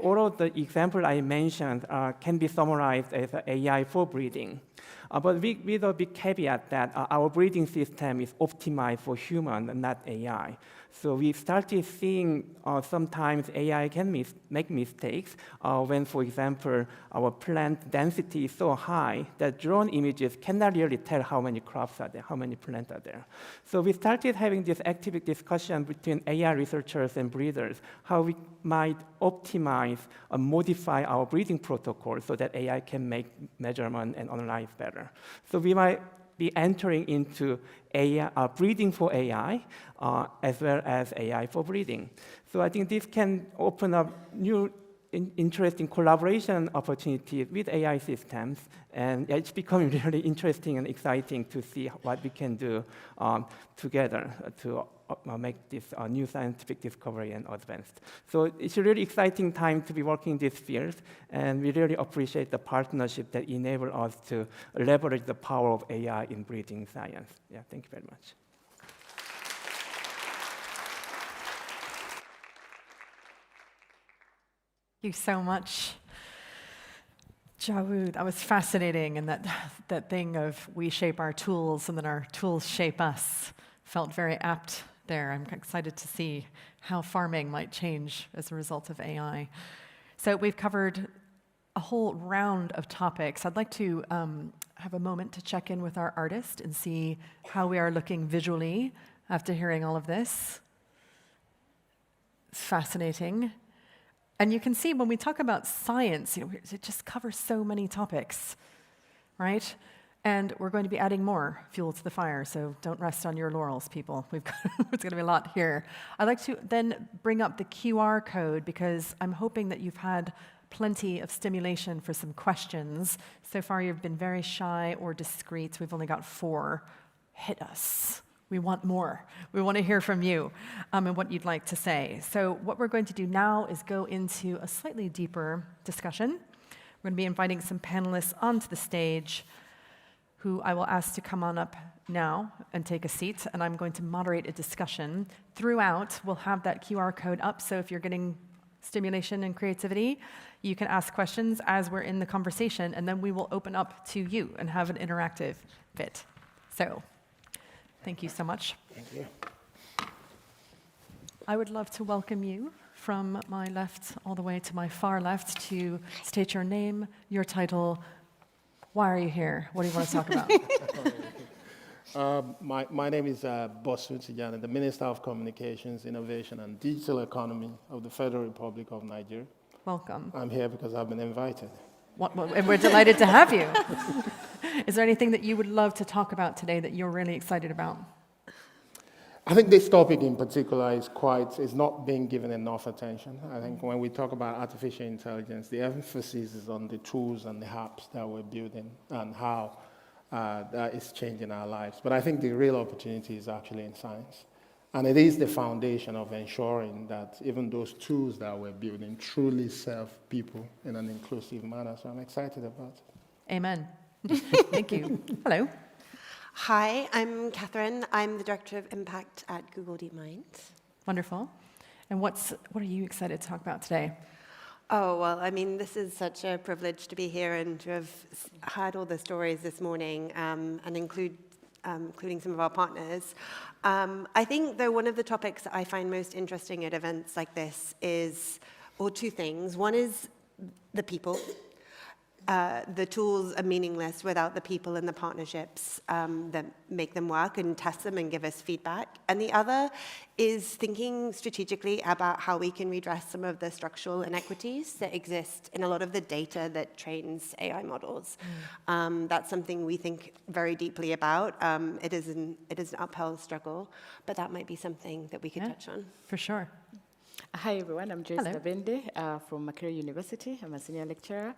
Speaker 6: All of the examples I mentioned can be summarized as AI for breeding. But with a big caveat that our breeding system is optimized for human and not AI. So we started seeing sometimes AI can make mistakes when, for example, our plant density is so high that drone images cannot really tell how many crops are there, how many plants are there. So we started having this active discussion between AI researchers and breeders, how we might optimize or modify our breeding protocol so that AI can make measurement and analyze better. So we might be entering into AI, breeding for AI, as well as AI for breeding. So I think this can open up new interesting collaboration opportunities with AI systems, and it's becoming really interesting and exciting to see what we can do together to make this new scientific discovery and advanced. So it's a really exciting time to be working in this field, and we really appreciate the partnership that enable us to leverage the power of AI in breeding science. Yeah, thank you very much.
Speaker 10: Thank you so much, Jawood. That was fascinating, and that thing of we shape our tools and then our tools shape us felt very apt there. I'm excited to see how farming might change as a result of AI. So we've covered a whole round of topics. I'd like to have a moment to check in with our artist and see how we are looking visually after hearing all of this. It's fascinating. And you can see when we talk about science, it just covers so many topics, right? And we're going to be adding more fuel to the fire, so don't rest on your laurels, people. There's going to be a lot here. I'd like to then bring up the QR code because I'm hoping that you've had plenty of stimulation for some questions. So far, you've been very shy or discreet. We've only got 4. Hit us. We want more. We want to hear from you and what you'd like to say. So what we're going to do now is go into a slightly deeper discussion. We're going to be inviting some panelists onto the stage who I will ask to come on up now and take a seat, and I'm going to moderate a discussion. Throughout, we'll have that QR code up, so if you're getting stimulation and creativity, you can ask questions as we're in the conversation, and then we will open up to you and have an interactive bit. So, thank you so much.
Speaker 8: Thank you.
Speaker 10: I would love to welcome you from my left all the way to my far left to state your name, your title. Why are you here? What do you want to talk about?
Speaker 5: My name is Bosu Tijani, the Minister of Communications, Innovation and Digital Economy of the Federal Republic of Nigeria.
Speaker 10: Welcome.
Speaker 5: I'm here because I've been invited.
Speaker 10: And we're delighted to have you. Is there anything that you would love to talk about today that you're really excited about?
Speaker 5: I think this topic in particular is not being given enough attention. I think when we talk about artificial intelligence, the emphasis is on the tools and the apps that we're building and how that is changing our lives. But I think the real opportunity is actually in science. And it is the foundation of ensuring that even those tools that we're building truly serve people in an inclusive manner. So I'm excited about it.
Speaker 10: Amen. Thank you. Hello.
Speaker 22: Hi, I'm Catherine. I'm the Director of Impact at Google DeepMind.
Speaker 10: Wonderful. And what are you excited to talk about today?
Speaker 22: Oh, well, I mean, this is such a privilege to be here and to have heard all the stories this morning and including some of our partners. I think, though, one of the topics that I find most interesting at events like this is or two things. One is the people. The tools are meaningless without the people and the partnerships that make them work and test them and give us feedback. And the other is thinking strategically about how we can redress some of the structural inequities that exist in a lot of the data that trains AI models. That's something we think very deeply about. It is an uphill struggle, but that might be something that we could touch on.
Speaker 10: For sure.
Speaker 3: Hi, everyone. I'm Joyce Nabende from Makerere University. I'm a senior lecturer.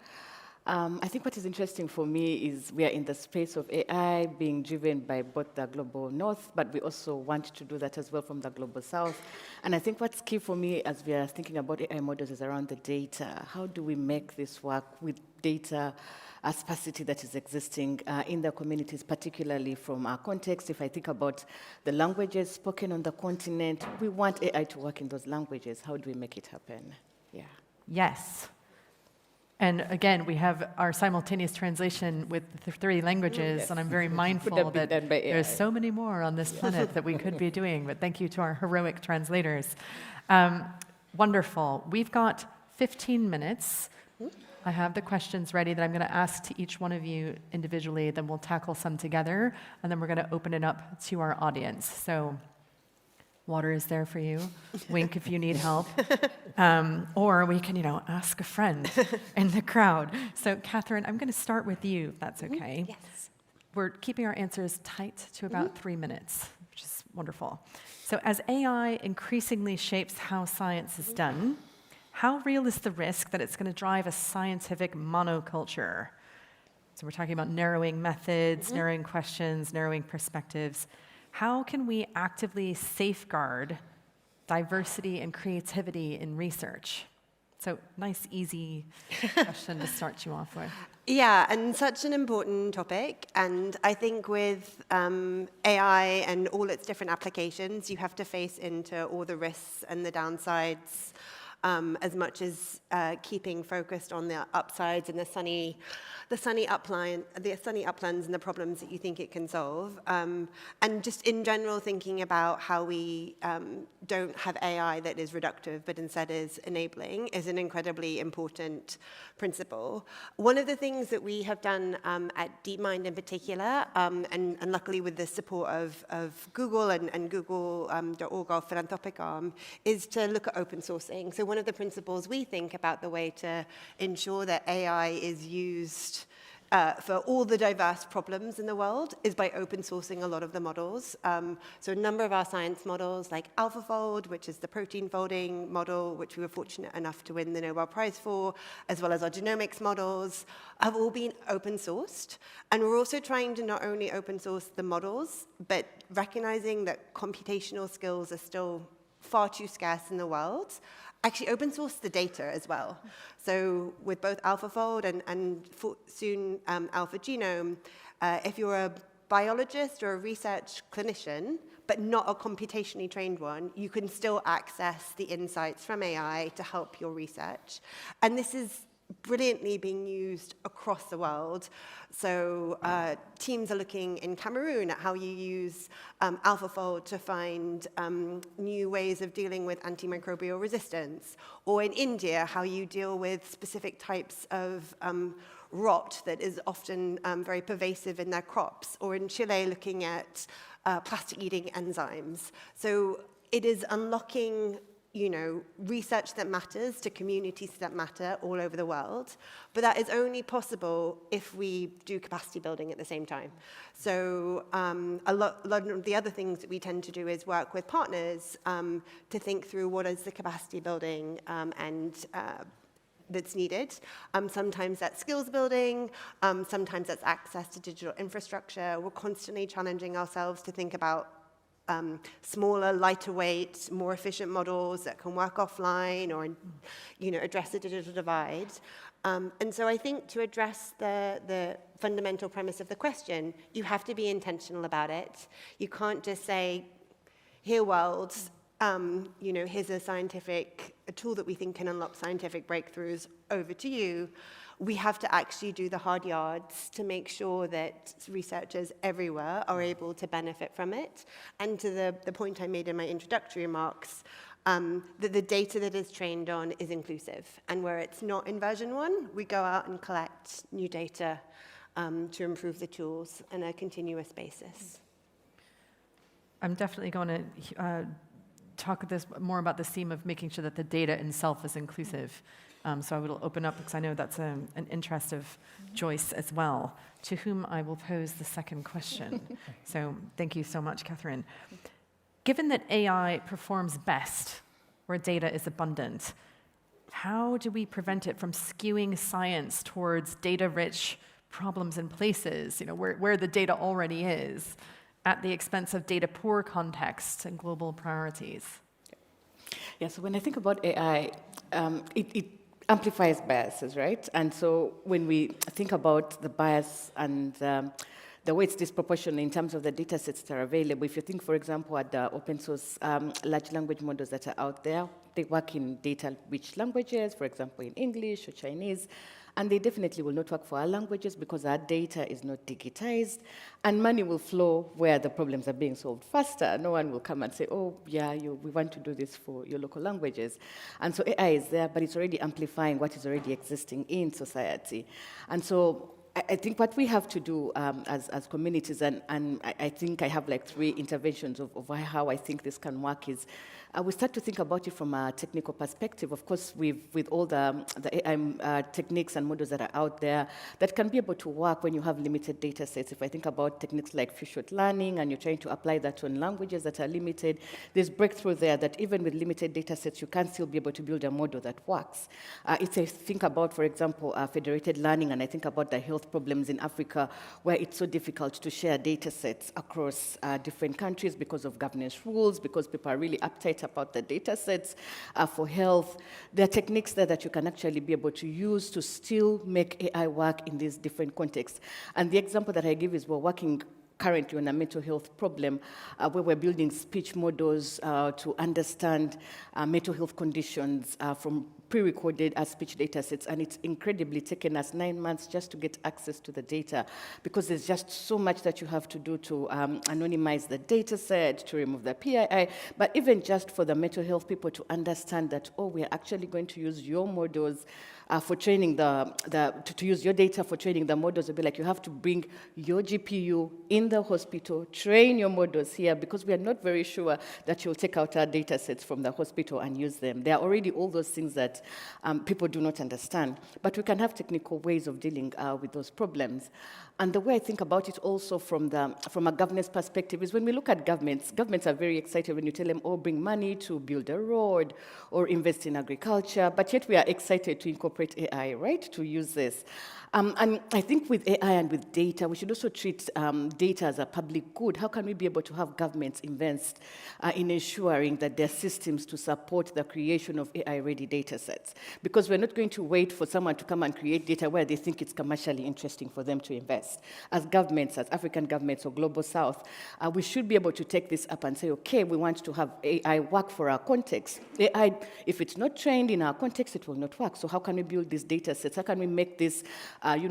Speaker 3: I think what is interesting for me is we are in the space of AI being driven by both the global north, but we also want to do that as well from the global south. And I think what's key for me as we are thinking about AI models is around the data. How do we make this work with data sparsity that is existing in the communities, particularly from our context? If I think about the languages spoken on the continent, we want AI to work in those languages. How do we make it happen? Yeah.
Speaker 10: Yes. And again, we have our simultaneous translation with the 3 languages, and I'm very mindful that there's so many more on this planet that we could be doing, but thank you to our heroic translators. Wonderful. We've got 15 minutes. I have the questions ready that I'm going to ask to each one of you individually, then we'll tackle some together, and then we're going to open it up to our audience. So water is there for you. Wink if you need help. Or we can, ask a friend in the crowd. So, Catherine, I'm going to start with you, if that's okay.
Speaker 22: Yes.
Speaker 10: We're keeping our answers tight to about 3 minutes, which is wonderful. So, as AI increasingly shapes how science is done, how real is the risk that it's going to drive a scientific monoculture? So, we're talking about narrowing methods, narrowing questions, narrowing perspectives. How can we actively safeguard diversity and creativity in research? So, nice, easy question to start you off with.
Speaker 22: Yeah, and such an important topic. And I think with AI and all its different applications, you have to face into all the risks and the downsides as much as keeping focused on the upsides and the sunny uplands and the problems that you think it can solve. And just in general, thinking about how we don't have AI that is reductive, but instead is enabling, is an incredibly important principle. One of the things that we have done at DeepMind in particular, and luckily with the support of Google and Google.org, our philanthropic arm, is to look at open sourcing. So one of the principles we think about the way to ensure that AI is used for all the diverse problems in the world is by open sourcing a lot of the models. So a number of our science models, like AlphaFold, which is the protein folding model, which we were fortunate enough to win the Nobel Prize for, as well as our genomics models, have all been open sourced. And we're also trying to not only open source the models, but recognizing that computational skills are still far too scarce in the world, actually open source the data as well. So with both AlphaFold and soon AlphaGenome, if you're a biologist or a research clinician, but not a computationally trained one, you can still access the insights from AI to help your research. And this is brilliantly being used across the world. So teams are looking in Cameroon at how you use AlphaFold to find new ways of dealing with antimicrobial resistance, or in India, how you deal with specific types of rot that is often very pervasive in their crops, or in Chile, looking at plastic-eating enzymes. So it is unlocking research that matters to communities that matter all over the world. But that is only possible if we do capacity building at the same time. So a lot of the other things that we tend to do is work with partners to think through what is the capacity building that's needed. Sometimes that's skills building, sometimes that's access to digital infrastructure. We're constantly challenging ourselves to think about smaller, lighter weight, more efficient models that can work offline or, address the digital divide. And so I think to address the fundamental premise of the question, you have to be intentional about it. You can't just say, here, world, here's a tool that we think can unlock scientific breakthroughs, over to you. We have to actually do the hard yards to make sure that researchers everywhere are able to benefit from it. And to the point I made in my introductory remarks, that the data that is trained on is inclusive. And where it's not in version 1, we go out and collect new data to improve the tools on a continuous basis.
Speaker 10: I'm definitely going to talk more about the theme of making sure that the data itself is inclusive. So I will open up, because I know that's an interest of Joyce as well, to whom I will pose the second question. So thank you so much, Catherine. Given that AI performs best where data is abundant, how do we prevent it from skewing science towards data-rich problems and places, where the data already is, at the expense of data-poor contexts and global priorities?
Speaker 3: Yeah, so when I think about AI, it amplifies biases, right? And so when we think about the bias and the way it's disproportionate in terms of the data sets that are available, if you think, for example, at the open source large language models that are out there, they work in data-rich languages, for example, in English or Chinese, and they definitely will not work for our languages because our data is not digitized, and money will flow where the problems are being solved faster. No one will come and say, oh, yeah, we want to do this for your local languages. And so AI is there, but it's already amplifying what is already existing in society. And so I think what we have to do as communities, and I think I have like 3 interventions of how I think this can work, is we start to think about it from a technical perspective. Of course, with all the AI techniques and models that are out there that can be able to work when you have limited data sets. If I think about techniques like few-shot learning, and you're trying to apply that on languages that are limited, there's breakthrough there that even with limited data sets, you can still be able to build a model that works. If I think about, for example, federated learning, and I think about the health problems in Africa, where it's so difficult to share data sets across different countries because of governance rules, because people are really uptight about the data sets for health. There are techniques there that you can actually be able to use to still make AI work in these different contexts. And the example that I give is we're working currently on a mental health problem where we're building speech models to understand mental health conditions from pre-recorded speech data sets, and it's incredibly taken us 9 months just to get access to the data, because there's just so much that you have to do to anonymize the data set, to remove the PII, but even just for the mental health people to understand that, oh, we're actually going to use your models for training to use your data for training the models. It'll be like you have to bring your GPU in the hospital, train your models here, because we are not very sure that you'll take out our data sets from the hospital and use them. There are already all those things that people do not understand. But we can have technical ways of dealing with those problems. And the way I think about it also from a governance perspective is when we look at governments are very excited when you tell them, oh, bring money to build a road or invest in agriculture, but yet we are excited to incorporate AI, right, to use this. And I think with AI and with data, we should also treat data as a public good. How can we be able to have governments invest in ensuring that there are systems to support the creation of AI-ready data sets? Because we're not going to wait for someone to come and create data where they think it's commercially interesting for them to invest. As governments, as African governments or Global South, we should be able to take this up and say, okay, we want to have AI work for our context. AI, if it's not trained in our context, it will not work. So how can we build these data sets? How can we make this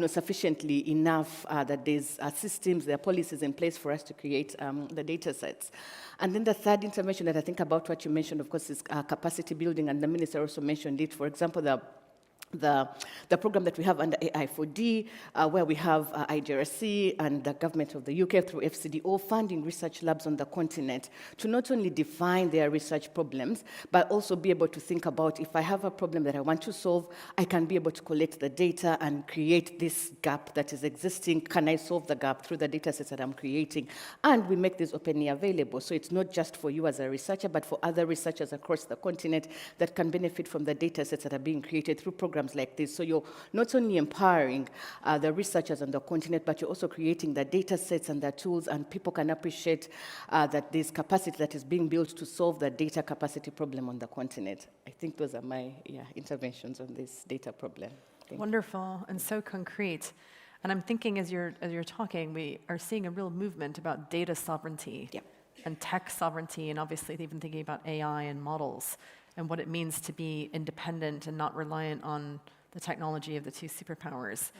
Speaker 3: sufficiently enough that there's systems, there are policies in place for us to create the data sets? And then the third intervention that I think about what you mentioned, of course, is capacity building, and the minister also mentioned it. For example, the program that we have under AI4D, where we have IGRC and the government of the UK through FCDO funding research labs on the continent to not only define their research problems, but also be able to think about, if I have a problem that I want to solve, I can be able to collect the data and create this gap that is existing. Can I solve the gap through the data sets that I'm creating? And we make this openly available. So it's not just for you as a researcher, but for other researchers across the continent that can benefit from the data sets that are being created through programs like this. So you're not only empowering the researchers on the continent, but you're also creating the data sets and the tools, and people can appreciate that there's capacity that is being built to solve the data capacity problem on the continent. I think those are my interventions on this data problem.
Speaker 10: Wonderful and so concrete. And I'm thinking as you're talking, we are seeing a real movement about data sovereignty and tech sovereignty, and obviously even thinking about AI and models, and what it means to be independent and not reliant on the technology of the two superpowers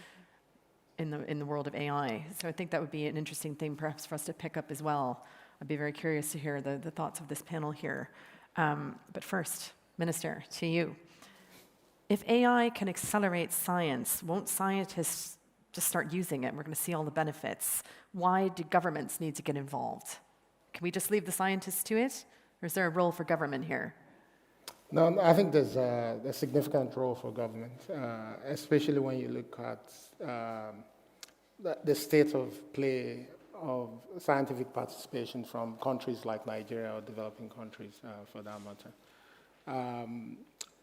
Speaker 10: in the world of AI. So I think that would be an interesting thing perhaps for us to pick up as well. I'd be very curious to hear the thoughts of this panel here. But first, Minister, to you. If AI can accelerate science, won't scientists just start using it? We're going to see all the benefits. Why do governments need to get involved? Can we just leave the scientists to it? Or is there a role for government here?
Speaker 5: No, I think there's a significant role for government, especially when you look at the state of play of scientific participation from countries like Nigeria or developing countries, for that matter.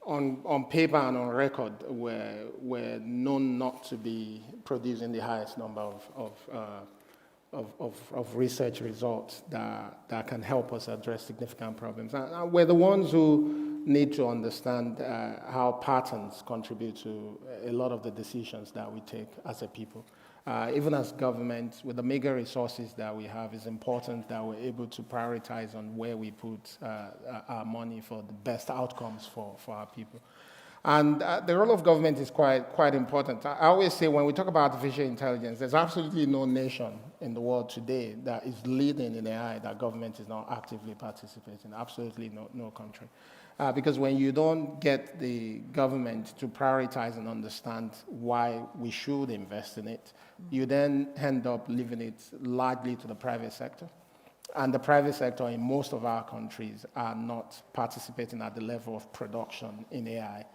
Speaker 5: On paper and on record, we're known not to be producing the highest number of research results that can help us address significant problems. And we're the ones who need to understand how patterns contribute to a lot of the decisions that we take as a people. Even as government, with the mega resources that we have, it's important that we're able to prioritize on where we put our money for the best outcomes for our people. And the role of government is quite important. I always say when we talk about artificial intelligence, there's absolutely no nation in the world today that is leading in AI that government is not actively participating. Absolutely no country. Because when you don't get the government to prioritize and understand why we should invest in it, you then end up leaving it largely to the private sector. And the private sector in most of our countries are not participating at the level of production in AI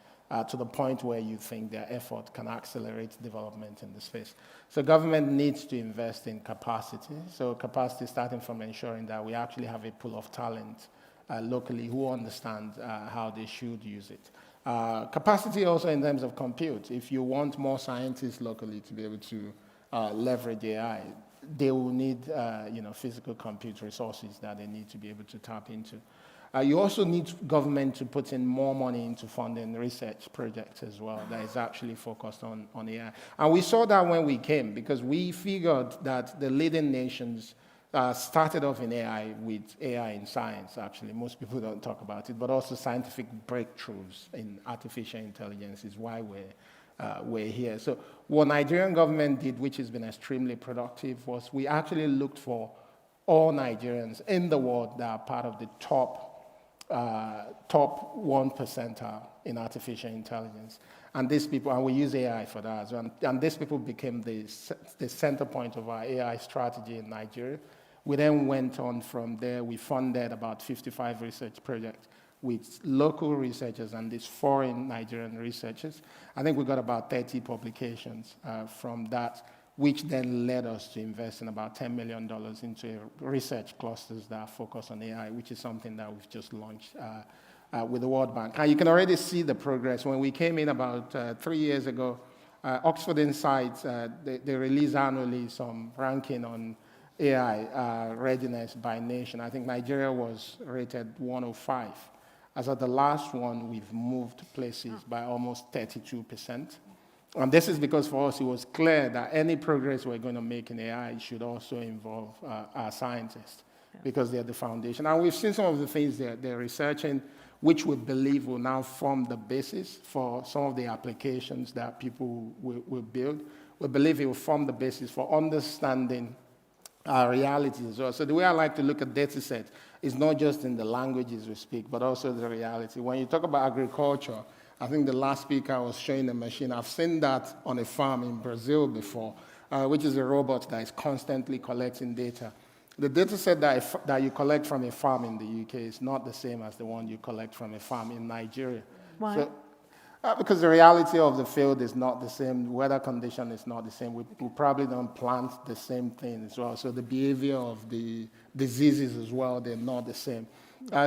Speaker 5: to the point where you think their effort can accelerate development in the space. So government needs to invest in capacity. So capacity starting from ensuring that we actually have a pool of talent locally who understand how they should use it. Capacity also in terms of compute. If you want more scientists locally to be able to leverage AI, they will need physical compute resources that they need to be able to tap into. You also need government to put in more money into funding research projects as well that is actually focused on AI. And we saw that when we came, because we figured that the leading nations started off in AI with AI in science, actually. Most people don't talk about it, but also scientific breakthroughs in artificial intelligence is why we're here. So what Nigerian government did, which has been extremely productive, was we actually looked for all Nigerians in the world that are part of the top 1% in artificial intelligence. And these people, and we use AI for that as well. And these people became the center point of our AI strategy in Nigeria. We then went on from there. We funded about 55 research projects with local researchers and these foreign Nigerian researchers. I think we got about 30 publications from that, which then led us to invest in about $10 million into research clusters that are focused on AI, which is something that we've just launched with the World Bank. And you can already see the progress. When we came in about 3 years ago, Oxford Insights, they release annually some ranking on AI readiness by nation. I think Nigeria was rated 105. As of the last one, we've moved places by almost 32%. And this is because for us, it was clear that any progress we're going to make in AI should also involve our scientists, because they're the foundation. And we've seen some of the things they're researching, which we believe will now form the basis for some of the applications that people will build. We believe it will form the basis for understanding our realities as well. So the way I like to look at data sets is not just in the languages we speak, but also the reality. When you talk about agriculture, I think the last speaker was showing a machine. I've seen that on a farm in Brazil before, which is a robot that is constantly collecting data. The data set that you collect from a farm in the UK is not the same as the one you collect from a farm in Nigeria.
Speaker 10: Why?
Speaker 5: So, because the reality of the field is not the same, weather condition is not the same. We probably don't plant the same thing as well. So the behavior of the diseases as well, they're not the same.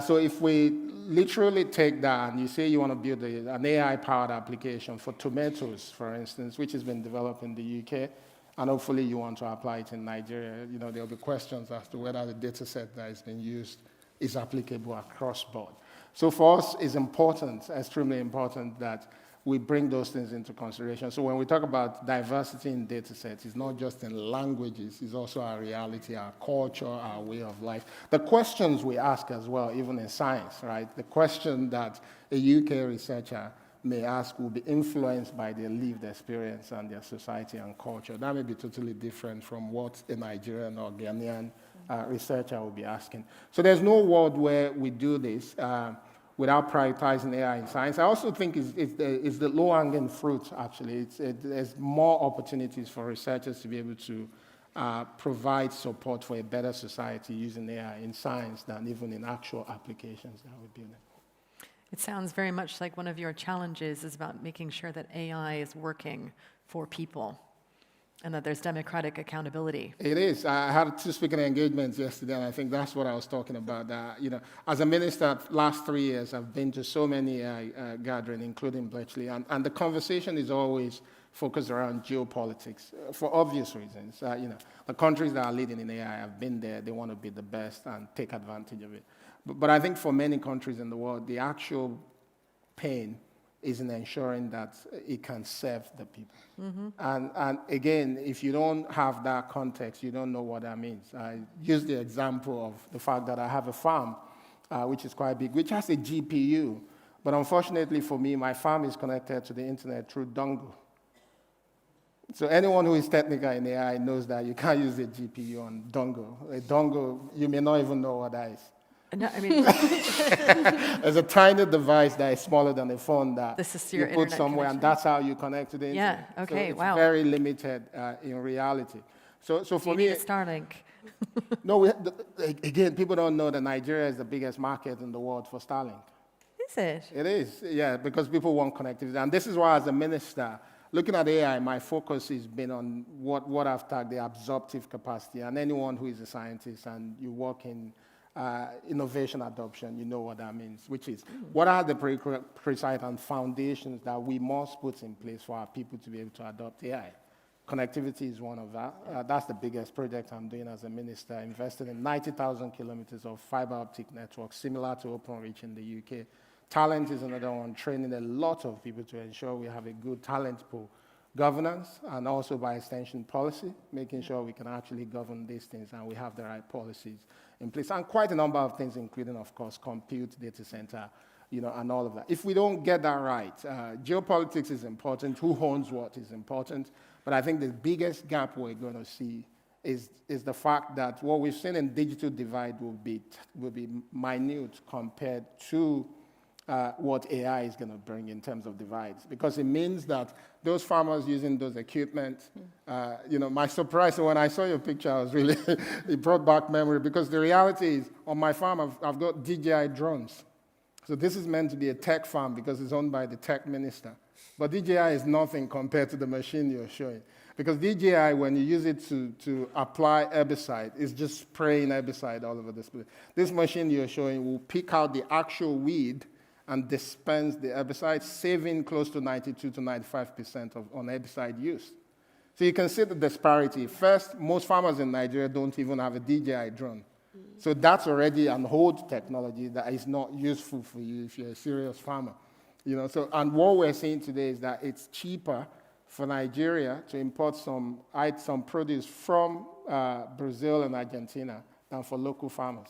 Speaker 5: So if we literally take that and you say you want to build an AI-powered application for tomatoes, for instance, which has been developed in the UK, and hopefully you want to apply it in Nigeria, there'll be questions as to whether the data set that is being used is applicable across board. So for us, it's important, extremely important, that we bring those things into consideration. So when we talk about diversity in data sets, it's not just in languages, it's also our reality, our culture, our way of life. The questions we ask as well, even in science, right? The question that a UK researcher may ask will be influenced by their lived experience and their society and culture. That may be totally different from what a Nigerian or Ghanaian researcher will be asking. So there's no world where we do this without prioritizing AI in science. I also think it's the low-hanging fruit, actually. There's more opportunities for researchers to be able to provide support for a better society using AI in science than even in actual applications that we're building.
Speaker 10: It sounds very much like one of your challenges is about making sure that AI is working for people and that there's democratic accountability.
Speaker 5: It is. I had 2 speaking engagements yesterday, and I think that's what I was talking about. As a minister, last 3 years, I've been to so many AI gatherings, including Bletchley, and the conversation is always focused around geopolitics for obvious reasons. The countries that are leading in AI have been there. They want to be the best and take advantage of it. But I think for many countries in the world, the actual pain is in ensuring that it can serve the people.
Speaker 10: Mm-hmm.
Speaker 5: And again, if you don't have that context, you don't know what that means. I use the example of the fact that I have a farm, which is quite big, which has a GPU. But unfortunately for me, my farm is connected to the internet through dongle. So anyone who is technical in AI knows that you can't use a GPU on dongle. A dongle, you may not even know what that is.
Speaker 10: No, I mean,
Speaker 5: there's a tiny device that is smaller than a phone that
Speaker 10: you
Speaker 5: put somewhere, and that's how you connect to the internet.
Speaker 10: Yeah, okay,
Speaker 5: so it's
Speaker 10: wow.
Speaker 5: very limited in reality. So for me,
Speaker 10: Starlink.
Speaker 5: No, again, people don't know that Nigeria is the biggest market in the world for Starlink.
Speaker 10: Is it?
Speaker 5: It is, yeah, because people want connectivity. And this is why, as a minister, looking at AI, my focus has been on what I've tagged the absorptive capacity. And anyone who is a scientist and you work in innovation adoption, you know what that means, which is what are the prerequisites and foundations that we must put in place for our people to be able to adopt AI. Connectivity is one of that. That's the biggest project I'm doing as a minister, invested in 90,000 kilometers of fiber optic network, similar to Openreach in the UK. Talent is another one, training a lot of people to ensure we have a good talent pool. Governance, and also by extension policy, making sure we can actually govern these things and we have the right policies in place. And quite a number of things, including, of course, compute, data center, and all of that. If we don't get that right, geopolitics is important, who owns what is important, but I think the biggest gap we're going to see is the fact that what we've seen in digital divide will be minute compared to what AI is going to bring in terms of divides, because it means that those farmers using those equipment, my surprise when I saw your picture, I was really, it brought back memory, because the reality is, on my farm, I've got DJI drones. So this is meant to be a tech farm because it's owned by the tech minister. But DJI is nothing compared to the machine you're showing. Because DJI, when you use it to apply herbicide, is just spraying herbicide all over this place. This machine you're showing will pick out the actual weed and dispense the herbicide, saving close to 92 to 95% on herbicide use. So you can see the disparity. First, most farmers in Nigeria don't even have a DJI drone. So that's already an old technology that is not useful for you if you're a serious farmer. And what we're seeing today is that it's cheaper for Nigeria to import some produce from Brazil and Argentina than for local farmers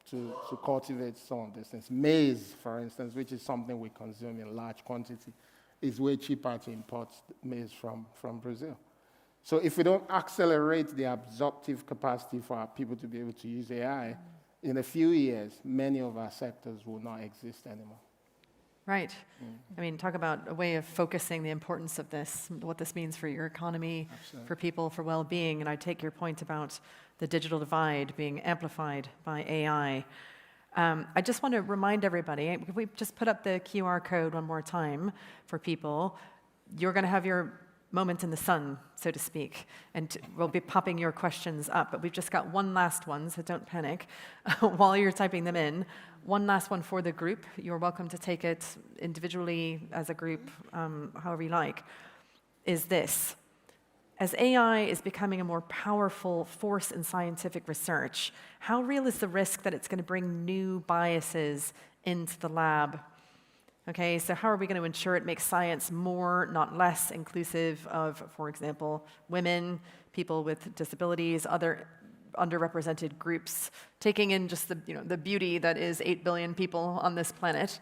Speaker 5: to cultivate some of these things. Maize, for instance, which is something we consume in large quantity, is way cheaper to import maize from Brazil. So if we don't accelerate the absorptive capacity for our people to be able to use AI, in a few years, many of our sectors will not exist anymore.
Speaker 10: Right. I mean, talk about a way of focusing the importance of this, what this means for your economy,
Speaker 5: Absolutely.
Speaker 10: for people, for well-being. And I take your point about the digital divide being amplified by AI. I just want to remind everybody, if we just put up the QR code one more time for people, you're going to have your moment in the sun, so to speak, and we'll be popping your questions up, but we've just got one last one, so don't panic while you're typing them in. One last one for the group. You're welcome to take it individually, as a group, however you like, is this. As AI is becoming a more powerful force in scientific research, how real is the risk that it's going to bring new biases into the lab? Okay, so how are we going to ensure it makes science more, not less, inclusive of, for example, women, people with disabilities, other underrepresented groups, taking in just the beauty that is 8 billion people on this planet?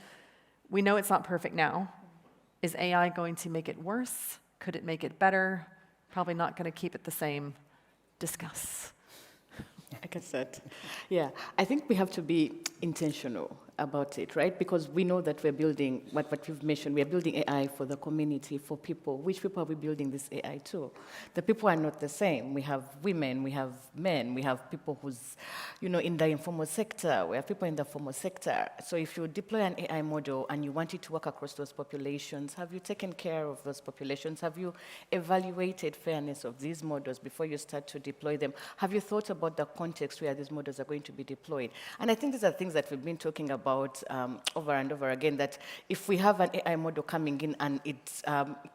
Speaker 10: We know it's not perfect now. Is AI going to make it worse? Could it make it better? Probably not going to keep it the same. Discuss.
Speaker 3: I can start. Yeah, I think we have to be intentional about it, right? Because we know that we're building, what we've mentioned, we're building AI for the community, for people. Which people are we building this AI to? The people are not the same. We have women, we have men, we have people who's, in the informal sector, we have people in the formal sector. So if you deploy an AI model and you want it to work across those populations, have you taken care of those populations? Have you evaluated fairness of these models before you start to deploy them? Have you thought about the context where these models are going to be deployed? And I think these are things that we've been talking about over and over again, that if we have an AI model coming in and it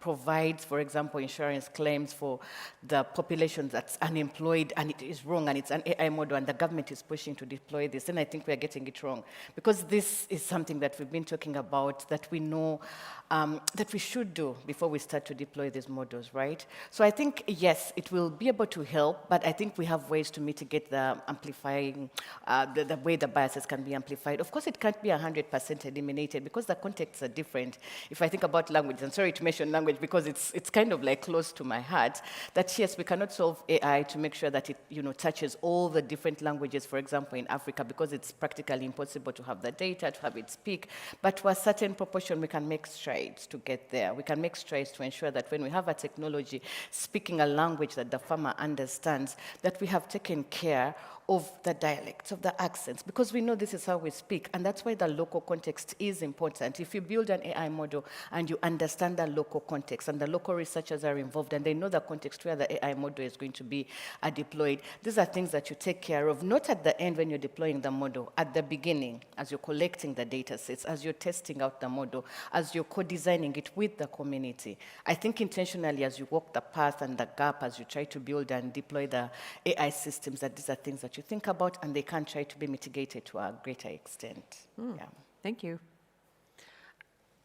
Speaker 3: provides, for example, insurance claims for the population that's unemployed and it is wrong and it's an AI model and the government is pushing to deploy this, then I think we're getting it wrong. Because this is something that we've been talking about, that we know that we should do before we start to deploy these models, right? So I think, yes, it will be able to help, but I think we have ways to mitigate the amplifying, the way the biases can be amplified. Of course, it can't be 100% eliminated because the contexts are different. If I think about language, and sorry to mention language because it's kind of like close to my heart, that yes, we cannot solve AI to make sure that it touches all the different languages, for example, in Africa, because it's practically impossible to have the data, to have it speak. But to a certain proportion, we can make strides to get there. We can make strides to ensure that when we have a technology speaking a language that the farmer understands, that we have taken care of the dialects, of the accents, because we know this is how we speak, and that's why the local context is important. If you build an AI model and you understand the local context, and the local researchers are involved, and they know the context where the AI model is going to be deployed, these are things that you take care of, not at the end when you're deploying the model, at the beginning, as you're collecting the data sets, as you're testing out the model, as you're co-designing it with the community. I think intentionally, as you walk the path and the gap, as you try to build and deploy the AI systems, that these are things that you think about, and they can try to be mitigated to a greater extent. Yeah.
Speaker 10: Thank you.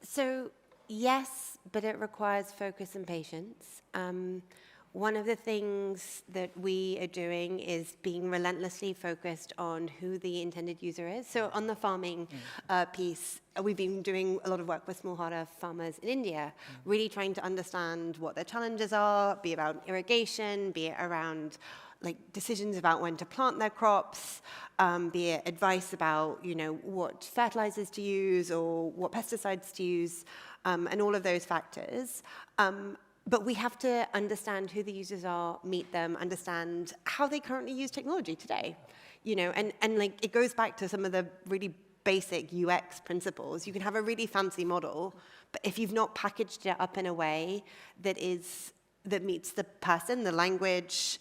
Speaker 22: So, yes, but it requires focus and patience. One of the things that we are doing is being relentlessly focused on who the intended user is. So on the farming piece, we've been doing a lot of work with smallholder farmers in India, really trying to understand what their challenges are, be it about irrigation, be it around decisions about when to plant their crops, be it advice about what fertilizers to use or what pesticides to use, and all of those factors. But we have to understand who the users are, meet them, understand how they currently use technology today. And it goes back to some of the really basic UX principles. You can have a really fancy model, but if you've not packaged it up in a way that meets the person, the language,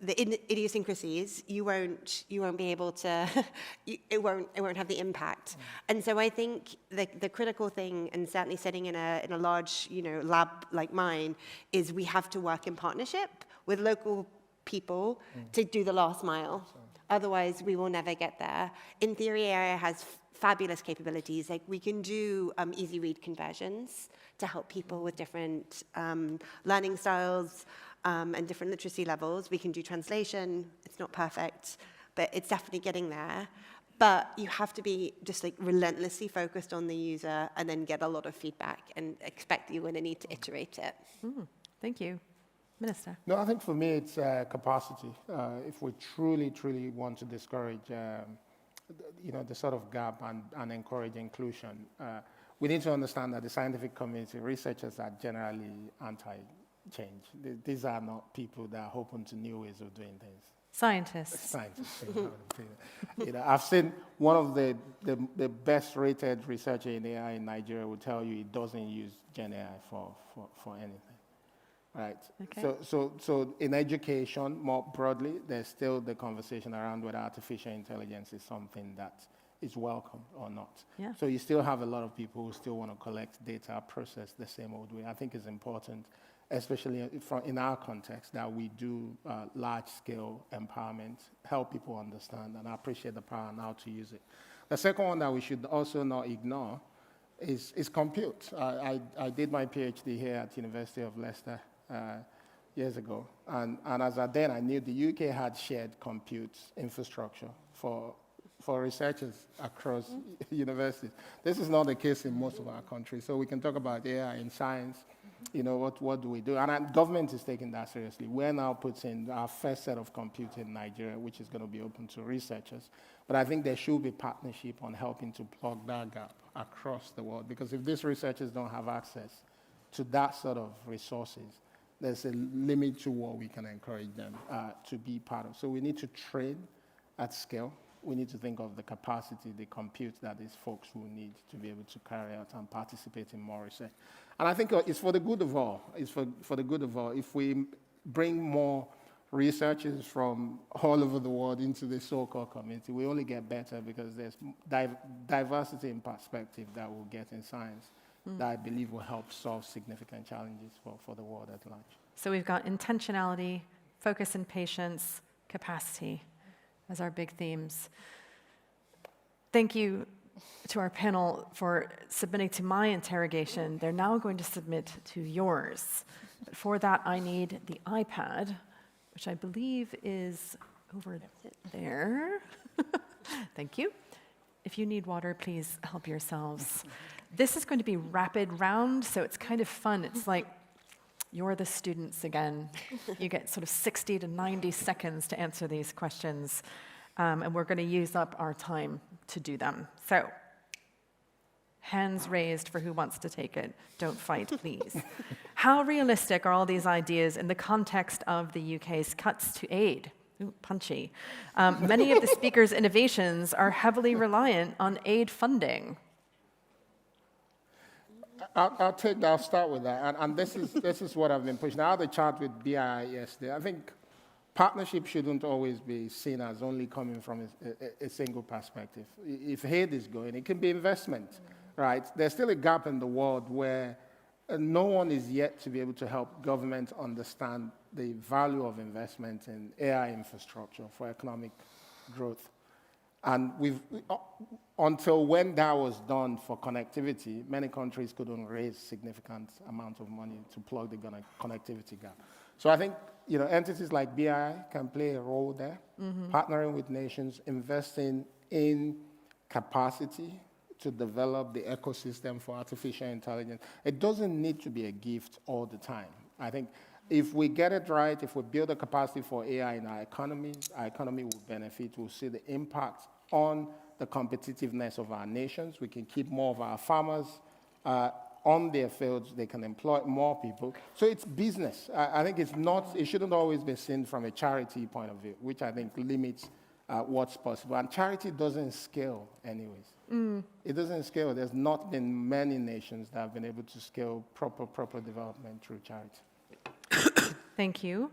Speaker 22: the idiosyncrasies, you won't be able to, it won't have the impact. And so I think the critical thing, and certainly sitting in a large lab like mine, is we have to work in partnership with local people to do the last mile. Otherwise, we will never get there. In theory, AI has fabulous capabilities. We can do easy read conversions to help people with different learning styles, and different literacy levels. We can do translation. It's not perfect, but it's definitely getting there. But you have to be just relentlessly focused on the user and then get a lot of feedback and expect that you're going to need to iterate it.
Speaker 10: Thank you. Minister.
Speaker 5: No, I think for me it's capacity. If we truly, truly want to discourage the sort of gap and encourage inclusion, we need to understand that the scientific community, researchers are generally anti-change. These are not people that are open to new ways of doing things.
Speaker 10: Scientists.
Speaker 5: I've seen one of the best rated researcher in AI in Nigeria will tell you he doesn't use Gen AI for anything. Right. Okay. So in education, more broadly, there's still the conversation around whether artificial intelligence is something that is welcome or not.
Speaker 10: Yeah.
Speaker 5: So you still have a lot of people who still want to collect data, process the same old way. I think it's important, especially in our context, that we do large-scale empowerment, help people understand, and appreciate the power and how to use it. The second one that we should also not ignore is compute. I did my PhD here at University of Leicester years ago, and as I knew the UK had shared compute infrastructure for researchers across universities. This is not the case in most of our countries. So we can talk about AI in science, You know, what do we do? And government is taking that seriously. We're now putting our first set of compute in Nigeria, which is going to be open to researchers. But I think there should be partnership on helping to plug that gap across the world. Because if these researchers don't have access to that sort of resources, there's a limit to what we can encourage them to be part of. So we need to train at scale. We need to think of the capacity, the compute that these folks will need to be able to carry out and participate in more research. And I think it's for the good of all. It's for the good of all. If we bring more researchers from all over the world into the so-called community, we only get better because there's diversity in perspective that we'll get in science that I believe will help solve significant challenges for the world at large.
Speaker 10: So we've got intentionality, focus and patience, capacity as our big themes. Thank you to our panel for submitting to my interrogation. They're now going to submit to yours. But for that, I need the iPad, which I believe is over there. Thank you. If you need water, please help yourselves. This is going to be rapid round, so it's kind of fun. It's like you're the students again. You get sort of 60 to 90 seconds to answer these questions, and we're going to use up our time to do them. So, hands raised for who wants to take it. Don't fight, please. How realistic are all these ideas in the context of the UK's cuts to aid? Ooh, punchy. Many of the speakers' innovations are heavily reliant on aid funding.
Speaker 5: I'll start with that, and this is what I've been pushing. I had a chat with BII yesterday. I think partnership shouldn't always be seen as only coming from a single perspective. If aid is going, it can be investment, right? There's still a gap in the world where no one is yet to be able to help government understand the value of investment in AI infrastructure for economic growth. And until when that was done for connectivity, many countries couldn't raise significant amount of money to plug the connectivity gap. So I think entities like BI can play a role there, partnering with nations, investing in capacity to develop the ecosystem for artificial intelligence. It doesn't need to be a gift all the time. I think if we get it right, if we build a capacity for AI in our economy will benefit. We'll see the impact on the competitiveness of our nations. We can keep more of our farmers on their fields. They can employ more people. So it's business. I think it shouldn't always be seen from a charity point of view, which I think limits what's possible. And charity doesn't scale anyways. It doesn't scale. There's not been many nations that have been able to scale proper development through charity.
Speaker 10: Thank you.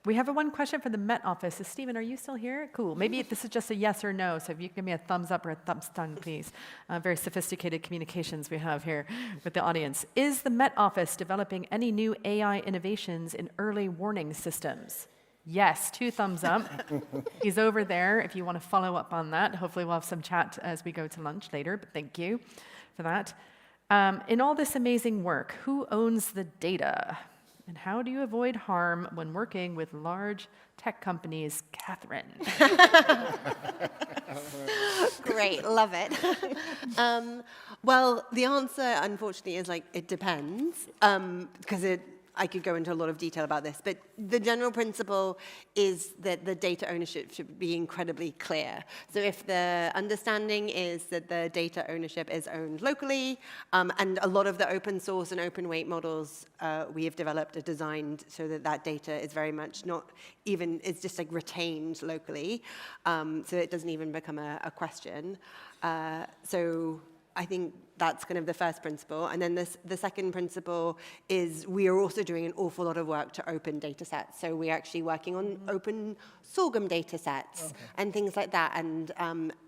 Speaker 10: We have one question from the Met Office. So Stephen, are you still here? Cool. Maybe this is just a yes or no, so if you can give me a thumbs up or a thumbs down, please. Very sophisticated communications we have here with the audience. Is the Met Office developing any new AI innovations in early warning systems? Yes, 2 thumbs up. He's over there if you want to follow up on that. Hopefully we'll have some chat as we go to lunch later, but thank you for that. In all this amazing work, who owns the data? And how do you avoid harm when working with large tech companies? Catherine.
Speaker 22: Great, love it. Well, the answer, unfortunately, is it depends, because I could go into a lot of detail about this, but the general principle is that the data ownership should be incredibly clear. So if the understanding is that the data ownership is owned locally, and a lot of the open source and open weight models we have developed are designed so that data is very much it's just retained locally, so it doesn't even become a question. So I think that's kind of the first principle. And then the second principle is we are also doing an awful lot of work to open data sets. So we're actually working on open sorghum data sets and things like that. And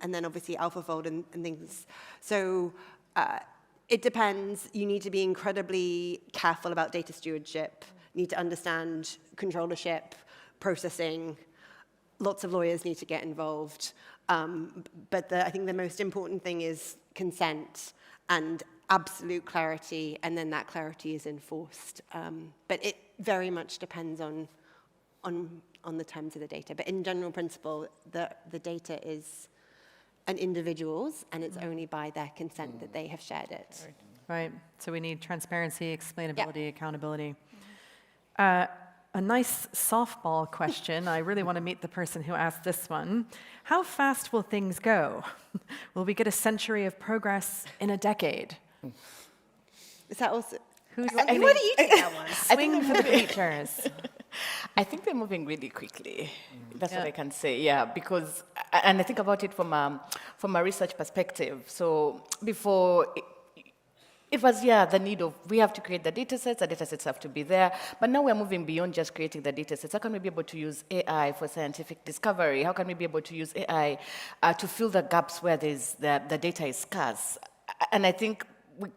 Speaker 22: then obviously AlphaFold and things. So it depends. You need to be incredibly careful about data stewardship. You need to understand controllership, processing. Lots of lawyers need to get involved. But I think the most important thing is consent and absolute clarity, and then that clarity is enforced. But it very much depends on the terms of the data. But in general principle, the data is an individual's, and it's only by their consent that they have shared it.
Speaker 10: Right. So we need transparency, explainability, accountability. A nice softball question. I really want to meet the person who asked this one. How fast will things go? Will we get a century of progress in a decade?
Speaker 3: Is that also...
Speaker 10: Who's
Speaker 3: why do you take that one?
Speaker 10: Swing for the bleachers.
Speaker 3: I think they're moving really quickly. That's what I can say, yeah, because, and I think about it from a research perspective. So before, it was, the need of, we have to create the data sets have to be there, but now we're moving beyond just creating the data sets. How can we be able to use AI for scientific discovery? How can we be able to use AI to fill the gaps where the data is scarce? And I think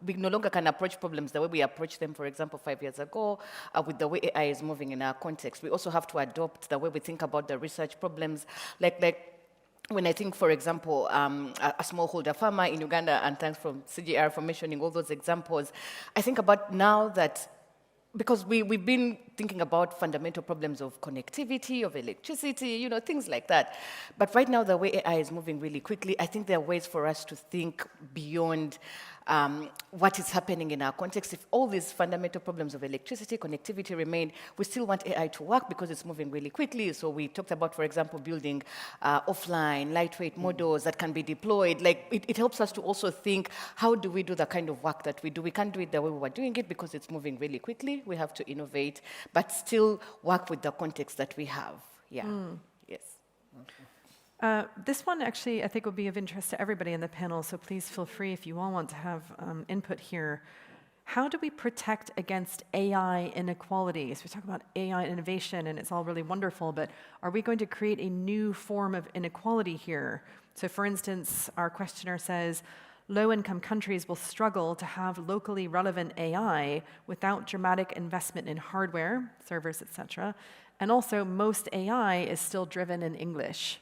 Speaker 3: we no longer can approach problems the way we approached them, for example, 5 years ago, with the way AI is moving in our context. We also have to adopt the way we think about the research problems, like when I think, for example, a smallholder farmer in Uganda, and thanks from CGR for mentioning all those examples, I think about now that, because we've been thinking about fundamental problems of connectivity, of electricity, things like that. But right now, the way AI is moving really quickly, I think there are ways for us to think beyond what is happening in our context. If all these fundamental problems of electricity, connectivity remain, we still want AI to work because it's moving really quickly. So we talked about, for example, building offline, lightweight models that can be deployed. Like, it helps us to also think, how do we do the kind of work that we do? We can't do it the way we were doing it because it's moving really quickly. We have to innovate, but still work with the context that we have. Yeah, yes.
Speaker 10: This one actually, I think, will be of interest to everybody in the panel, so please feel free if you all want to have input here. How do we protect against AI inequality? So we talk about AI innovation, and it's all really wonderful, but are we going to create a new form of inequality here? So for instance, our questioner says, low-income countries will struggle to have locally relevant AI without dramatic investment in hardware, servers, etc. And also, most AI is still driven in English.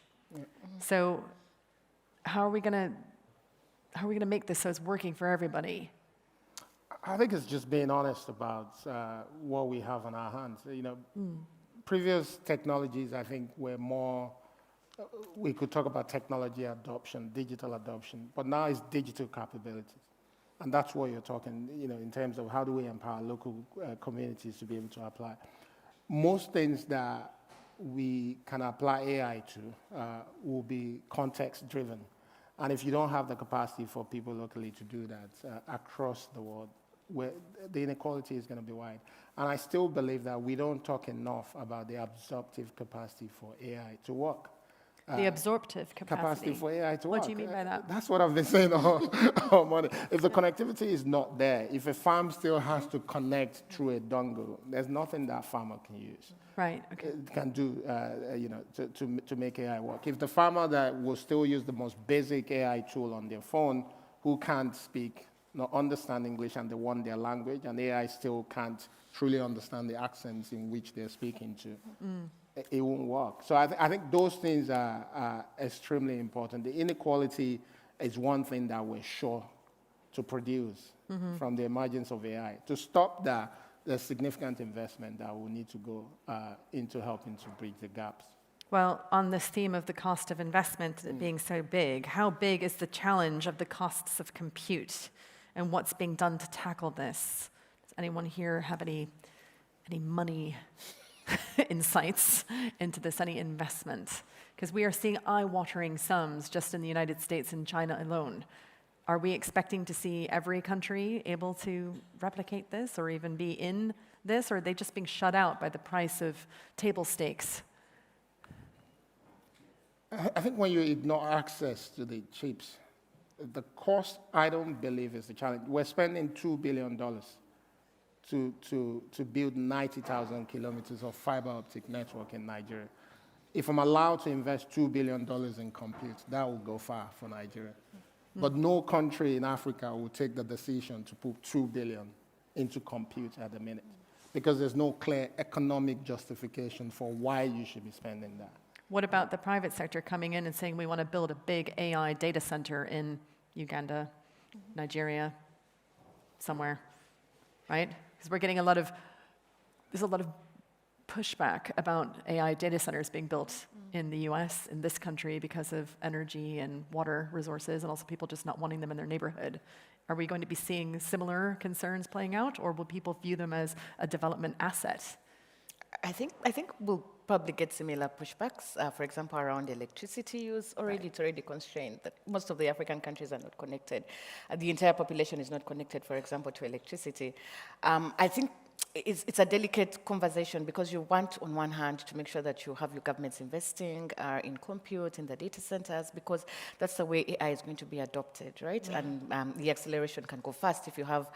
Speaker 10: So how are we going to make this so it's working for everybody?
Speaker 5: I think it's just being honest about what we have on our hands. Previous technologies, I think, were more, we could talk about technology adoption, digital adoption, but now it's digital capabilities. And that's what you're talking, in terms of how do we empower local communities to be able to apply. Most things that we can apply AI to will be context-driven. And if you don't have the capacity for people locally to do that across the world, the inequality is going to be wide. And I still believe that we don't talk enough about the absorptive capacity for AI to work.
Speaker 10: The absorptive capacity
Speaker 5: for AI to work.
Speaker 10: What do you mean by that?
Speaker 5: That's what I've been saying all morning. If the connectivity is not there, if a farm still has to connect through a dongle, there's nothing that farmer can use.
Speaker 10: Right. Okay.
Speaker 5: Can do, to make AI work. If the farmer that will still use the most basic AI tool on their phone, who can't speak, not understand English, and they want their language, and AI still can't truly understand the accents in which they're speaking to, it won't work. So I think those things are extremely important. The inequality is one thing that we're sure to produce from the emergence of AI. To stop that, there's significant investment that will need to go into helping to bridge the gaps.
Speaker 10: Well, on this theme of the cost of investment being so big, how big is the challenge of the costs of compute, and what's being done to tackle this? Does anyone here have any money insights into this, any investment? Because we are seeing eye-watering sums just in the United States and China alone. Are we expecting to see every country able to replicate this or even be in this, or are they just being shut out by the price of table stakes?
Speaker 5: I think when you ignore access to the chips, the cost, I don't believe, is the challenge. We're spending $2 billion to build 90,000 kilometers of fiber optic network in Nigeria. If I'm allowed to invest $2 billion in compute, that will go far for Nigeria. But no country in Africa will take the decision to put $2 billion into compute at the minute, because there's no clear economic justification for why you should be spending that.
Speaker 10: What about the private sector coming in and saying we want to build a big AI data center in Uganda, Nigeria, somewhere, right? Because we're getting there's a lot of pushback about AI data centers being built in the US, in this country, because of energy and water resources, and also people just not wanting them in their neighborhood. Are we going to be seeing similar concerns playing out, or will people view them as a development asset?
Speaker 3: I think we'll probably get similar pushbacks. For example, around electricity use, it's already constrained. That most of the African countries are not connected. The entire population is not connected, for example, to electricity. I think it's a delicate conversation because you want, on one hand, to make sure that you have your governments investing in compute, in the data centers, because that's the way AI is going to be adopted, right? And the acceleration can go fast if you have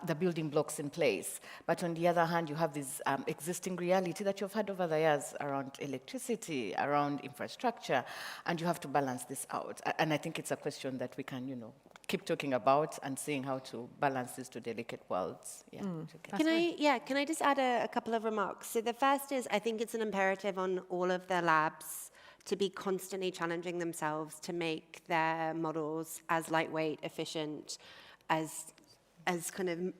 Speaker 3: the building blocks in place. But on the other hand, you have this existing reality that you've had over the years around electricity, around infrastructure, and you have to balance this out. And I think it's a question that we can, keep talking about and seeing how to balance these two delicate worlds. Yeah.
Speaker 22: Can I just add a couple of remarks? So the first is, I think it's an imperative on all of the labs to be constantly challenging themselves to make their models as lightweight, efficient, as kind of,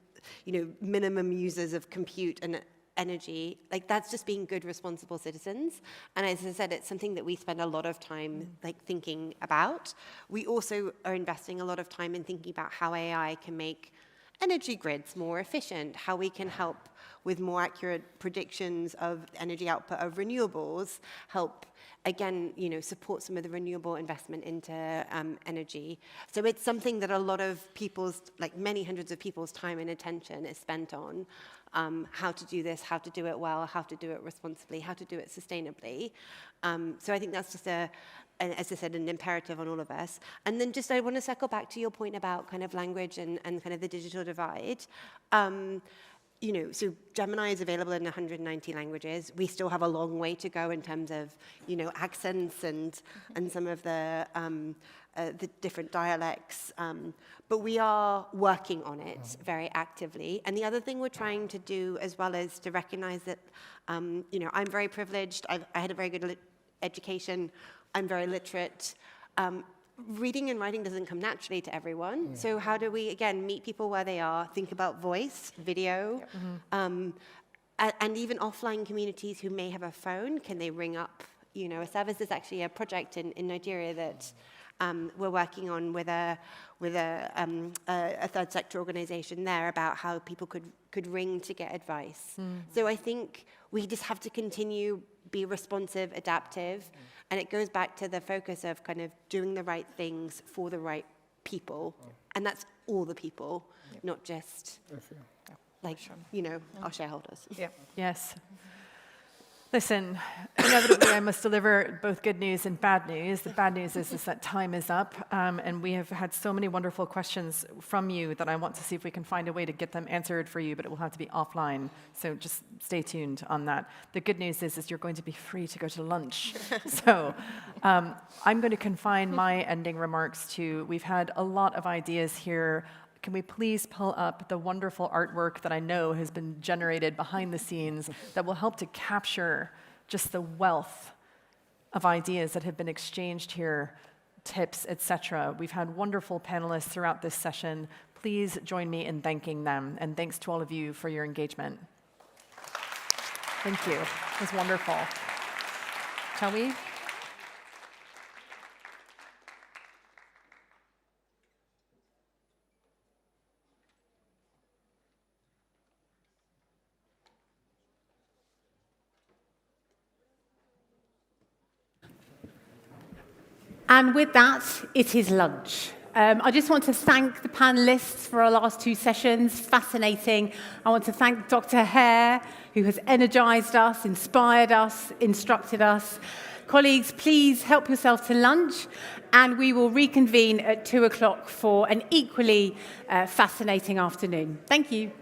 Speaker 22: minimum users of compute and energy. Like, that's just being good, responsible citizens. And as I said, it's something that we spend a lot of time thinking about. We also are investing a lot of time in thinking about how AI can make energy grids more efficient, how we can help with more accurate predictions of energy output of renewables, help, again, support some of the renewable investment into energy. So it's something that a lot of people's, many hundreds of people's time and attention is spent on. How to do this, how to do it well, how to do it responsibly, how to do it sustainably. So I think that's just as I said, an imperative on all of us. And then I want to circle back to your point about kind of language and kind of the digital divide. So Gemini is available in 190 languages. We still have a long way to go in terms of, accents and some of the different dialects. But we are working on it very actively. And the other thing we're trying to do as well is to recognize that, I'm very privileged. I had a very good education. I'm very literate. Reading and writing doesn't come naturally to everyone. So how do we, again, meet people where they are, think about voice, video, and even offline communities who may have a phone, can they ring up, a service? There's actually a project in Nigeria that we're working on with a third sector organization there about how people could ring to get advice. So I think we just have to continue, be responsive, adaptive, and it goes back to the focus of kind of doing the right things for the right people, and that's all the people, not just our shareholders.
Speaker 10: Yeah. Yes. Listen, inevitably I must deliver both good news and bad news. The bad news is that time is up, and we have had so many wonderful questions from you that I want to see if we can find a way to get them answered for you, but it will have to be offline, so just stay tuned on that. The good news is you're going to be free to go to lunch. So I'm going to confine my ending remarks to, we've had a lot of ideas here. Can we please pull up the wonderful artwork that I know has been generated behind the scenes that will help to capture just the wealth of ideas that have been exchanged here, tips, etc. We've had wonderful panelists throughout this session. Please join me in thanking them, and thanks to all of you for your engagement. Thank you. It was wonderful. Shall we?
Speaker 1: And with that, it is lunch. I just want to thank the panelists for our last two sessions. Fascinating. I want to thank Dr. Hare, who has energized us, inspired us, instructed us. Colleagues, please help yourself to lunch, and we will reconvene at 2 o'clock for an equally fascinating afternoon. Thank you.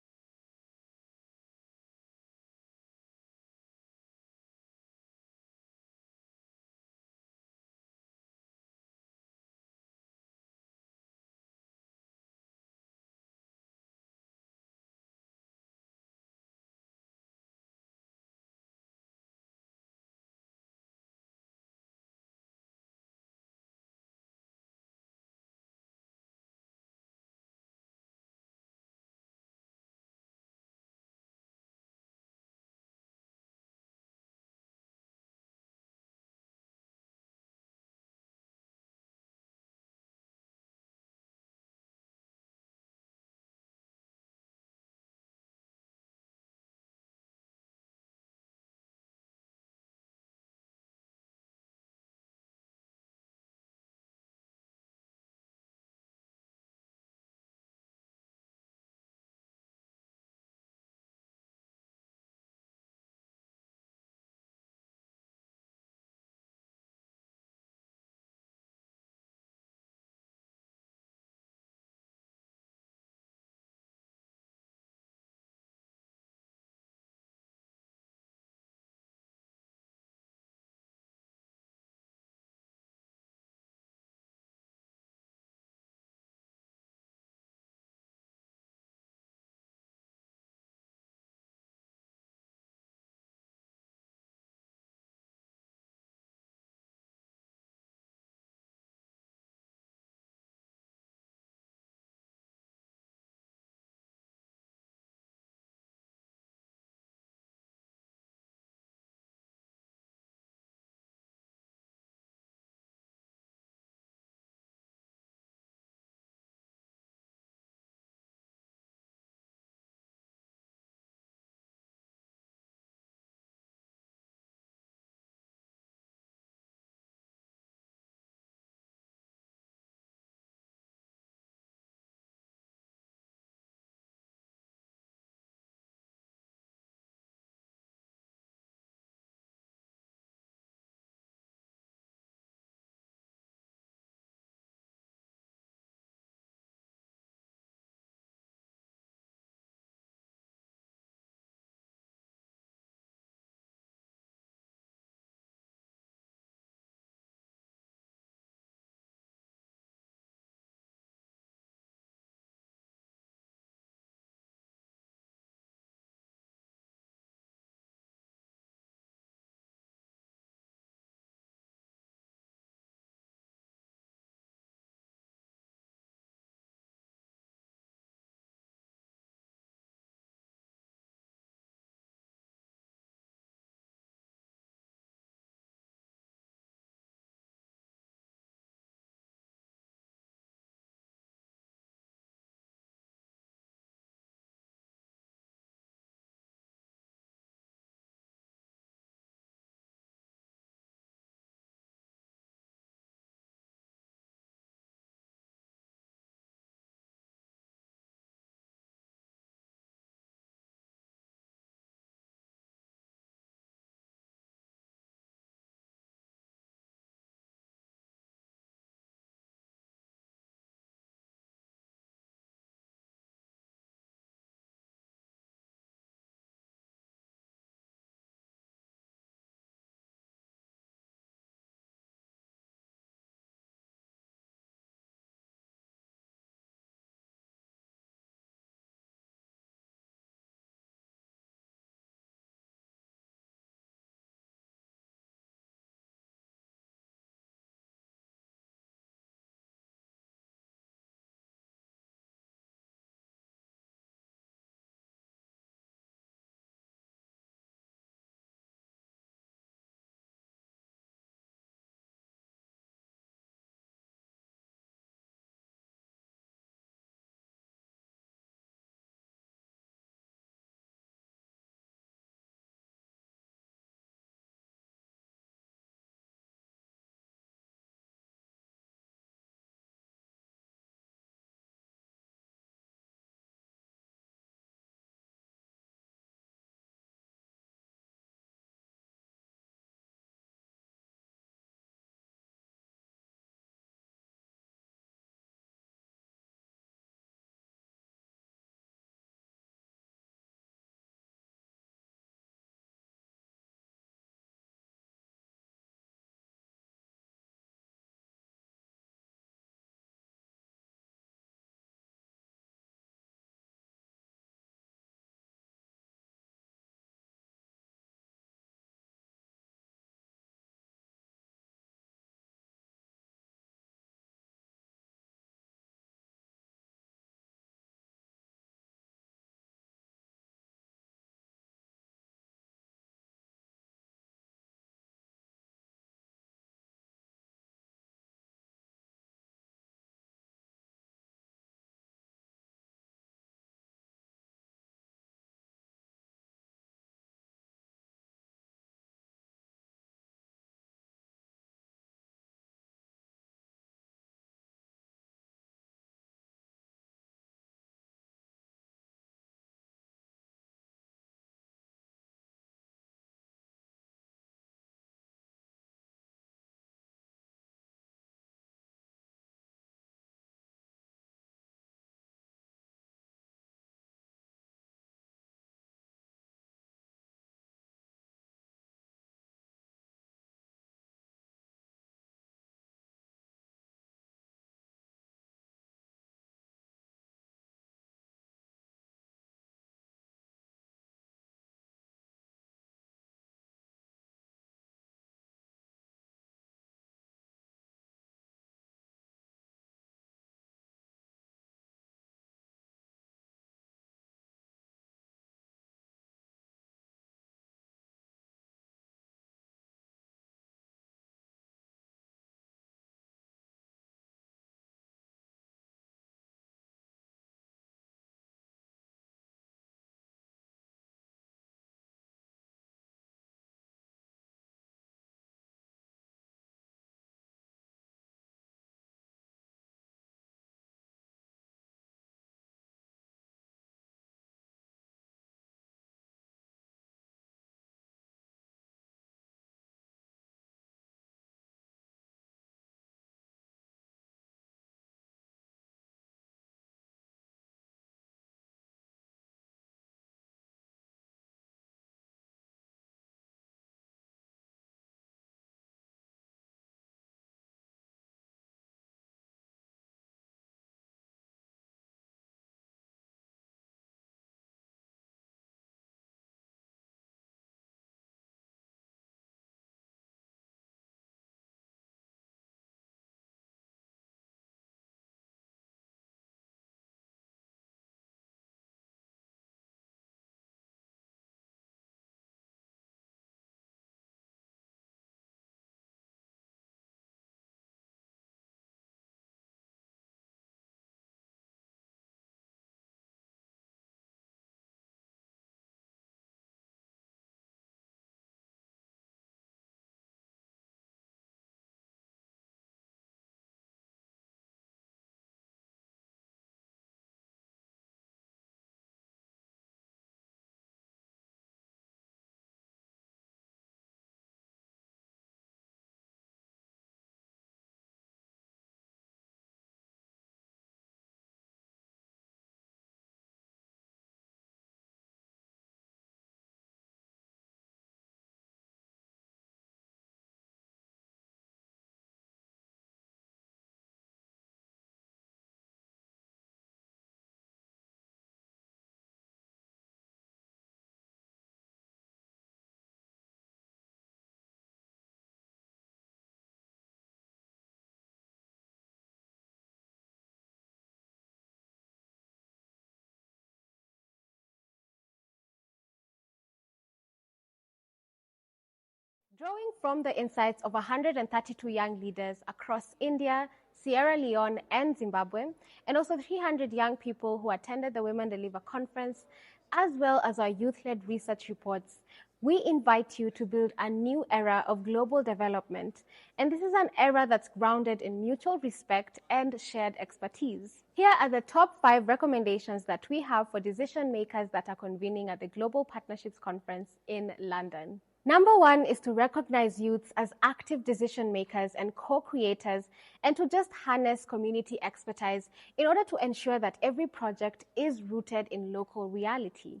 Speaker 11: Drawing from the insights of 132 young leaders across India, Sierra Leone, and Zimbabwe, and also 300 young people who attended the Women Deliver conference, as well as our youth-led research reports, we invite you to build a new era of global development. And this is an era that's grounded in mutual respect and shared expertise. Here are the top 5 recommendations that we have for decision makers that are convening at the Global Partnerships Conference in London. Number 1 is to recognize youths as active decision makers and co-creators, and to just harness community expertise in order to ensure that every project is rooted in local reality.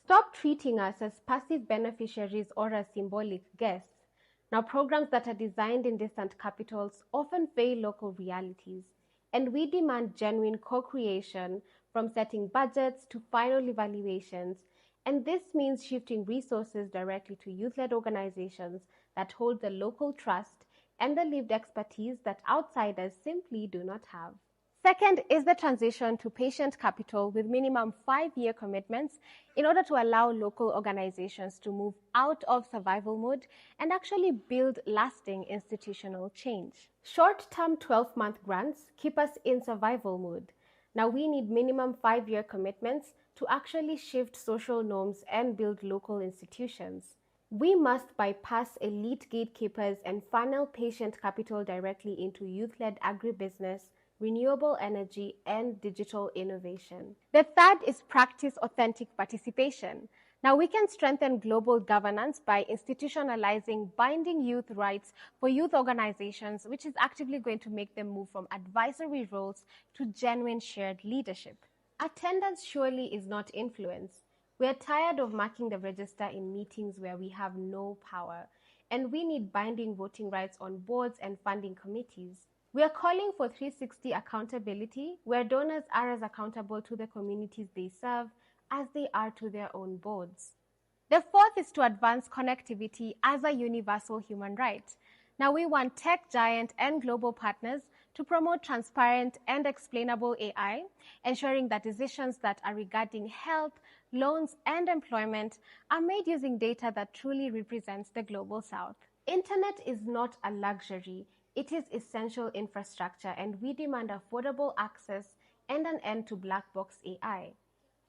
Speaker 11: Stop treating us as passive beneficiaries or as symbolic guests. Now, programs that are designed in distant capitals often fail local realities, and we demand genuine co-creation from setting budgets to final evaluations. And this means shifting resources directly to youth-led organizations that hold the local trust and the lived expertise that outsiders simply do not have. Second is the transition to patient capital with minimum 5-year commitments in order to allow local organizations to move out of survival mode and actually build lasting institutional change. Short-term 12-month grants keep us in survival mode. Now we need minimum 5-year commitments to actually shift social norms and build local institutions. We must bypass elite gatekeepers and funnel patient capital directly into youth-led agribusiness, renewable energy, and digital innovation. The third is practice authentic participation. Now we can strengthen global governance by institutionalizing binding youth rights for youth organizations, which is actively going to make them move from advisory roles to genuine shared leadership. Attendance surely is not influence. We are tired of marking the register in meetings where we have no power, and we need binding voting rights on boards and funding committees. We are calling for 360 accountability, where donors are as accountable to the communities they serve as they are to their own boards. The fourth is to advance connectivity as a universal human right. Now we want tech giant and global partners to promote transparent and explainable AI, ensuring that decisions that are regarding health, loans, and employment are made using data that truly represents the global south. Internet is not a luxury. It is essential infrastructure, and we demand affordable access and an end to black box AI.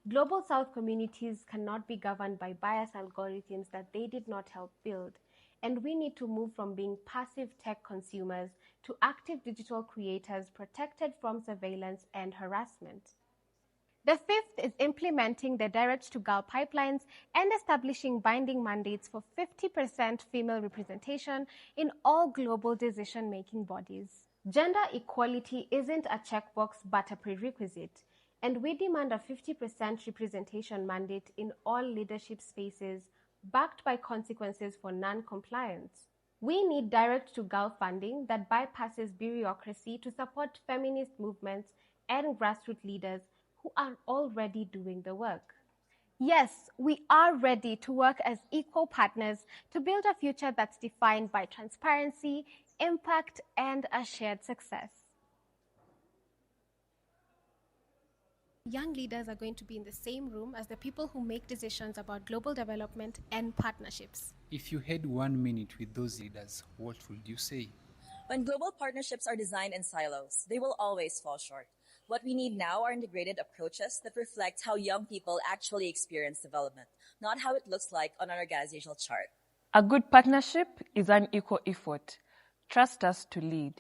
Speaker 11: Global South communities cannot be governed by biased algorithms that they did not help build, and we need to move from being passive tech consumers to active digital creators protected from surveillance and harassment. The fifth is implementing the direct-to-girl pipelines and establishing binding mandates for 50% female representation in all global decision-making bodies. Gender equality isn't a checkbox but a prerequisite, and we demand a 50% representation mandate in all leadership spaces, backed by consequences for non-compliance. We need direct-to-girl funding that bypasses bureaucracy to support feminist movements and grassroots leaders who are already doing the work. Yes, we are ready to work as equal partners to build a future that's defined by transparency, impact, and a shared success.
Speaker 12: Young leaders are going to be in the same room as the people who make decisions about global development and partnerships.
Speaker 23: If you had 1 minute with those leaders, what would you say?
Speaker 24: When global partnerships are designed in silos, they will always fall short. What we need now are integrated approaches that reflect how young people actually experience development, not how it looks like on an organizational chart.
Speaker 25: A good partnership is an equal effort. Trust us to lead.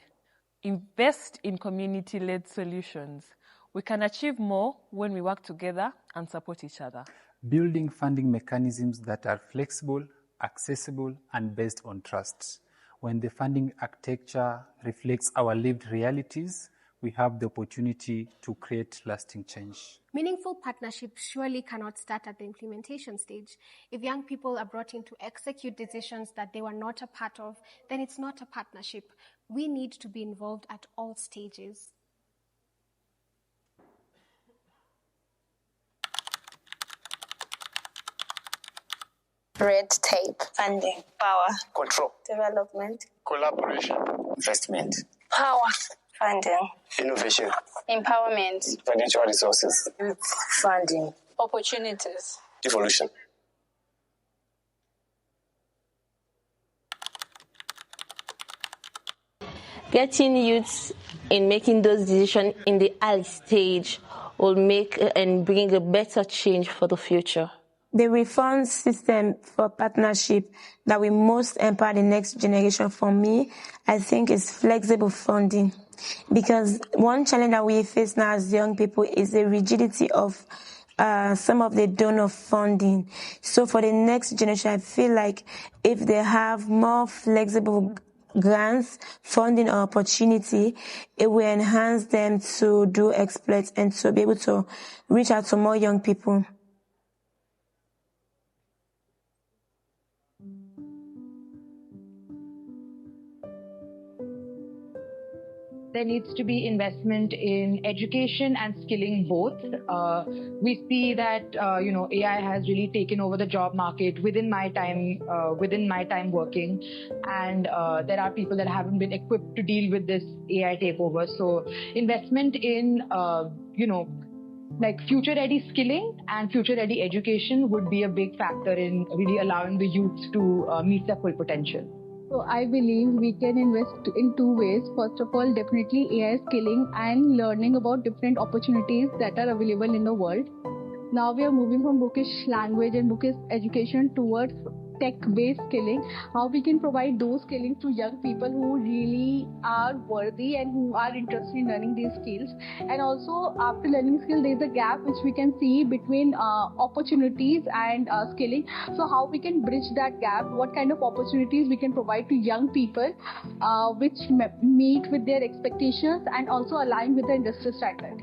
Speaker 25: Invest in community-led solutions. We can achieve more when we work together and support each other.
Speaker 23: Building funding mechanisms that are flexible, accessible, and based on trust. When the funding architecture reflects our lived realities, we have the opportunity to create lasting change.
Speaker 12: Meaningful partnerships surely cannot start at the implementation stage. If young people are brought in to execute decisions that they were not a part of, then it's not a partnership. We need to be involved at all stages.
Speaker 26: Red tape, funding, power,
Speaker 27: control,
Speaker 26: development,
Speaker 27: collaboration, investment,
Speaker 26: power, funding,
Speaker 27: innovation,
Speaker 26: empowerment,
Speaker 27: financial resources,
Speaker 26: youth funding, opportunities,
Speaker 27: devolution.
Speaker 26: getting youths in making those decisions in the early stage will make and bring a better change for the future. The reform system for partnership that will most empower the next generation for me, I think, is flexible funding. Because one challenge that we face now as young people is the rigidity of some of the donor funding. So for the next generation, I feel like if they have more flexible grants, funding, or opportunity, it will enhance them to do exploits and to be able to reach out to more young people.
Speaker 13: There needs to be investment in education and skilling both. We see that AI has really taken over the job market within my time working, and there are people that haven't been equipped to deal with this AI takeover. So investment in like future-ready skilling and future-ready education would be a big factor in really allowing the youth to meet their full potential.
Speaker 14: So I believe we can invest in two ways. First of all, definitely AI skilling and learning about different opportunities that are available in the world. Now we are moving from bookish language and bookish education towards tech-based skilling. How we can provide those skillings to young people who really are worthy and who are interested in learning these skills. And also after learning skills, there's a gap which we can see between opportunities and skilling. So how we can bridge that gap, what kind of opportunities we can provide to young people which meet with their expectations and also align with the industry standard.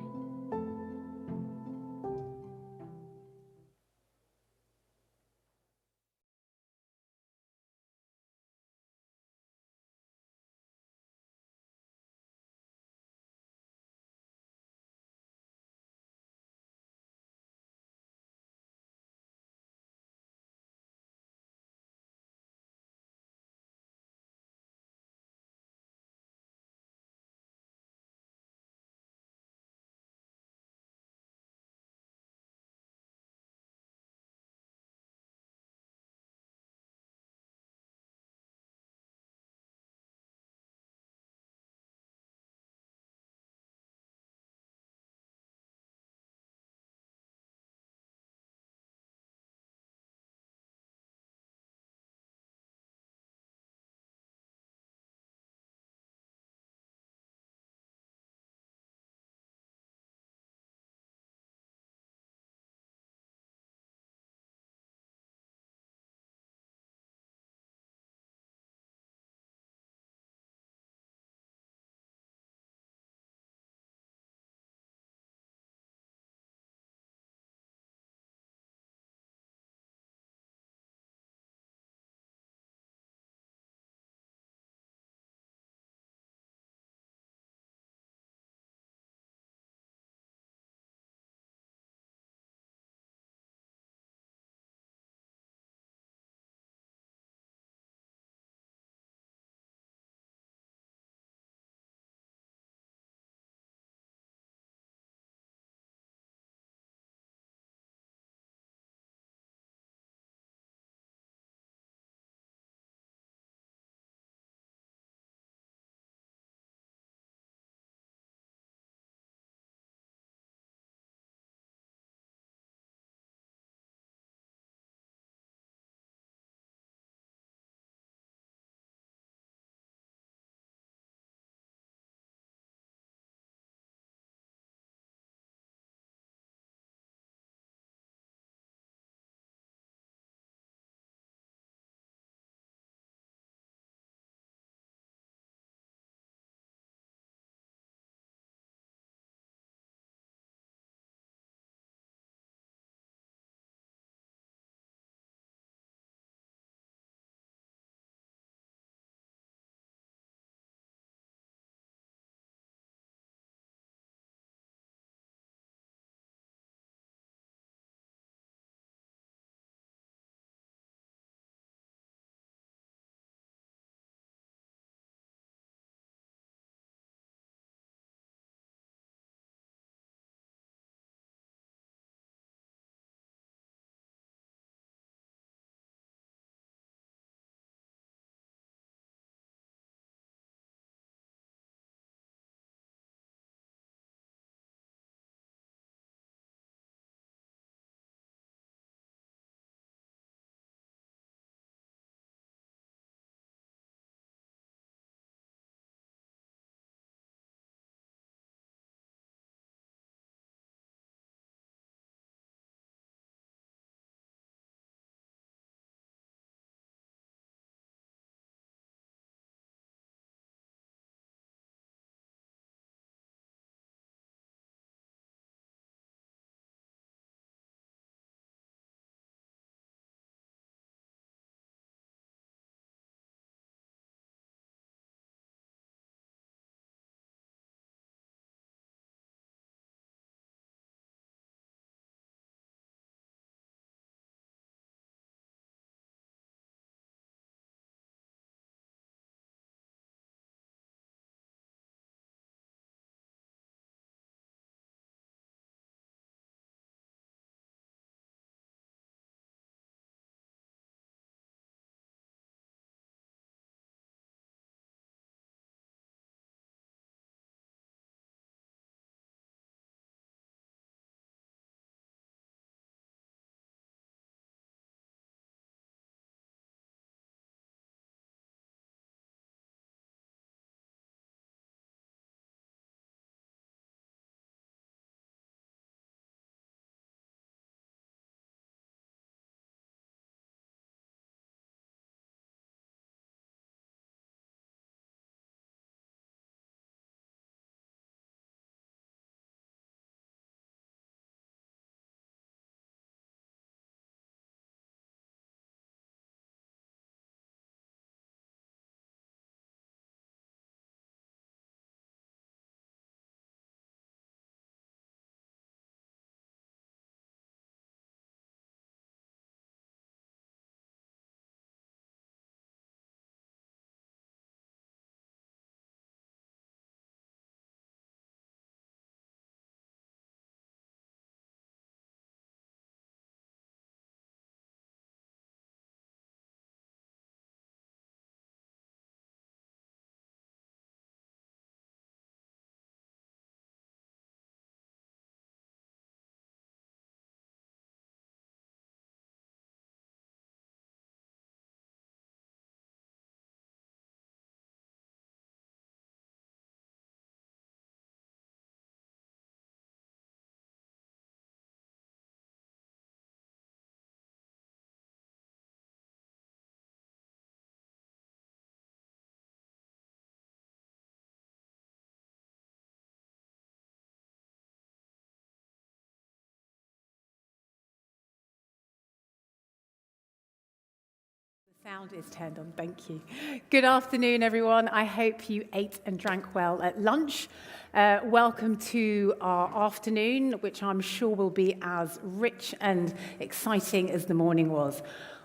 Speaker 1: Sound is turned on, thank you. Good afternoon, everyone. I hope you ate and drank well at lunch. Welcome to our afternoon, which I'm sure will be as rich and exciting as the morning was.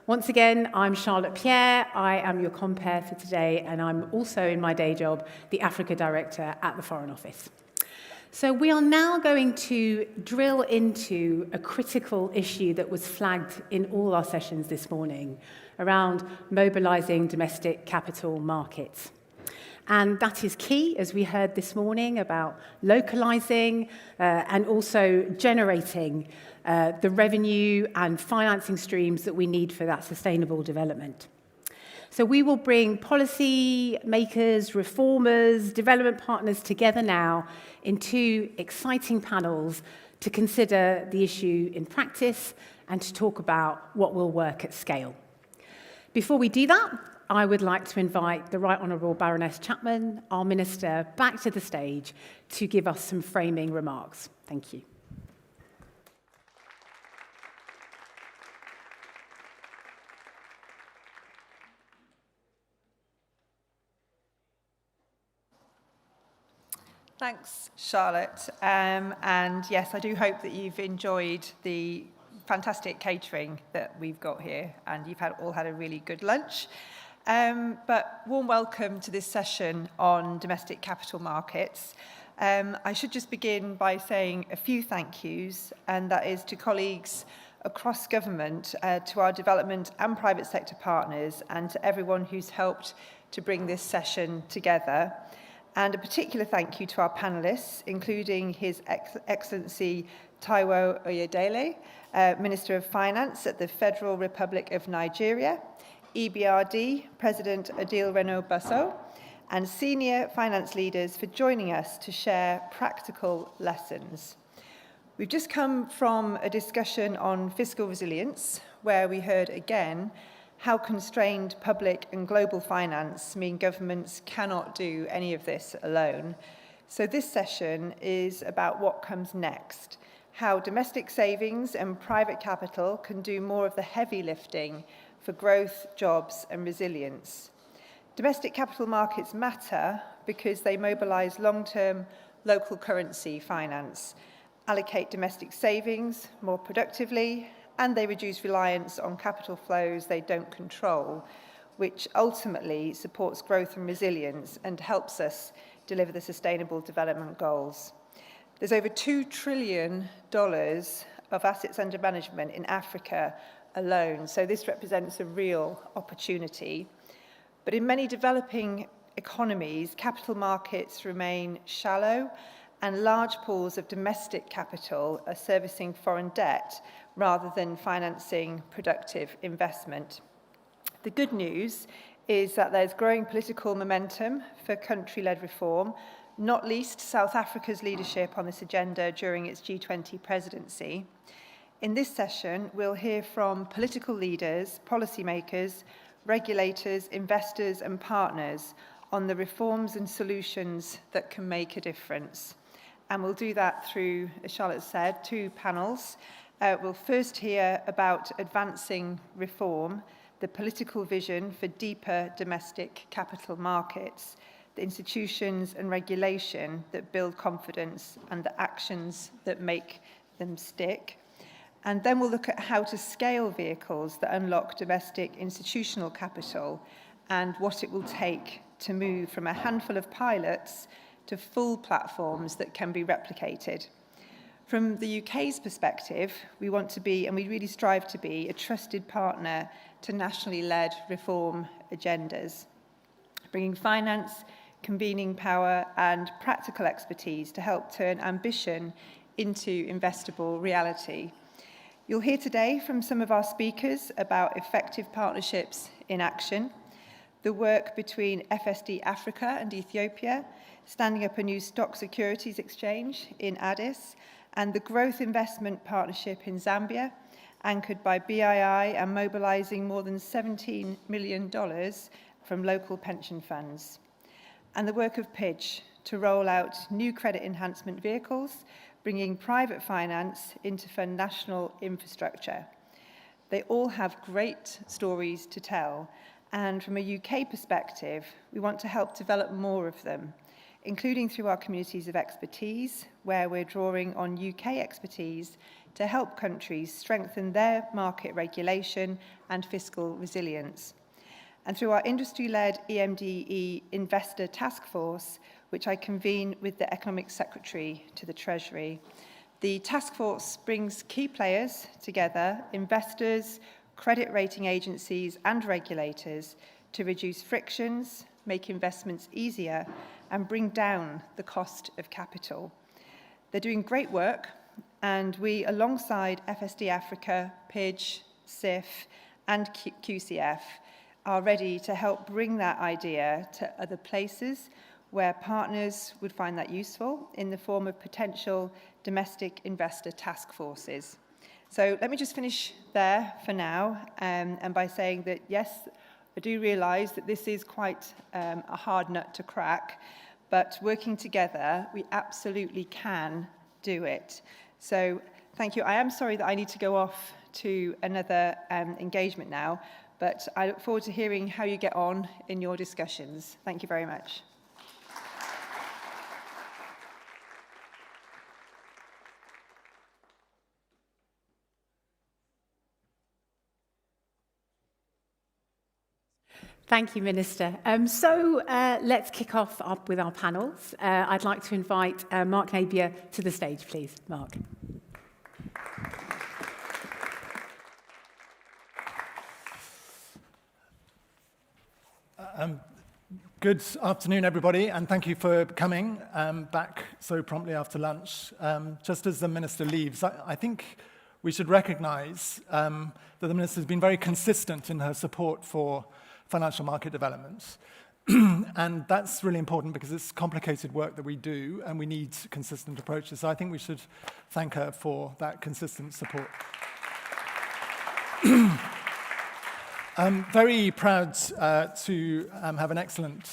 Speaker 1: Once again, I'm Charlotte Pierre. I am your compere for today, and I'm also, in my day job, the Africa Director at the Foreign Office. So we are now going to drill into a critical issue that was flagged in all our sessions this morning around mobilising domestic capital markets. And that is key, as we heard this morning, about localising and also generating the revenue and financing streams that we need for that sustainable development. So we will bring policy makers, reformers, development partners together now in two exciting panels to consider the issue in practice and to talk about what will work at scale. Before we do that, I would like to invite the Right Honourable Baroness Chapman, our Minister, back to the stage to give us some framing remarks. Thank you.
Speaker 4: Thanks, Charlotte. And yes, I do hope that you've enjoyed the fantastic catering that we've got here, and you've all had a really good lunch. But warm welcome to this session on domestic capital markets. I should just begin by saying a few thank yous, and that is to colleagues across government, to our development and private sector partners, and to everyone who's helped to bring this session together. And a particular thank you to our panellists, including His Excellency Taiwo Oyedele, Minister of Finance at the Federal Republic of Nigeria, EBRD President Adil Reno Basso, and senior finance leaders for joining us to share practical lessons. We've just come from a discussion on fiscal resilience, where we heard again how constrained public and global finance mean governments cannot do any of this alone. So this session is about what comes next, how domestic savings and private capital can do more of the heavy lifting for growth, jobs and resilience. Domestic capital markets matter because they mobilise long-term local currency finance, allocate domestic savings more productively, and they reduce reliance on capital flows they don't control, which ultimately supports growth and resilience and helps us deliver the Sustainable Development Goals. There's over $2 trillion of assets under management in Africa alone, so this represents a real opportunity. But in many developing economies, capital markets remain shallow, and large pools of domestic capital are servicing foreign debt rather than financing productive investment. The good news is that there's growing political momentum for country-led reform, not least South Africa's leadership on this agenda during its G20 presidency. In this session, we'll hear from political leaders, policymakers, regulators, investors and partners on the reforms and solutions that can make a difference. And we'll do that through, as Charlotte said, two panels. We'll first hear about advancing reform, the political vision for deeper domestic capital markets, the institutions and regulation that build confidence and the actions that make them stick. And then we'll look at how to scale vehicles that unlock domestic institutional capital and what it will take to move from a handful of pilots to full platforms that can be replicated. From the UK's perspective, we want to be, and we really strive to be, a trusted partner to nationally led reform agendas, bringing finance, convening power and practical expertise to help turn ambition into investable reality. You'll hear today from some of our speakers about effective partnerships in action, the work between FSD Africa and Ethiopia, standing up a new stock securities exchange in Addis, and the Growth Investment Partnership in Zambia, anchored by BII and mobilising more than $17 million from local pension funds. And the work of PIDGE to roll out new credit enhancement vehicles, bringing private finance into fund national infrastructure. They all have great stories to tell, and from a UK perspective, we want to help develop more of them, including through our communities of expertise, where we're drawing on UK expertise to help countries strengthen their market regulation and fiscal resilience. And through our industry-led EMDE Investor Task Force, which I convene with the Economic Secretary to the Treasury. The task force brings key players together, investors, credit rating agencies and regulators, to reduce frictions, make investments easier, and bring down the cost of capital. They're doing great work, and we, alongside FSD Africa, PIDGE, CIF, and QCF, are ready to help bring that idea to other places where partners would find that useful in the form of potential domestic investor task forces. So let me just finish there for now, and by saying that, yes, I do realise that this is quite a hard nut to crack, but working together, we absolutely can do it. So thank you. I am sorry that I need to go off to another engagement now, but I look forward to hearing how you get on in your discussions. Thank you very much.
Speaker 1: Thank you, Minister. So let's kick off up with our panels. I'd like to invite Mark Napier to the stage, please. Mark.
Speaker 15: Good afternoon, everybody, and thank you for coming back so promptly after lunch. Just as the Minister leaves, I think we should recognise that the Minister has been very consistent in her support for financial market development. And that's really important because it's complicated work that we do and we need consistent approaches. So I think we should thank her for that consistent support. I'm very proud to have an excellent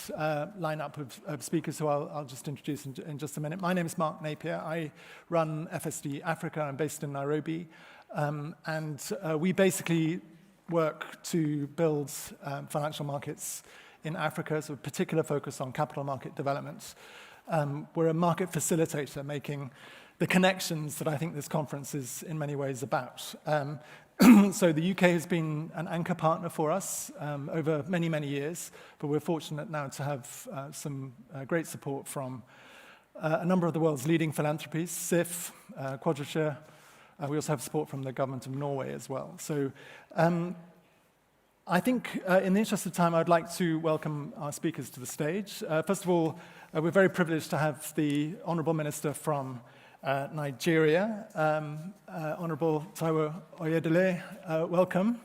Speaker 15: lineup of speakers who I'll just introduce in just a minute. My name is Mark Napier. I run FSD Africa. I'm based in Nairobi. And we basically work to build financial markets in Africa, so a particular focus on capital market development. We're a market facilitator, making the connections that I think this conference is in many ways about. So the UK has been an anchor partner for us over many, many years, but we're fortunate now to have some great support from a number of the world's leading philanthropies, CIF, Quadrature. We also have support from the government of Norway as well. So I think in the interest of time, I'd like to welcome our speakers to the stage. First of all, we're very privileged to have the Honourable Minister from Nigeria, Honourable Taiwo Oyedele. Welcome.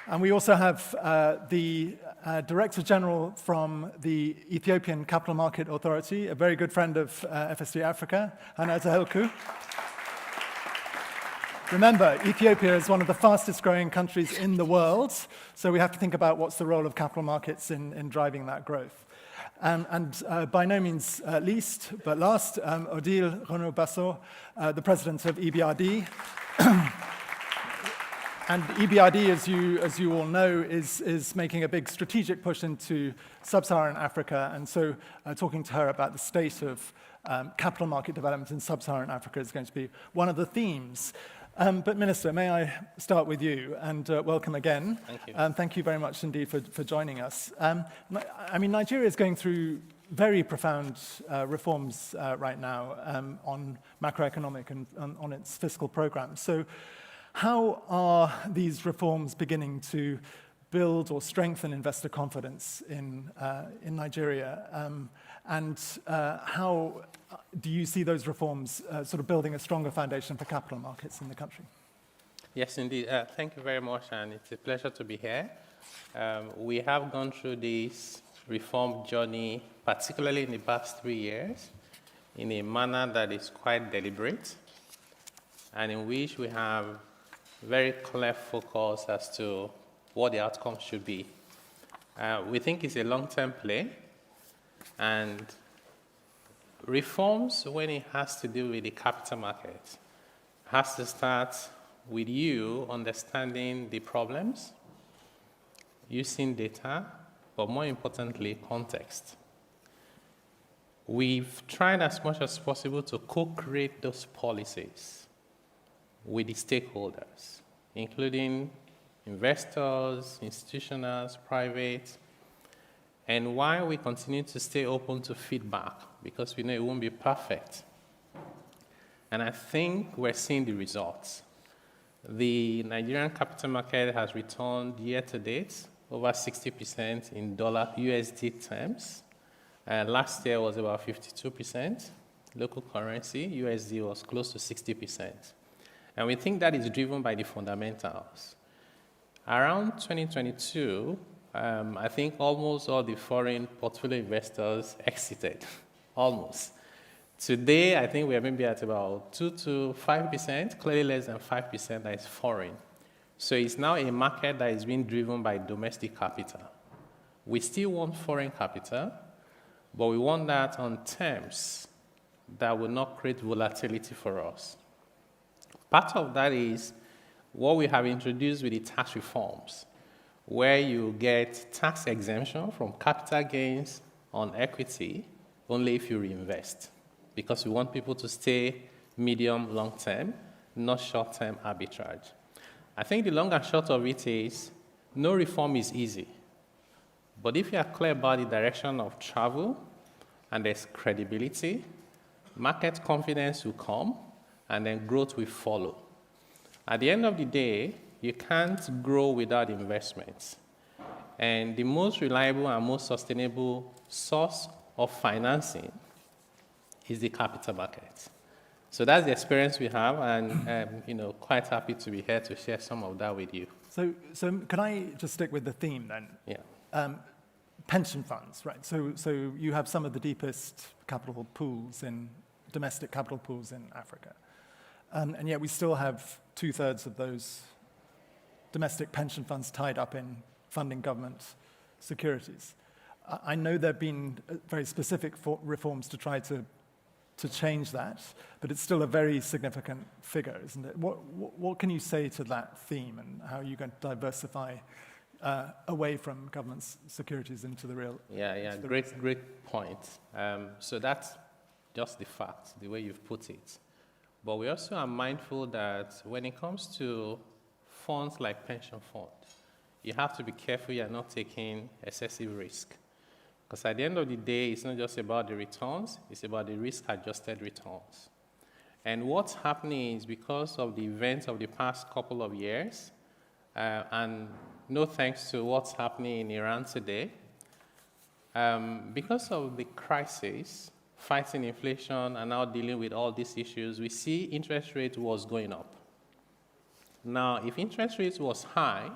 Speaker 15: And we also have the Director General from the Ethiopian Capital Market Authority, a very good friend of FSD Africa, Hannah Tahelku. Remember, Ethiopia is one of the fastest growing countries in the world, so we have to think about what's the role of capital markets in driving that growth. And by no means least, but last, Odile Renaud-Basso, the president of EBRD. And EBRD, as you all know, is making a big strategic push into sub-Saharan Africa, and so talking to her about the state of capital market development in sub-Saharan Africa is going to be one of the themes. But Minister, may I start with you, and welcome again.
Speaker 16: Thank you.
Speaker 15: Thank you very much indeed for joining us. I mean, Nigeria is going through very profound reforms right now on macroeconomic and on its fiscal program. So how are these reforms beginning to build or strengthen investor confidence in Nigeria? And how do you see those reforms sort of building a stronger foundation for capital markets in the country?
Speaker 16: Yes, indeed. Thank you very much, and it's a pleasure to be here. We have gone through this reform journey, particularly in the past 3 years, in a manner that is quite deliberate, and in which we have very clear focus as to what the outcome should be. We think it's a long-term play, and Reforms, when it has to do with the capital market, has to start with you understanding the problems, using data, but more importantly, context. We've tried as much as possible to co-create those policies with the stakeholders, including investors, institutionals, private, and while we continue to stay open to feedback, because we know it won't be perfect. And I think we're seeing the results. The Nigerian capital market has returned year to date over 60% in USD terms. Last year was about 52%. Local currency, USD, was close to 60%. And we think that is driven by the fundamentals. Around 2022, I think almost all the foreign portfolio investors exited, almost. Today, I think we are maybe at about 2 to 5%, clearly less than 5% that is foreign. So it's now a market that is being driven by domestic capital. We still want foreign capital, but we want that on terms that will not create volatility for us. Part of that is what we have introduced with the tax reforms, where you get tax exemption from capital gains on equity only if you reinvest, because we want people to stay medium, long term, not short term arbitrage. I think the long and short of it is no reform is easy. But if you are clear about the direction of travel and there's credibility, market confidence will come and then growth will follow. At the end of the day, you can't grow without investments. And the most reliable and most sustainable source of financing is the capital market. So that's the experience we have, and quite happy to be here to share some of that with you.
Speaker 15: So can I just stick with the theme then?
Speaker 16: Yeah.
Speaker 15: Pension funds, right? So you have some of the deepest capital pools domestic capital pools in Africa. And yet we still have 2/3 of those domestic pension funds tied up in funding government securities. I know there have been very specific reforms to try to change that, but it's still a very significant figure, isn't it? What can you say to that theme, and how are you going to diversify away from government securities into the real?
Speaker 16: Yeah, great point. So that's just the fact, the way you've put it. But we also are mindful that when it comes to funds like pension funds, you have to be careful you're not taking excessive risk. Because at the end of the day, it's not just about the returns, it's about the risk-adjusted returns. And what's happening is because of the events of the past couple of years, and no thanks to what's happening in Iran today, because of the crisis, fighting inflation and now dealing with all these issues, we see interest rate was going up. Now, if interest rates was high,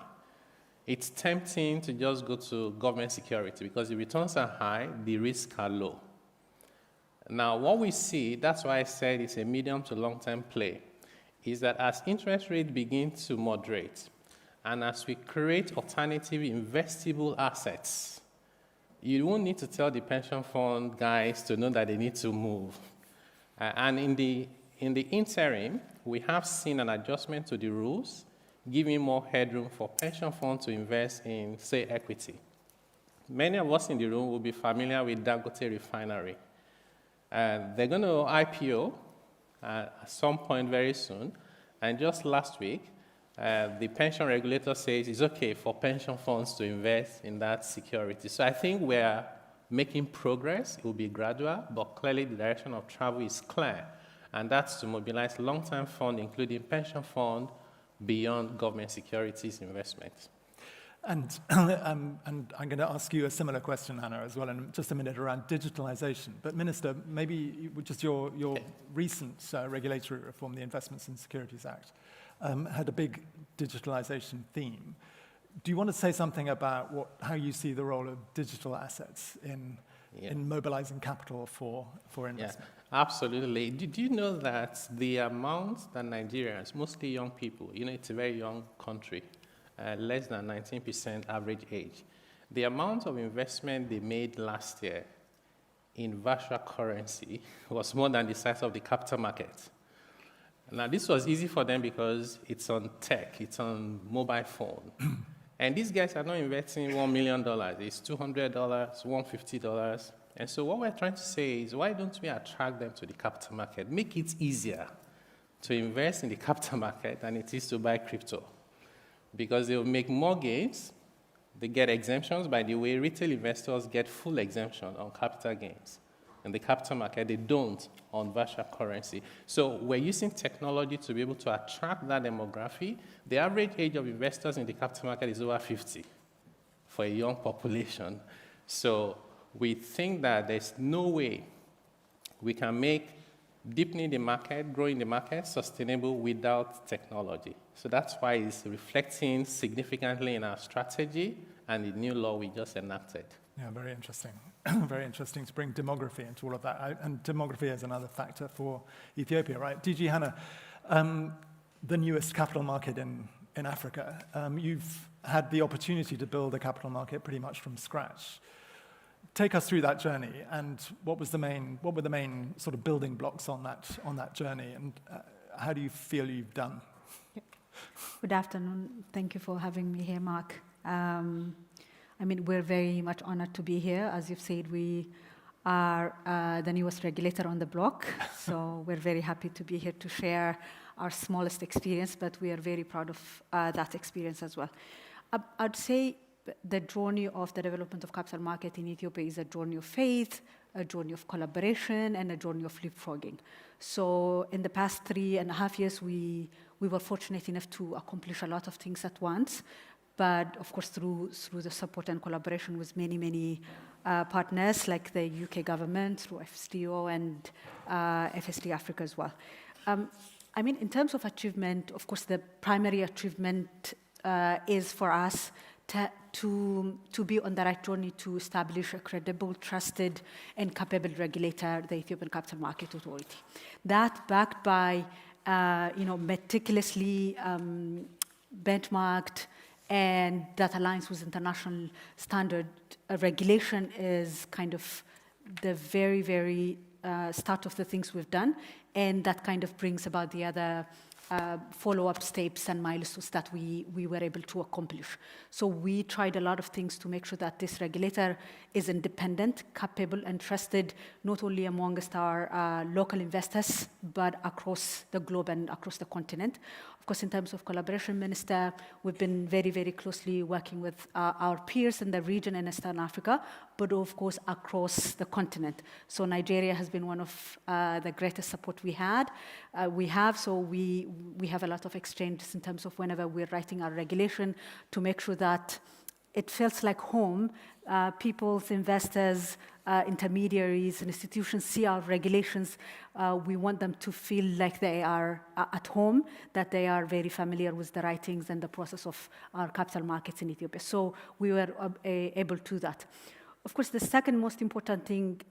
Speaker 16: it's tempting to just go to government security because the returns are high, the risks are low. Now, what we see, that's why I said it's a medium to long-term play, is that as interest rates begin to moderate, and as we create alternative investable assets, you won't need to tell the pension fund guys to know that they need to move. And in the interim, we have seen an adjustment to the rules, giving more headroom for pension funds to invest in, say, equity. Many of us in the room will be familiar with Dangote Refinery. They're going to IPO at some point very soon. And just last week, the pension regulator says it's okay for pension funds to invest in that security. So I think we're making progress. It will be gradual, but clearly the direction of travel is clear. And that's to mobilize long-term funds, including pension fund, beyond government securities investments.
Speaker 15: And I'm going to ask you a similar question, Hannah, as well, in just a minute around digitalization. But Minister, maybe just your recent regulatory reform, the Investments in Securities Act, had a big digitalization theme. Do you want to say something about how you see the role of digital assets in mobilizing capital for investment?
Speaker 16: Yeah, absolutely. Did you know that the amount that Nigerians, mostly young people, it's a very young country, less than 19% average age, the amount of investment they made last year in virtual currency was more than the size of the capital market. Now, this was easy for them because it's on tech, it's on mobile phone. And these guys are not investing $1 million. It's $200, $150. And so what we're trying to say is, why don't we attract them to the capital market? Make it easier to invest in the capital market than it is to buy crypto. Because they'll make more gains. They get exemptions. By the way, retail investors get full exemption on capital gains. In the capital market, they don't on virtual currency. So we're using technology to be able to attract that demography. The average age of investors in the capital market is over 50 for a young population. So we think that there's no way we can make deepening the market, growing the market, sustainable without technology. So that's why it's reflecting significantly in our strategy and the new law we just enacted.
Speaker 15: Yeah, very interesting. Very interesting to bring demography into all of that. And demography is another factor for Ethiopia, right? DG Hannah, the newest capital market in Africa, you've had the opportunity to build a capital market pretty much from scratch. Take us through that journey, and what were the main sort of building blocks on that journey, and how do you feel you've done?
Speaker 2: Good afternoon. Thank you for having me here, Mark. I mean, we're very much honored to be here. As you've said, we are the newest regulator on the block, so we're very happy to be here to share our smallest experience, but we are very proud of that experience as well. I'd say the journey of the development of capital market in Ethiopia is a journey of faith, a journey of collaboration, and a journey of leapfrogging. So in the past 3.5 years, we were fortunate enough to accomplish a lot of things at once. But of course, through the support and collaboration with many partners like the UK government, through FSTO and FST Africa as well. I mean, in terms of achievement, of course, the primary achievement is for us to be on the right journey to establish a credible, trusted, and capable regulator, the Ethiopian Capital Market Authority. That, backed by meticulously benchmarked and that aligns with international standard regulation, is kind of the very start of the things we've done, and that kind of brings about the other follow-up steps and milestones that we were able to accomplish. So we tried a lot of things to make sure that this regulator is independent, capable, and trusted, not only amongst our local investors, but across the globe and across the continent. Of course, in terms of collaboration, Minister, we've been very closely working with our peers in the region in Eastern Africa, but of course across the continent. So Nigeria has been one of the greatest support we have. So we have a lot of exchanges in terms of whenever we're writing our regulation to make sure that it feels like home. People's investors, intermediaries, and institutions see our regulations. We want them to feel like they are at home, that they are very familiar with the writings and the process of our capital markets in Ethiopia. So we were able to do that. Of course, the second most important thing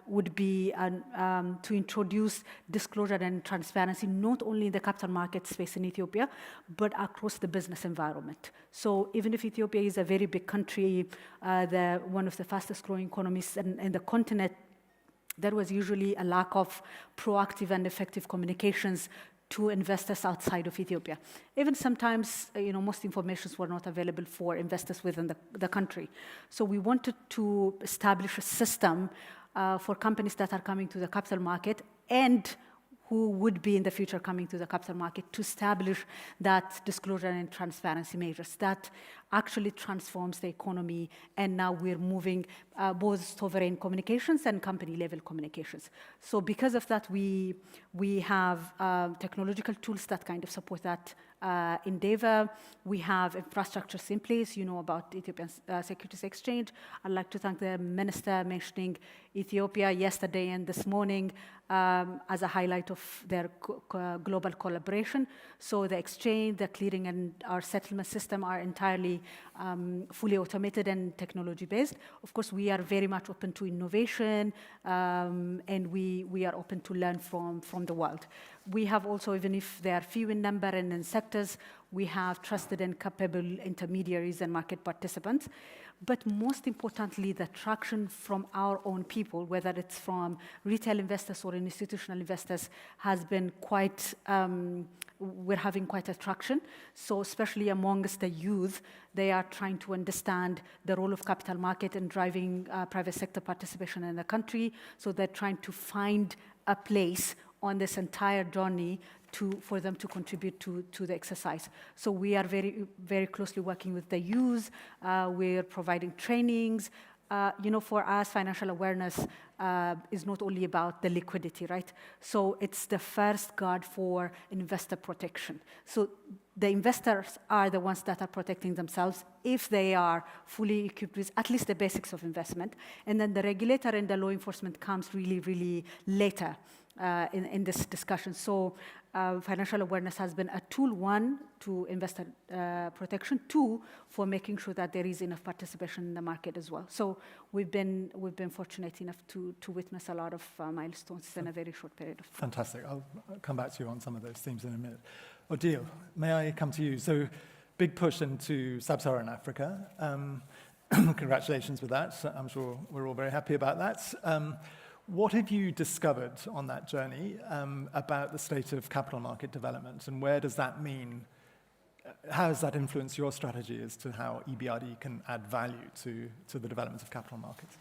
Speaker 2: would be to introduce disclosure and transparency, not only in the capital market space in Ethiopia, but across the business environment. So even if Ethiopia is a very big country, one of the fastest growing economies in the continent, there was usually a lack of proactive and effective communications to investors outside of Ethiopia. Even sometimes, most information were not available for investors within the country. So we wanted to establish a system for companies that are coming to the capital market and who would be in the future coming to the capital market to establish that disclosure and transparency measures that actually transforms the economy. And now we're moving both sovereign communications and company level communications. So because of that, we have technological tools that kind of support that endeavor. We have infrastructures in place, about Ethiopian Securities Exchange. I'd like to thank the minister mentioning Ethiopia yesterday and this morning as a highlight of their global collaboration. So the exchange, the clearing, and our settlement system are entirely fully automated and technology-based. Of course, we are very much open to innovation, and we are open to learn from the world. We have also, even if they are few in number and in sectors, We have trusted and capable intermediaries and market participants. But most importantly, the traction from our own people, whether it's from retail investors or institutional investors, has been quite, we're having quite a traction. So especially amongst the youth, they are trying to understand the role of capital market in driving private sector participation in the country. So they're trying to find a place on this entire journey for them to contribute to the exercise. So we are very, very closely working with the youth. We're providing trainings. For us, financial awareness is not only about the liquidity, right? So it's the first guard for investor protection. So the investors are the ones that are protecting themselves if they are fully equipped with at least the basics of investment. And then the regulator and the law enforcement comes really, really later in this discussion. So financial awareness has been a tool, one, to investor protection, two, for making sure that there is enough participation in the market as well. So we've been fortunate enough to witness a lot of milestones in a very short period of time.
Speaker 15: Fantastic. I'll come back to you on some of those themes in a minute. Odile, may I come to you? So big push into sub-Saharan Africa. Congratulations with that. I'm sure we're all very happy about that. What have you discovered on that journey about the state of capital market development, and where does that mean, how does that influence your strategy as to how EBRD can add value to the development of capital markets?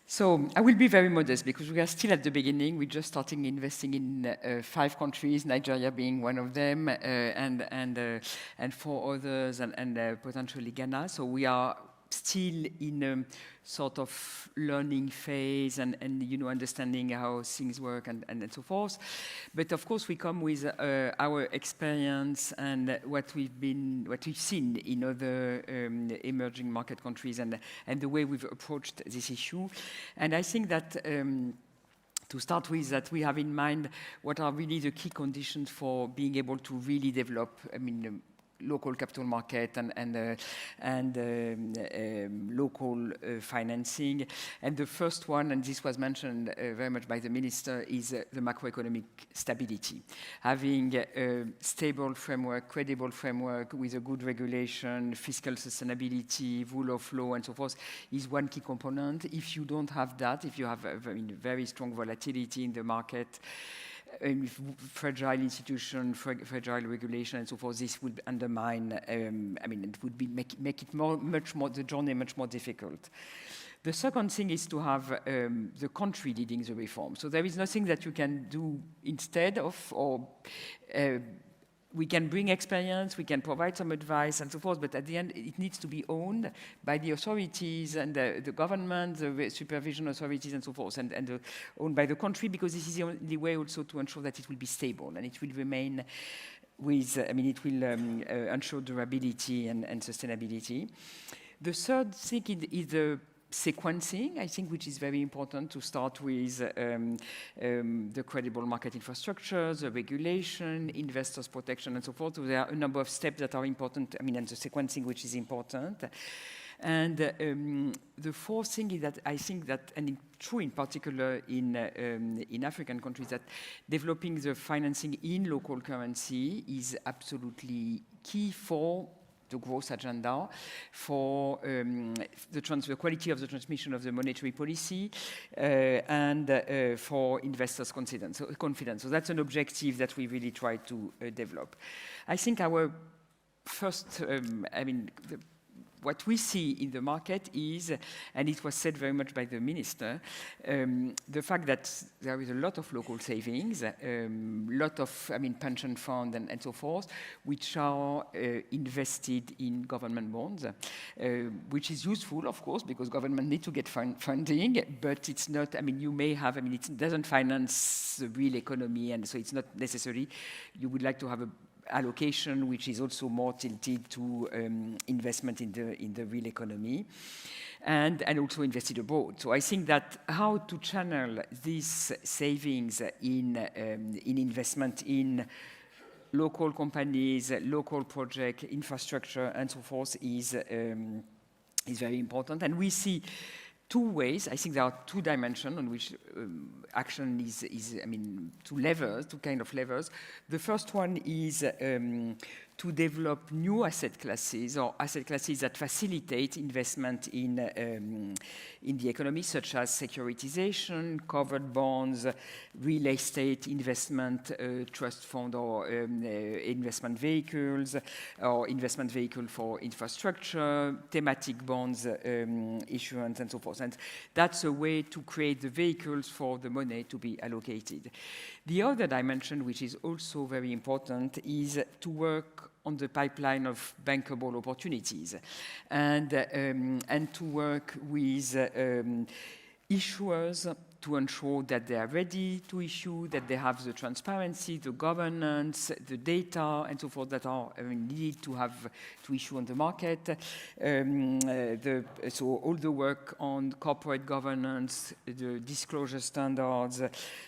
Speaker 7: So I will be very modest because we are still at the beginning. We're just starting investing in 5 countries, Nigeria being one of them, and 4 others, and potentially Ghana. So we are still in a sort of learning phase and understanding how things work and so forth. But of course, we come with our experience and what we've seen in other emerging market countries and the way we've approached this issue. And I think that to start with, that we have in mind what are really the key conditions for being able to really develop, local capital market and local financing. And the first one, and this was mentioned very much by the minister, is the macroeconomic stability. Having a stable framework, credible framework with a good regulation, fiscal sustainability, rule of law, and so forth, is one key component. If you don't have that, if you have a very strong volatility in the market, fragile institution, fragile regulation, and so forth, this would undermine. It would make it much more the journey much more difficult. The second thing is to have the country leading the reform. So there is nothing that you can do instead of, or we can bring experience, we can provide some advice and so forth, but at the end it needs to be owned by the authorities and the government, the supervision authorities and so forth, and owned by the country, because this is the only way also to ensure that it will be stable and it will remain with, it will ensure durability and sustainability. The third thing is the sequencing, I think, which is very important, to start with the credible market infrastructure, the regulation, investors' protection, and so forth. So there are a number of steps that are important, and the sequencing, which is important. And the fourth thing is that I think that, and it's true in particular in African countries, that developing the financing in local currency is absolutely key for the growth agenda, for the quality of the transmission of the monetary policy, and for investors' confidence. So that's an objective that we really try to develop. I think our first, what we see in the market is, and it was said very much by the minister, the fact that there is a lot of local savings, lot of pension funds and so forth, which are invested in government bonds, which is useful, of course, because government need to get funding, but it's not, you may have, it doesn't finance the real economy, and so it's not necessary. You would like to have a allocation which is also more tilted to investment in the real economy, and also invested abroad. So I think that how to channel these savings in investment in local companies, local project, infrastructure, and so forth is very important. And we see 2 ways. I think there are 2 dimensions on which action is 2 levers, 2 kind of levers. The first one is to develop new asset classes or asset classes that facilitate investment in the economy, such as securitization, covered bonds, real estate investment, trust fund or investment vehicles, or investment vehicle for infrastructure, thematic bonds issuance, and so forth. And that's a way to create the vehicles for the money to be allocated. The other dimension, which is also very important, is to work on the pipeline of bankable opportunities and to work with issuers to ensure that they are ready to issue, that they have the transparency, the governance, the data, and so forth that are needed to have to issue on the market. So all the work on corporate governance, the disclosure standards,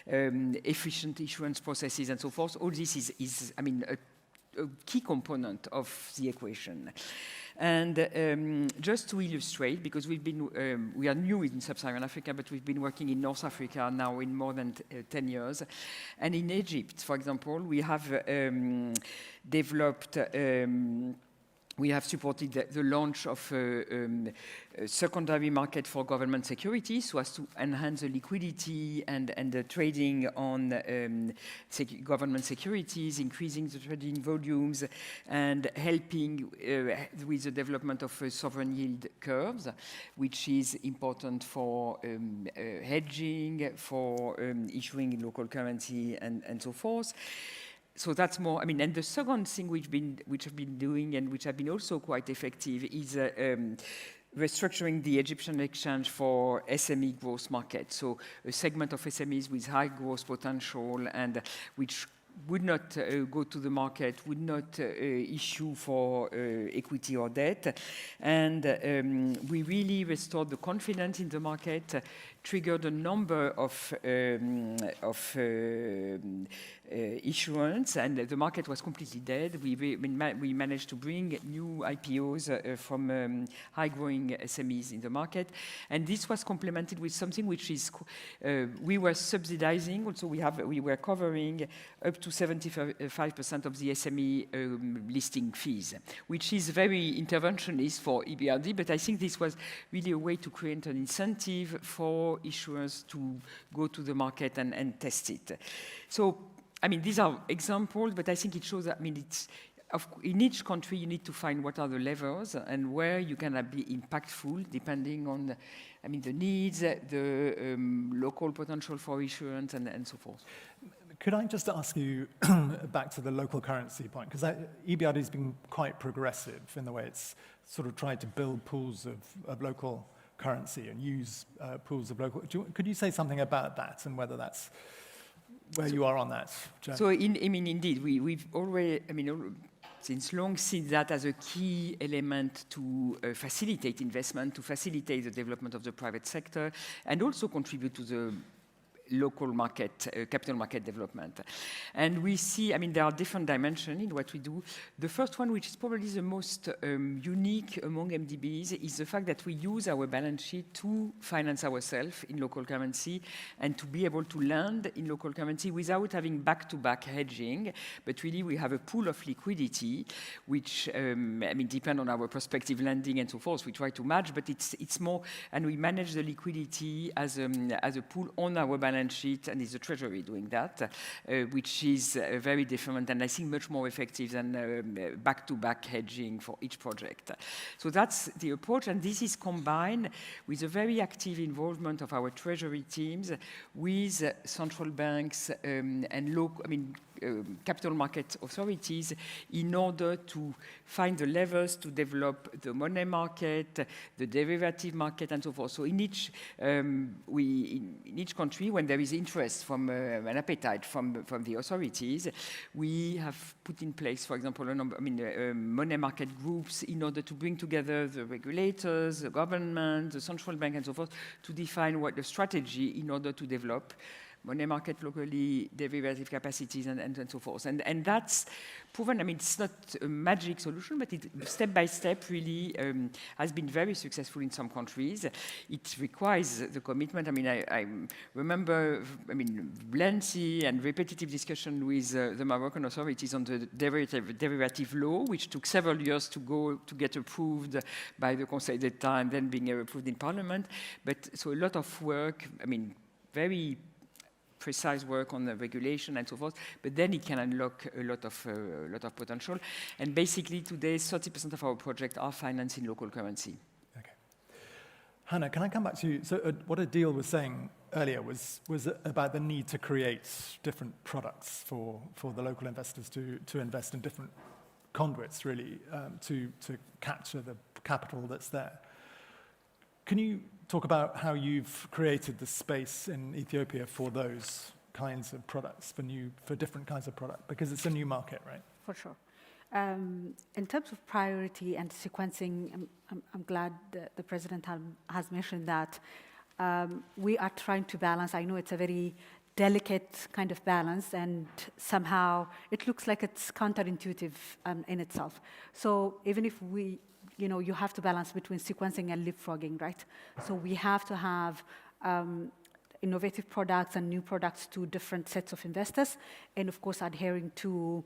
Speaker 7: efficient issuance processes, and so forth. All this is I mean, a key component of the equation. And just to illustrate, because we are new in Sub-Saharan Africa, but we've been working in North Africa now in more than 10 years. And in Egypt, for example, we have developed we have supported the launch of a secondary market for government securities so as to enhance the liquidity and the trading on government securities, increasing the trading volumes, and helping with the development of sovereign yield curves, which is important for hedging, for issuing in local currency, and so forth. So that's more, I mean, and the second thing which I've been doing and which have been also quite effective is restructuring the Egyptian exchange for SME growth market. So a segment of SMEs with high growth potential and which would not go to the market, would not issue for equity or debt. And we really restored the confidence in the market, triggered a number of issuance, and the market was completely dead. We managed to bring new IPOs from high-growing SMEs in the market, and this was complemented with something which is we were subsidizing. Also, we were covering up to 75% of the SME listing fees, which is very interventionist for EBRD. But I think this was really a way to create an incentive for issuers to go to the market and test it. So, I mean, these are examples, but I think it shows that, I mean, in each country you need to find what are the levers and where you can be impactful depending on, the needs, the local potential for issuance, and so forth.
Speaker 15: Could I just ask you back to the local currency point? Because EBRD has been quite progressive in the way it's sort of tried to build pools of local currency and use pools of local. Could you say something about that and whether that's where you are on that journey?
Speaker 7: So, indeed, we've already, since long seen that as a key element to facilitate investment, to facilitate the development of the private sector, and also contribute to the local market, capital market development. And we see, there are different dimensions in what we do. The first one, which is probably the most unique among MDBs, is the fact that we use our balance sheet to finance ourselves in local currency and to be able to lend in local currency without having back-to-back hedging. But really, we have a pool of liquidity, which, depend on our prospective lending and so forth. We try to match, but it's more, and we manage the liquidity as a pool on our balance sheet, and it's the Treasury doing that, which is very different and I think much more effective than back-to-back hedging for each project. So that's the approach, and this is combined with a very active involvement of our Treasury teams with central banks and local, capital market authorities in order to find the levers to develop the money market, the derivative market, and so forth. So in each country, when there is interest from an appetite from the authorities, we have put in place, for example, a number, money market groups in order to bring together the regulators, the government, the central bank, and so forth, to define what the strategy in order to develop money market locally, derivative capacities, and so forth. And that's proven. I mean, it's not a magic solution, but it step by step really has been very successful in some countries. It requires the commitment. I mean, I remember, lengthy and repetitive discussion with the Moroccan authorities on the derivative law, which took several years to get approved by the Conseil d'État and then being approved in Parliament. But so a lot of work, very precise work on the regulation and so forth, but then it can unlock a lot of potential. And basically today, 30% of our projects are financed in local currency.
Speaker 15: Okay. Hannah, can I come back to you? So what Adil was saying earlier was about the need to create different products for the local investors to invest in different conduits, really, to capture the capital that's there. Can you talk about how you've created the space in Ethiopia for those kinds of products, for different kinds of product? Because it's a new market, right?
Speaker 2: For sure. In terms of priority and sequencing, I'm glad the President has mentioned that we are trying to balance. I know it's a very delicate kind of balance, and somehow it looks like it's counterintuitive in itself. So even if you have to balance between sequencing and leapfrogging, right? So we have to have innovative products and new products to different sets of investors, and of course adhering to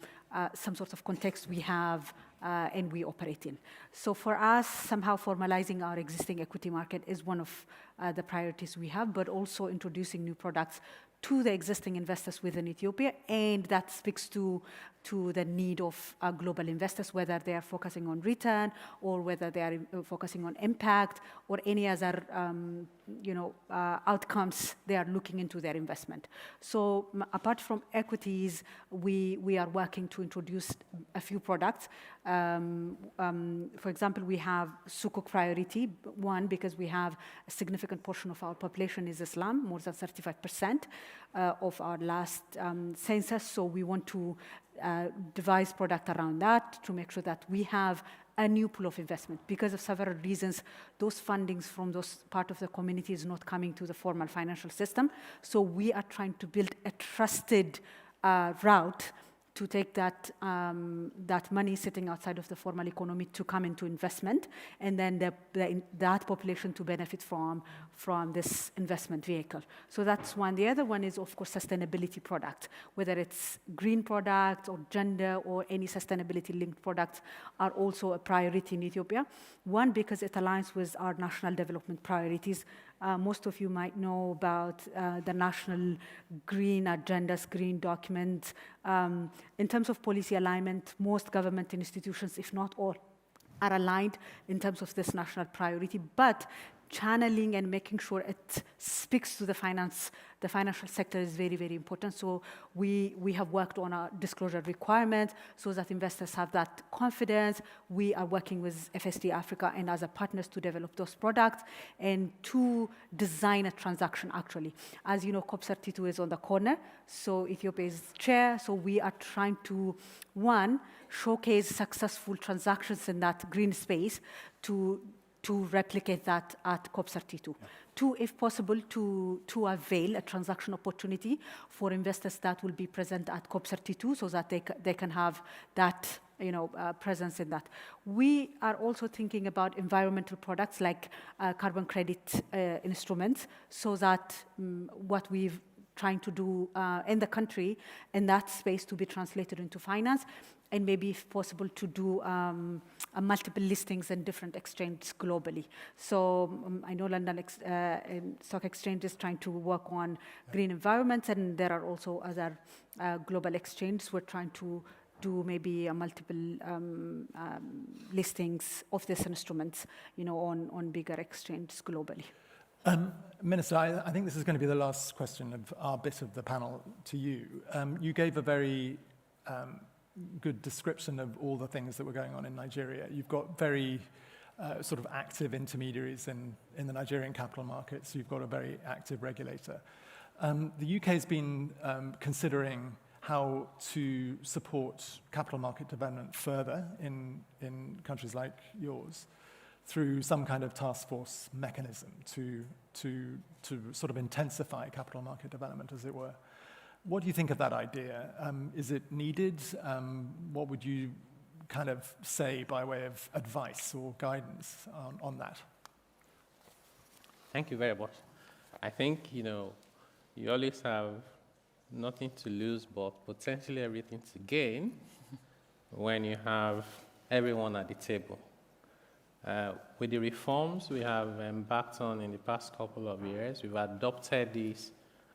Speaker 2: some sort of context we have and we operate in. So for us, somehow formalizing our existing equity market is one of the priorities we have, but also introducing new products to the existing investors within Ethiopia, and that speaks to the need of global investors, whether they are focusing on return or whether they are focusing on impact or any other outcomes they are looking into their investment. So apart from equities, we are working to introduce a few products. For example, we have Sukuk priority, one, because we have a significant portion of our population is Islam, more than 35% of our last census. So we want to devise product around that to make sure that we have a new pool of investment. Because of several reasons, those fundings from those part of the community is not coming to the formal financial system. So we are trying to build a trusted route to take that money sitting outside of the formal economy to come into investment, and then that population to benefit from this investment vehicle. So that's one. The other one is, of course, sustainability product, whether it's green products or gender or any sustainability-linked products are also a priority in Ethiopia. One, because it aligns with our national development priorities. Most of you might know about the national green agendas, green documents. In terms of policy alignment, most government institutions, if not all, are aligned in terms of this national priority, but channeling and making sure it speaks to the financial sector is very, very important. So we have worked on a disclosure requirement so that investors have that confidence. We are working with FSD Africa and other partners to develop those products and to design a transaction, actually. As you know, COP32 is on the corner, so Ethiopia is chair. So we are trying to, one, showcase successful transactions in that green space to replicate that at COP32. Yeah. Two, if possible, to avail a transaction opportunity for investors that will be present at COP32 so that they can have that presence in that. We are also thinking about environmental products like carbon credit instruments, so that what we've trying to do in the country in that space to be translated into finance, and maybe if possible to do multiple listings in different exchanges globally. So I know London Stock Exchange is trying to work on green environments, and there are also other global exchanges. We're trying to do maybe multiple listings of these instruments, on bigger exchanges globally.
Speaker 15: Minister, I think this is going to be the last question of our bit of the panel to you. You gave a very good description of all the things that were going on in Nigeria. You've got very sort of active intermediaries in the Nigerian capital markets. You've got a very active regulator. The UK has been considering how to support capital market development further in countries like yours through some kind of task force mechanism to sort of intensify capital market development, as it were. What do you think of that idea? Is it needed? What would you kind of say by way of advice or guidance on that?
Speaker 16: Thank you very much. I think, you always have nothing to lose but potentially everything to gain when you have everyone at the table. With the reforms we have embarked on in the past couple of years, we've adopted this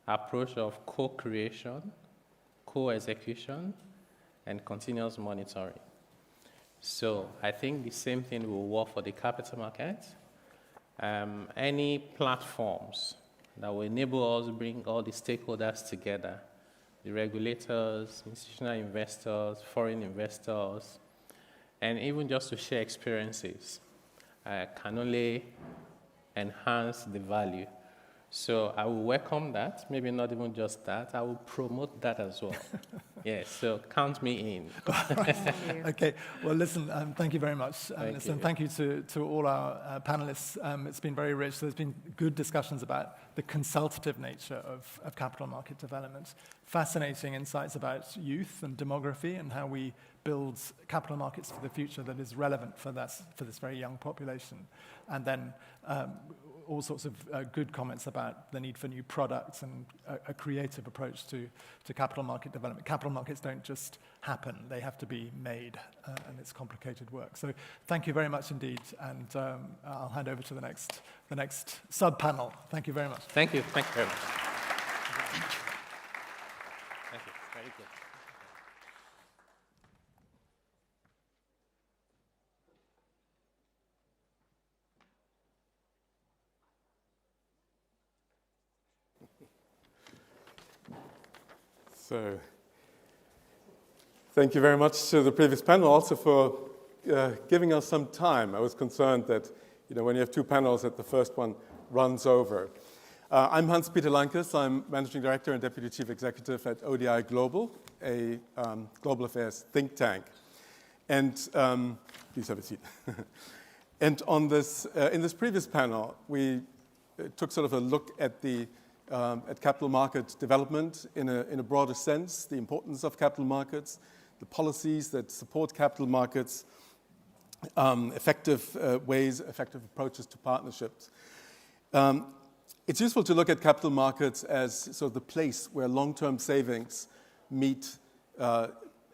Speaker 16: approach of co-creation, co-execution, and continuous monitoring. So I think the same thing will work for the capital market. Any platforms that will enable us to bring all the stakeholders together, the regulators, institutional investors, foreign investors, and even just to share experiences, can only enhance the value. So I will welcome that, maybe not even just that, I will promote that as well. Yes, so count me in.
Speaker 15: Okay, well listen, thank you very much. Thank you to all our panelists. It's been very rich. There's been good discussions about the consultative nature of capital market development, fascinating insights about youth and demography and how we build capital markets for the future that is relevant for this very young population. And then all sorts of good comments about the need for new products and a creative approach to capital market development. Capital markets don't just happen, they have to be made, and it's complicated work. So thank you very much indeed, and I'll hand over to the next sub-panel. Thank you very much.
Speaker 16: Thank you very much. Thank you, very good.
Speaker 6: So, thank you very much to the previous panel also for giving us some time. I was concerned that, when you have two panels, that the first one runs over. I'm Hans-Peter Lankes. I'm Managing Director and Deputy Chief Executive at ODI Global, a global affairs think tank. And please have a seat. And on this, in this previous panel, we took sort of a look at at capital market development in a broader sense, the importance of capital markets, the policies that support capital markets, effective ways, effective approaches to partnerships. It's useful to look at capital markets as sort of the place where long-term savings meet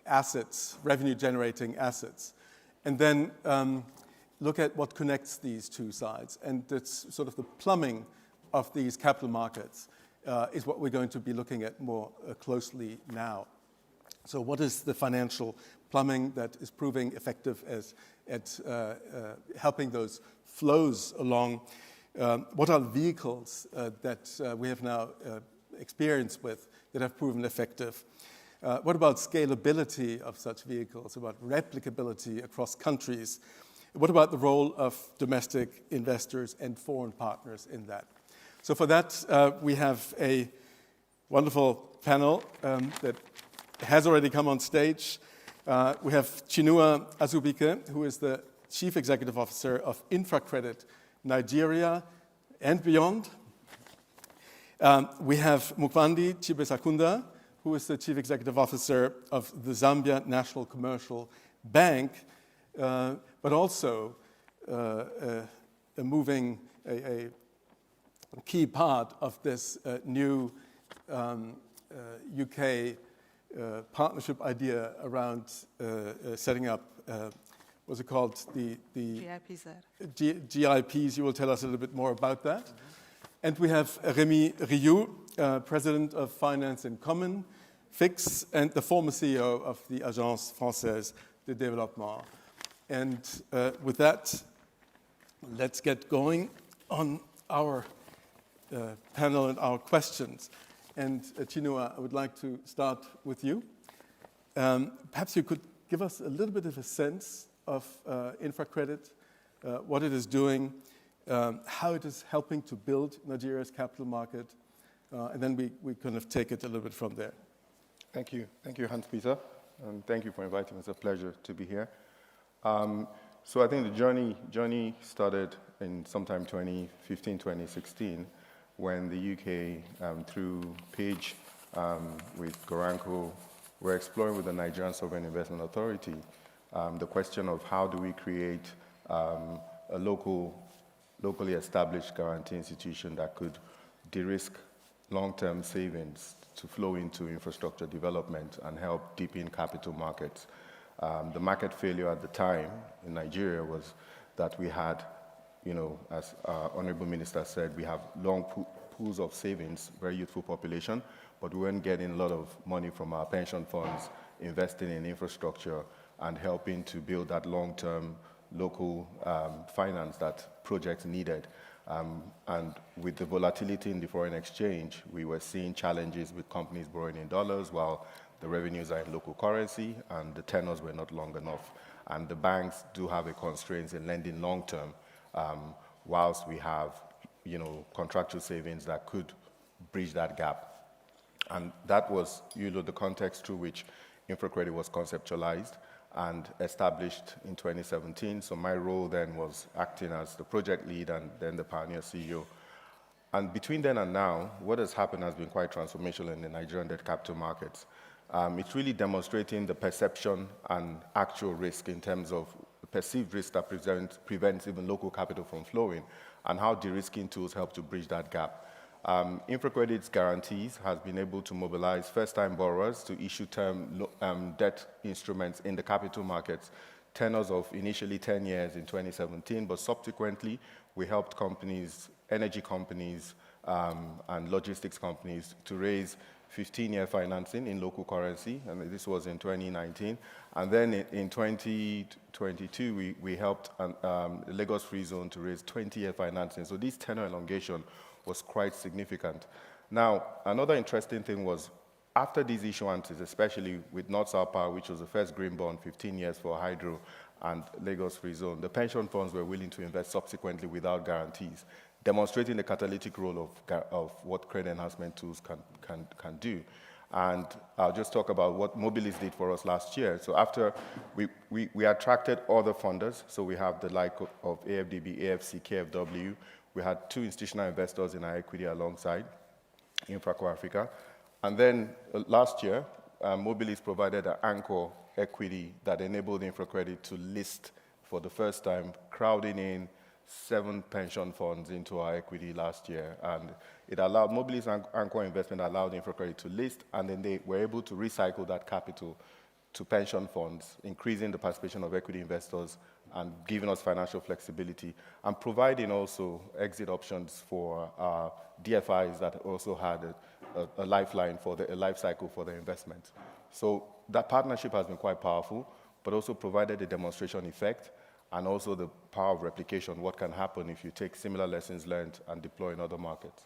Speaker 6: assets, revenue-generating assets, and then look at what connects these two sides. And it's sort of the plumbing of these capital markets is what we're going to be looking at more closely now. So what is the financial plumbing that is proving effective at helping those flows along? What are the vehicles that we have now experience with that have proven effective? What about scalability of such vehicles, about replicability across countries? What about the role of domestic investors and foreign partners in that? So for that, we have a wonderful panel that has already come on stage. We have Chinua Azubike, who is the Chief Executive Officer of InfraCredit Nigeria and beyond. We have Mukwandi Chibesakunda, who is the Chief Executive Officer of the Zambia National Commercial Bank, but also a key part of this new UK partnership idea around setting up, what's it called? The GIPs. You will tell us a little bit more about that. Mm-hmm. And we have Rémi Rioux, President of Finance in Common, FIX, and the former CEO of the Agence Française de Développement. And with that, let's get going on our panel and our questions. And Chinua, I would like to start with you. Perhaps you could give us a little bit of a sense of InfraCredit, what it is doing, how it is helping to build Nigeria's capital market, and then we kind of take it a little bit from there.
Speaker 9: Thank you, Hans-Peter, and thank you for inviting us. It's a pleasure to be here.
Speaker 8: So I think the journey started in sometime 2015, 2016, when the UK, through Page, with Goranko, were exploring with the Nigerian Sovereign Investment Authority the question of how do we create a locally established guarantee institution that could de-risk long-term savings to flow into infrastructure development and help deepen capital markets. The market failure at the time in Nigeria was that we had, as our Honorable Minister said, we have long pools of savings, very youthful population, but we weren't getting a lot of money from our pension funds investing in infrastructure and helping to build that long-term local finance that projects needed. And with the volatility in the foreign exchange, we were seeing challenges with companies borrowing in dollars while the revenues are in local currency and the tenors were not long enough. And the banks do have a constraint in lending long-term, whilst we have, contractual savings that could bridge that gap. And that was, the context through which InfraCredit was conceptualized and established in 2017. So my role then was acting as the project lead and then the pioneer CEO. And between then and now, what has happened has been quite transformational in the Nigerian debt capital markets. It's really demonstrating the perception and actual risk in terms of perceived risk that prevents even local capital from flowing, and how de-risking tools help to bridge that gap. InfraCredit's guarantees has been able to mobilize first-time borrowers to issue term debt instruments in the capital markets, tenors of initially 10 years in 2017, but subsequently we helped companies, energy companies, and logistics companies to raise 15-year financing in local currency, and this was in 2019. And then in 2022, we helped the Lagos Free Zone to raise 20-year financing. So this tenor elongation was quite significant. Now, another interesting thing was, after these issuances, especially with North-South Power, which was the first green bond, 15 years for hydro, and Lagos Free Zone, the pension funds were willing to invest subsequently without guarantees, demonstrating the catalytic role of what credit enhancement tools can do. And I'll just talk about what Mobilis did for us last year. So after we attracted other funders, so we have the like of AFDB, AFC, KFW. We had 2 institutional investors in our equity alongside Infraco Africa. And then last year, Mobilis provided an anchor equity that enabled InfraCredit to list for the first time, crowding in 7 pension funds into our equity last year. And it allowed, Mobilis anchor investment allowed InfraCredit to list, and then they were able to recycle that capital to pension funds, increasing the participation of equity investors and giving us financial flexibility, and providing also exit options for DFIs that also had a lifeline for a life cycle for the investment. So that partnership has been quite powerful, but also provided a demonstration effect and also the power of replication, what can happen if you take similar lessons learned and deploy in other markets.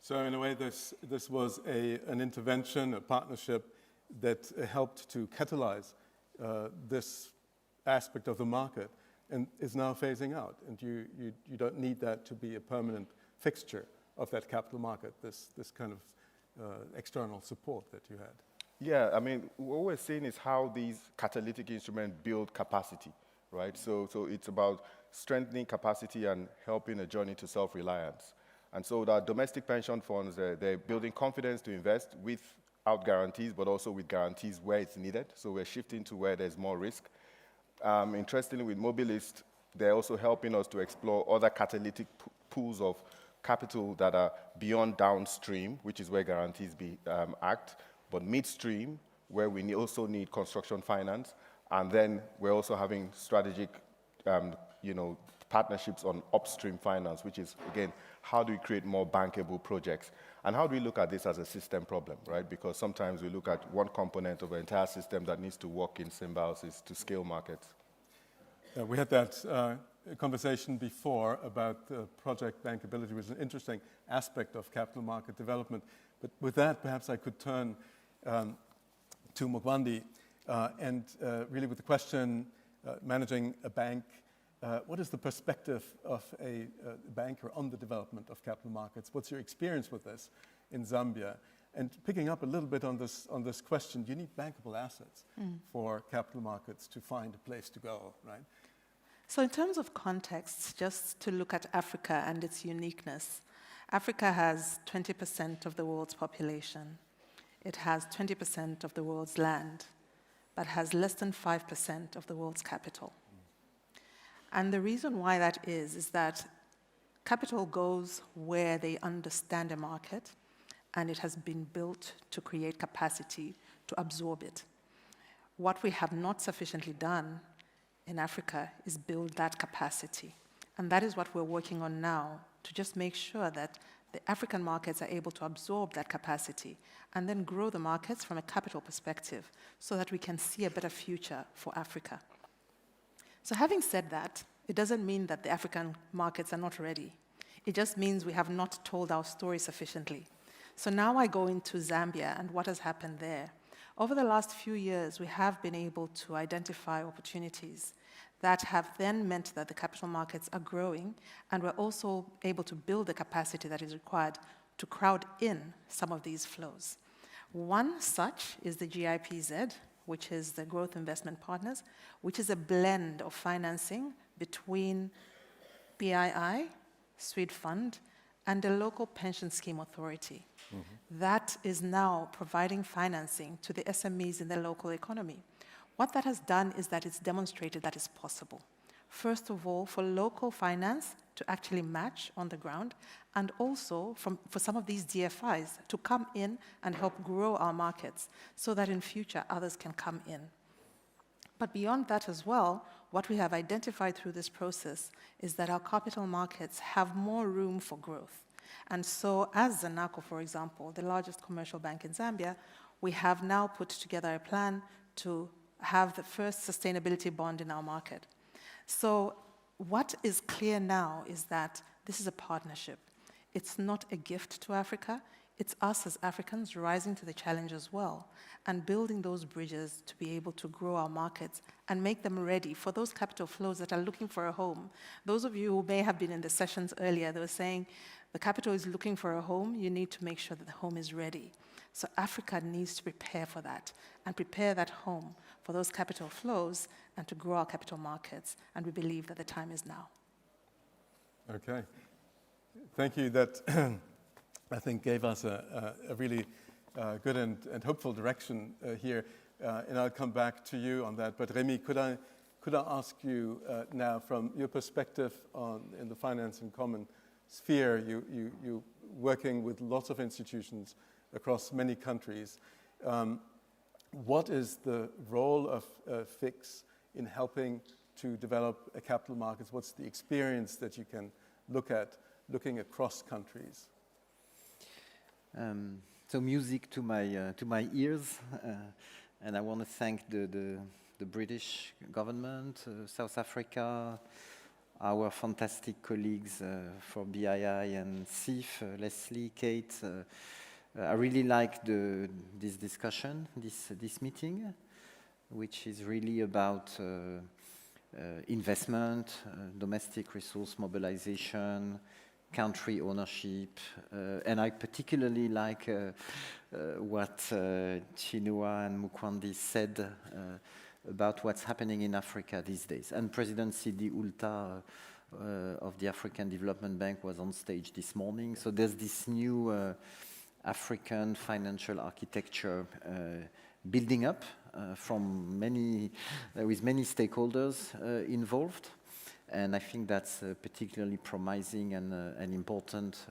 Speaker 6: So in a way, this was an intervention, a partnership that helped to catalyze this aspect of the market and is now phasing out. And you don't need that to be a permanent fixture of that capital market, this kind of external support that you had.
Speaker 8: Yeah, I mean, what we're seeing is how these catalytic instruments build capacity, right? So it's about strengthening capacity and helping a journey to self-reliance. And so our domestic pension funds, they're building confidence to invest without guarantees, but also with guarantees where it's needed. So we're shifting to where there's more risk. Interestingly, with Mobilist, they're also helping us to explore other catalytic pools of capital that are beyond downstream, which is where guarantees act, but midstream, where we also need construction finance. And then we're also having strategic, partnerships on upstream finance, which is, again, how do we create more bankable projects? And how do we look at this as a system problem, right? Because sometimes we look at one component of an entire system that needs to work in symbiosis to scale markets.
Speaker 6: We had that conversation before about project bankability, which is an interesting aspect of capital market development. But with that, perhaps I could turn to Mugwandi and really with the question, managing a bank, what is the perspective of a banker on the development of capital markets? What's your experience with this in Zambia? And picking up a little bit on this question, you need bankable assets for capital markets to find a place to go, right?
Speaker 5: So in terms of context, just to look at Africa and its uniqueness, Africa has 20% of the world's population. It has 20% of the world's land, but has less than 5% of the world's capital. And the reason why that is that capital goes where they understand a market, and it has been built to create capacity to absorb it. What we have not sufficiently done in Africa is build that capacity. And that is what we're working on now, to just make sure that the African markets are able to absorb that capacity and then grow the markets from a capital perspective so that we can see a better future for Africa. So having said that, it doesn't mean that the African markets are not ready. It just means we have not told our story sufficiently. So now I go into Zambia and what has happened there. Over the last few years, we have been able to identify opportunities that have then meant that the capital markets are growing, and we're also able to build the capacity that is required to crowd in some of these flows. One such is the GIPZ, which is the Growth Investment Partners, which is a blend of financing between BII, Swede Fund, and the local pension scheme authority. That is now providing financing to the SMEs in the local economy. What that has done is that it's demonstrated that it's possible. First of all, for local finance to actually match on the ground, and also for some of these DFIs to come in and help grow our markets so that in future others can come in. But beyond that as well, what we have identified through this process is that our capital markets have more room for growth. And so as Zanaco, for example, the largest commercial bank in Zambia, we have now put together a plan to have the first sustainability bond in our market. So what is clear now is that this is a partnership. It's not a gift to Africa. It's us as Africans rising to the challenge as well and building those bridges to be able to grow our markets and make them ready for those capital flows that are looking for a home. Those of you who may have been in the sessions earlier, they were saying the capital is looking for a home. You need to make sure that the home is ready. So Africa needs to prepare for that and prepare that home for those capital flows and to grow our capital markets. And we believe that the time is now.
Speaker 6: Okay. Thank you. That I think gave us a really good and hopeful direction here. And I'll come back to you on that. But Remy, could I ask you now, from your perspective in the finance and common sphere, you working with lots of institutions across many countries. What is the role of FIX in helping to develop a capital markets? What's the experience that you can look at looking across countries?
Speaker 9: So music to my ears, and I want to thank the British government, South Africa, our fantastic colleagues for BII and CIF, Leslie, Kate. I really like this discussion, this meeting, which is really about investment, domestic resource mobilization, country ownership, and I particularly like what Chinua and Mukwandi said about what's happening in Africa these days. And President Sidi Ulta of the African Development Bank was on stage this morning. So there's this new African financial architecture building up with many stakeholders involved. And I think that's particularly promising and important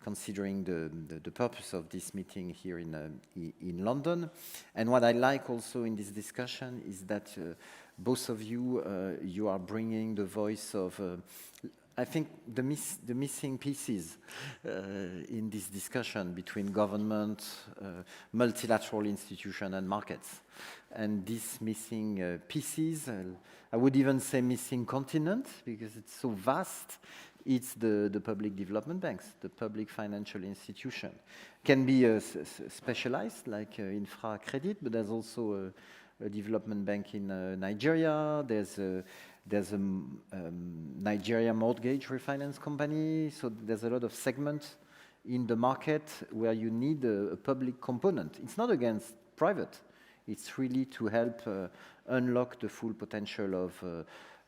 Speaker 9: considering the purpose of this meeting here in London. And what I like also in this discussion is that both of you, you are bringing the voice of, I think, the missing pieces in this discussion between government, multilateral institution and markets. And these missing pieces, I would even say missing continent, because it's so vast. It's the public development banks, the public financial institution. Can be specialized, like infra credit, but there's also a development bank in Nigeria. There's a Nigeria mortgage refinance company. So there's a lot of segments in the market where you need a public component. It's not against private. It's really to help unlock the full potential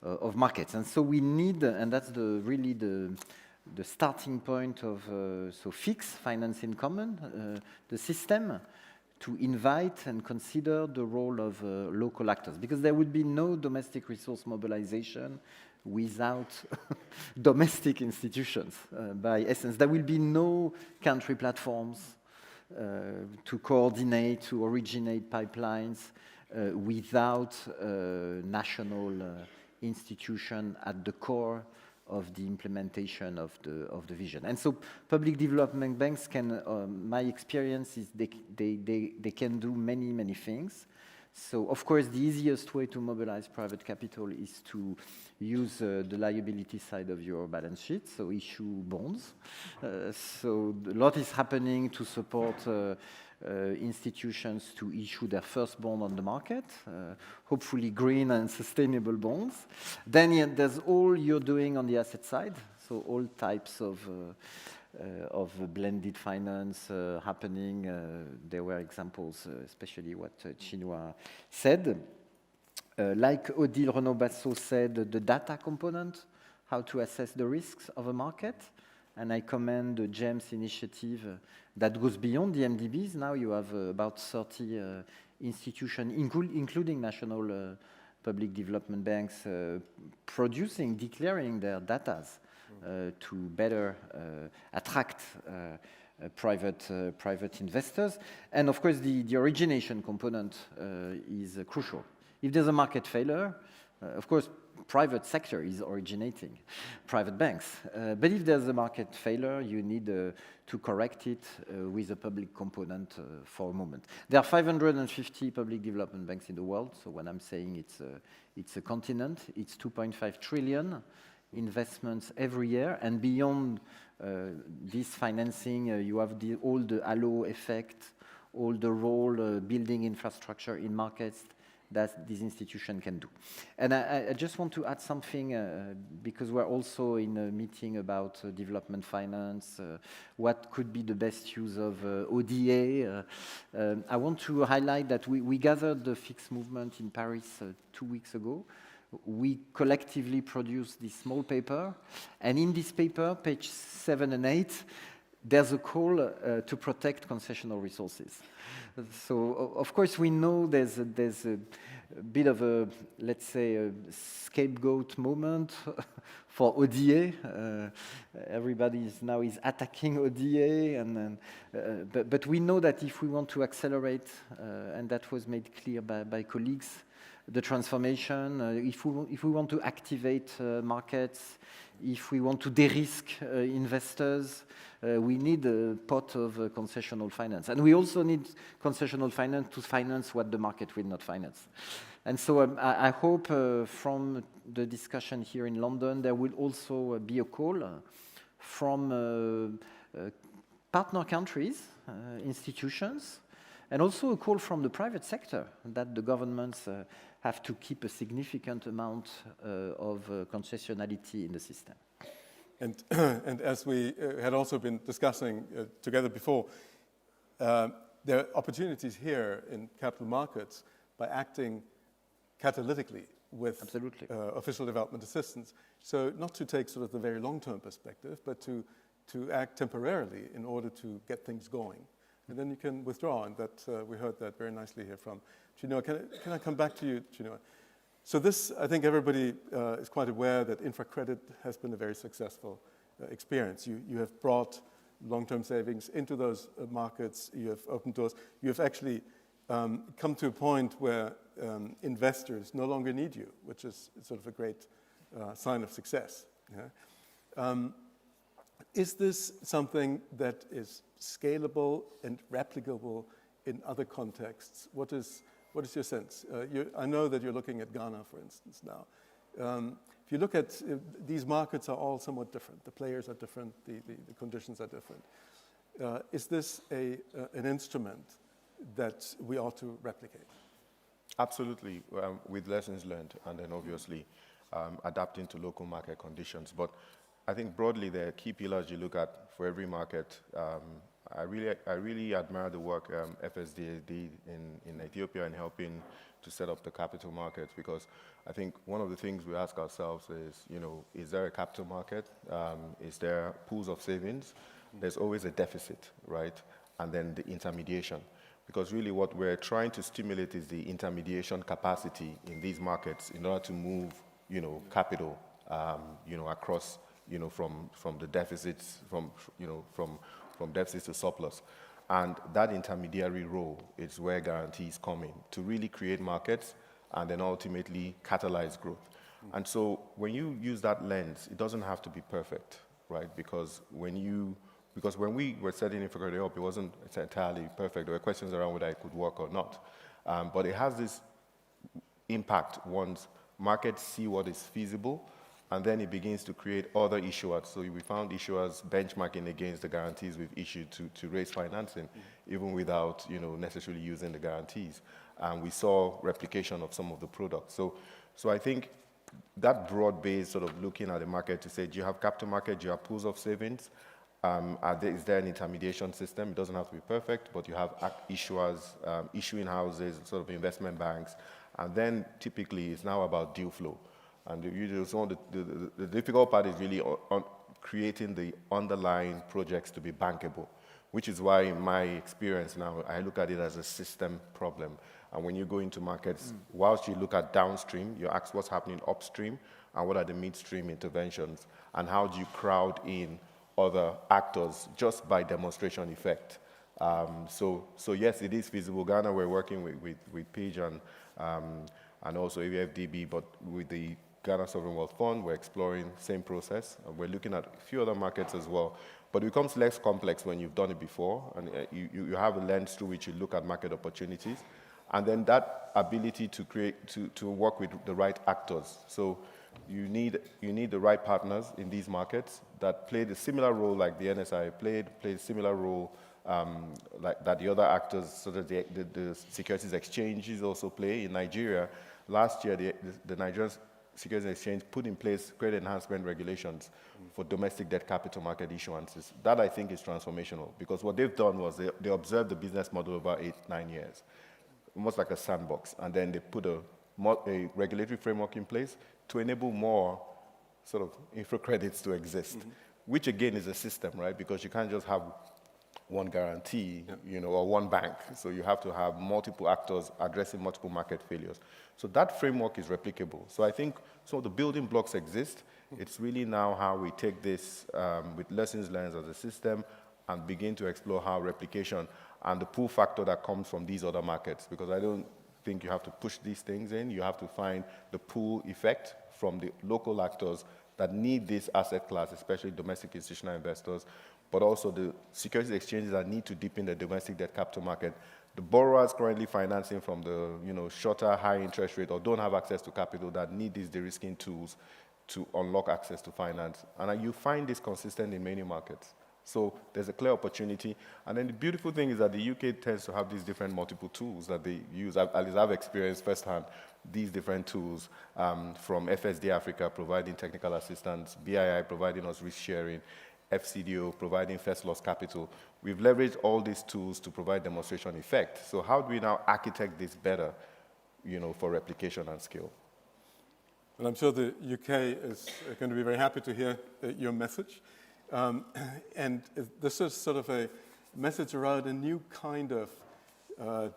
Speaker 9: of markets. And so we need, and that's really the starting point of so fix finance in common, the system, to invite and consider the role of local actors, because there would be no domestic resource mobilization without domestic institutions. By essence, there will be no country platforms to coordinate, to originate pipelines without national institution at the core of the implementation of the vision. And so public development banks can, my experience is they can do many things. So of course the easiest way to mobilize private capital is to use the liability side of your balance sheet, so issue bonds. So a lot is happening to support institutions to issue their first bond on the market, hopefully green and sustainable bonds. Then there's all you're doing on the asset side, so all types of blended finance happening. There were examples, especially what Chinua said. Like Odile Renaud-Bassot said, the data component, how to assess the risks of a market. And I commend the GEMS initiative that goes beyond the MDBs. Now you have about 30 institutions, including national public development banks, declaring their data to better attract private investors. And of course, the origination component is crucial. If there's a market failure, of course, private sector is originating, private banks. But if there's a market failure, you need to correct it with a public component for a moment. There are 550 public development banks in the world. So when I'm saying it's a continent, it's 2.5 trillion investments every year. And beyond this financing, you have all the halo effect, all the role building infrastructure in markets that this institution can do. And I just want to add something, because we're also in a meeting about development finance, what could be the best use of ODA. I want to highlight that we gathered the FIX movement in Paris 2 weeks ago. We collectively produced this small paper, and in this paper, page 7 and 8, there's a call to protect concessional resources. So, of course, we know there's a bit of a, let's say, a scapegoat moment for ODA. Everybody is attacking ODA, but we know that if we want to accelerate, and that was made clear by colleagues, the transformation, if we want to activate markets, if we want to de-risk investors, we need a pot of concessional finance. And we also need concessional finance to finance what the market will not finance. And so I hope from the discussion here in London, there will also be a call from partner countries, institutions, and also a call from the private sector that the governments have to keep a significant amount of concessionality in the system.
Speaker 6: And as we had also been discussing together before, there are opportunities here in capital markets by acting catalytically with official development assistance. So not to take sort of the very long-term perspective, but to act temporarily in order to get things going. And then you can withdraw, and that we heard that very nicely here from Chinua. Can I come back to you, Chinua? So this, I think everybody is quite aware that infracredit has been a very successful experience. You have brought long-term savings into those markets. You have opened doors. You have actually come to a point where investors no longer need you, which is sort of a great sign of success. Yeah? Is this something that is scalable and replicable in other contexts? What is your sense? I know that you're looking at Ghana, for instance, now. If you look at these markets are all somewhat different. The players are different. The conditions are different. Is this an instrument that we ought to replicate?
Speaker 8: Absolutely, with lessons learned, and then obviously adapting to local market conditions. But I think broadly there are key pillars you look at for every market. I really admire the work FSDA did in Ethiopia in helping to set up the capital markets, because I think one of the things we ask ourselves is, is there a capital market? Is there pools of savings? There's always a deficit, right? And then the intermediation. Because really what we're trying to stimulate is the intermediation capacity in these markets in order to move, capital, across, from the deficits, from deficits to surplus. And that intermediary role is where guarantees come in to really create markets and then ultimately catalyze growth. And so when you use that lens, it doesn't have to be perfect, right? Because when we were setting Infocredit up, it wasn't entirely perfect. There were questions around whether it could work or not. But it has this impact once markets see what is feasible, and then it begins to create other issuers. So we found issuers benchmarking against the guarantees we've issued to raise financing, even without necessarily using the guarantees. And we saw replication of some of the products. So I think that broad-based sort of looking at the market to say, do you have capital market, do you have pools of savings? Is there an intermediation system? It doesn't have to be perfect, but you have issuers, issuing houses, sort of investment banks, and then typically it's now about deal flow. And the difficult part is really on creating the underlying projects to be bankable, which is why in my experience now, I look at it as a system problem. And when you go into markets, whilst you look at downstream, you ask what's happening upstream and what are the midstream interventions, and how do you crowd in other actors just by demonstration effect. So yes, it is feasible. Ghana, we're working with Page and also AVFDB, but with the Ghana Sovereign Wealth Fund, we're exploring the same process. And we're looking at a few other markets as well. But it becomes less complex when you've done it before, and you have a lens through which you look at market opportunities. And then that ability to work with the right actors. So you need the right partners in these markets that played a similar role like the NSI played a similar role like that the other actors, so that the securities exchanges also play. In Nigeria, last year, the Nigerian Securities Exchange put in place credit enhancement regulations for domestic debt capital market issuances. That, I think, is transformational, because what they've done was they observed the business model over 8-9 years, almost like a sandbox, and then they put a regulatory framework in place to enable more sort of infra credits to exist, which again is a system, right? Because you can't just have one guarantee, or one bank. So you have to have multiple actors addressing multiple market failures. So that framework is replicable. So I think some of the building blocks exist. It's really now how we take this with lessons learned as a system and begin to explore how replication and the pull factor that comes from these other markets, because I don't think you have to push these things in. You have to find the pull effect from the local actors that need this asset class, especially domestic institutional investors, but also the securities exchanges that need to deepen the domestic debt capital market. The borrowers currently financing from the shorter, high interest rate or don't have access to capital that need these de-risking tools to unlock access to finance. And you find this consistent in many markets. So there's a clear opportunity. And then the beautiful thing is that the UK tends to have these different multiple tools that they use. At least I've experienced firsthand these different tools from FSD Africa providing technical assistance, BII providing us risk sharing, FCDO providing first loss capital. We've leveraged all these tools to provide demonstration effect. So how do we now architect this better, for replication and scale?
Speaker 6: Well, I'm sure the UK is going to be very happy to hear your message. And this is sort of a message around a new kind of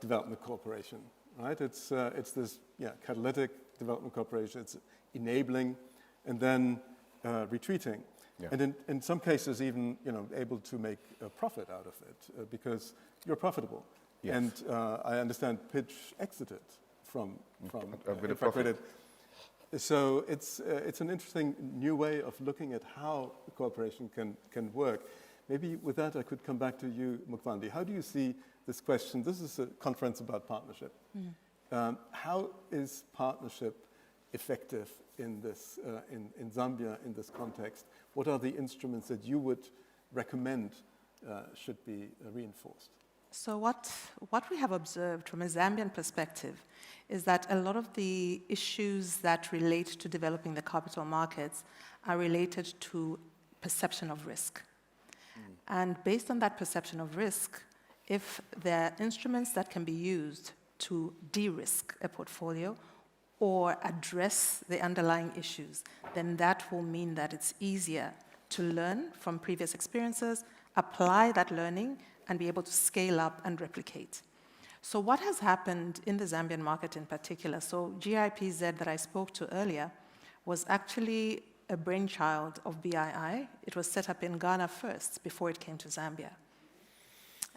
Speaker 6: development cooperation, right? It's this catalytic development cooperation. It's enabling and then retreating. Yeah. And in some cases, even able to make a profit out of it because you're profitable. Yes. And I understand Pitch exited from Infocredit. So it's an interesting new way of looking at how cooperation can work. Maybe with that, I could come back to you, Mukvandi. How do you see this question? This is a conference about partnership. How is partnership effective in this in Zambia in this context? What are the instruments that you would recommend should be reinforced?
Speaker 5: So what we have observed from a Zambian perspective is that a lot of the issues that relate to developing the capital markets are related to perception of risk. And based on that perception of risk, if there are instruments that can be used to de-risk a portfolio or address the underlying issues, then that will mean that it's easier to learn from previous experiences, apply that learning, and be able to scale up and replicate. So what has happened in the Zambian market in particular, so GIPZ that I spoke to earlier was actually a brainchild of BII. It was set up in Ghana first before it came to Zambia.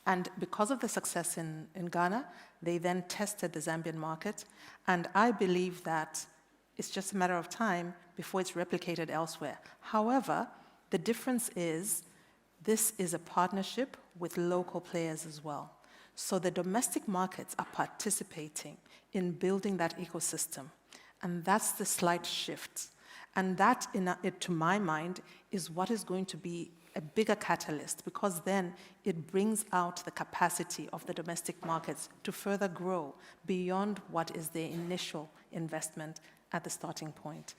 Speaker 5: And because of the success in Ghana, they then tested the Zambian market. And I believe that it's just a matter of time before it's replicated elsewhere. However, the difference is this is a partnership with local players as well. So the domestic markets are participating in building that ecosystem. And that's the slight shift. And that, to my mind, is what is going to be a bigger catalyst, because then it brings out the capacity of the domestic markets to further grow beyond what is their initial investment at the starting point.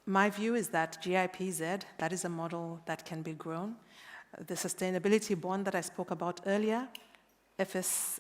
Speaker 5: My view is that GIPZ, that is a model that can be grown. The sustainability bond that I spoke about earlier, FSDA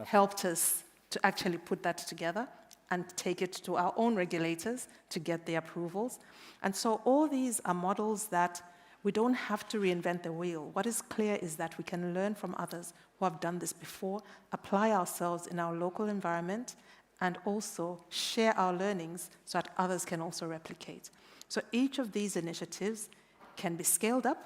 Speaker 5: helped us to actually put that together and take it to our own regulators to get the approvals. And so all these are models that we don't have to reinvent the wheel. What is clear is that we can learn from others who have done this before, apply ourselves in our local environment, and also share our learnings so that others can also replicate. So each of these initiatives can be scaled up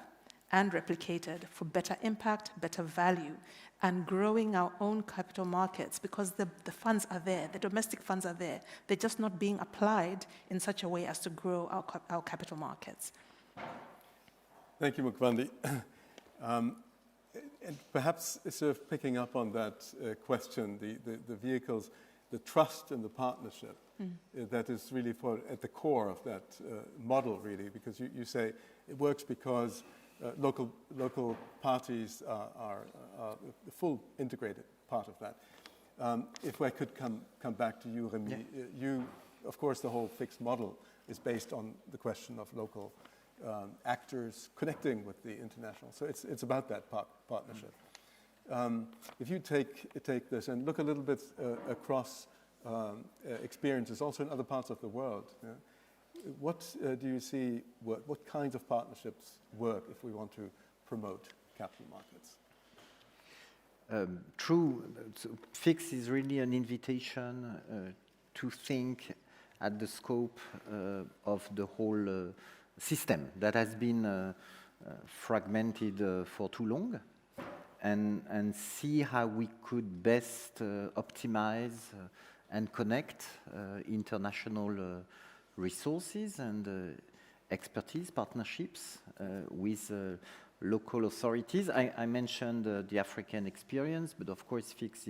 Speaker 5: and replicated for better impact, better value, and growing our own capital markets, because the funds are there, the domestic funds are there. They're just not being applied in such a way as to grow our capital markets.
Speaker 6: Thank you, Mukwandi. And perhaps sort of picking up on that question, the vehicles, the trust and the partnership, that is really at the core of that model, really, because you say it works because local parties are the full integrated part of that. If I could come back to you, Remy, you, of course, the whole fixed model is based on the question of local actors connecting with the international. So it's about that partnership. If you take this and look a little bit across experiences, also in other parts of the world, what do you see, what kinds of partnerships work if we want to promote capital markets?
Speaker 9: True. So FIX is really an invitation to think at the scope of the whole system that has been fragmented for too long, and see how we could best optimize and connect international resources and expertise partnerships with local authorities. I mentioned the African experience, but of course FIX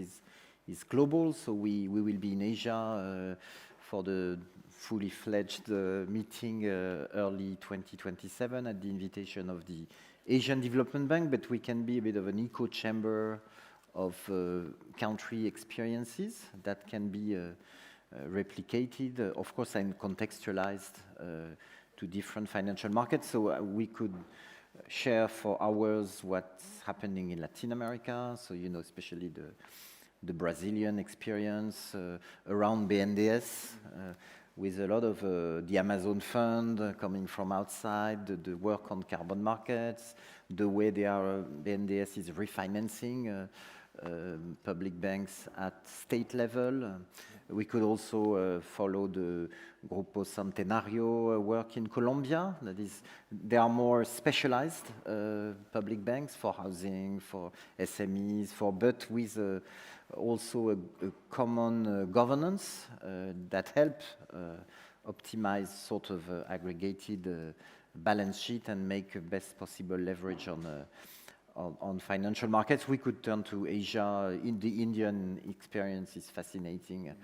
Speaker 9: is global, so we will be in Asia for the fully fledged meeting early 2027 at the invitation of the Asian Development Bank, but we can be a bit of an echo chamber of country experiences that can be replicated, of course, and contextualized to different financial markets. So we could share for hours what's happening in Latin America, so especially the Brazilian experience around BNDES, with a lot of the Amazon fund coming from outside, the work on carbon markets, the way BNDES is refinancing public banks at state level. We could also follow the Grupo Centenario work in Colombia. That is, they are more specialized public banks for housing, for SMEs, but with also a common governance that help optimize sort of aggregated balance sheet and make best possible leverage on financial markets. We could turn to Asia. The Indian experience is fascinating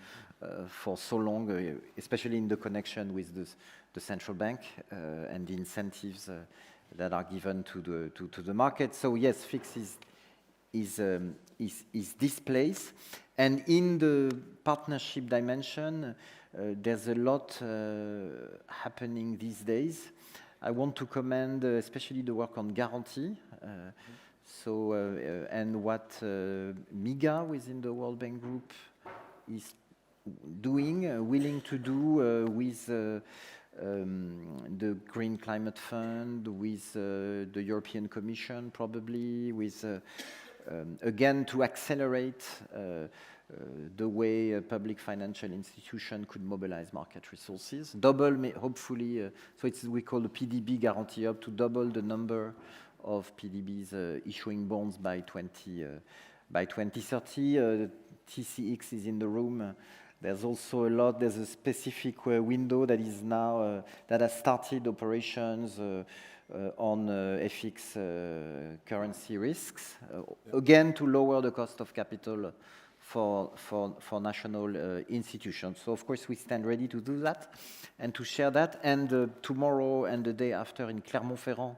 Speaker 9: for so long, especially in the connection with the central bank and the incentives that are given to the market. So yes, FIX is this place. And in the partnership dimension, there's a lot happening these days. I want to commend especially the work on guarantee. And what MIGA within the World Bank Group is doing, willing to do with the Green Climate Fund, with the European Commission probably, with again to accelerate the way a public financial institution could mobilize market resources. Double, hopefully, so we call the PDB Guarantee Hub to double the number of PDBs issuing bonds by 2030. TCX is in the room. There's also there's a specific window that is now, that has started operations on FX currency risks, again to lower the cost of capital for national institutions. So of course we stand ready to do that and to share that. And tomorrow and the day after in Clermont-Ferrand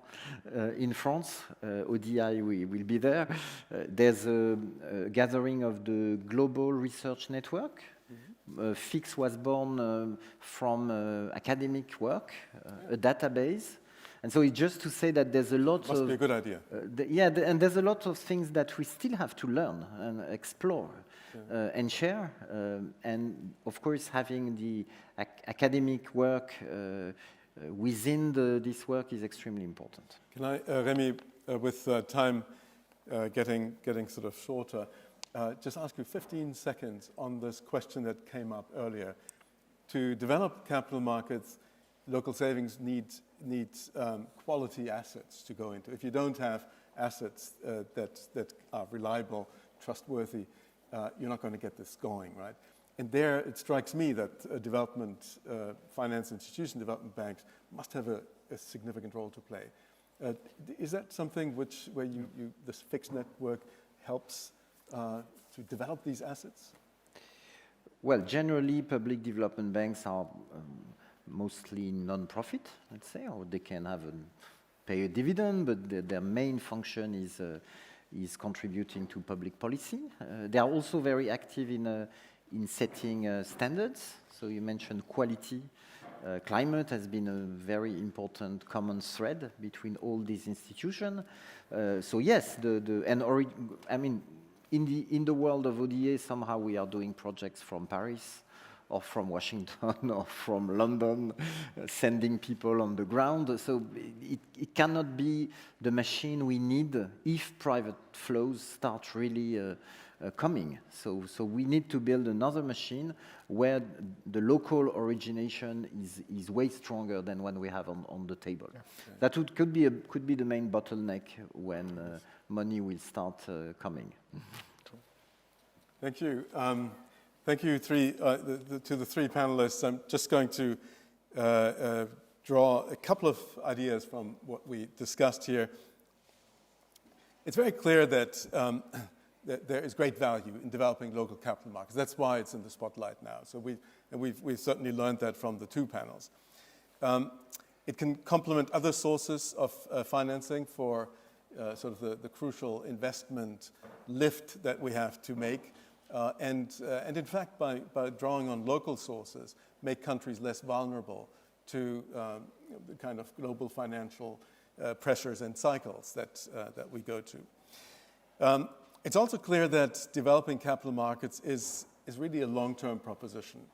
Speaker 9: in France, ODI will be there. There's a gathering of the Global Research Network. FIX was born from academic work, a database. And so it's just to say that there's a lot
Speaker 6: Must be a good idea.
Speaker 9: And there's a lot of things that we still have to learn and explore and share. And of course, having the academic work within this work is extremely important.
Speaker 6: Can I, Remy, with time getting sort of shorter, just ask you 15 seconds on this question that came up earlier. To develop capital markets, local savings needs quality assets to go into. If you don't have assets that are reliable, trustworthy, you're not going to get this going, right? And there, it strikes me that development finance institution, development banks must have a significant role to play. Is that something where this fixed network helps to develop these assets?
Speaker 9: Well, generally, public development banks are mostly non-profit, let's say, or they can pay a dividend, but their main function is contributing to public policy. They are also very active in setting standards. So you mentioned quality. Climate has been a very important common thread between all these institutions. So yes, in the world of ODA, somehow we are doing projects from Paris or from Washington or from London, sending people on the ground. So it cannot be the machine we need if private flows start really coming. So we need to build another machine where the local origination is way stronger than one we have on the table. Yeah. That could be the main bottleneck when money will start coming.
Speaker 6: Thank you. Thank you to the three panelists. I'm just going to draw a couple of ideas from what we discussed here. It's very clear that there is great value in developing local capital markets. That's why it's in the spotlight now. So we've certainly learned that from the two panels. It can complement other sources of financing for sort of the crucial investment lift that we have to make. And in fact, by drawing on local sources, make countries less vulnerable to the kind of global financial pressures and cycles that we go to. It's also clear that developing capital markets is really a long-term proposition.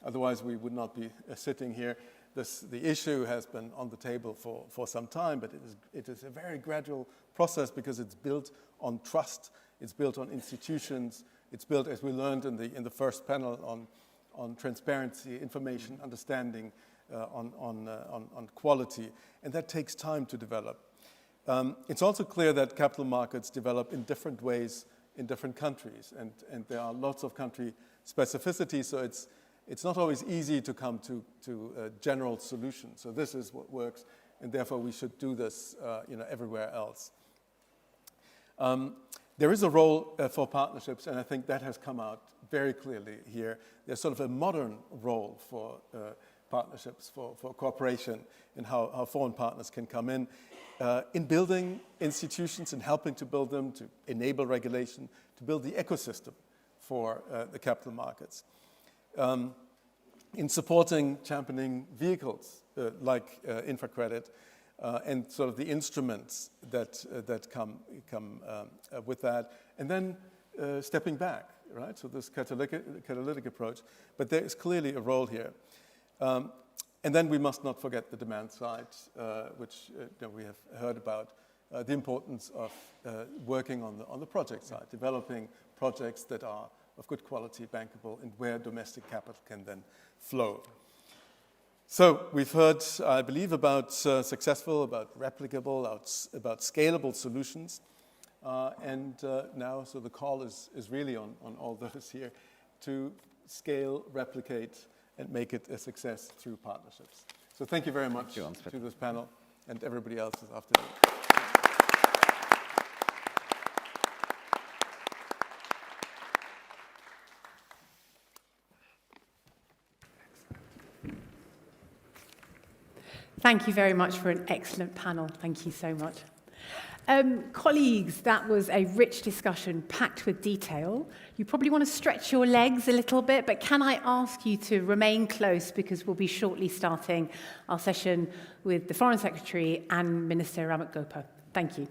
Speaker 6: Otherwise, we would not be sitting here. The issue has been on the table for some time, but it is a very gradual process because it's built on trust, it's built on institutions, it's built, as we learned in the first panel, on transparency, information, understanding, on quality, and that takes time to develop. It's also clear that capital markets develop in different ways in different countries, and there are lots of country specificities, so it's not always easy to come to a general solution. So this is what works, and therefore we should do this everywhere else. There is a role for partnerships, and I think that has come out very clearly here. There's sort of a modern role partnerships for cooperation and how foreign partners can come in building institutions and helping to build them, to enable regulation, to build the ecosystem for the capital markets. In supporting, championing vehicles like InfraCredit and sort of the instruments that come with that, and then stepping back, right? So this catalytic approach, but there is clearly a role here. And then we must not forget the demand side, which we have heard about, the importance of working on the project side, developing projects that are of good quality, bankable, and where domestic capital can then flow. So we've heard, I believe, about successful, about replicable, about scalable solutions. And now, so the call is really on all those here to scale, replicate, and make it a success through partnerships. So thank you very much to this panel and everybody else this afternoon.
Speaker 1: Thank you very much for an excellent panel. Thank you so much. Colleagues, that was a rich discussion packed with detail. You probably want to stretch your legs a little bit, but can I ask you to remain close because we'll be shortly starting our session with the Foreign Secretary and Minister Ramat Gopal. Thank you.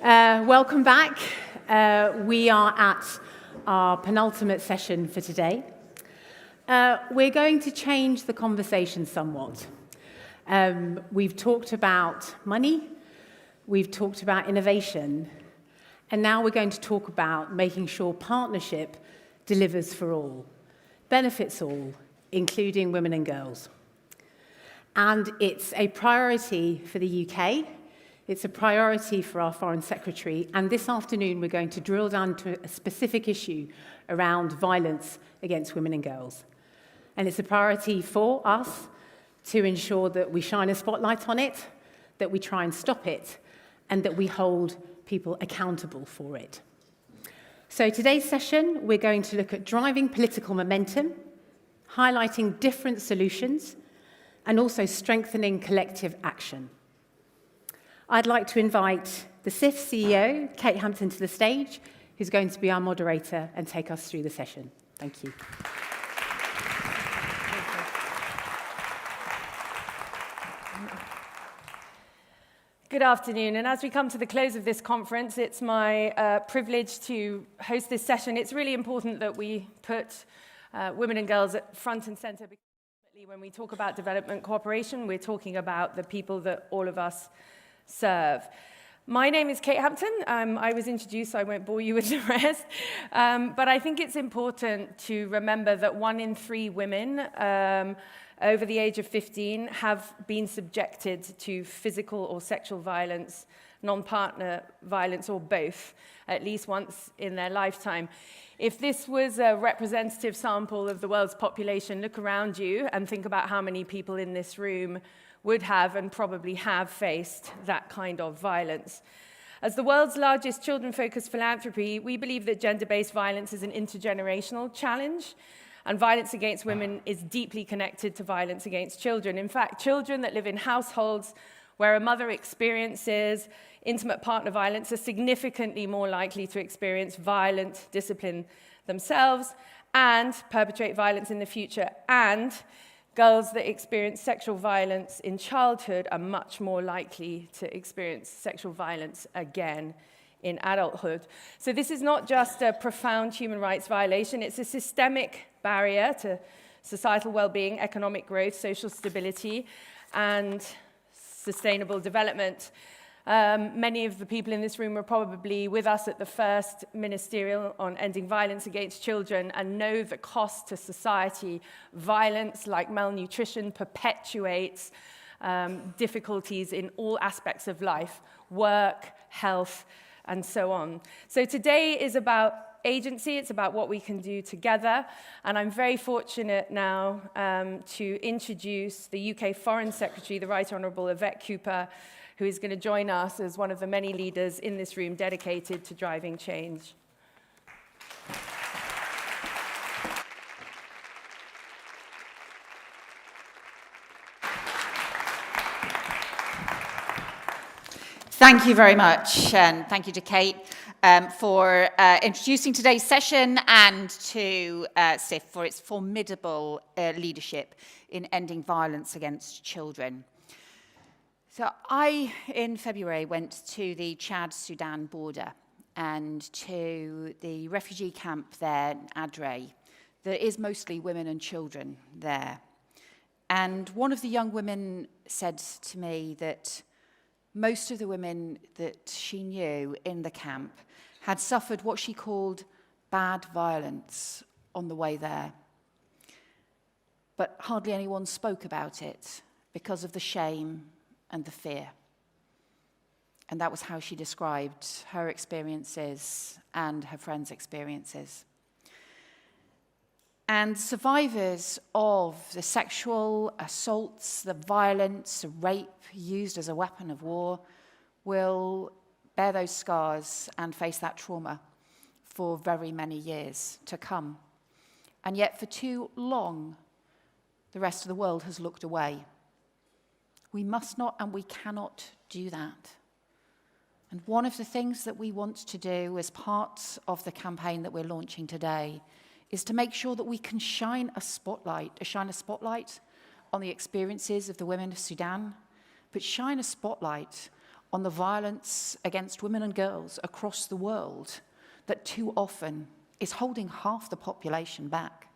Speaker 1: Welcome back. We are at our penultimate session for today. We're going to change the conversation somewhat. We've talked about money, we've talked about innovation, and now we're going to talk about making sure partnership delivers for all, benefits all, including women and girls. And it's a priority for the UK. It's a priority for our Foreign Secretary, and this afternoon we're going to drill down to a specific issue around violence against women and girls. And it's a priority for us to ensure that we shine a spotlight on it, that we try and stop it, and that we hold people accountable for it. So today's session, we're going to look at driving political momentum, highlighting different solutions, and also strengthening collective action. I'd like to invite the CIF CEO, Kate Hampton, to the stage, who's going to be our moderator and take us through the session. Thank you.
Speaker 3: Good afternoon, and as we come to the close of this conference, it's my privilege to host this session. It's really important that we put women and girls at front and center, because when we talk about development cooperation, we're talking about the people that all of us serve. My name is Kate Hampton. I was introduced, so I won't bore you with the rest. But I think it's important to remember that 1 in 3 women over the age of 15 have been subjected to physical or sexual violence, non-partner violence, or both, at least once in their lifetime. If this was a representative sample of the world's population, look around you and think about how many people in this room would have and probably have faced that kind of violence. As the world's largest children-focused philanthropy, we believe that gender-based violence is an intergenerational challenge, and violence against women is deeply connected to violence against children. In fact, children that live in households where a mother experiences intimate partner violence are significantly more likely to experience violent discipline themselves and perpetrate violence in the future. And girls that experience sexual violence in childhood are much more likely to experience sexual violence again in adulthood. So this is not just a profound human rights violation, it's a systemic barrier to societal well-being, economic growth, social stability, and sustainable development. Many of the people in this room were probably with us at the first ministerial on ending violence against children and know the cost to society. Violence, like malnutrition, perpetuates difficulties in all aspects of life, work, health, and so on. So today is about agency, it's about what we can do together, and I'm very fortunate now to introduce the UK Foreign Secretary, the Right Honourable Yvette Cooper, who is going to join us as one of the many leaders in this room dedicated to driving change.
Speaker 17: Thank you very much, and thank you to Kate for introducing today's session, and to CIF for its formidable leadership in ending violence against children. So I, in February, went to the Chad-Sudan border and to the refugee camp there, Adre. There is mostly women and children there. And one of the young women said to me that most of the women that she knew in the camp had suffered what she called bad violence on the way there. But hardly anyone spoke about it because of the shame and the fear. And that was how she described her experiences and her friends' experiences. And survivors of the sexual assaults, the violence, the rape used as a weapon of war will bear those scars and face that trauma for very many years to come. And yet for too long, the rest of the world has looked away. We must not and we cannot do that. And one of the things that we want to do as part of the campaign that we're launching today is to make sure that we can shine a spotlight on the experiences of the women of Sudan, but shine a spotlight
Speaker 10: on the violence against women and girls across the world that too often is holding half the population back.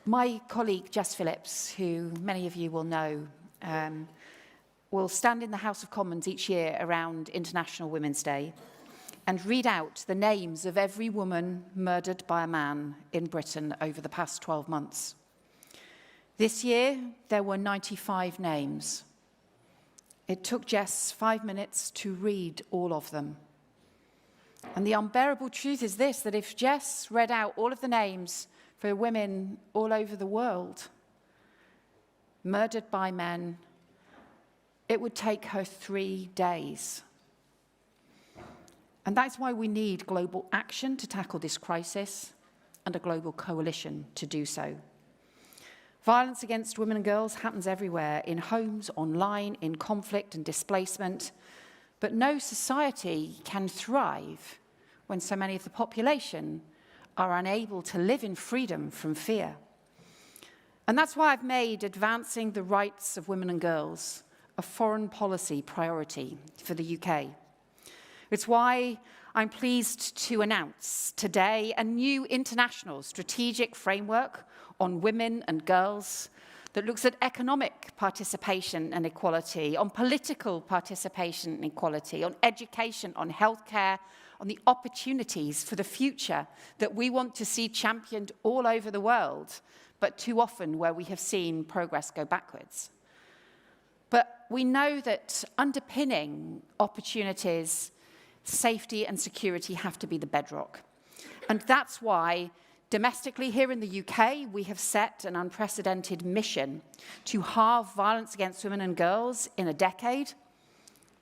Speaker 10: My colleague Jess Phillips, who many of you will know, will stand in the House of Commons each year around International Women's Day and read out the names of every woman murdered by a man in Britain over the past 12 months. This year, there were 95 names. It took Jess 5 minutes to read all of them. And the unbearable truth is this, that if Jess read out all of the names for women all over the world, murdered by men, it would take her 3 days. And that's why we need global action to tackle this crisis and a global coalition to do so. Violence against women and girls happens everywhere, in homes, online, in conflict and displacement. But no society can thrive when so many of the population are unable to live in freedom from fear. And that's why I've made advancing the rights of women and girls a foreign policy priority for the UK. It's why I'm pleased to announce today a new international strategic framework on women and girls that looks at economic participation and equality, on political participation and equality, on education, on healthcare, on the opportunities for the future that we want to see championed all over the world, but too often where we have seen progress go backwards. But we know that underpinning opportunities, safety and security have to be the bedrock. And that's why domestically here in the UK, we have set an unprecedented mission to halve violence against women and girls in a decade.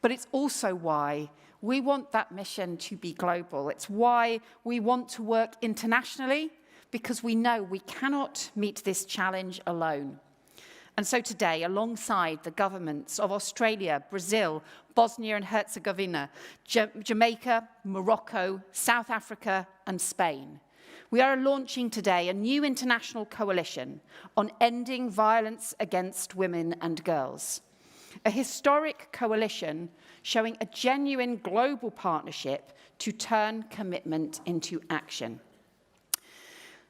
Speaker 10: But it's also why we want that mission to be global. It's why we want to work internationally, because we know we cannot meet this challenge alone. And so today, alongside the governments of Australia, Brazil, Bosnia and Herzegovina, Jamaica, Morocco, South Africa, and Spain, we are launching today a new international coalition on ending violence against women and girls. A historic coalition showing a genuine global partnership to turn commitment into action.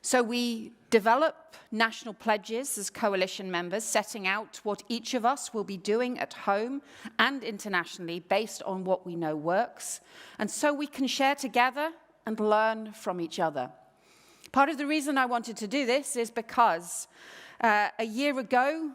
Speaker 10: So we develop national pledges as coalition members, setting out what each of us will be doing at home and internationally based on what we know works, and so we can share together and learn from each other. Part of the reason I wanted to do this is because a year ago,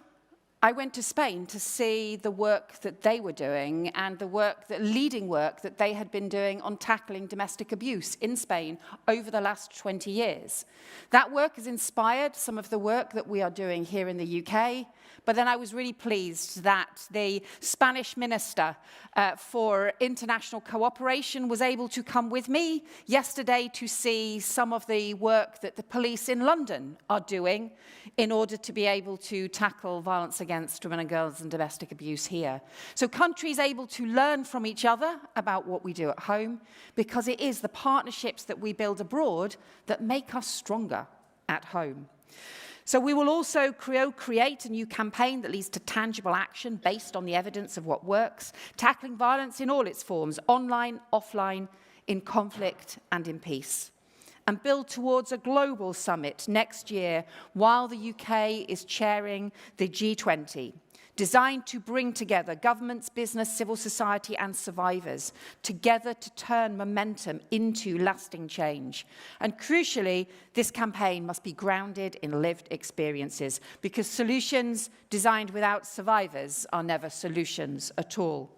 Speaker 10: I went to Spain to see the work that they were doing and the leading work that they had been doing on tackling domestic abuse in Spain over the last 20 years. That work has inspired some of the work that we are doing here in the UK, but then I was really pleased that the Spanish Minister for International Cooperation was able to come with me yesterday to see some of the work that the police in London are doing in order to be able to tackle violence against women and girls and domestic abuse here. So countries able to learn from each other about what we do at home, because it is the partnerships that we build abroad that make us stronger at home. So we will also create a new campaign that leads to tangible action based on the evidence of what works, tackling violence in all its forms, online, offline, in conflict and in peace, and build towards a global summit next year while the UK is chairing the G20, designed to bring together governments, business, civil society and survivors together to turn momentum into lasting change. And crucially, this campaign must be grounded in lived experiences, because solutions designed without survivors are never solutions at all.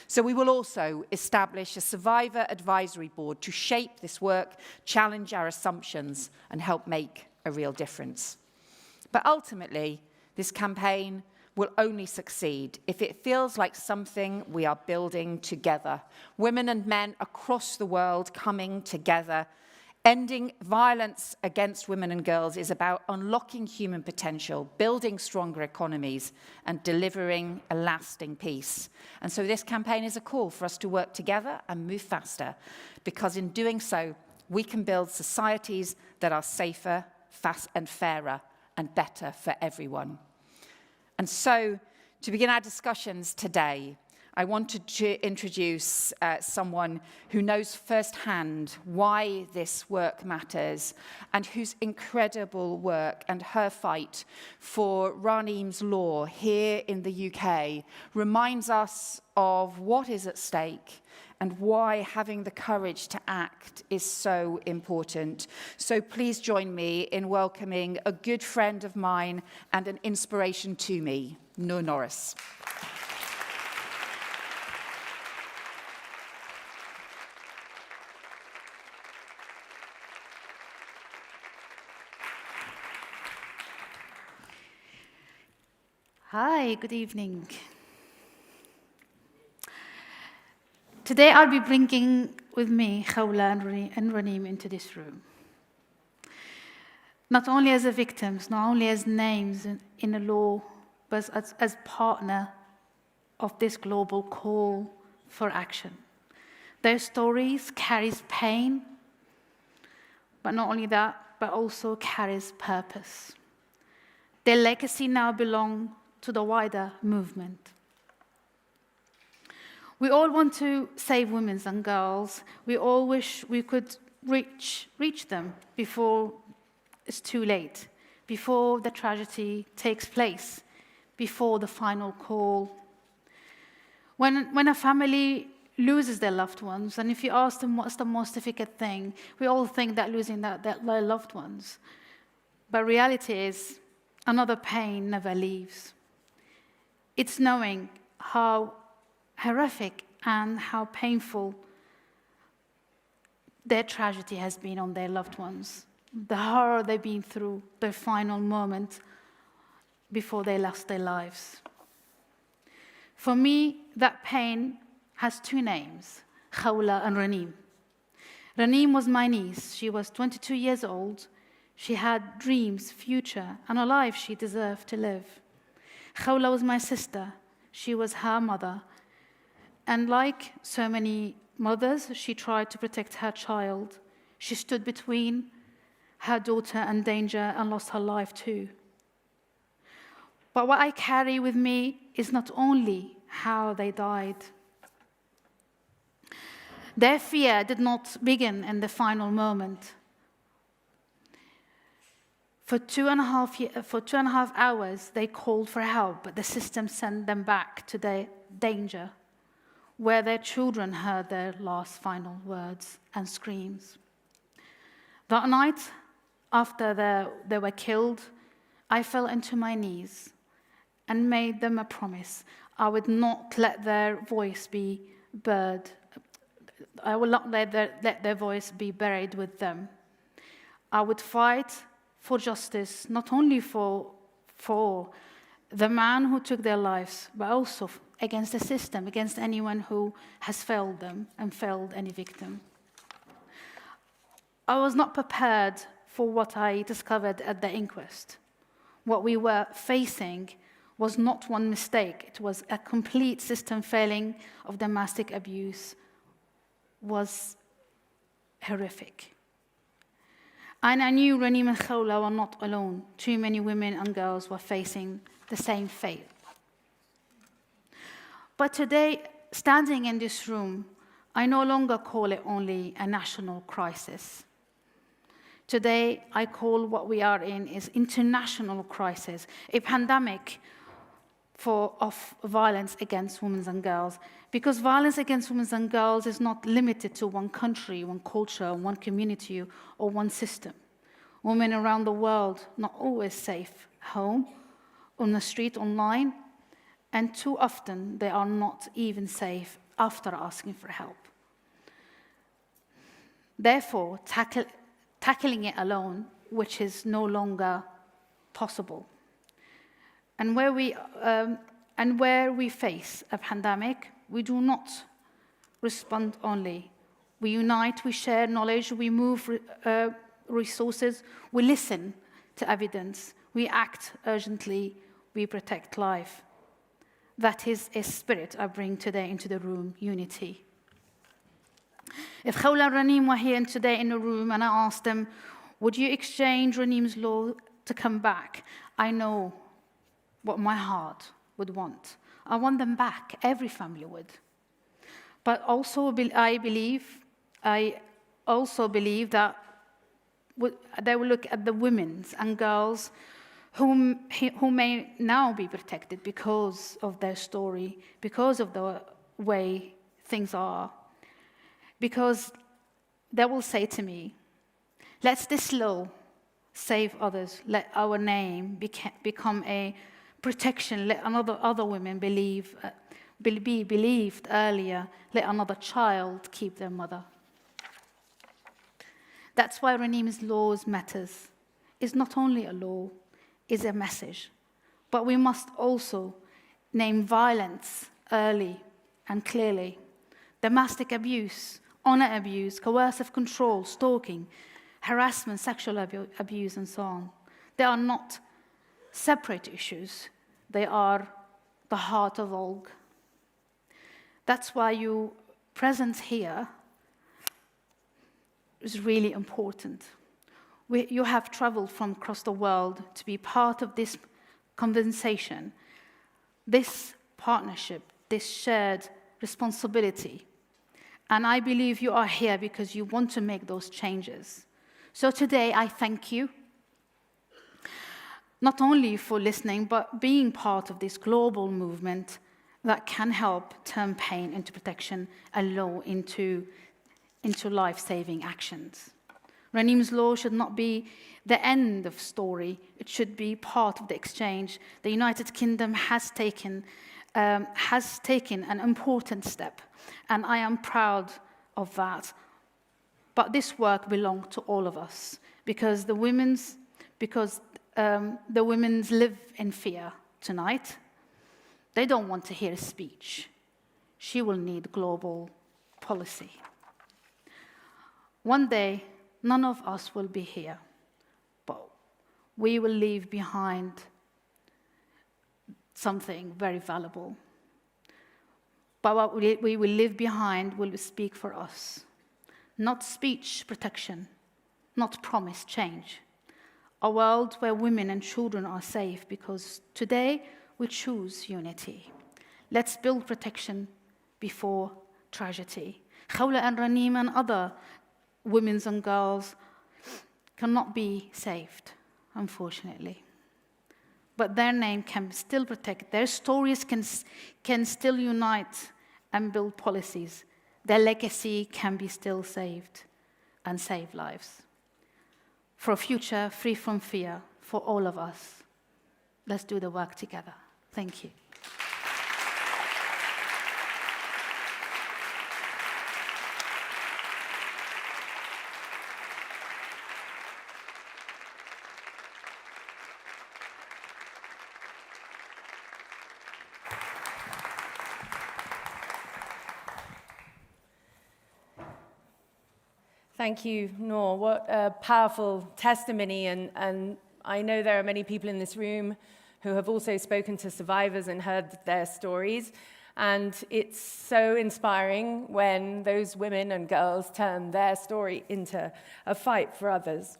Speaker 10: So we will also establish a survivor advisory board to shape this work, challenge our assumptions, and help make a real difference. But ultimately, this campaign will only succeed if it feels like something we are building together. Women and men across the world coming together. Ending violence against women and girls is about unlocking human potential, building stronger economies, and delivering a lasting peace. And so this campaign is a call for us to work together and move faster, because in doing so, we can build societies that are safer, fast and fairer, and better for everyone. And so, to begin our discussions today, I wanted to introduce someone who knows firsthand why this work matters and whose incredible work and her fight for Raneem's law here in the UK reminds us of what is at stake and why having the courage to act is so important. So please join me in welcoming a good friend of mine and an inspiration to me, Noor Norris.
Speaker 11: Hi, good evening. Today I'll be bringing with me Khawla and Raneem into this room. Not only as victims, not only as names in the law, but as partner of this global call for action. Their stories carries pain, but not only that, but also carries purpose. Their legacy now belongs to the wider movement. We all want to save women and girls. We all wish we could reach them before it's too late, before the tragedy takes place, before the final call. When a family loses their loved ones, and if you ask them what's the most difficult thing, we all think that losing their loved ones. But reality is, another pain never leaves. It's knowing how horrific and how painful their tragedy has been on their loved ones, the horror they've been through, their final moment before they lost their lives. For me, that pain has two names, Khawla and Raneem. Raneem was my niece. She was 22 years old. She had dreams, future, and a life she deserved to live. Khawla was my sister. She was her mother. And like so many mothers, she tried to protect her child. She stood between her daughter and danger and lost her life too. But what I carry with me is not only how they died. Their fear did not begin in the final moment. For 2.5 hours, they called for help, but the system sent them back to their danger, where their children heard their last final words and screams. That night, after they were killed, I fell into my knees and made them a promise. I would not let their voice be buried. I will not let their voice be buried with them. I would fight for justice, not only for the man who took their lives, but also against the system, against anyone who has failed them and failed any victim. I was not prepared for what I discovered at the inquest. What we were facing was not one mistake. It was a complete system failing of domestic abuse. Was horrific. And I knew Raneem and Khawla were not alone. Too many women and girls were facing the same fate. But today, standing in this room, I no longer call it only a national crisis. Today, I call what we are in is international crisis, a pandemic of violence against women and girls. Because violence against women and girls is not limited to one country, one culture, one community, or one system. Women around the world not always safe, home, on the street, online, and too often they are not even safe after asking for help. Therefore, tackling it alone, which is no longer possible. And where we face a pandemic, we do not respond only. We unite, we share knowledge, we move resources, we listen to evidence, we act urgently, we protect life. That is a spirit I bring today into the room, unity. If Khawla and Raneem were here today in the room and I asked them, would you exchange Raneem's law to come back? I know what my heart would want. I want them back. Every family would. But also, I also believe that they will look at the women and girls who may now be protected because of their story, because of the way things are. Because they will say to me, let's this law save others, let our name become a protection, let other women be believed earlier, let another child keep their mother. That's why Raneem's laws matters. It's not only a law, it's a message. But we must also name violence early and clearly. Domestic abuse, honor abuse, coercive control, stalking, harassment, sexual abuse, and so on. They are not separate issues. They are the heart of all. That's why your presence here is really important. You have traveled from across the world to be part of this conversation, this partnership, this shared responsibility. And I believe you are here because you want to make those changes. So today, I thank you, not only for listening, but being part of this global movement that can help turn pain into protection and law into life-saving actions. Raneem's law should not be the end of story. It should be part of the exchange. The United Kingdom has taken an important step, and I am proud of that. But this work belongs to all of us because the women's live in fear tonight. They don't want to hear a speech. She will need global policy. One day, none of us will be here, but we will leave behind something very valuable. But what we will leave behind will speak for us. Not speech protection, not promise change. A world where women and children are safe because today we choose unity. Let's build protection before tragedy. Khawla and Raneem and other women and girls cannot be saved, unfortunately. But their name can still protect. Their stories can still unite and build policies. Their legacy can be still saved and save lives. For a future free from fear for all of us. Let's do the work together. Thank you.
Speaker 3: Thank you, Noor. What a powerful testimony. And I know there are many people in this room who have also spoken to survivors and heard their stories. And it's so inspiring when those women and girls turn their story into a fight for others.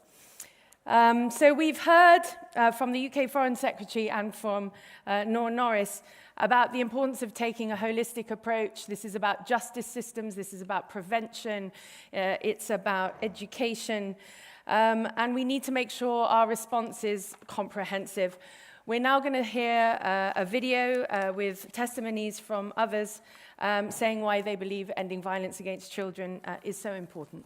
Speaker 3: So we've heard from the UK Foreign Secretary and from Noor Norris about the importance of taking a holistic approach. This is about justice systems, this is about prevention, it's about education, and we need to make sure our response is comprehensive. We're now going to hear a video with testimonies from others saying why they believe ending violence against children is so important.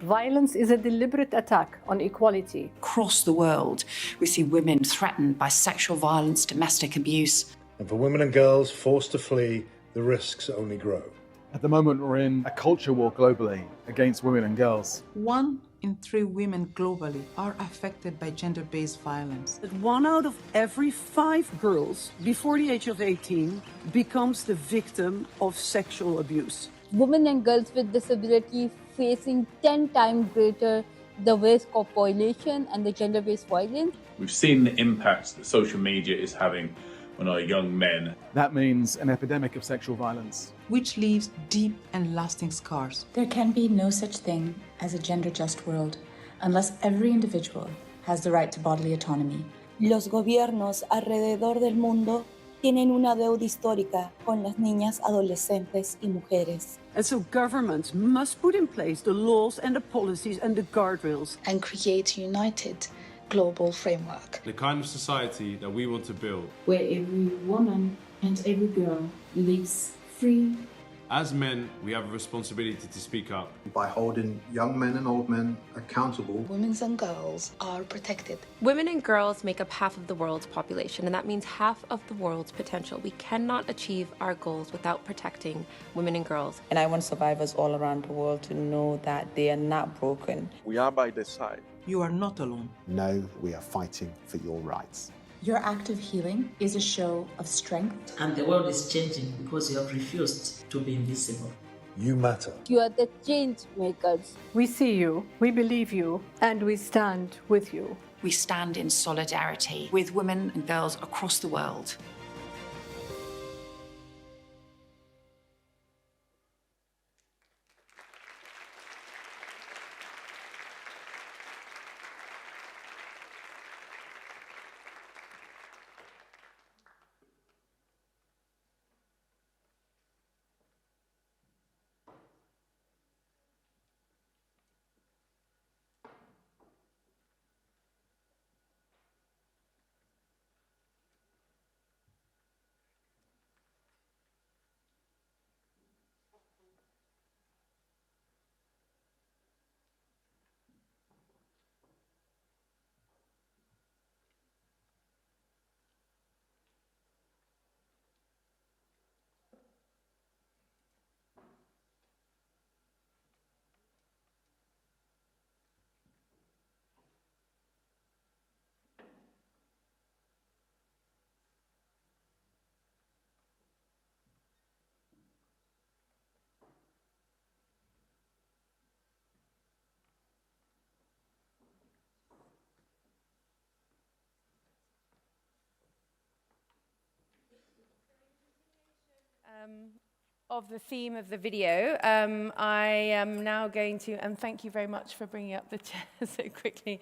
Speaker 18: Violence is a deliberate attack on equality.
Speaker 19: Across the world, we see women threatened by sexual violence, domestic abuse.
Speaker 20: And for women and girls forced to flee, the risks only grow.
Speaker 21: At the moment, we're in a culture war globally against women and girls.
Speaker 22: 1 in 3 women globally are affected by gender-based violence.
Speaker 24: 1 out of every 5 girls before the age of 18 becomes the victim of sexual abuse.
Speaker 25: Women and girls with disabilities facing 10 times greater the risk of violation and the gender-based violence.
Speaker 28: We've seen the impacts that social media is having on our young men.
Speaker 21: That means an epidemic of sexual violence,
Speaker 22: which leaves deep and lasting scars.
Speaker 29: There can be no such thing as a gender-just world unless every individual
Speaker 4: has the right to bodily autonomy. Los gobiernos alrededor del mundo tienen una deuda histórica con las niñas, adolescentes y mujeres.
Speaker 24: And so governments must put in place the laws and the policies and the guardrails.
Speaker 7: And create a united global framework.
Speaker 12: The kind of society that we want to build.
Speaker 13: Where every woman and every girl lives free.
Speaker 12: As men, we have a responsibility to speak up.
Speaker 20: By holding young men and old men accountable,
Speaker 7: women and girls are protected.
Speaker 14: Women and girls make up half of the world's population, and that means half of the world's potential. We cannot achieve our goals without protecting women and girls.
Speaker 23: And I want survivors all around the world to know that they are not broken.
Speaker 26: We are by their side.
Speaker 22: You are not alone.
Speaker 27: No, we are fighting for your rights.
Speaker 7: Your act of healing is a show of strength.
Speaker 29: And the world is changing because you have refused to be invisible.
Speaker 20: You matter.
Speaker 25: You are the change makers.
Speaker 18: We see you, we believe you, and we stand with you.
Speaker 19: We stand in solidarity with women and girls across the world.
Speaker 3: Of the theme of the video, I am now going to, and thank you very much for bringing up the chair so quickly.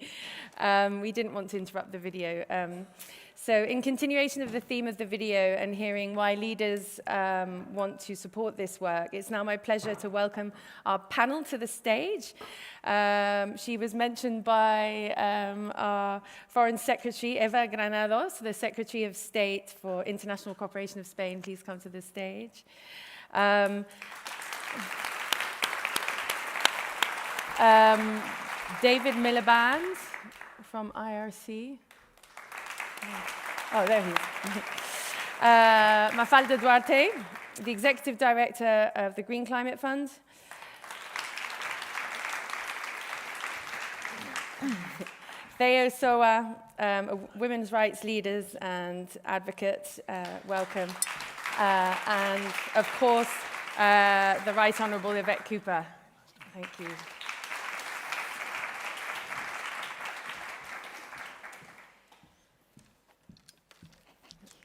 Speaker 3: We didn't want to interrupt the video. So in continuation of the theme of the video and hearing why leaders want to support this work, it's now my pleasure to welcome our panel to the stage. She was mentioned by our Foreign Secretary, Eva Granados, the Secretary of State for International Cooperation of Spain. Please come to the stage. David Miliband from IRC. Oh, there he is. Mafalda Duarte, the Executive Director of the Green Climate Fund. Theo Soa, women's rights leaders and advocates, welcome. And of course, the Right Honourable Yvette Cooper. Thank you.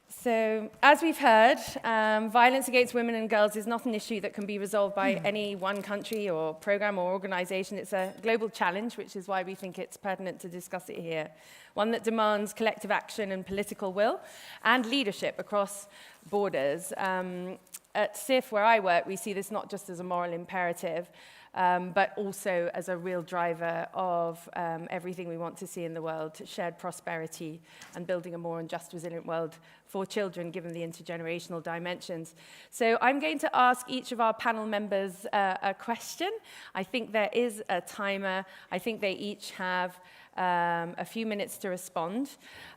Speaker 3: So, as we've heard, violence against women and girls is not an issue that can be resolved by any one country or program or organization. It's a global challenge, which is why we think it's pertinent to discuss it here. One that demands collective action and political will and leadership across borders. At SIF, where I work, we see this not just as a moral imperative, but also as a real driver of everything we want to see in the world, shared prosperity and building a more just, resilient world for children, given the intergenerational dimensions. So I'm going to ask each of our panel members a question. I think there is a timer. I think they each have a few minutes to respond.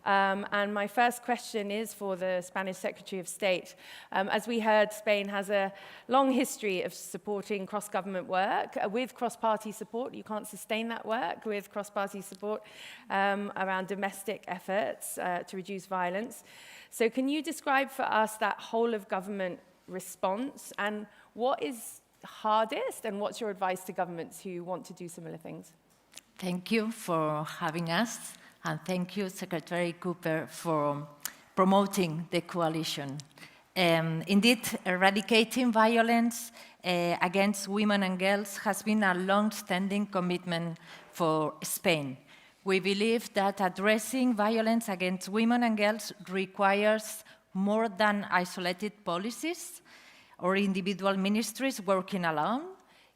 Speaker 3: And my first question is for the Spanish Secretary of State. As we heard, Spain has a long history of supporting cross-government work with cross-party support. You can't sustain that work with cross-party support around domestic efforts to reduce violence. So can you describe for us that whole-of-government response and what is hardest and what's your advice to governments who want to do similar things?
Speaker 30: Thank you for having us, and thank you, Secretary Cooper, for promoting the coalition. Indeed, eradicating violence against women and girls has been a long-standing commitment for Spain. We believe that addressing violence against women and girls requires more than isolated policies or individual ministries working alone.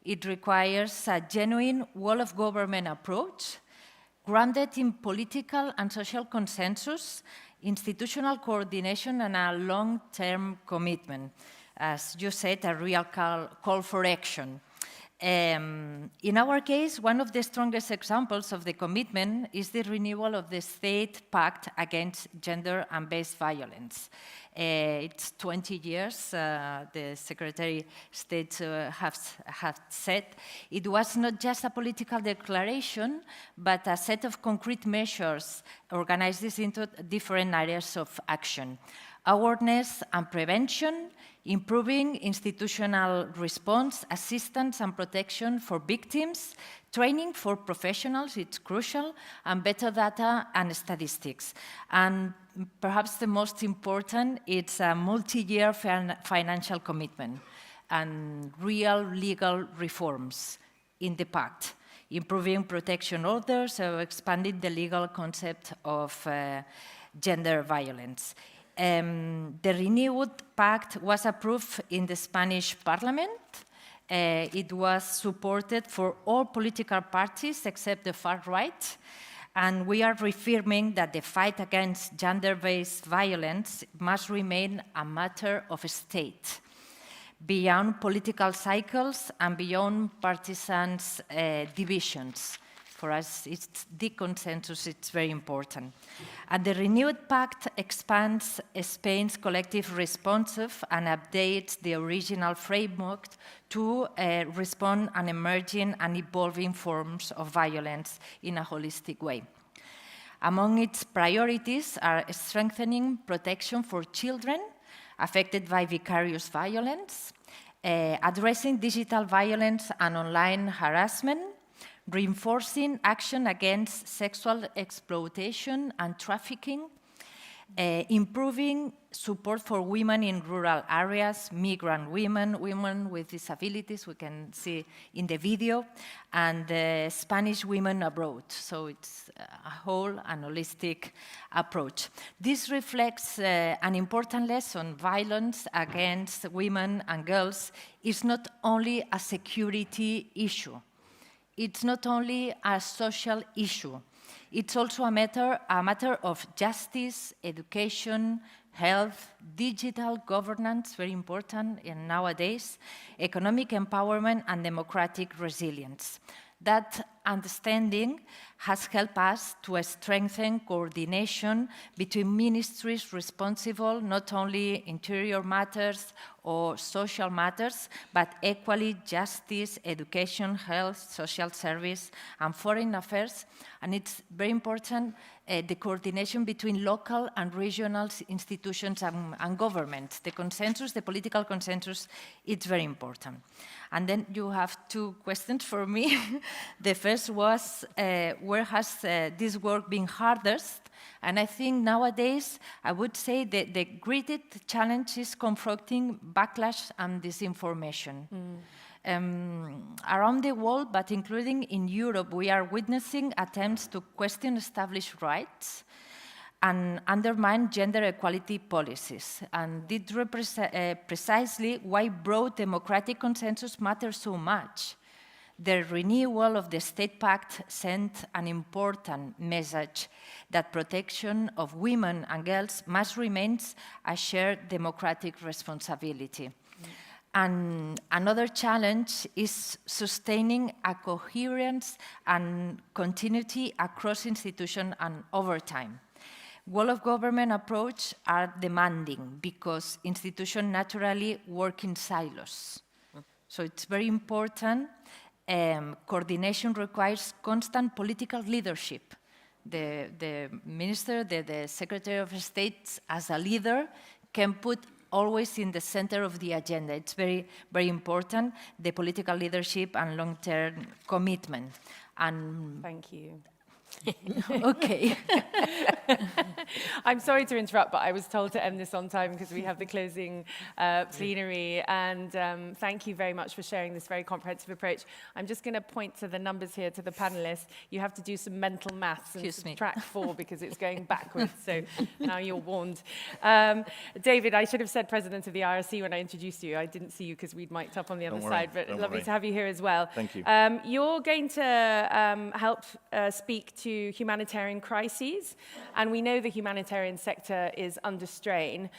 Speaker 30: It requires a genuine whole-of-government approach, grounded in political and social consensus, institutional coordination, and a long-term commitment. As you said, a real call for action. In our case, one of the strongest examples of the commitment is the renewal of the State Pact Against Gender and Based Violence. It's 20 years, the Secretary of State have said. It was not just a political declaration, but a set of concrete measures organized into different areas of action. Awareness and prevention, improving institutional response, assistance and protection for victims, training for professionals, it's crucial, and better data and statistics. And perhaps the most important, it's a multi-year financial commitment and real legal reforms in the pact, improving protection orders, so expanding the legal concept of gender violence. The renewed pact was approved in the Spanish Parliament. It was supported for all political parties except the far right. And we are reaffirming that the fight against gender-based violence must remain a matter of state, beyond political cycles and beyond partisan divisions. For us, it's the consensus, it's very important. And the renewed pact expands Spain's collective responsive and updates the original framework to respond to emerging and evolving forms of violence in a holistic way. Among its priorities are strengthening protection for children affected by vicarious violence, addressing digital violence and online harassment, reinforcing action against sexual exploitation and trafficking, improving support for women in rural areas, migrant women, women with disabilities, we can see in the video, and Spanish women abroad. So it's a whole and holistic approach. This reflects an important lesson. Violence against women and girls is not only a security issue. It's not only a social issue. It's also a matter of justice, education, health, digital governance, very important nowadays, economic empowerment, and democratic resilience. That understanding has helped us to strengthen coordination between ministries responsible not only interior matters or social matters, but equally justice, education, health, social service, and foreign affairs. And it's very important, the coordination between local and regional institutions and governments. The consensus, the political consensus, it's very important. And then you have two questions for me. The first was, where has this work been hardest? And I think nowadays, I would say that the greatest challenge is confronting backlash and disinformation. Around the world, but including in Europe, we are witnessing attempts to question established rights and undermine gender equality policies. And this represents precisely why broad democratic consensus matters so much. The renewal of the State Pact sent an important message that protection of women and girls must remain a shared democratic responsibility. And another challenge is sustaining a coherence and continuity across institutions and over time. Whole-of-government approach are demanding because institutions naturally work in silos. So it's very important. Coordination requires constant political leadership. The minister, the Secretary of State, as a leader, can put always in the center of the agenda. It's very, very important, the political leadership and long-term commitment. And
Speaker 3: thank you.
Speaker 30: Okay.
Speaker 3: I'm sorry to interrupt, but I was told to end this on time because we have the closing plenary. And thank you very much for sharing this very comprehensive approach. I'm just going to point to the numbers here to the panelists. You have to do some mental maths and subtract 4 because it's going backwards. So now you're warned. David, I should have said president of the IRC when I introduced you. I didn't see you because we'd mic'd up on the other side, but lovely to have you here as well.
Speaker 1: Thank you.
Speaker 3: You're going to help speak to humanitarian crises, and we know the humanitarian sector is under strain.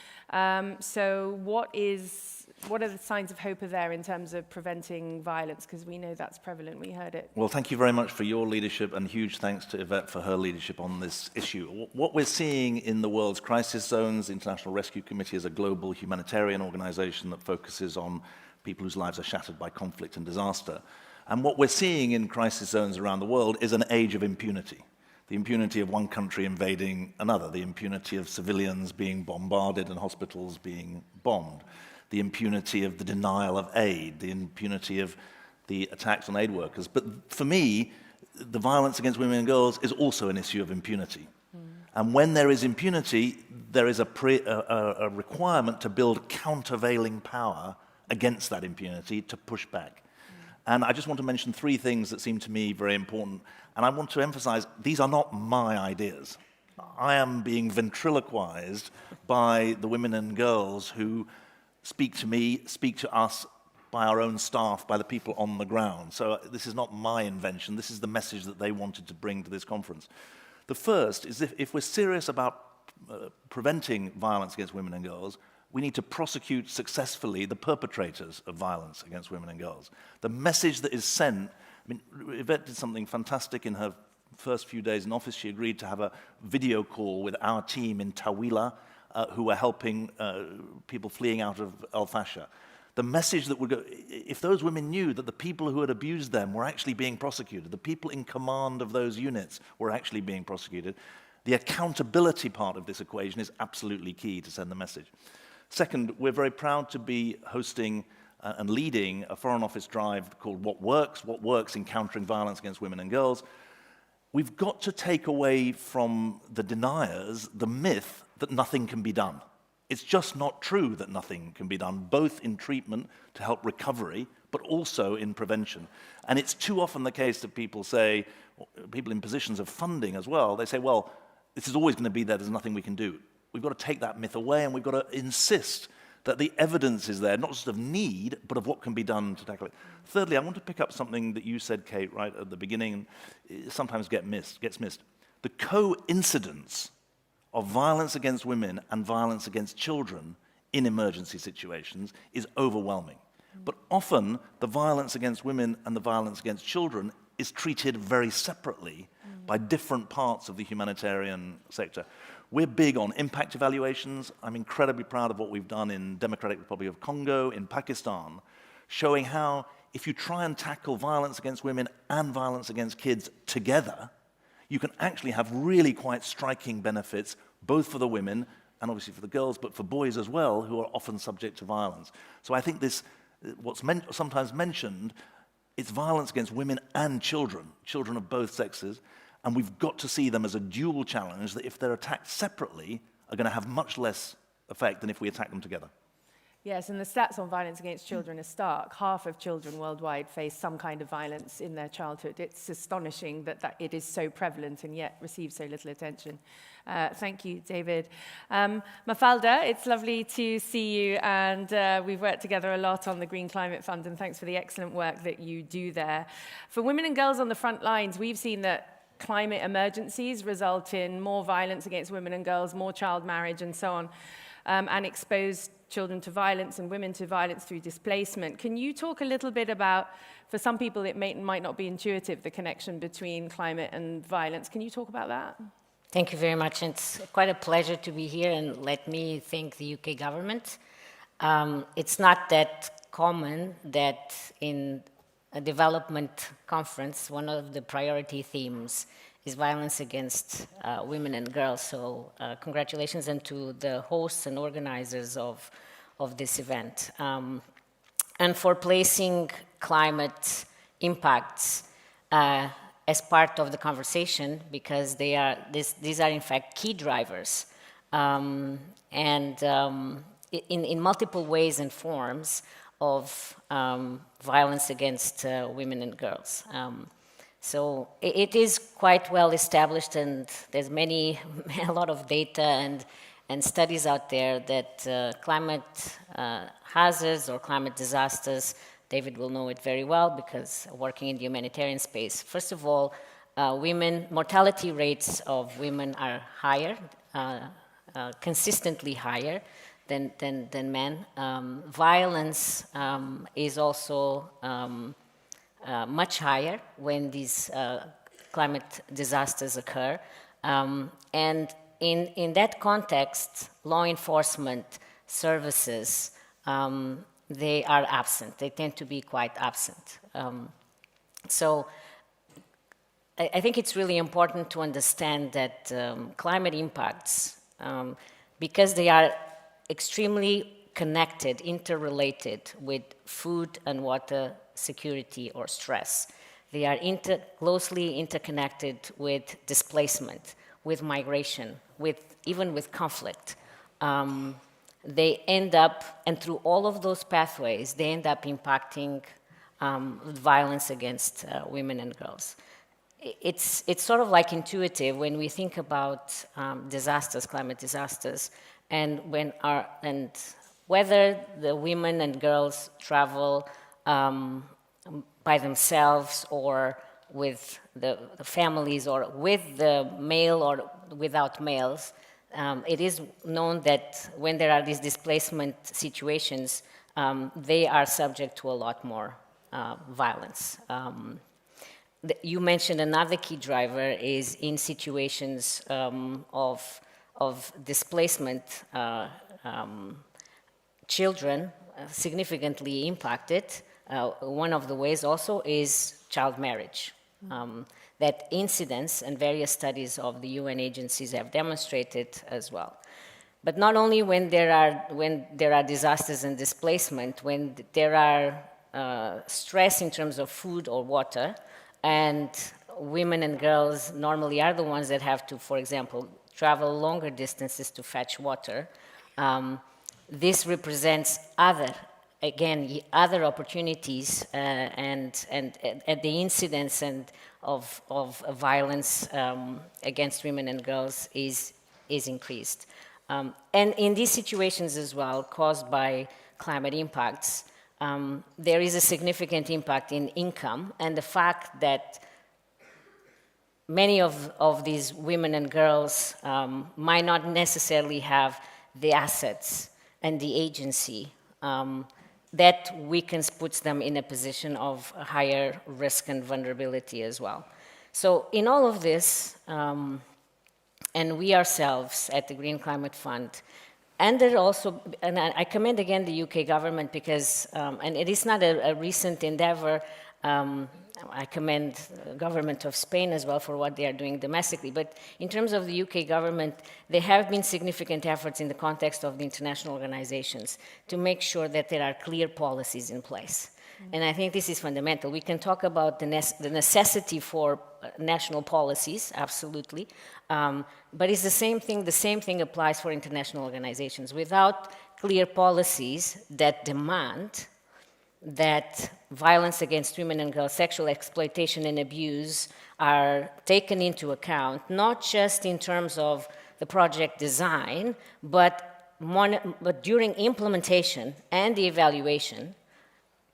Speaker 3: So what are the signs of hope are there in terms of preventing violence? Because we know that's prevalent. We heard it.
Speaker 1: Well, thank you very much for your leadership, and huge thanks to Yvette for her leadership on this issue. What we're seeing in the world's crisis zones, the International Rescue Committee is a global humanitarian organization that focuses on people whose lives are shattered by conflict and disaster. And what we're seeing in crisis zones around the world is an age of impunity. The impunity of one country invading another, the impunity of civilians being bombarded and hospitals being bombed, the impunity of the denial of aid, the impunity of the attacks on aid workers. But for me, the violence against women and girls is also an issue of impunity. And when there is impunity, there is a requirement to build countervailing power against that impunity to push back. And I just want to mention 3 things that seem to me very important. And I want to emphasize, these are not my ideas. I am being ventriloquized by the women and girls who speak to me, speak to us, by our own staff, by the people on the ground. So this is not my invention. This is the message that they wanted to bring to this conference. The first is if we're serious about preventing violence against women and girls, we need to prosecute successfully the perpetrators of violence against women and girls. The message that is sent, I mean, Yvette did something fantastic in her first few days in office. She agreed to have a video call with our team in Tawila, who were helping people fleeing out of El Fasher. The message that would go, if those women knew that the people who had abused them were actually being prosecuted, the people in command of those units were actually being prosecuted, the accountability part of this equation is absolutely key to send the message. Second, we're very proud to be hosting and leading a Foreign Office drive called What Works in Countering Violence Against Women and Girls. We've got to take away from the deniers the myth that nothing can be done. It's just not true that nothing can be done, both in treatment to help recovery, but also in prevention. And it's too often the case that people say, people in positions of funding as well, they say, well, this is always going to be there, there's nothing we can do. We've got to take that myth away, and we've got to insist that the evidence is there, not just of need, but of what can be done to tackle it. Thirdly, I want to pick up something that you said, Kate, right at the beginning, sometimes gets missed. The coincidence of violence against women and violence against children in emergency situations is overwhelming. But often, the violence against women and the violence against children is treated very separately by different parts of the humanitarian sector. We're big on impact evaluations. I'm incredibly proud of what we've done in Democratic Republic of Congo, in Pakistan, showing how if you try and tackle violence against women and violence against kids together, you can actually have really quite striking benefits, both for the women and obviously for the girls, but for boys as well, who are often subject to violence. So I think this, what's sometimes mentioned, it's violence against women and children of both sexes, and we've got to see them as a dual challenge that if they're attacked separately, are going to have much less effect than if we attack them together.
Speaker 3: Yes, and the stats on violence against children are stark. Half of children worldwide face some kind of violence in their childhood. It's astonishing that it is so prevalent and yet receives so little attention. Thank you, David. Mafalda, it's lovely to see you, and we've worked together a lot on the Green Climate Fund, and thanks for the excellent work that you do there. For women and girls on the front lines, we've seen that climate emergencies result in more violence against women and girls, more child marriage, and so on, and expose children to violence and women to violence through displacement. Can you talk a little bit about, for some people it might not be intuitive, the connection between climate and violence? Can you talk about that?
Speaker 2: Thank you very much. It's quite a pleasure to be here, and let me thank the UK government. It's not that common that in a development conference, one of the priority themes is violence against women and girls. So congratulations, and to the hosts and organizers of this event. And for placing climate impacts as part of the conversation, because these are in fact key drivers in multiple ways and forms of violence against women and girls. So it is quite well established, and there's a lot of data and studies out there that climate hazards or climate disasters, David will know it very well because working in the humanitarian space. First of all, mortality rates of women are higher, consistently higher than men. Violence is also much higher when these climate disasters occur. And in that context, law enforcement services, they are absent. They tend to be quite absent. So I think it's really important to understand that climate impacts, because they are extremely connected, interrelated with food and water security or stress. They are closely interconnected with displacement, with migration, even with conflict. They end up, and through all of those pathways, they end up impacting violence against women and girls. It's sort of like intuitive when we think about disasters, climate disasters, and whether the women and girls travel by themselves or with the families or with the male or without males. It is known that when there are these displacement situations, they are subject to a lot more violence. You mentioned another key driver is in situations of displacement, children significantly impacted. One of the ways also is child marriage. That incidence and various studies of the UN agencies have demonstrated as well. But not only when there are disasters and displacement, when there are stress in terms of food or water, and women and girls normally are the ones that have to, for example, travel longer distances to fetch water. This represents other opportunities and the incidence of violence against women and girls is increased. And in these situations as well, caused by climate impacts, there is a significant impact in income, and the fact that many of these women and girls might not necessarily have the assets and the agency that weakens, puts them in a position of higher risk and vulnerability as well. So in all of this, and we ourselves at the Green Climate Fund, and I commend again the UK government because, and it is not a recent endeavor, I commend the government of Spain as well for what they are doing domestically. But in terms of the UK government, there have been significant efforts in the context of the international organizations to make sure that there are clear policies in place. And I think this is fundamental. We can talk about the necessity for national policies, absolutely. But it's the same thing. The same thing applies for international organizations. Without clear policies that demand that violence against women and girls, sexual exploitation and abuse are taken into account, not just in terms of the project design, but during implementation and the evaluation,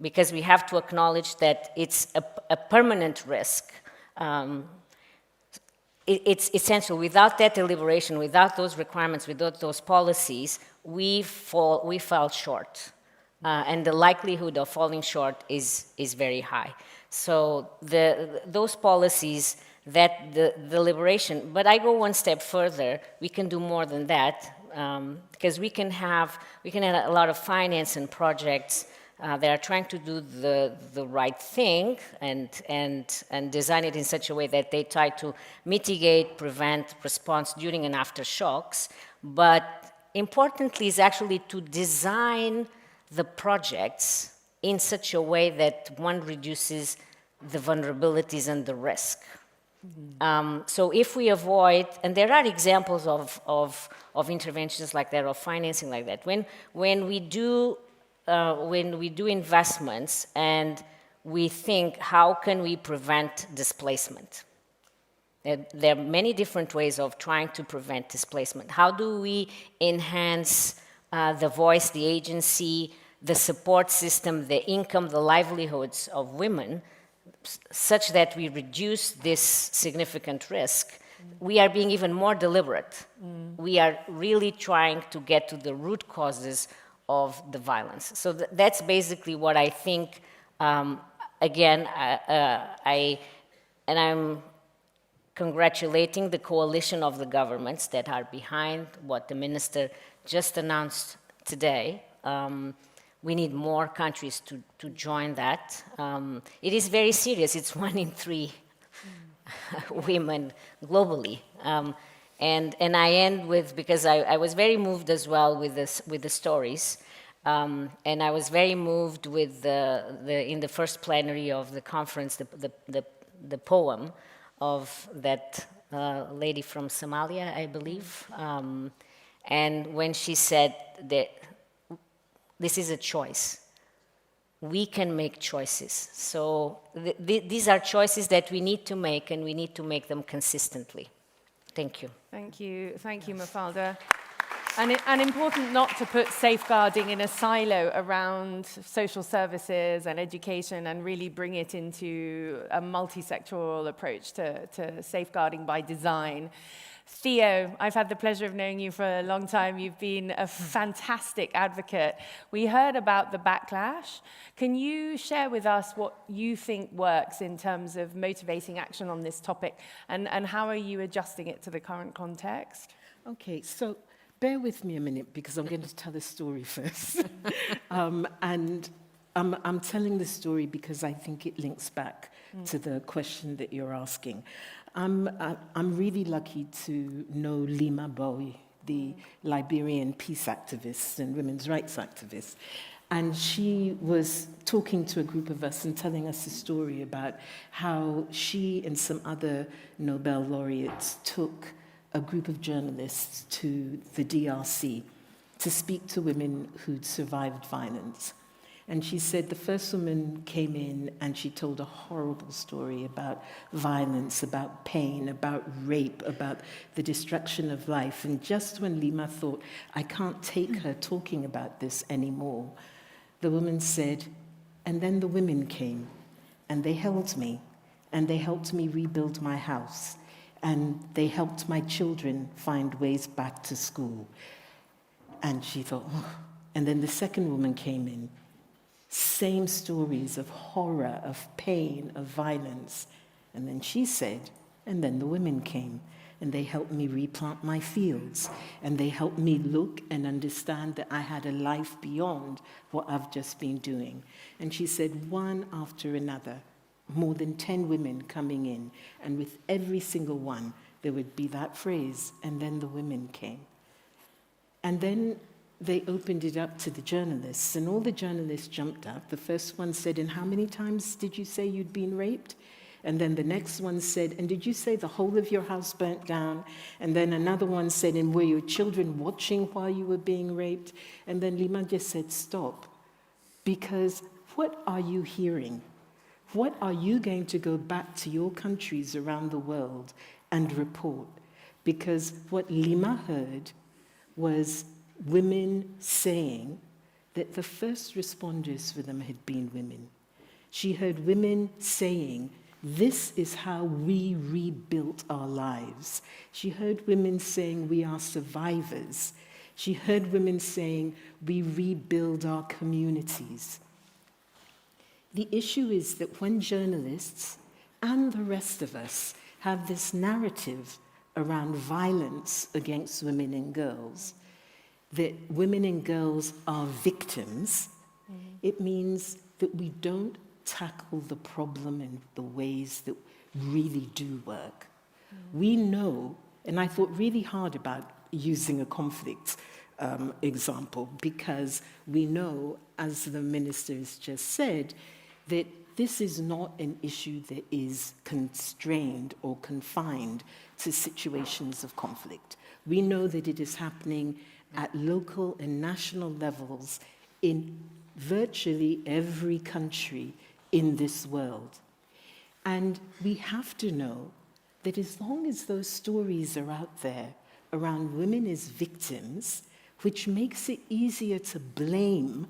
Speaker 2: because we have to acknowledge that it's a permanent risk. It's essential. Without that deliberation, without those requirements, without those policies, we fall short. And the likelihood of falling short is very high. So those policies, that the deliberation, but I go one step further, we can do more than that, because we can have a lot of finance and projects that are trying to do the right thing and design it in such a way that they try to mitigate, prevent, response during and after shocks. But importantly is actually to design the projects in such a way that one reduces the vulnerabilities and the risk. So if we avoid, and there are examples of interventions like that, or financing like that, when we do investments and we think, how can we prevent displacement? There are many different ways of trying to prevent displacement. How do we enhance the voice, the agency, the support system, the income, the livelihoods of women, such that we reduce this significant risk? We are being even more deliberate. We are really trying to get to the root causes of the violence. So that's basically what I think. Again, I'm congratulating the coalition of the governments that are behind what the minister just announced today. We need more countries to join that. It is very serious. It's 1 in 3 women globally. And I end with, because I was very moved as well with the stories. And I was very moved with in the first plenary of the conference, the poem of that lady from Somalia, I believe. And when she said that this is a choice, we can make choices. So these are choices that we need to make, and we need to make them consistently. Thank you.
Speaker 3: Thank you, Mafalda. And important not to put safeguarding in a silo around social services and education, and really bring it into a multi-sectoral approach to safeguarding by design. Theo, I've had the pleasure of knowing you for a long time. You've been a fantastic advocate. We heard about the backlash. Can you share with us what you think works in terms of motivating action on this topic, and how are you adjusting it to the current context?
Speaker 5: Okay, so bear with me a minute, because I'm going to tell a story first. And I'm telling the story because I think it links back to the question that you're asking. I'm really lucky to know Lima Bowie, the Liberian peace activist and women's rights activist. And she was talking to a group of us and telling us a story about how she and some other Nobel laureates took a group of journalists to the DRC to speak to women who'd survived violence. And she said the first woman came in and she told a horrible story about violence, about pain, about rape, about the destruction of life. And just when Lima thought, I can't take her talking about this anymore, the woman said, and then the women came and they held me and they helped me rebuild my house. And they helped my children find ways back to school. And she thought, oh. And then the second woman came in. Same stories of horror, of pain, of violence. And then she said, and then the women came. And they helped me replant my fields. And they helped me look and understand that I had a life beyond what I've just been doing. And she said, one after another, more than 10 women coming in, and with every single one, there would be that phrase, and then the women came. And then they opened it up to the journalists, and all the journalists jumped up. The first one said, and how many times did you say you'd been raped? And then the next one said, and did you say the whole of your house burnt down? And then another one said, and were your children watching while you were being raped? And then Lima just said, stop, because what are you hearing? What are you going to go back to your countries around the world and report? Because what Lima heard was women saying that the first responders for them had been women. She heard women saying, this is how we rebuilt our lives. She heard women saying, we are survivors. She heard women saying, we rebuild our communities. The issue is that when journalists and the rest of us have this narrative around violence against women and girls, that women and girls are victims, it means that we don't tackle the problem in the ways that really do work. We know, and I thought really hard about using a conflict example, because we know, as the minister has just said, that this is not an issue that is constrained or confined to situations of conflict. We know that it is happening at local and national levels in virtually every country in this world. And we have to know that as long as those stories are out there around women as victims, which makes it easier to blame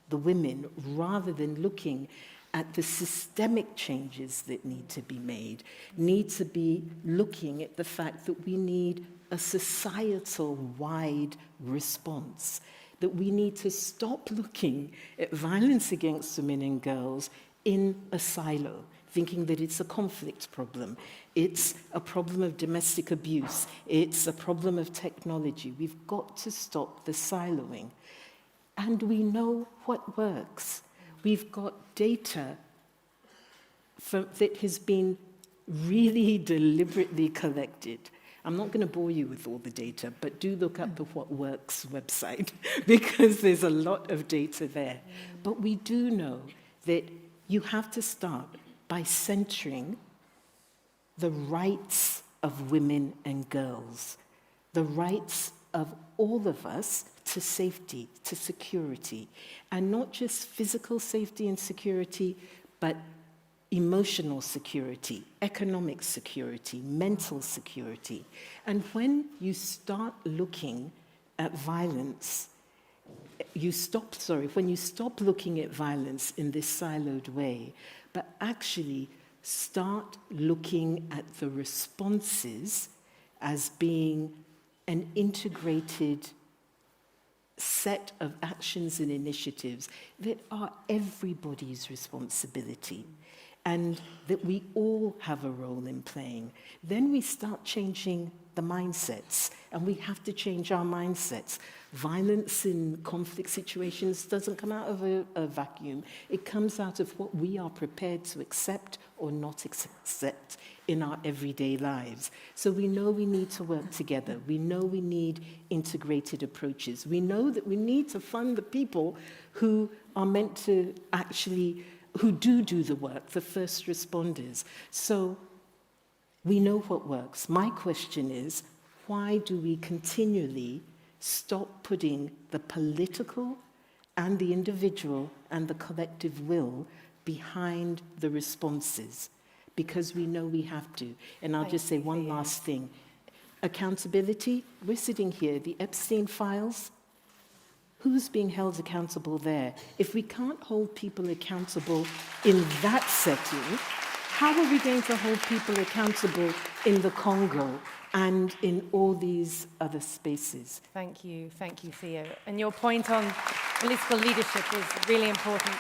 Speaker 5: the women rather than looking at the systemic changes that need to be made, need to be looking at the fact that we need a societal-wide response, that we need to stop looking at violence against women and girls in a silo, thinking that it's a conflict problem, it's a problem of domestic abuse, it's a problem of technology. We've got to stop the siloing. And we know what works. We've got data that has been really deliberately collected. I'm not going to bore you with all the data, but do look up the What Works website, because there's a lot of data there. But we do know that you have to start by centering the rights of women and girls, the rights of all of us to safety, to security, and not just physical safety and security, but emotional security, economic security, mental security. And when you start looking at violence, when you stop looking at violence in this siloed way, but actually start looking at the responses as being an integrated set of actions and initiatives that are everybody's responsibility, and that we all have a role in playing, then we start changing the mindsets, and we have to change our mindsets. Violence in conflict situations doesn't come out of a vacuum. It comes out of what we are prepared to accept or not accept in our everyday lives. So we know we need to work together. We know we need integrated approaches. We know that we need to fund the people who are meant to actually, who do the work, the first responders. So we know what works. My question is, why do we continually stop putting the political and the individual and the collective will behind the responses? Because we know we have to. And I'll just say one last thing. Accountability, we're sitting here, the Epstein files, who's being held accountable there? If we can't hold people accountable in that setting, how are we going to hold people accountable in the Congo and in all these other spaces?
Speaker 3: Thank you, Theo. And your point on political leadership is really important.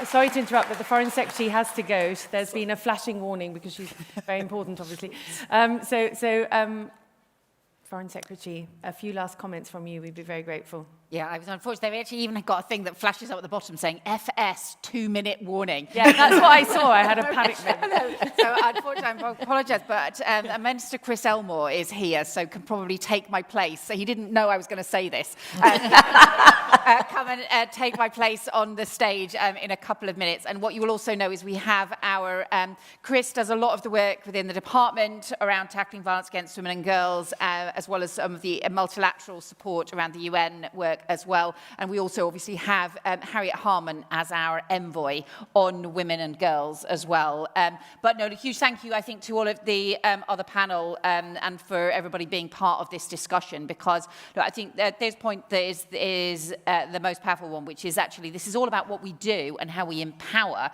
Speaker 3: Sorry to interrupt, but the Foreign Secretary has to go. There's been a flashing warning because she's very important, obviously. Foreign Secretary, a few last comments from you. We'd be very grateful.
Speaker 6: Yeah, I was unfortunate. They've actually even got a thing that flashes up at the bottom saying FS 2-minute warning.
Speaker 3: Yeah, that's what I saw. I had a panic moment.
Speaker 6: So unfortunately, I apologise, but Minister Chris Elmore is here, so can probably take my place. So he didn't know I was going to say this. Come and take my place on the stage in a couple of minutes. And what you will also know is we have our... Chris does a lot of the work within the department around tackling violence against women and girls, as well as some of the multilateral support around the UN work as well. And we also obviously have Harriet Harman as our envoy on women and girls as well. But no, a huge thank you, I think, to all of the other panel and for everybody being part of this discussion, because I think that there's a point that is the most powerful one, which is actually this is all about what we do and how we empower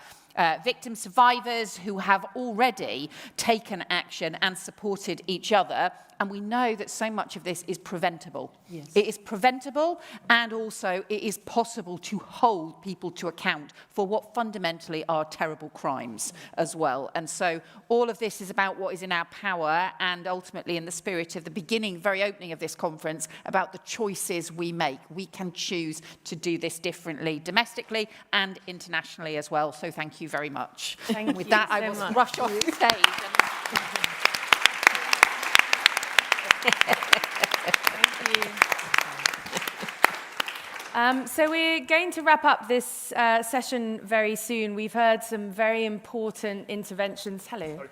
Speaker 6: victim survivors who have already taken action and supported each other. And we know that so much of this is preventable. Yes. It is preventable, and also it is possible to hold people to account for what fundamentally are terrible crimes as well. And so all of this is about what is in our power, and ultimately in the spirit of the beginning, very opening of this conference, about the choices we make. We can choose to do this differently, domestically and internationally as well. So thank you very much.
Speaker 3: Thank
Speaker 6: With
Speaker 3: you
Speaker 6: that,
Speaker 3: so
Speaker 6: I will
Speaker 3: much.
Speaker 6: rush off the stage.
Speaker 3: Thank you. So we're going to wrap up this session very soon. We've heard some very important interventions. Hello.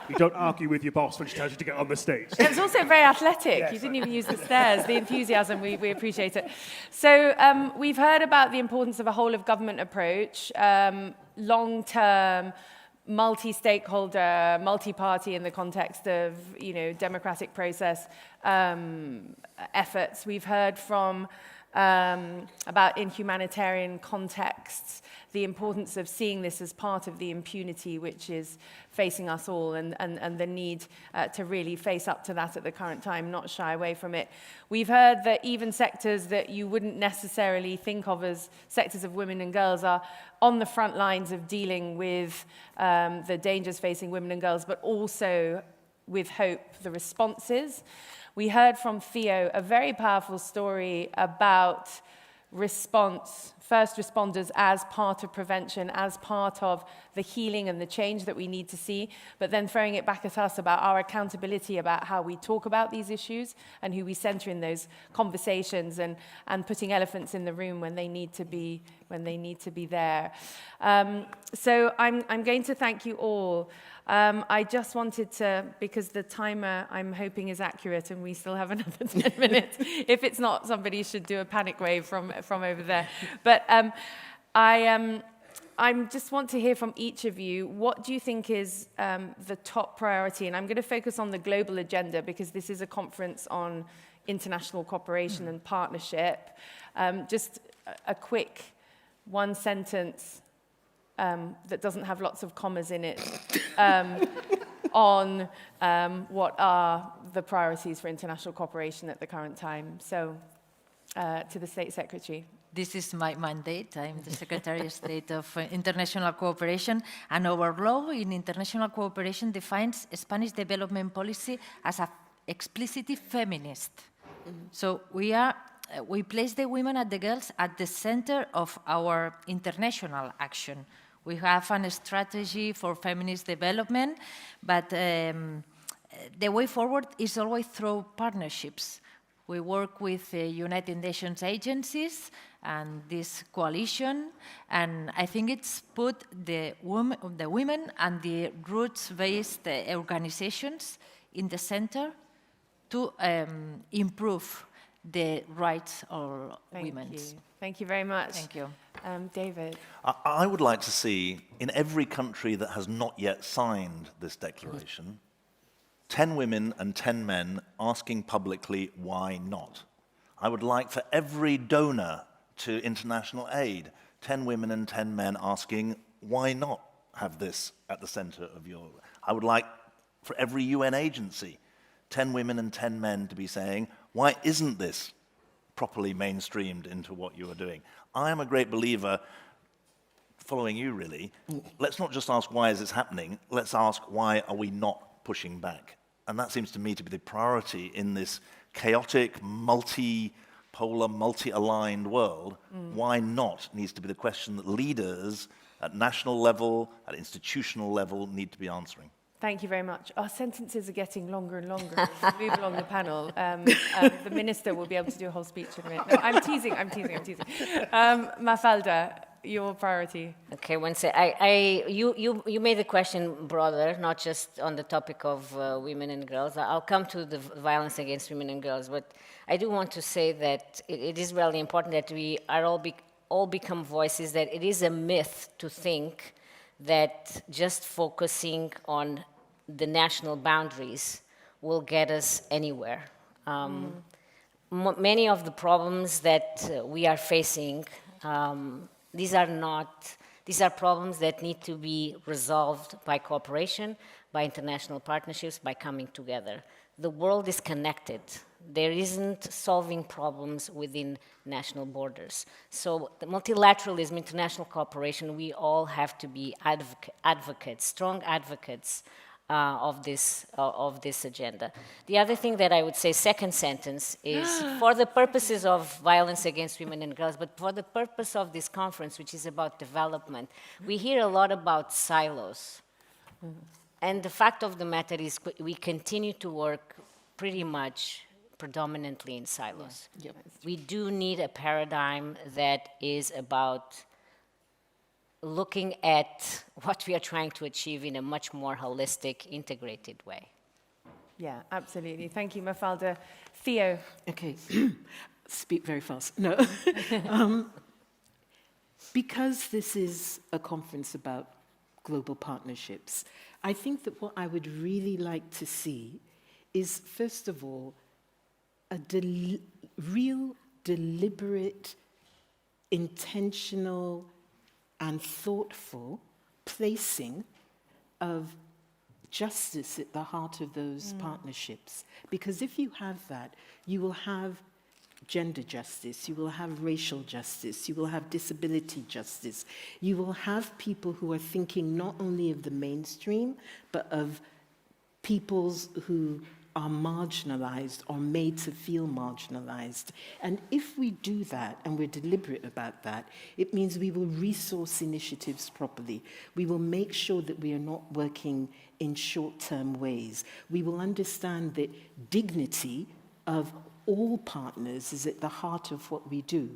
Speaker 8: You don't argue with your boss when she tells you to get on the stage.
Speaker 3: It was also very athletic.
Speaker 8: Yes.
Speaker 3: You didn't even use the stairs. The enthusiasm, we appreciate it. So we've heard about the importance of a whole-of-government approach, long-term, multi-stakeholder, multi-party in the context of, democratic process efforts. We've heard from about in humanitarian contexts, the importance of seeing this as part of the impunity which is facing us all, and the need to really face up to that at the current time, not shy away from it. We've heard that even sectors that you wouldn't necessarily think of as sectors of women and girls are on the front lines of dealing with the dangers facing women and girls, but also with hope, the responses. We heard from Theo a very powerful story about response, first responders as part of prevention, as part of the healing and the change that we need to see, but then throwing it back at us about our accountability, about how we talk about these issues and who we center in those conversations, and putting elephants in the room when they need to be there. So I'm going to thank you all. I just wanted to, because the timer I'm hoping is accurate and we still have another 10 minutes. If it's not, somebody should do a panic wave from over there. But I just want to hear from each of you, what do you think is the top priority? And I'm going to focus on the global agenda because this is a conference on international cooperation and partnership. Just a quick one sentence that doesn't have lots of commas in it, on what are the priorities for international cooperation at the current time. So, to the State Secretary.
Speaker 30: This is my mandate. I'm the Secretary of State of International Cooperation, and our law in international cooperation defines Spanish development policy as explicitly feminist. So we place the women and the girls at the center of our international action. We have a strategy for feminist development, but the way forward is always through partnerships. We work with United Nations agencies and this coalition, and I think it's put the women and the roots-based organizations in the center to improve the rights of women.
Speaker 3: Thank you very much.
Speaker 30: Thank you.
Speaker 3: David?
Speaker 1: I would like to see, in every country that has not yet signed this declaration, 10 women and 10 men asking publicly why not. I would like for every donor to international aid, 10 women and 10 men asking why not have this at the center of your... I would like for every UN agency, 10 women and 10 men to be saying, why isn't this properly mainstreamed into what you are doing? I am a great believer, following you really, let's not just ask why is this happening, let's ask why are we not pushing back? And that seems to me to be the priority in this chaotic, multi-polar, multi-aligned world. Why not needs to be the question that leaders at national level, at institutional level, need to be answering.
Speaker 3: Thank you very much. Our sentences are getting longer and longer as we move along the panel. The minister will be able to do a whole speech in a minute. No, I'm teasing. Mafalda, your priority.
Speaker 2: Okay, you made the question broader, not just on the topic of women and girls. I'll come to the violence against women and girls, but I do want to say that it is really important that we are all become voices, that it is a myth to think that just focusing on the national boundaries will get us anywhere. Many of the problems that we are facing, these are problems that need to be resolved by cooperation, by international partnerships, by coming together. The world is connected. There isn't solving problems within national borders. So the multilateralism, international cooperation, we all have to be advocates, strong advocates of this agenda. The other thing that I would say, second sentence, is for the purposes of violence against women and girls, but for the purpose of this conference, which is about development, we hear a lot about silos. And the fact of the matter is we continue to work pretty much predominantly in silos.
Speaker 5: Yep.
Speaker 2: We do need a paradigm that is about looking at what we are trying to achieve in a much more holistic, integrated way.
Speaker 3: Yeah, absolutely. Thank you, Mafalda. Theo.
Speaker 5: Okay, speak very fast. No. Because this is a conference about global partnerships, I think that what I would really like to see is, first of all, a real, deliberate, intentional, and thoughtful placing of justice at the heart of those partnerships. Because if you have that, you will have gender justice, you will have racial justice, you will have disability justice, you will have people who are thinking not only of the mainstream, but of peoples who are marginalized or made to feel marginalized. And if we do that, and we're deliberate about that, it means we will resource initiatives properly. We will make sure that we are not working in short-term ways. We will understand that dignity of all partners is at the heart of what we do.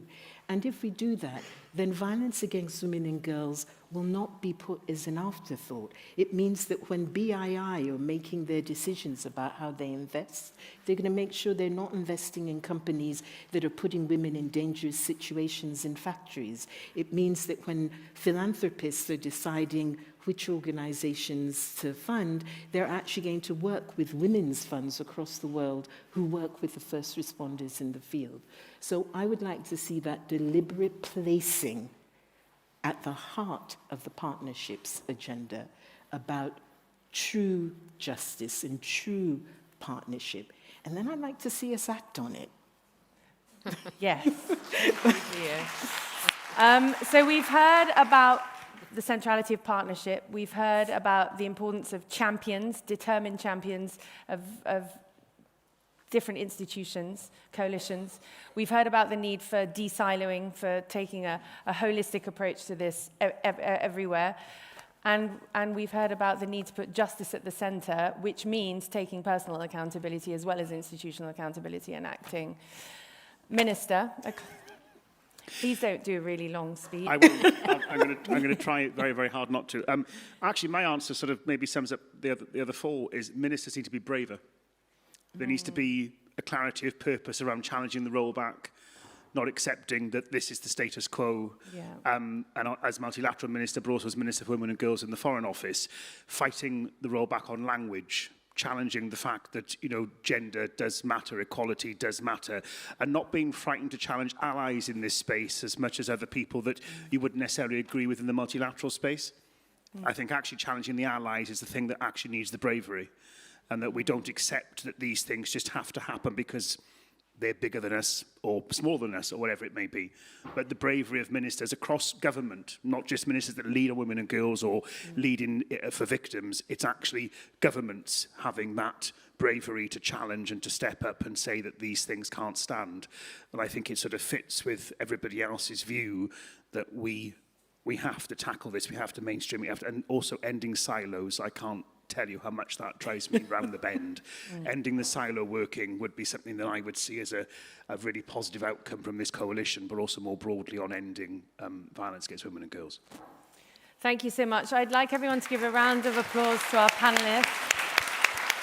Speaker 5: And if we do that, then violence against women and girls will not be put as an afterthought. It means that when BII are making their decisions about how they invest, they're going to make sure they're not investing in companies that are putting women in dangerous situations in factories. It means that when philanthropists are deciding which organizations to fund, they're actually going to work with women's funds across the world who work with the first responders in the field. So I would like to see that deliberate placing at the heart of the partnerships agenda about true justice and true partnership. And then I'd like to see us act on it.
Speaker 3: Yes. So we've heard about the centrality of partnership. We've heard about the importance of champions, determined champions of different institutions, coalitions. We've heard about the need for de-siloing, for taking a holistic approach to this everywhere. And we've heard about the need to put justice at the center, which means taking personal accountability as well as institutional accountability and acting. Minister, please don't do a really long speech.
Speaker 8: I won't. I'm going to try very, very hard not to. Actually, my answer sort of maybe sums up the other four, is ministers need to be braver. There needs to be a clarity of purpose around challenging the rollback, not accepting that this is the status quo.
Speaker 3: Yeah.
Speaker 8: And as multilateral minister, but also as Minister for Women and Girls in the Foreign Office, fighting the rollback on language, challenging the fact that, you know, gender does matter, equality does matter, and not being frightened to challenge allies in this space as much as other people that you wouldn't necessarily agree with in the multilateral space. I think actually challenging the allies is the thing that actually needs the bravery, and that we don't accept that these things just have to happen because they're bigger than us or smaller than us or whatever it may be. But the bravery of ministers across government, not just ministers that lead on women and girls or lead in for victims, it's actually governments having that bravery to challenge and to step up and say that these things can't stand. And I think it sort of fits with everybody else's view that we have to tackle this, we have to mainstream it, and also ending silos. I can't tell you how much that drives me round the bend. Ending the silo working would be something that I would see as a really positive outcome from this coalition, but also more broadly on ending violence against women and girls.
Speaker 3: Thank you so much. I'd like everyone to give a round of applause to our panelists.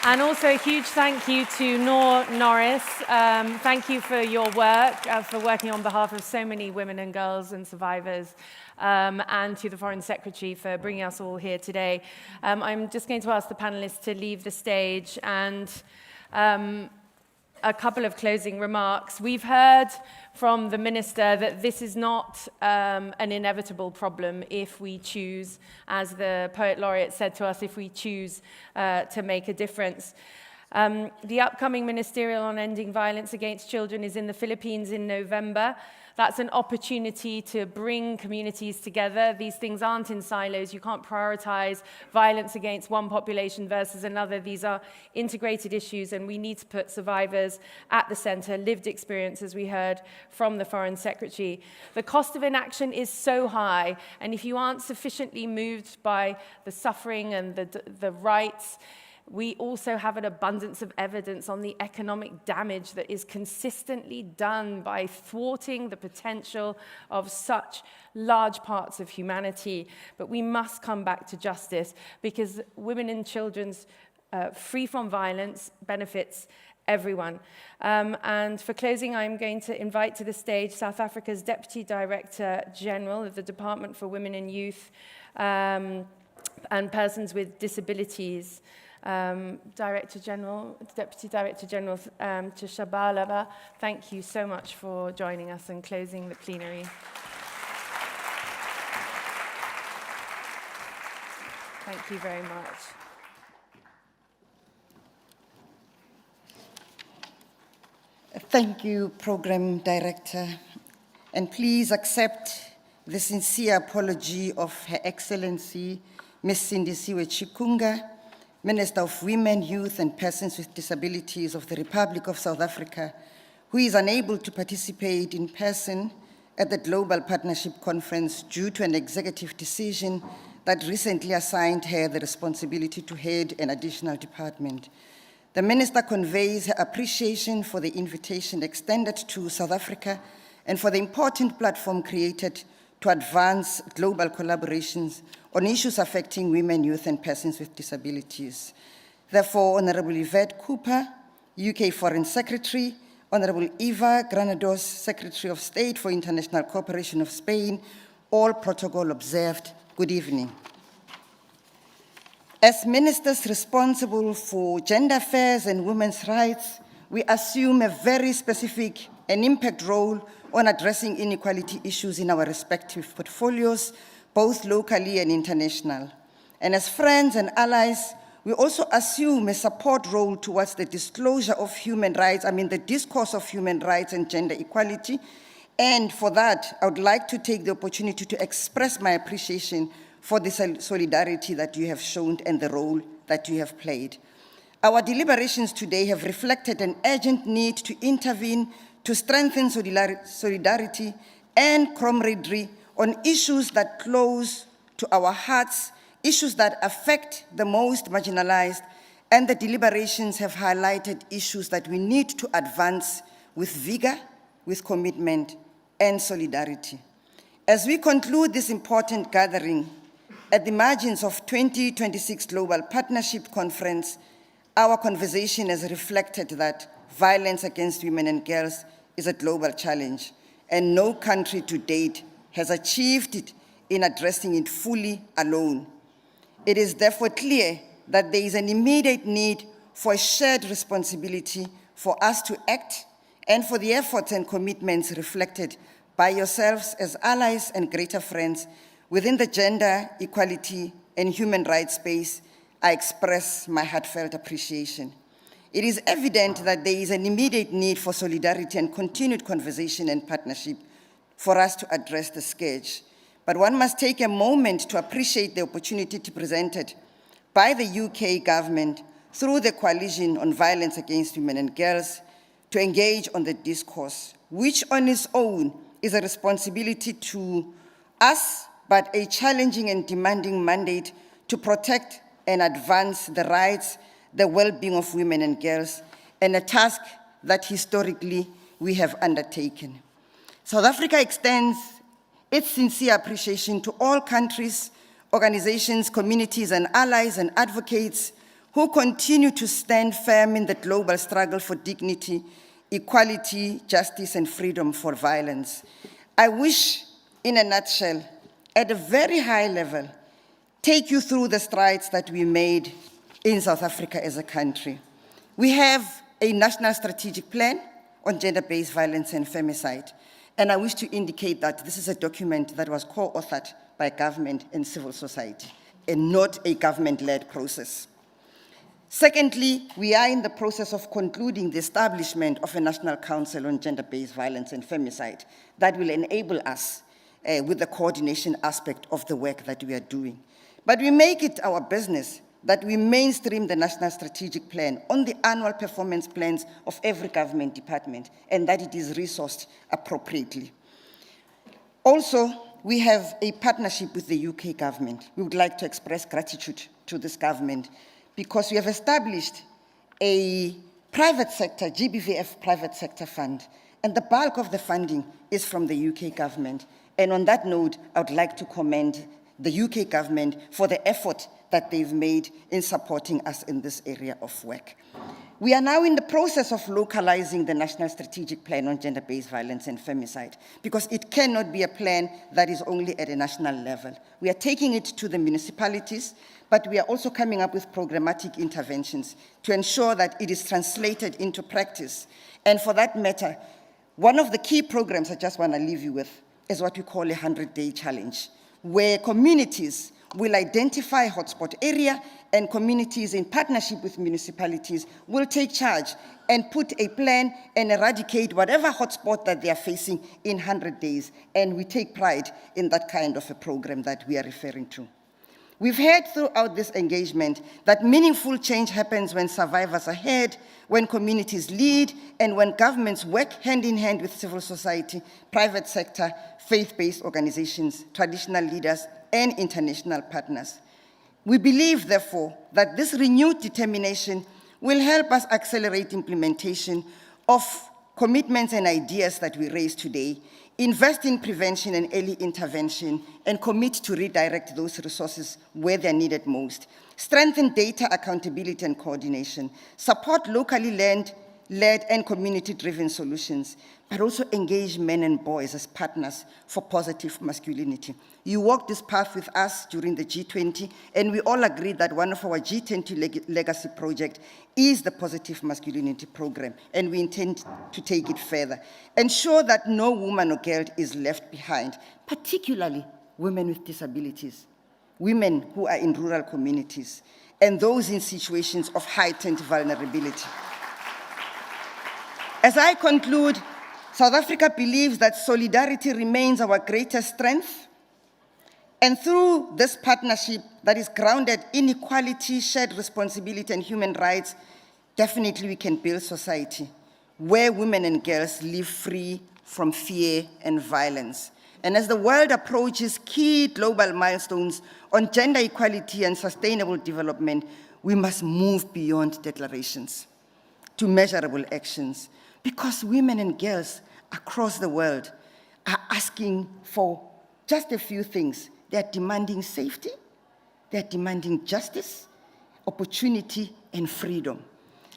Speaker 3: And also a huge thank you to Noor Norris. Thank you for your work, for working on behalf of so many women and girls and survivors, and to the Foreign Secretary for bringing us all here today. I'm just going to ask the panelists to leave the stage, and a couple of closing remarks. We've heard from the Minister that this is not an inevitable problem if we choose, as the Poet Laureate said to us, if we choose to make a difference. The upcoming Ministerial on Ending Violence Against Children is in the Philippines in November. That's an opportunity to bring communities together. These things aren't in silos. You can't prioritize violence against one population versus another. These are integrated issues, and we need to put survivors at the center, lived experience, as we heard from the Foreign Secretary. The cost of inaction is so high, and if you aren't sufficiently moved by the suffering and the rights, We also have an abundance of evidence on the economic damage that is consistently done by thwarting the potential of such large parts of humanity. But we must come back to justice, because women and children's free from violence benefits everyone. And for closing, I'm going to invite to the stage South Africa's Deputy Director General of the Department for Women and Youth and Persons with Disabilities, Deputy Director General Tshabalala. Thank you so much for joining us and closing the plenary. Thank you very much.
Speaker 4: Thank you, Program Director, and please accept the sincere apology of Her Excellency, Ms. Sindisiwe Chikunga, Minister of Women, Youth and Persons with Disabilities of the Republic of South Africa, who is unable to participate in person at the Global Partnership Conference due to an executive decision that recently assigned her the responsibility to head an additional department. The Minister conveys her appreciation for the invitation extended to South Africa and for the important platform created to advance global collaborations on issues affecting women, youth, and persons with disabilities. Therefore, Honorable Yvette Cooper, UK Foreign Secretary, Honorable Eva Granados, Secretary of State for International Cooperation of Spain, all protocol observed. Good evening. As ministers responsible for gender affairs and women's rights, we assume a very specific and impact role on addressing inequality issues in our respective portfolios, both locally and international. And as friends and allies, we also assume a support role towards the disclosure of human rights, the discourse of human rights and gender equality. And for that, I would like to take the opportunity to express my appreciation for the solidarity that you have shown and the role that you have played. Our deliberations today have reflected an urgent need to intervene to strengthen solidarity and camaraderie on issues that close to our hearts, issues that affect the most marginalized, and the deliberations have highlighted issues that we need to advance with vigor, with commitment, and solidarity. As we conclude this important gathering, at the margins of 2026 Global Partnership Conference, our conversation has reflected that violence against women and girls is a global challenge, and no country to date has achieved it in addressing it fully alone. It is therefore clear that there is an immediate need for a shared responsibility for us to act, and for the efforts and commitments reflected by yourselves as allies and greater friends within the gender, equality, and human rights space. I express my heartfelt appreciation. It is evident that there is an immediate need for solidarity and continued conversation and partnership for us to address the scourge. But one must take a moment to appreciate the opportunity presented by the UK government through the Coalition on Violence Against Women and Girls to engage on the discourse, which on its own is a responsibility to us, but a challenging and demanding mandate to protect and advance the rights, the well-being of women and girls, and a task that historically we have undertaken. South Africa extends its sincere appreciation to all countries, organizations, communities, and allies and advocates who continue to stand firm in the global struggle for dignity, equality, justice, and freedom for violence. I wish, in a nutshell, at a very high level, take you through the strides that we made in South Africa as a country. We have a national strategic plan on gender-based violence and femicide, and I wish to indicate that this is a document that was co-authored by government and civil society, and not a government-led process. Secondly, we are in the process of concluding the establishment of a National Council on Gender-Based Violence and Femicide that will enable us with the coordination aspect of the work that we are doing. But we make it our business that we mainstream the National Strategic Plan on the annual performance plans of every government department, and that it is resourced appropriately. Also, we have a partnership with the UK government. We would like to express gratitude to this government because we have established a private sector, GBVF private sector fund, and the bulk of the funding is from the UK government. And on that note, I would like to commend the UK government for the effort that they've made in supporting us in this area of work. We are now in the process of localizing the National Strategic Plan on Gender-Based Violence and Femicide, because it cannot be a plan that is only at a national level. We are taking it to the municipalities, but we are also coming up with programmatic interventions to ensure that it is translated into practice. And for that matter, one of the key programs I just want to leave you with is what we call a 100-day challenge, where communities will identify hotspot area, and communities in partnership with municipalities will take charge and put a plan and eradicate whatever hotspot that they are facing in 100 days. And we take pride in that kind of a program that we are referring to. We've heard throughout this engagement that meaningful change happens when survivors are heard, when communities lead, and when governments work hand in hand with civil society, private sector, faith-based organizations, traditional leaders, and international partners. We believe, therefore, that this renewed determination will help us accelerate implementation of commitments and ideas that we raised today, invest in prevention and early intervention, and commit to redirect those resources where they're needed most, strengthen data accountability and coordination, support locally led and community-driven solutions, but also engage men and boys as partners for positive masculinity. You walked this path with us during the G20, and we all agreed that one of our G20 legacy projects is the Positive Masculinity Program, and we intend to take it further. Ensure that no woman or girl is left behind, particularly women with disabilities, women who are in rural communities, and those in situations of heightened vulnerability. As I conclude, South Africa believes that solidarity remains our greatest strength. And through this partnership that is grounded in equality, shared responsibility, and human rights, definitely we can build society where women and girls live free from fear and violence. And as the world approaches key global milestones on gender equality and sustainable development, we must move beyond declarations to measurable actions, because women and girls across the world are asking for just a few things. They're demanding safety, they're demanding justice, opportunity, and freedom.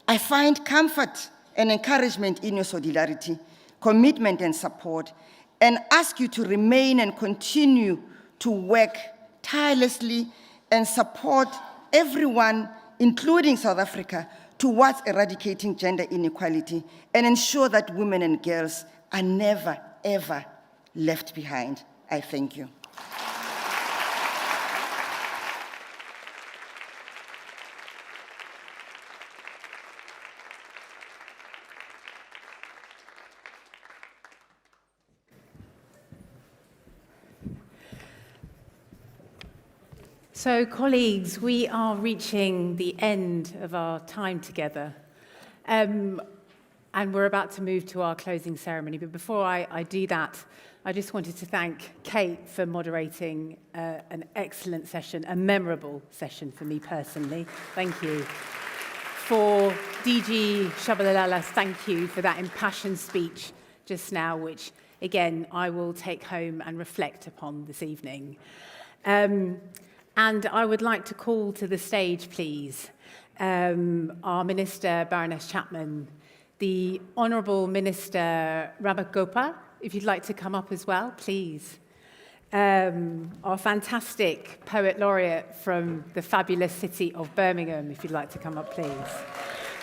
Speaker 4: I find comfort and encouragement in your solidarity, commitment and support, and ask you to remain and continue to work tirelessly and support everyone, including South Africa, towards eradicating gender inequality and ensure that women and girls are never, ever left behind. I thank you.
Speaker 3: So, colleagues, we are reaching the end of our time together. And we're about to move to our closing ceremony. But before I do that, I just wanted to thank Kate for moderating an excellent session, a memorable session for me personally. Thank you. For DG Shabalalas, thank you for that impassioned speech just now, which, again, I will take home and reflect upon this evening. And I would like to call to the stage, please, our Minister, Baroness Chapman, the Honourable Minister Ramagopa, if you'd like to come up as well, please. Our fantastic Poet Laureate from the fabulous city of Birmingham, if you'd like to come up, please.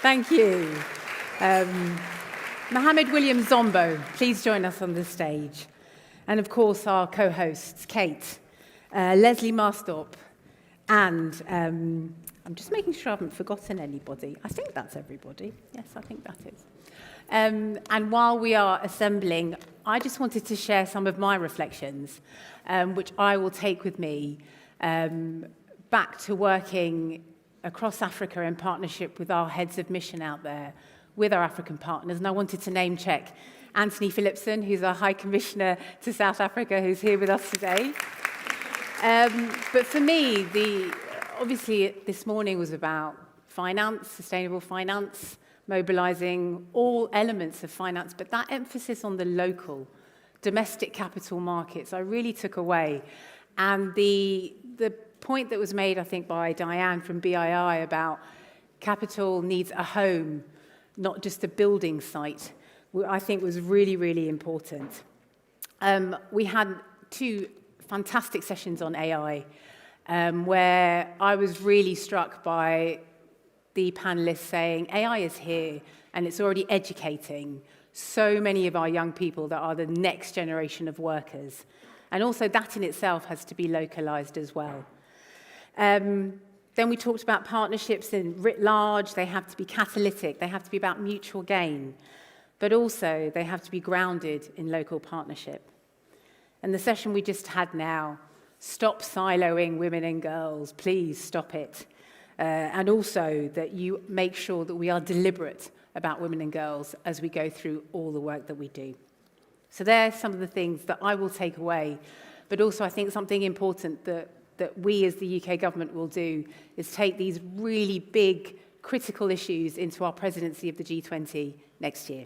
Speaker 3: Thank you. Mohammed William Zombo, please join us on the stage. And of course, our co-hosts, Kate, Leslie Marstorp, and I'm just making sure I haven't forgotten anybody. I think that's everybody. Yes, I think that is. And while we are assembling, I just wanted to share some of my reflections, which I will take with me back to working across Africa in partnership with our heads of mission out there, with our African partners. And I wanted to name check Anthony Philipson, who's our High Commissioner to South Africa, who's here with us today. But for me, obviously this morning was about finance, sustainable finance, mobilising all elements of finance, but that emphasis on the local, domestic capital markets, I really took away. And the point that was made, I think, by Diane from BII about capital needs a home, not just a building site, I think was really, really important. We had 2 fantastic sessions on AI, where I was really struck by the panelists saying AI is here and it's already educating so many of our young people that are the next generation of workers. And also that in itself has to be localized as well. Then we talked about partnerships in writ large. They have to be catalytic. They have to be about mutual gain. But also they have to be grounded in local partnership. And the session we just had now, stop siloing women and girls, please stop it. And also that you make sure that we are deliberate about women and girls as we go through all the work that we do. So there are some of the things that I will take away, but also I think something important that we as the UK government will do is take these really big, critical issues into our presidency of the G20 next year.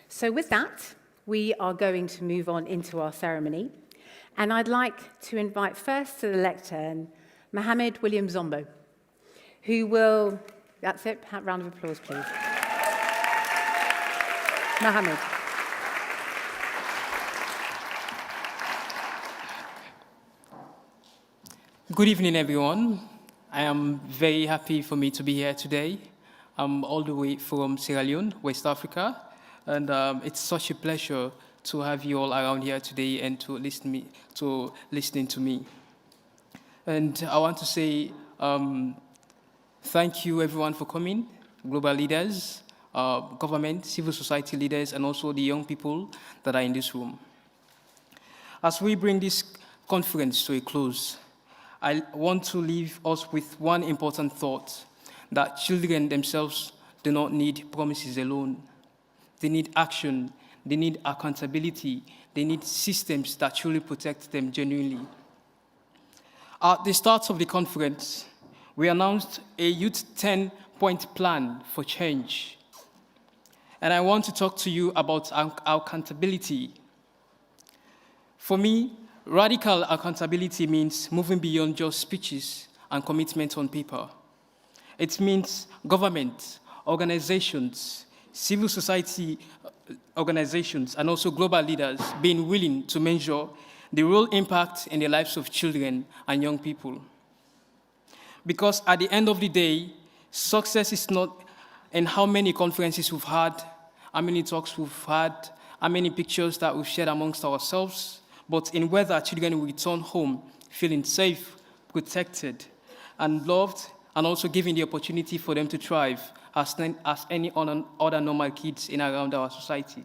Speaker 3: So with that, we are going to move on into our ceremony. And I'd like to invite first to the lectern, Mohammed William Zombo, who will, that's it, round of applause, please. Mohammed.
Speaker 9: Good evening, everyone. I am very happy for me to be here today. I'm all the way from Sierra Leone, West Africa, and it's such a pleasure to have you all around here today and to listening to me. And I want to say thank you, everyone, for coming, global leaders, government, civil society leaders, and also the young people that are in this room. As we bring this conference to a close, I want to leave us with one important thought, that children themselves do not need promises alone. They need action, they need accountability, they need systems that truly protect them genuinely. At the start of the conference, we announced a Youth 10-point plan for change. And I want to talk to you about accountability. For me, radical accountability means moving beyond just speeches and commitment on paper. It means government, organizations, civil society organizations, and also global leaders being willing to measure the real impact in the lives of children and young people. Because at the end of the day, success is not in how many conferences we've had, how many talks we've had, how many pictures that we've shared amongst ourselves, but in whether children will return home feeling safe, protected, and loved, and also given the opportunity for them to thrive as any other normal kids in around our society.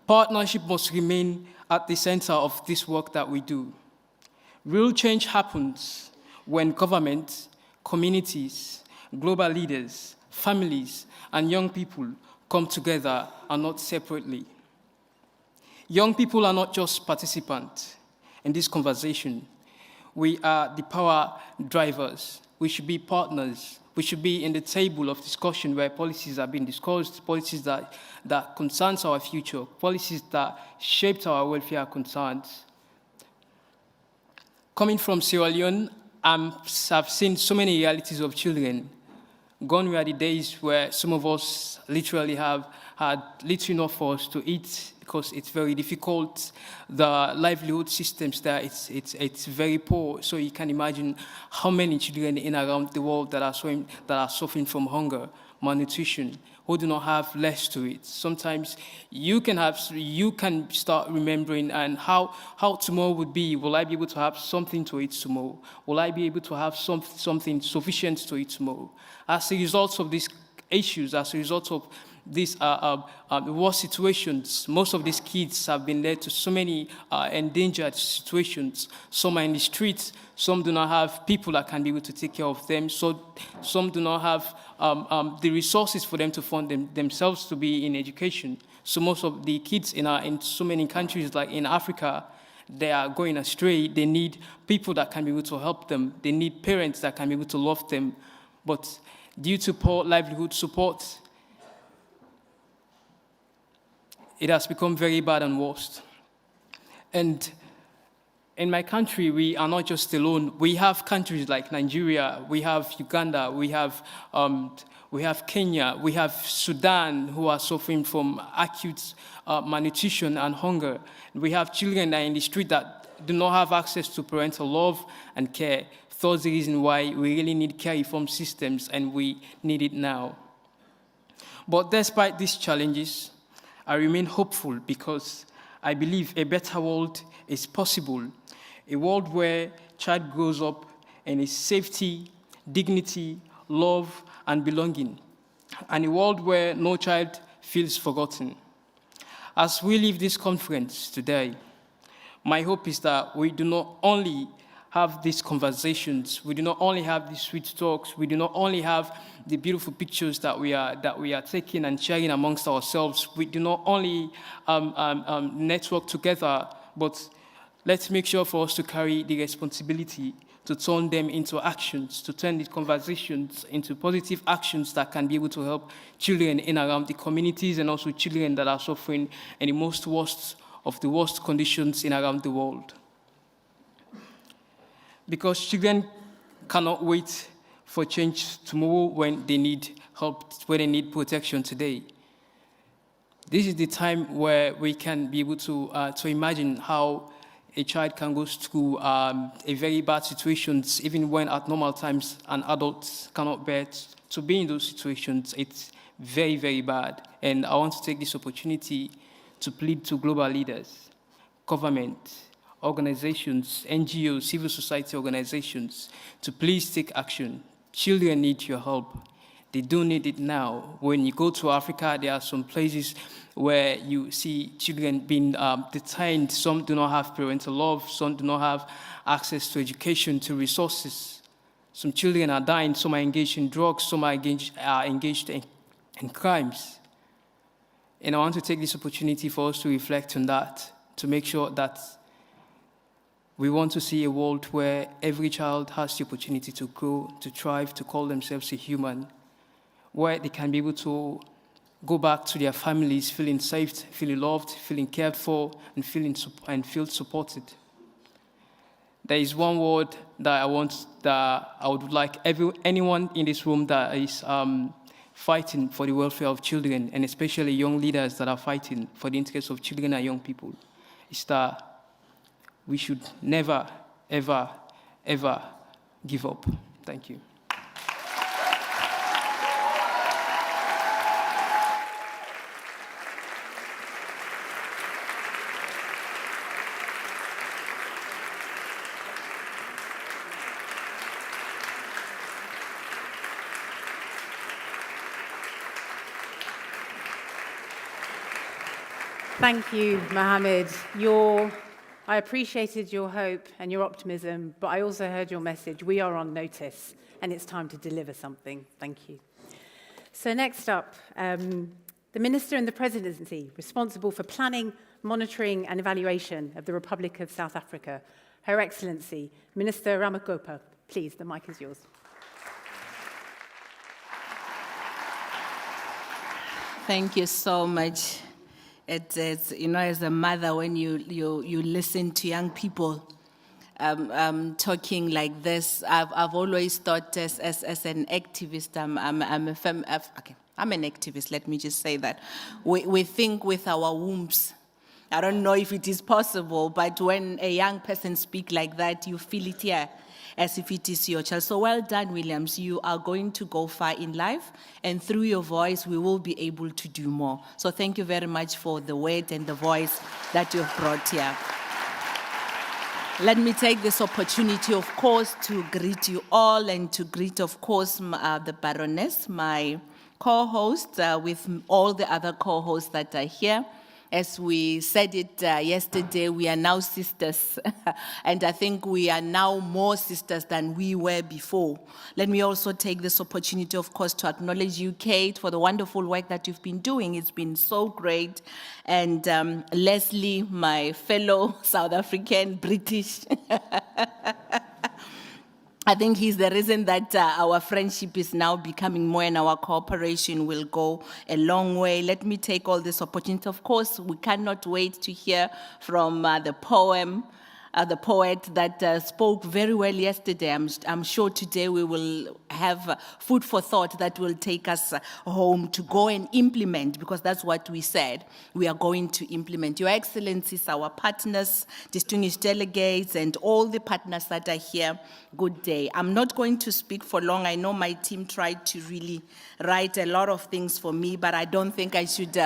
Speaker 9: Partnership must remain at the center of this work that we do. Real change happens when government, communities, global leaders, families, and young people come together and not separately. Young people are not just participants in this conversation. We are the power drivers. We should be partners. We should be in the table of discussion where policies are being discussed, policies that concerns our future, policies that shaped our welfare concerns. Coming from Sierra Leone, I've seen so many realities of children. Gone were the days where some of us literally have had little enough for us to eat because it's very difficult. The livelihood systems there, it's very poor. So you can imagine how many children in around the world that are suffering from hunger, malnutrition, who do not have less to eat. Sometimes you can start remembering and how tomorrow would be. Will I be able to have something to eat tomorrow? Will I be able to have something sufficient to eat tomorrow? As a result of these issues, as a result of these war situations, most of these kids have been led to so many endangered situations. Some are in the streets, some do not have people that can be able to take care of them, so some do not have the resources for them to fund themselves to be in education. So most of the kids in so many countries, like in Africa, they are going astray, they need people that can be able to help them. They need parents that can be able to love them. But due to poor livelihood support, it has become very bad and worse. And in my country, we are not just alone. We have countries like Nigeria, we have Uganda, we have Kenya, we have Sudan who are suffering from acute malnutrition and hunger. We have children that are in the street that do not have access to parental love and care. That's the reason why we really need care reform systems, and we need it now. But despite these challenges, I remain hopeful because I believe a better world is possible. A world where child grows up in its safety, dignity, love, and belonging. And a world where no child feels forgotten. As we leave this conference today, my hope is that we do not only have these conversations, we do not only have these sweet talks, we do not only have the beautiful pictures that we are taking and sharing amongst ourselves, we do not only network together, but let's make sure for us to carry the responsibility to turn them into actions, to turn these conversations into positive actions that can be able to help children in around the communities and also children that are suffering in the most worst of the worst conditions in around the world. Because children cannot wait for change tomorrow when they need help, when they need protection today. This is the time where we can be able to imagine how a child can go through a very bad situations, even when at normal times an adult cannot bear to be in those situations. It's very, very bad. And I want to take this opportunity to plead to global leaders, government, organizations, NGOs, civil society organizations, to please take action. Children need your help. They do need it now. When you go to Africa, there are some places where you see children being detained. Some do not have parental love. Some do not have access to education, to resources. Some children are dying. Some are engaged in drugs. Some are engaged in crimes. And I want to take this opportunity for us to reflect on that, to make sure that we want to see a world where every child has the opportunity to grow, to thrive, to call themselves a human, where they can be able to go back to their families feeling safe, feeling loved, feeling cared for, and feel supported. There is one word that I would like anyone in this room that is fighting for the welfare of children, and especially young leaders that are fighting for the interests of children and young people, is that we should never, ever, ever give up. Thank you.
Speaker 10: Thank you, Mohammed. I appreciated your hope and your optimism, but I also heard your message. We are on notice, and it's time to deliver something. Thank you. So next up, the Minister in the Presidency responsible for planning, monitoring and evaluation of the Republic of South Africa, Her Excellency, Minister Ramagopa. Please, the mic is yours.
Speaker 23: Thank you so much. It's as a mother, when you listen to young people talking like this, I've always thought as an activist, I'm an activist, let me just say that. We think with our wombs. I don't know if it is possible, but when a young person speaks like that, you feel it here, as if it is your child. So well done, Williams. You are going to go far in life, and through your voice, we will be able to do more. So thank you very much for the word and the voice that you've brought here. Let me take this opportunity, of course, to greet you all and to greet, of course, the Baroness, my co-host, with all the other co-hosts that are here. As we said it yesterday, we are now sisters. And I think we are now more sisters than we were before. Let me also take this opportunity, of course, to acknowledge you, Kate, for the wonderful work that you've been doing. It's been so great. And Leslie, my fellow South African, British. I think he's the reason that our friendship is now becoming more and our cooperation will go a long way. Let me take all this opportunity. Of course, we cannot wait to hear from the poet that spoke very well yesterday. I'm sure today we will have food for thought that will take us home to go and implement, because that's what we said. We are going to implement. Your Excellencies, our partners, distinguished delegates, and all the partners that are here, good day. I'm not going to speak for long. I know my team tried to really write a lot of things for me, but I don't think I should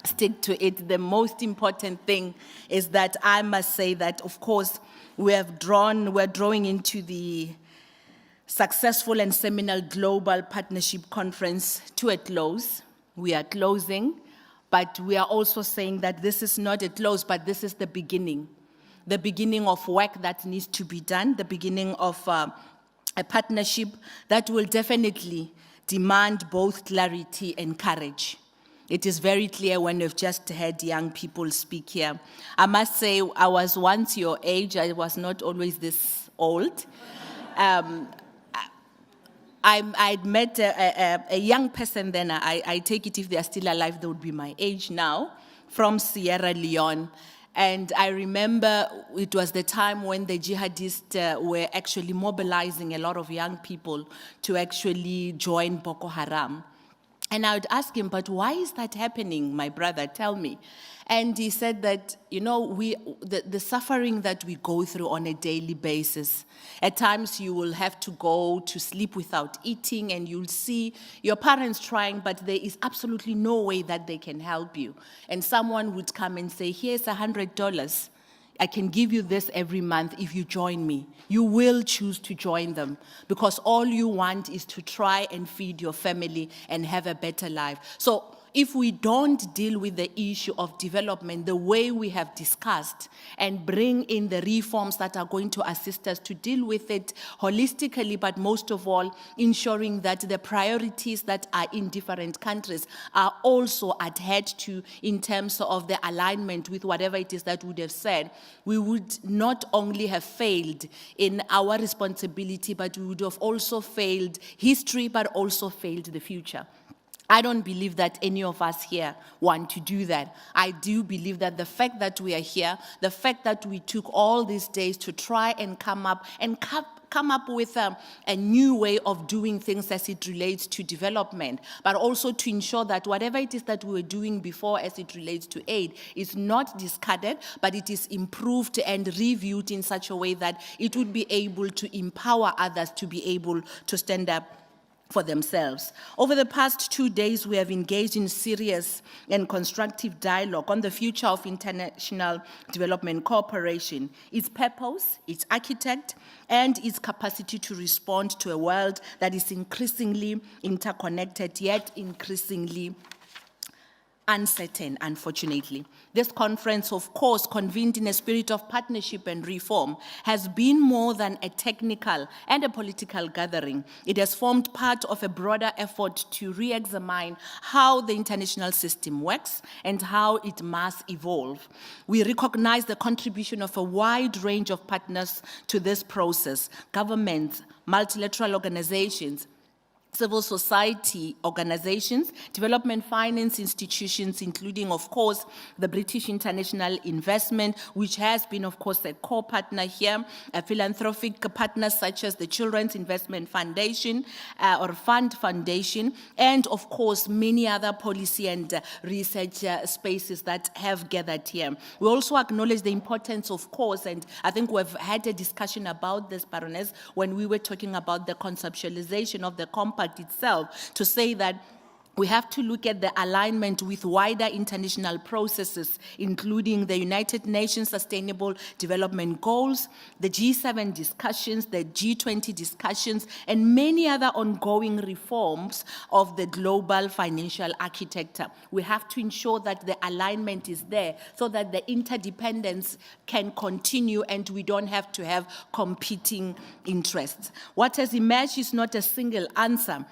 Speaker 23: stick to it. The most important thing is that I must say that, of course, we're drawing into the successful and seminal Global Partnership Conference to a close. We are closing, but we are also saying that this is not a close, but this is the beginning of work that needs to be done, the beginning of a partnership that will definitely demand both clarity and courage. It is very clear when we've just heard young people speak here. I must say, I was once your age. I was not always this old. I'd met a young person then. I take it if they are still alive, they would be my age now, from Sierra Leone. And I remember it was the time when the jihadists were actually mobilizing a lot of young people to actually join Boko Haram. And I would ask him, but why is that happening, my brother? Tell me. And he said that, you know, the suffering that we go through on a daily basis, at times you will have to go to sleep without eating, and you'll see your parents trying, but there is absolutely no way that they can help you. And someone would come and say, here's $100. I can give you this every month if you join me. You will choose to join them because all you want is to try and feed your family and have a better life. So if we don't deal with the issue of development the way we have discussed and bring in the reforms that are going to assist us to deal with it holistically, but most of all, ensuring that the priorities that are in different countries are also adhered to in terms of the alignment with whatever it is that we would have said, we would not only have failed in our responsibility, but we would have also failed history, but also failed the future. I don't believe that any of us here want to do that. I do believe that the fact that we are here, the fact that we took all these days to try and come up with a new way of doing things as it relates to development, but also to ensure that whatever it is that we were doing before as it relates to aid is not discarded, but it is improved and reviewed in such a way that it would be able to empower others to be able to stand up for themselves. Over the past 2 days, we have engaged in serious and constructive dialogue on the future of international development cooperation, its purpose, its architect, and its capacity to respond to a world that is increasingly interconnected, yet increasingly uncertain, unfortunately. This conference, of course, convened in a spirit of partnership and reform, has been more than a technical and a political gathering. It has formed part of a broader effort to re-examine how the international system works and how it must evolve. We recognize the contribution of a wide range of partners to this process: governments, multilateral organizations, civil society organizations, development finance institutions, including, of course, the British International Investment, which has been, of course, a core partner here, a philanthropic partners such as the Children's Investment Foundation or Fund Foundation, and, of course, many other policy and research spaces that have gathered here. We also acknowledge the importance, of course, and I think we've had a discussion about this, Baroness, when we were talking about the conceptualization of the compact itself, to say that We have to look at the alignment with wider international processes, including the United Nations Sustainable Development Goals, the G7 discussions, the G20 discussions, and many other ongoing reforms of the global financial architecture. We have to ensure that the alignment is there so that the interdependence can continue and we don't have to have competing interests. What has emerged is not a single answer,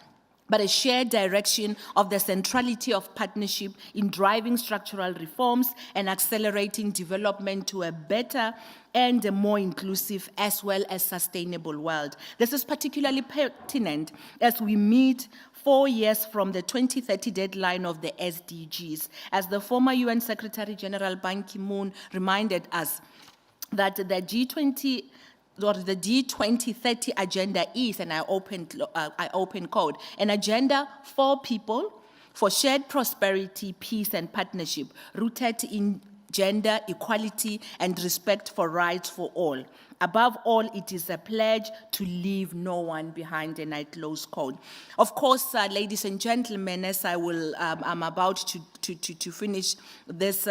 Speaker 23: but a shared direction of the centrality of partnership in driving structural reforms and accelerating development to a better and a more inclusive as well as sustainable world. This is particularly pertinent as we meet 4 years from the 2030 deadline of the SDGs. As the former UN Secretary General Ban Ki-moon reminded us that the G20 or the G2030 agenda is, and I open code, an agenda for people, for shared prosperity, peace, and partnership, rooted in gender equality and respect for rights for all. Above all, it is a pledge to leave no one behind, and I close quote. Of course, ladies and gentlemen, as I'm about to finish this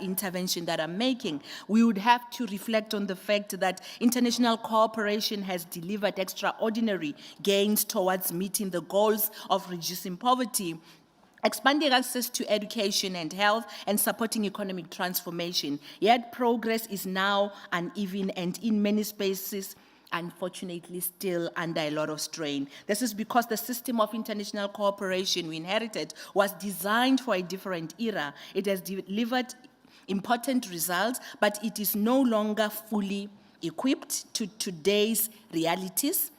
Speaker 23: intervention that I'm making, we would have to reflect on the fact that international cooperation has delivered extraordinary gains towards meeting the goals of reducing poverty, expanding access to education and health, and supporting economic transformation. Yet progress is now uneven and in many spaces, unfortunately, still under a lot of strain. This is because the system of international cooperation we inherited was designed for a different era. It has delivered important results, but it is no longer fully equipped to today's realities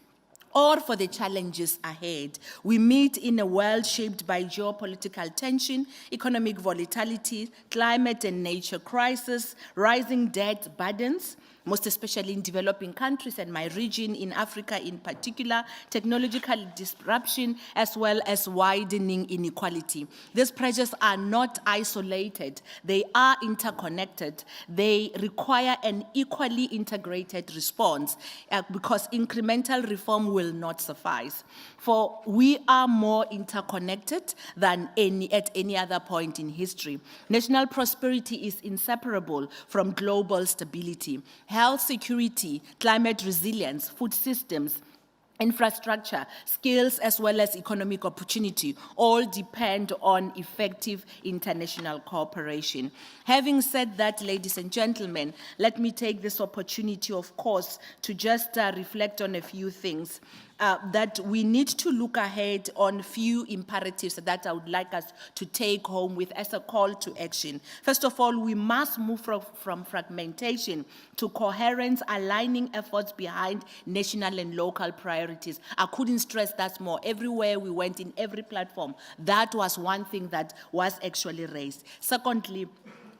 Speaker 23: or for the challenges ahead. We meet in a world shaped by geopolitical tension, economic volatility, climate and nature crisis, rising debt burdens, most especially in developing countries and my region in Africa in particular, technological disruption, as well as widening inequality. These pressures are not isolated. They are interconnected. They require an equally integrated response because incremental reform will not suffice. For we are more interconnected than at any other point in history. National prosperity is inseparable from global stability. Health security, climate resilience, food systems, infrastructure, skills, as well as economic opportunity all depend on effective international cooperation. Having said that, ladies and gentlemen, let me take this opportunity, of course, to just reflect on a few things. That we need to look ahead on a few imperatives that I would like us to take home with as a call to action. First of all, we must move from fragmentation to coherence, aligning efforts behind national and local priorities. I couldn't stress that more. Everywhere we went, in every platform, that was one thing that was actually raised. Secondly,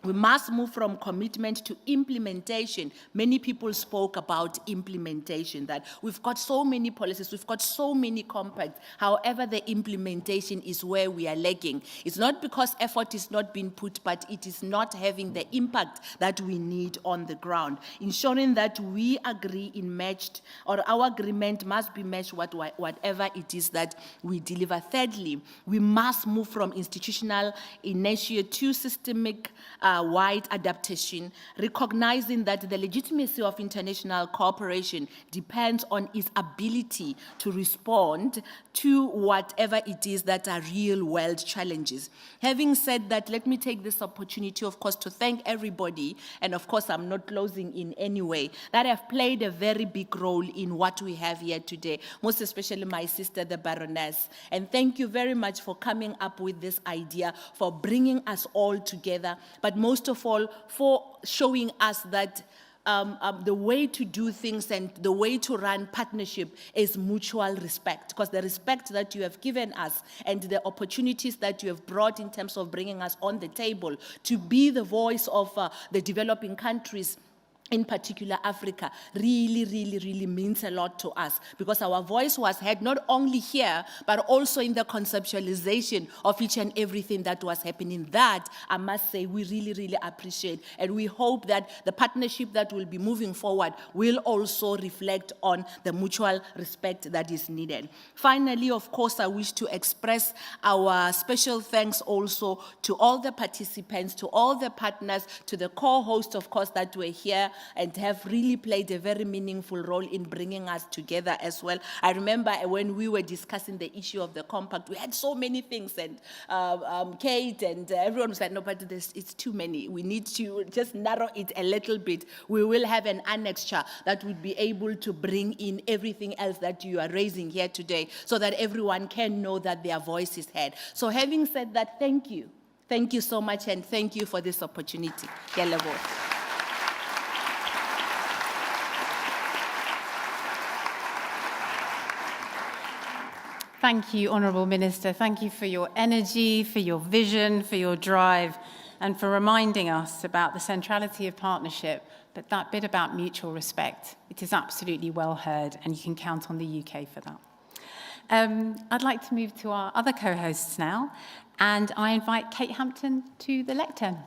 Speaker 23: we must move from commitment to implementation. Many people spoke about implementation, that we've got so many policies, we've got so many compacts. However, the implementation is where we are lagging. It's not because effort is not being put, but it is not having the impact that we need on the ground. Ensuring that we agree in matched, or our agreement must be matched whatever it is that we deliver. Thirdly, we must move from institutional inertia to systemic wide adaptation, recognizing that the legitimacy of international cooperation depends on its ability to respond to whatever it is that are real world challenges. Having said that, let me take this opportunity, of course, to thank everybody, and of course I'm not closing in any way, that have played a very big role in what we have here today, most especially my sister, the Baroness. And thank you very much for coming up with this idea, for bringing us all together, but most of all, for showing us that the way to do things and the way to run partnership is mutual respect, because the respect that you have given us and the opportunities that you have brought in terms of bringing us on the table to be the voice of the developing countries in particular Africa, really, really, really means a lot to us, because our voice was heard not only here, but also in the conceptualization of each and everything that was happening. That, I must say, we really, really appreciate. And we hope that the partnership that will be moving forward will also reflect on the mutual respect that is needed. Finally, of course, I wish to express our special thanks also to all the participants, to all the partners, to the co-hosts, of course, that were here and have really played a very meaningful role in bringing us together as well. I remember when we were discussing the issue of the compact, we had so many things, and Kate and everyone was like, no, but it's too many. We need to just narrow it a little bit. We will have an annexure that would be able to bring in everything else that you are raising here today, so that everyone can know that their voice is heard. So having said that, thank you. Thank you so much, and thank you for this opportunity.
Speaker 10: Thank you, Honourable Minister. Thank you for your energy, for your vision, for your drive, and for reminding us about the centrality of partnership, but that bit about mutual respect. It is absolutely well heard, and you can count on the UK for that. I'd like to move to our other co-hosts now, and I invite Kate Hampton to the lectern.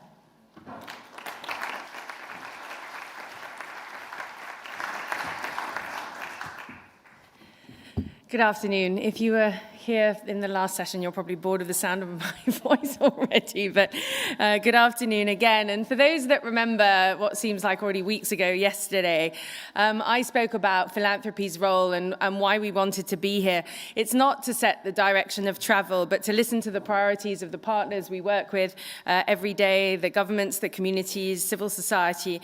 Speaker 3: Good afternoon. If you were here in the last session, you're probably bored of the sound of my voice already, but good afternoon again. And for those that remember what seems like already weeks ago, yesterday, I spoke about philanthropy's role and why we wanted to be here. It's not to set the direction of travel, but to listen to the priorities of the partners we work with every day, the governments, the communities, civil society,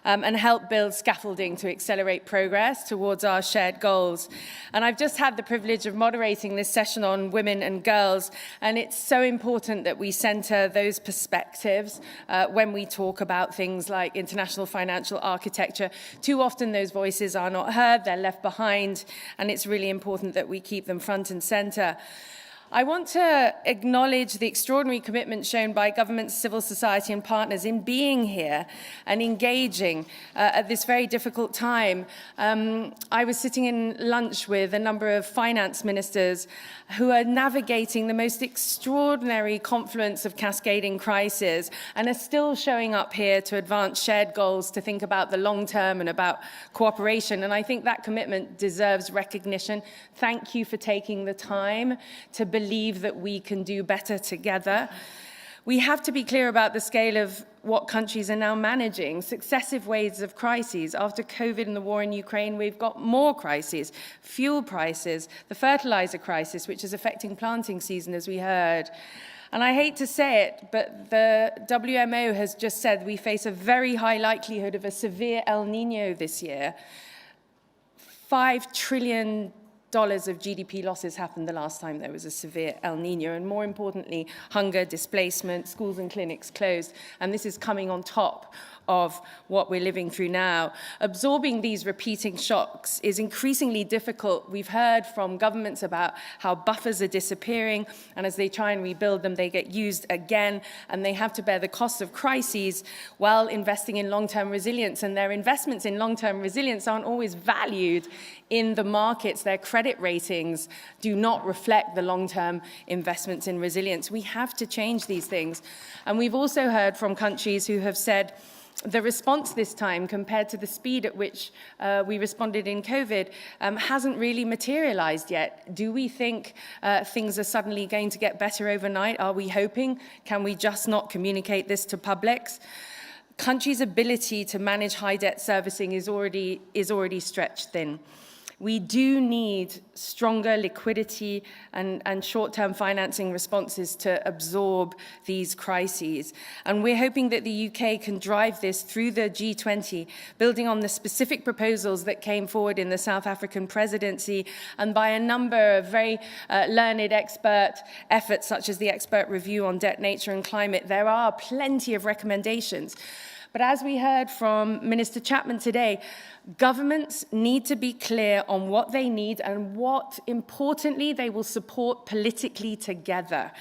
Speaker 3: and help build scaffolding to accelerate progress towards our shared goals. And I've just had the privilege of moderating this session on women and girls, and it's so important that we centre those perspectives when we talk about things like international financial architecture. Too often those voices are not heard, they're left behind, and it's really important that we keep them front and centre. I want to acknowledge the extraordinary commitment shown by governments, civil society and partners in being here and engaging at this very difficult time. I was sitting in lunch with a number of finance ministers who are navigating the most extraordinary confluence of cascading crises and are still showing up here to advance shared goals, to think about the long term and about cooperation. And I think that commitment deserves recognition. Thank you for taking the time to believe that we can do better together. We have to be clear about the scale of what countries are now managing. Successive waves of crises. After COVID and the war in Ukraine, we've got more crises. Fuel prices, the fertilizer crisis, which is affecting planting season, as we heard. And I hate to say it, but the WMO has just said we face a very high likelihood of a severe El Niño this year. $5 trillion of GDP losses happened the last time there was a severe El Niño, and more importantly, hunger, displacement, schools and clinics closed, and this is coming on top of what we're living through now. Absorbing these repeating shocks is increasingly difficult. We've heard from governments about how buffers are disappearing, and as they try and rebuild them, they get used again, and they have to bear the cost of crises while investing in long-term resilience, and their investments in long-term resilience aren't always valued in the markets. Their credit ratings do not reflect the long-term investments in resilience. We have to change these things. And we've also heard from countries who have said the response this time, compared to the speed at which we responded in COVID, hasn't really materialized yet. Do we think things are suddenly going to get better overnight? Are we hoping? Can we just not communicate this to publics? Countries' ability to manage high debt servicing is already stretched thin. We do need stronger liquidity and short-term financing responses to absorb these crises. And we're hoping that the UK can drive this through the G20, building on the specific proposals that came forward in the South African presidency and by a number of very learned expert efforts, such as the expert review on debt, nature and climate. There are plenty of recommendations. But as we heard from Minister Chapman today, governments need to be clear on what they need and what, importantly, they will support politically together.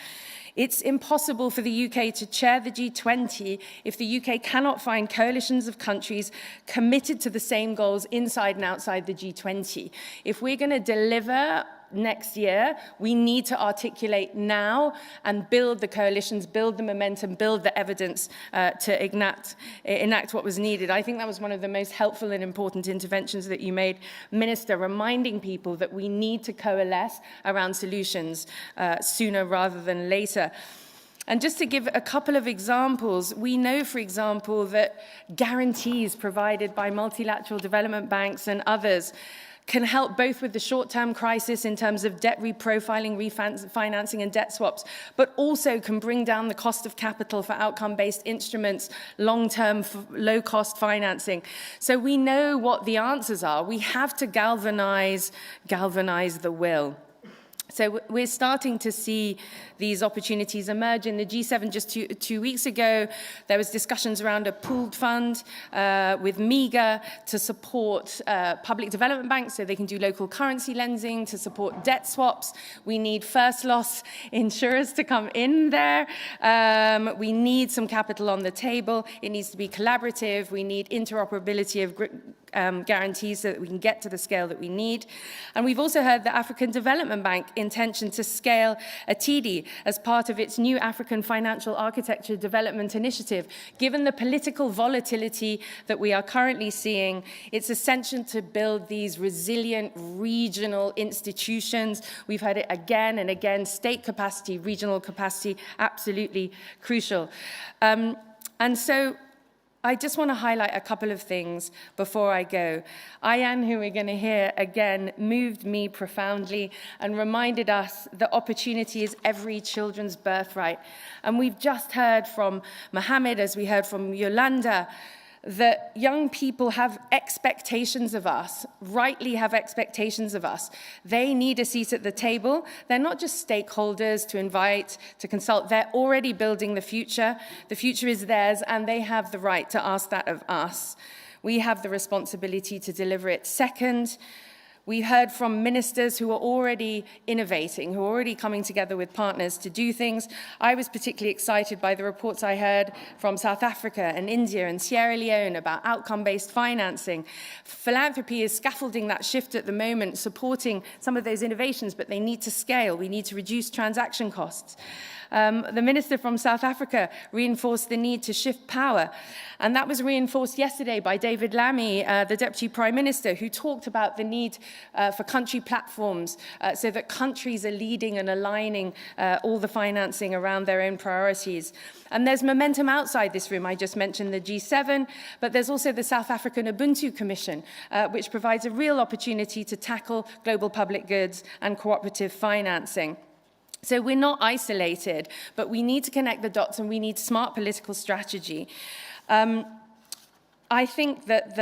Speaker 3: It's impossible for the UK to chair the G20 if the UK cannot find coalitions of countries committed to the same goals inside and outside the G20. If we're going to deliver next year, we need to articulate now and build the coalitions, build the momentum, build the evidence to enact what was needed. I think that was one of the most helpful and important interventions that you made, Minister, reminding people that we need to coalesce around solutions sooner rather than later. And just to give a couple of examples, we know, for example, that guarantees provided by multilateral development banks and others can help both with the short-term crisis in terms of debt reprofiling, refinancing and debt swaps, but also can bring down the cost of capital for outcome-based instruments, long-term, low-cost financing. So we know what the answers are. We have to galvanize the will. So we're starting to see these opportunities emerge. In the G7 just two weeks ago, there was discussions around a pooled fund with MEGA to support public development banks so they can do local currency lending, to support debt swaps. We need first loss insurers to come in there. We need some capital on the table. It needs to be collaborative. We need interoperability of guarantees so that we can get to the scale that we need. And we've also heard the African Development Bank intention to scale a TD as part of its new African Financial Architecture Development Initiative. Given the political volatility that we are currently seeing, it's essential to build these resilient regional institutions. We've heard it again and again, state capacity, regional capacity, absolutely crucial. And so I just want to highlight a couple of things before I go. Ayan, who we're going to hear again, moved me profoundly and reminded us that opportunity is every children's birthright. And we've just heard from Mohammed, as we heard from Yolanda, that young people have expectations of us, rightly have expectations of us. They need a seat at the table. They're not just stakeholders to invite, to consult. They're already building the future. The future is theirs, and they have the right to ask that of us. We have the responsibility to deliver it. Second, we heard from ministers who are already innovating, who are already coming together with partners to do things. I was particularly excited by the reports I heard from South Africa and India and Sierra Leone about outcome-based financing. Philanthropy is scaffolding that shift at the moment, supporting some of those innovations, but they need to scale. We need to reduce transaction costs. The minister from South Africa reinforced the need to shift power. And that was reinforced yesterday by David Lammy, the Deputy Prime Minister, who talked about the need for country platforms so that countries are leading and aligning all the financing around their own priorities. And there's momentum outside this room. I just mentioned the G7, but there's also the South African Ubuntu Commission, which provides a real opportunity to tackle global public goods and cooperative financing. So we're not isolated, but we need to connect the dots and we need smart political strategy. I think that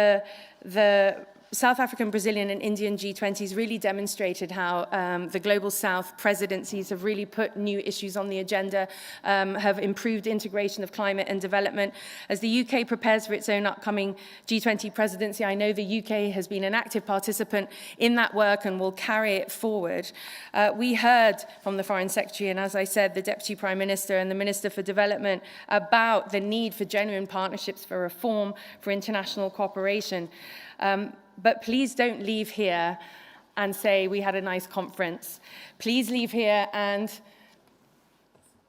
Speaker 3: the South African, Brazilian and Indian G20s really demonstrated how the Global South presidencies have really put new issues on the agenda, have improved integration of climate and development. As the UK prepares for its own upcoming G20 presidency, I know the UK has been an active participant in that work and will carry it forward. We heard from the Foreign Secretary and, as I said, the Deputy Prime Minister and the Minister for Development about the need for genuine partnerships for reform, for international cooperation. But please don't leave here and say we had a nice conference. Please leave here and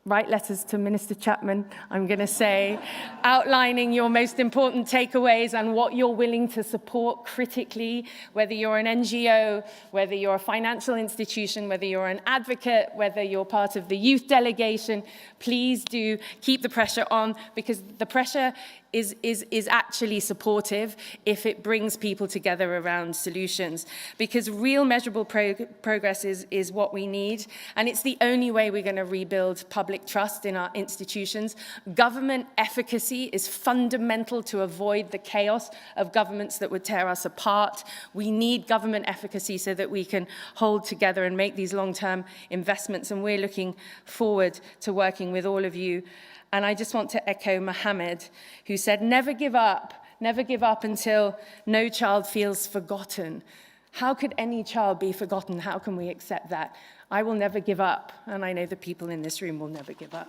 Speaker 3: write letters to Minister Chapman, I'm going to say, outlining your most important takeaways and what you're willing to support critically, whether you're an NGO, whether you're a financial institution, whether you're an advocate, whether you're part of the youth delegation. Please do keep the pressure on, because the pressure is actually supportive if it brings people together around solutions. Because real measurable progress is what we need, and it's the only way we're going to rebuild public trust in our institutions. Government efficacy is fundamental to avoid the chaos of governments that would tear us apart. We need government efficacy so that we can hold together and make these long-term investments, and we're looking forward to working with all of you. And I just want to echo Mohammed, who said, never give up until no child feels forgotten. How could any child be forgotten? How can we accept that? I will never give up, and I know the people in this room will never give up.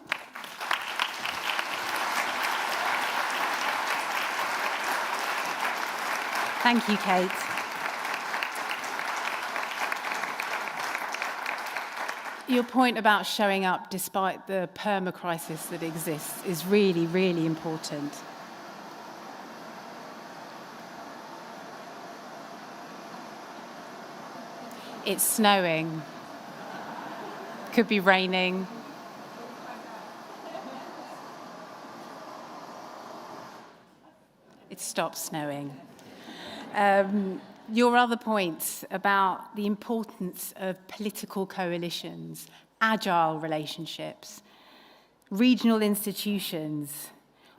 Speaker 10: Thank you, Kate. Your point about showing up despite the perma-crisis that exists is really, really important. It's snowing. Could be raining. It stopped snowing. Your other points about the importance of political coalitions, agile relationships, regional institutions,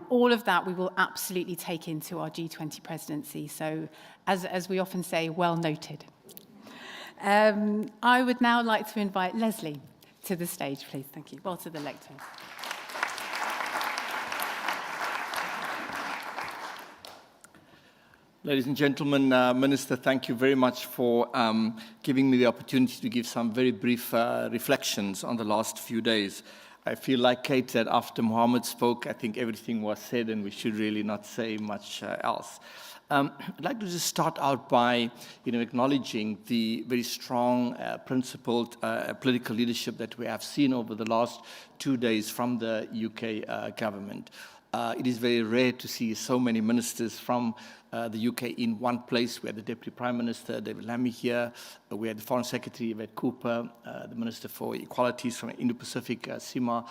Speaker 10: all of that we will absolutely take into our G20 presidency. So, as we often say, well noted. I would now like to invite Leslie to the stage, please. Thank you. Well, to the lectern.
Speaker 11: Ladies and gentlemen, Minister, thank you very much for giving me the opportunity to give some very brief reflections on the last few days. I feel like Kate said after Mohammed spoke, I think everything was said and we should really not say much else. I'd like to just start out by acknowledging the very strong, principled political leadership that we have seen over the last 2 days from the UK government. It is very rare to see so many ministers from the UK in one place. We had the Deputy Prime Minister, David Lammy, here. We had the Foreign Secretary, Yvette Cooper, the Minister for Equalities from Indo-Pacific, Sima,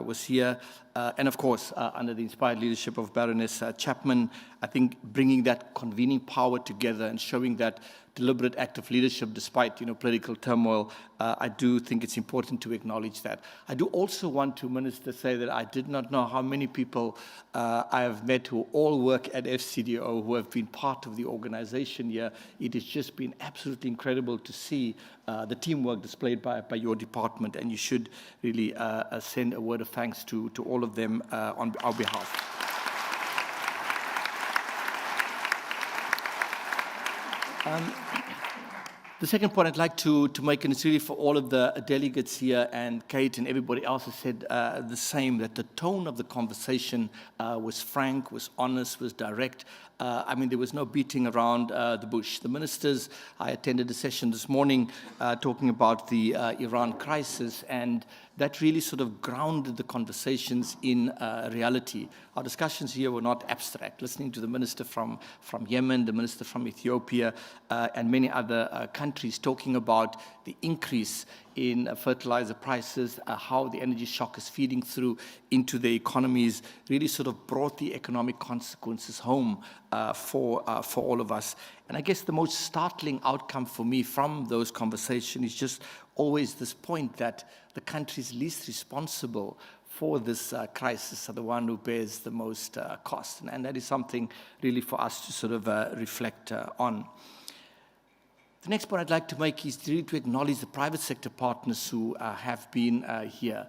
Speaker 11: was here. And of course, under the inspired leadership of Baroness Chapman, I think bringing that convening power together and showing that deliberate act of leadership despite political turmoil, I do think it's important to acknowledge that. I do also want to, Minister, say that I did not know how many people I have met who all work at FCDO, who have been part of the organization here. It has just been absolutely incredible to see the teamwork displayed by your department, and you should really send a word of thanks to all of them on our behalf. The second point I'd like to make, and it's really for all of the delegates here, and Kate and everybody else has said the same, that the tone of the conversation was frank, was honest, was direct. I mean, there was no beating around the bush. The ministers, I attended a session this morning talking about the Iran crisis, and that really sort of grounded the conversations in reality. Our discussions here were not abstract. Listening to the minister from Yemen, the minister from Ethiopia, and many other countries talking about the increase in fertilizer prices, how the energy shock is feeding through into the economies, really sort of brought the economic consequences home for all of us. And I guess the most startling outcome for me from those conversations is just always this point that the countries least responsible for this crisis are the one who bears the most cost. And that is something really for us to sort of reflect on. The next point I'd like to make is really to acknowledge the private sector partners who have been here.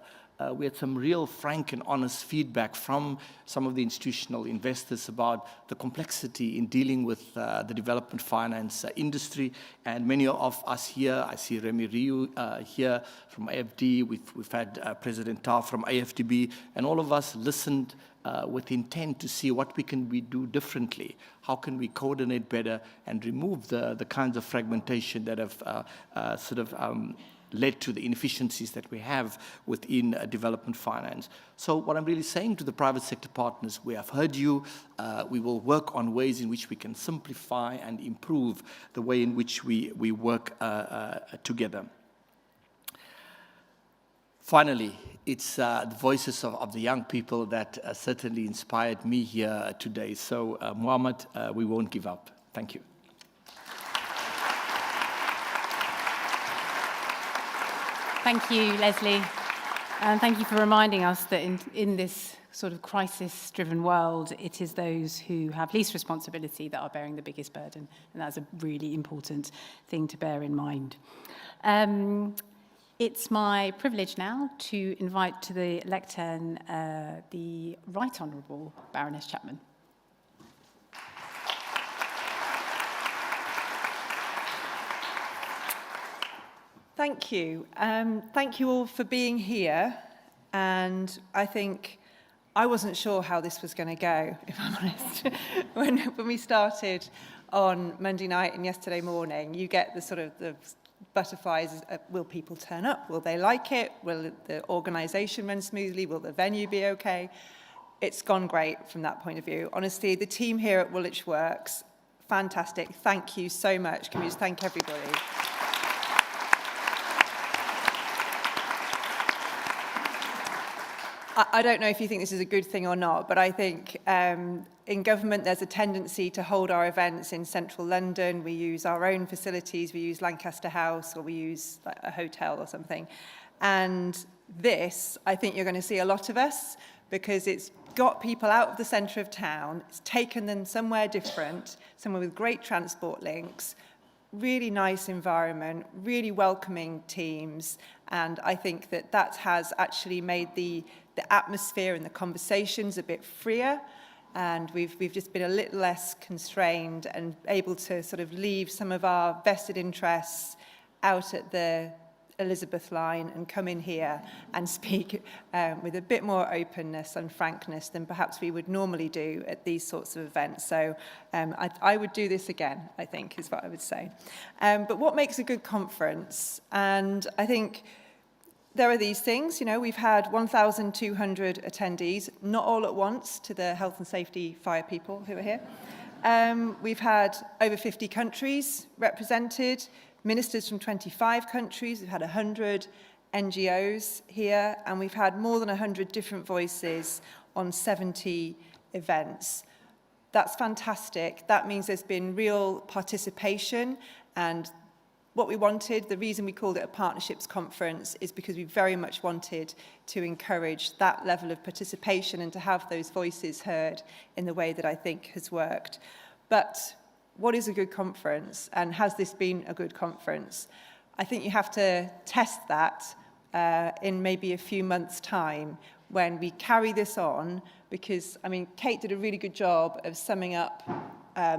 Speaker 11: We had some real frank and honest feedback from some of the institutional investors about the complexity in dealing with the development finance industry. And many of us here, I see Remy Riu here from AFD, we've had President Tar from AFDB, and all of us listened with intent to see what we can do differently. How can we coordinate better and remove the kinds of fragmentation that have led to the inefficiencies that we have within development finance. So what I'm really saying to the private sector partners, we have heard you. We will work on ways in which we can simplify and improve the way in which we work together. Finally, it's the voices of the young people that certainly inspired me here today. So, Mohammed, we won't give up. Thank you.
Speaker 10: Thank you, Leslie. And thank you for reminding us that in this sort of crisis-driven world, it is those who have least responsibility that are bearing the biggest burden. And that's a really important thing to bear in mind. It's my privilege now to invite to the lectern the Right Honourable Baroness Chapman.
Speaker 12: Thank you. Thank you all for being here. And I think I wasn't sure how this was going to go, if I'm honest. when we started on Monday night and yesterday morning, you get the sort of the butterflies. Will people turn up? Will they like it? Will the organisation run smoothly? Will the venue be okay? It's gone great from that point of view. Honestly, the team here at Woolwich Works, fantastic. Thank you so much. Can we just thank everybody? I don't know if you think this is a good thing or not, but I think in government there's a tendency to hold our events in central London. We use our own facilities, we use Lancaster House, or we use like, a hotel or something. And this, I think you're going to see a lot of us, because it's got people out of the centre of town, it's taken them somewhere different, somewhere with great transport links, really nice environment, really welcoming teams, and I think that that has actually made the atmosphere and the conversations a bit freer, and we've just been a little less constrained and able to sort of leave some of our vested interests out at the Elizabeth line and come in here and speak with a bit more openness and frankness than perhaps we would normally do at these sorts of events. So I would do this again, I think, is what I would say. But what makes a good conference? And I think there are these things, you know, we've had 1,200 attendees, not all at once, to the health and safety fire people who are here. We've had over 50 countries represented, ministers from 25 countries, we've had 100 NGOs here, and we've had more than 100 different voices on 70 events. That's fantastic. That means there's been real participation, and what we wanted, the reason we called it a partnerships conference, is because we very much wanted to encourage that level of participation and to have those voices heard in the way that I think has worked. But what is a good conference, and has this been a good conference? I think you have to test that in maybe a few months' time when we carry this on, because, I mean, Kate did a really good job of summing up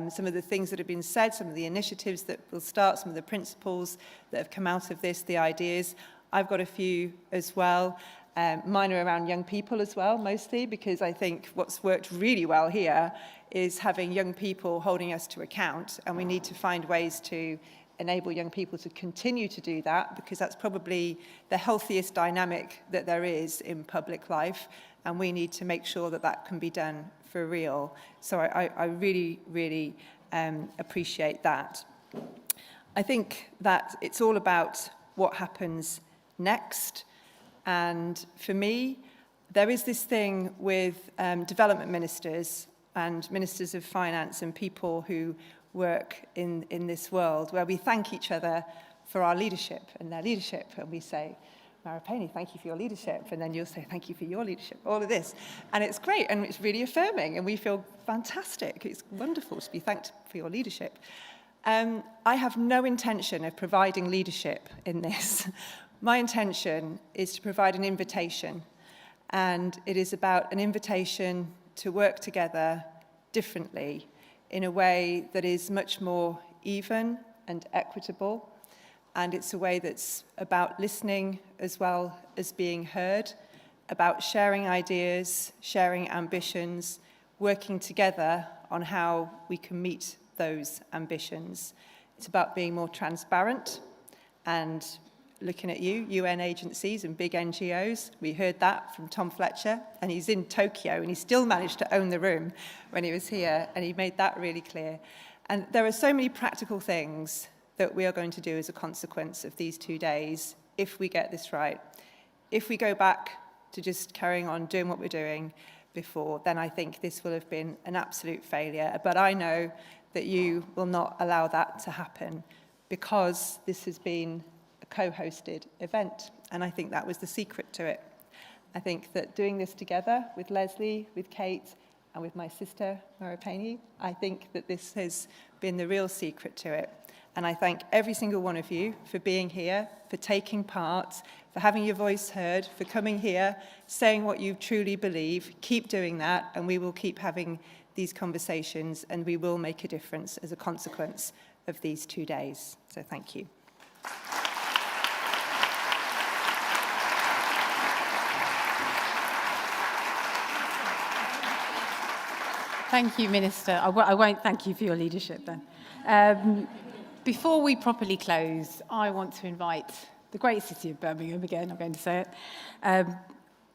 Speaker 12: some of the things that have been said, some of the initiatives that will start, some of the principles that have come out of this, the ideas. I've got a few as well. Mine are around young people as well, mostly, because I think what's worked really well here is having young people holding us to account, and we need to find ways to enable young people to continue to do that, because that's probably the healthiest dynamic that there is in public life, and we need to make sure that that can be done for real. So I really, really appreciate that. I think that it's all about what happens next. And for me, there is this thing with development ministers and ministers of finance and people who work in this world, where we thank each other for our leadership and their leadership, and we say, Mara Penny, thank you for your leadership, and then you'll say, thank you for your leadership, all of this. And it's great, and it's really affirming, and we feel fantastic. It's wonderful to be thanked for your leadership. I have no intention of providing leadership in this. My intention is to provide an invitation, and it is about an invitation to work together differently in a way that is much more even and equitable, and it's a way that's about listening as well as being heard, about sharing ideas, sharing ambitions, working together on how we can meet those ambitions. It's about being more transparent and looking at you, UN agencies and big NGOs. We heard that from Tom Fletcher, and he's in Tokyo, and he still managed to own the room when he was here, and he made that really clear. And there are so many practical things that we are going to do as a consequence of these 2 days if we get this right. If we go back to just carrying on doing what we're doing before, then I think this will have been an absolute failure. But I know that you will not allow that to happen, because this has been a co-hosted event, and I think that was the secret to it. I think that doing this together with Leslie, with Kate, and with my sister, Mara Penny, I think that this has been the real secret to it. And I thank every single one of you for being here, for taking part, for having your voice heard, for coming here, saying what you truly believe. Keep doing that, and we will keep having these conversations, and we will make a difference as a consequence of these 2 days. So thank you.
Speaker 10: Thank you, Minister. I won't thank you for your leadership then. Before we properly close, I want to invite the great city of Birmingham, again, I'm going to say it,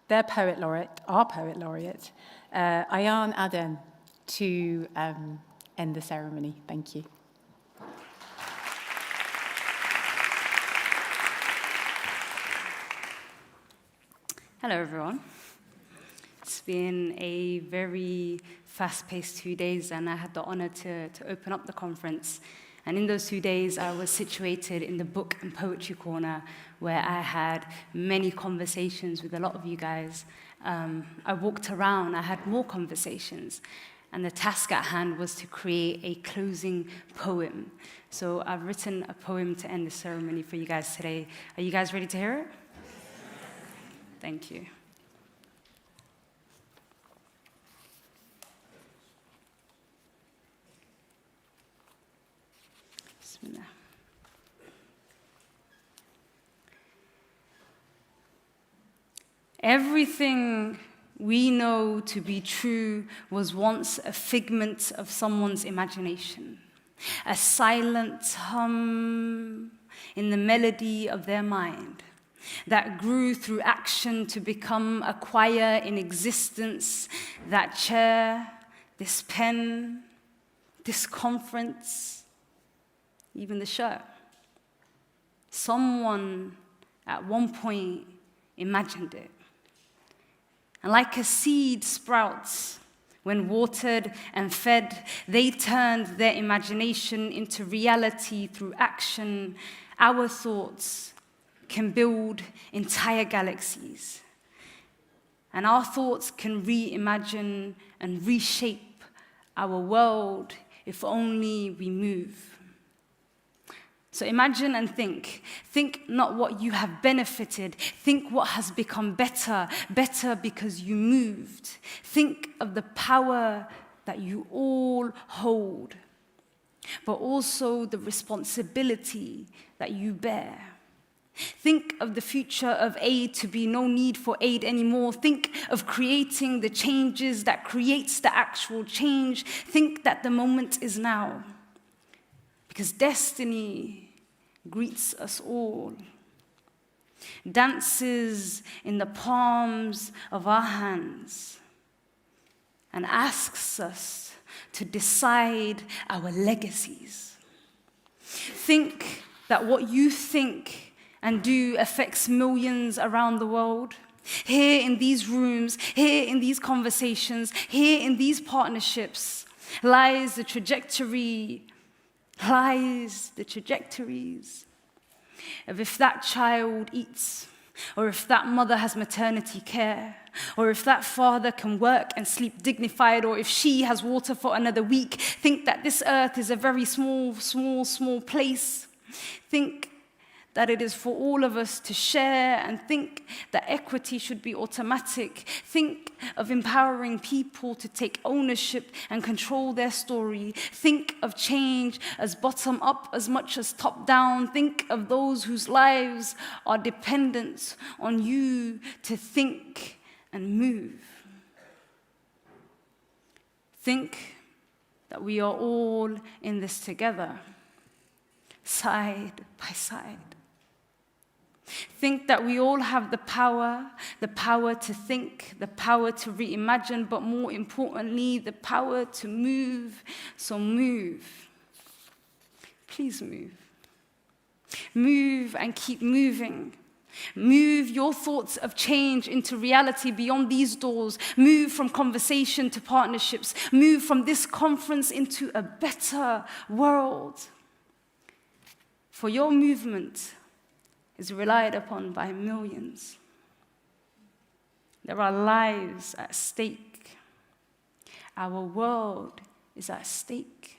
Speaker 10: their poet laureate, our poet laureate, Ayaan Aden, to end the ceremony. Thank you.
Speaker 13: Hello, everyone. It's been a very fast-paced 2 days, and I had the honor to open up the conference. And in those 2 days, I was situated in the book and poetry corner, where I had many conversations with a lot of you guys. I walked around, I had more conversations, and the task at hand was to create a closing poem. So I've written a poem to end the ceremony for you guys today. Are you guys ready to hear it? Thank you. Bismillah. Everything we know to be true was once a figment of someone's imagination, a silent hum in the melody of their mind that grew through action to become a choir in existence. That chair, this pen, this conference, even the shirt. Someone at one point imagined it. And like a seed sprouts, when watered and fed, they turned their imagination into reality through action. Our thoughts can build entire galaxies. And our thoughts can reimagine and reshape our world if only we move. So imagine and think. Think not what you have benefited. Think what has become better, better because you moved. Think of the power that you all hold, but also the responsibility that you bear. Think of the future of aid to be no need for aid anymore. Think of creating the changes that creates the actual change. Think that the moment is now. Because destiny greets us all. Dances in the palms of our hands and asks us to decide our legacies. Think that what you think and do affects millions around the world. Here in these rooms, here in these conversations, here in these partnerships, lies the trajectories of if that child eats, or if that mother has maternity care, or if that father can work and sleep dignified, or if she has water for another week. Think that this earth is a very small, small, small place. Think that it is for all of us to share, and think that equity should be automatic. Think of empowering people to take ownership and control their story. Think of change as bottom up as much as top down. Think of those whose lives are dependent on you to think and move. Think that we are all in this together, side by side. Think that we all have the power to think, the power to reimagine, but more importantly, the power to move. So move. Please move. Move and keep moving. Move your thoughts of change into reality beyond these doors. Move from conversation to partnerships. Move from this conference into a better world. For your movement is relied upon by millions. There are lives at stake. Our world is at stake.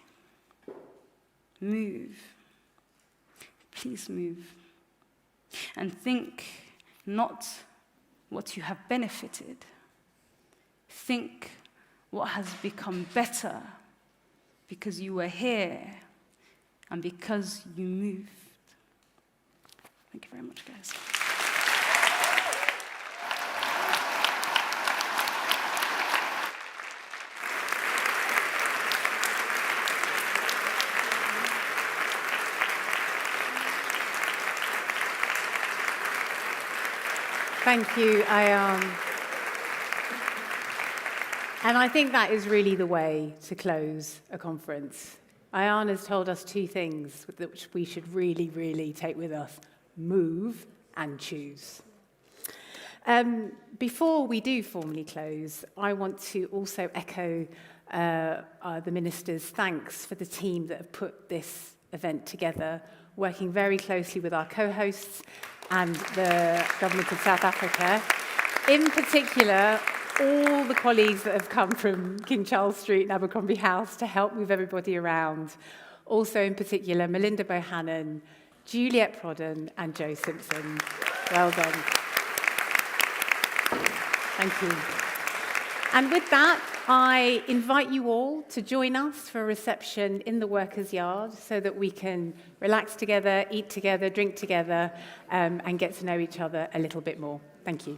Speaker 13: Move. Please move. And think not what you have benefited. Think what has become better because you were here and because you moved. Thank you very much, guys.
Speaker 10: Thank you, and I think that is really the way to close a conference. Ayan has told us two things which we should really, really take with us: move and choose. Before we do formally close, I want to also echo the Minister's thanks for the team that have put this event together, working very closely with our co-hosts and the Government of South Africa. In particular, all the colleagues that have come from King Charles Street and Abercrombie House to help move everybody around. Also, in particular, Melinda Bohannon, Juliet Prodden, and Jo Simpson. Well done. Thank you. And with that, I invite you all to join us for a reception in the Workers' Yard so that we can relax together, eat together, drink together, and get to know each other a little bit more. Thank you.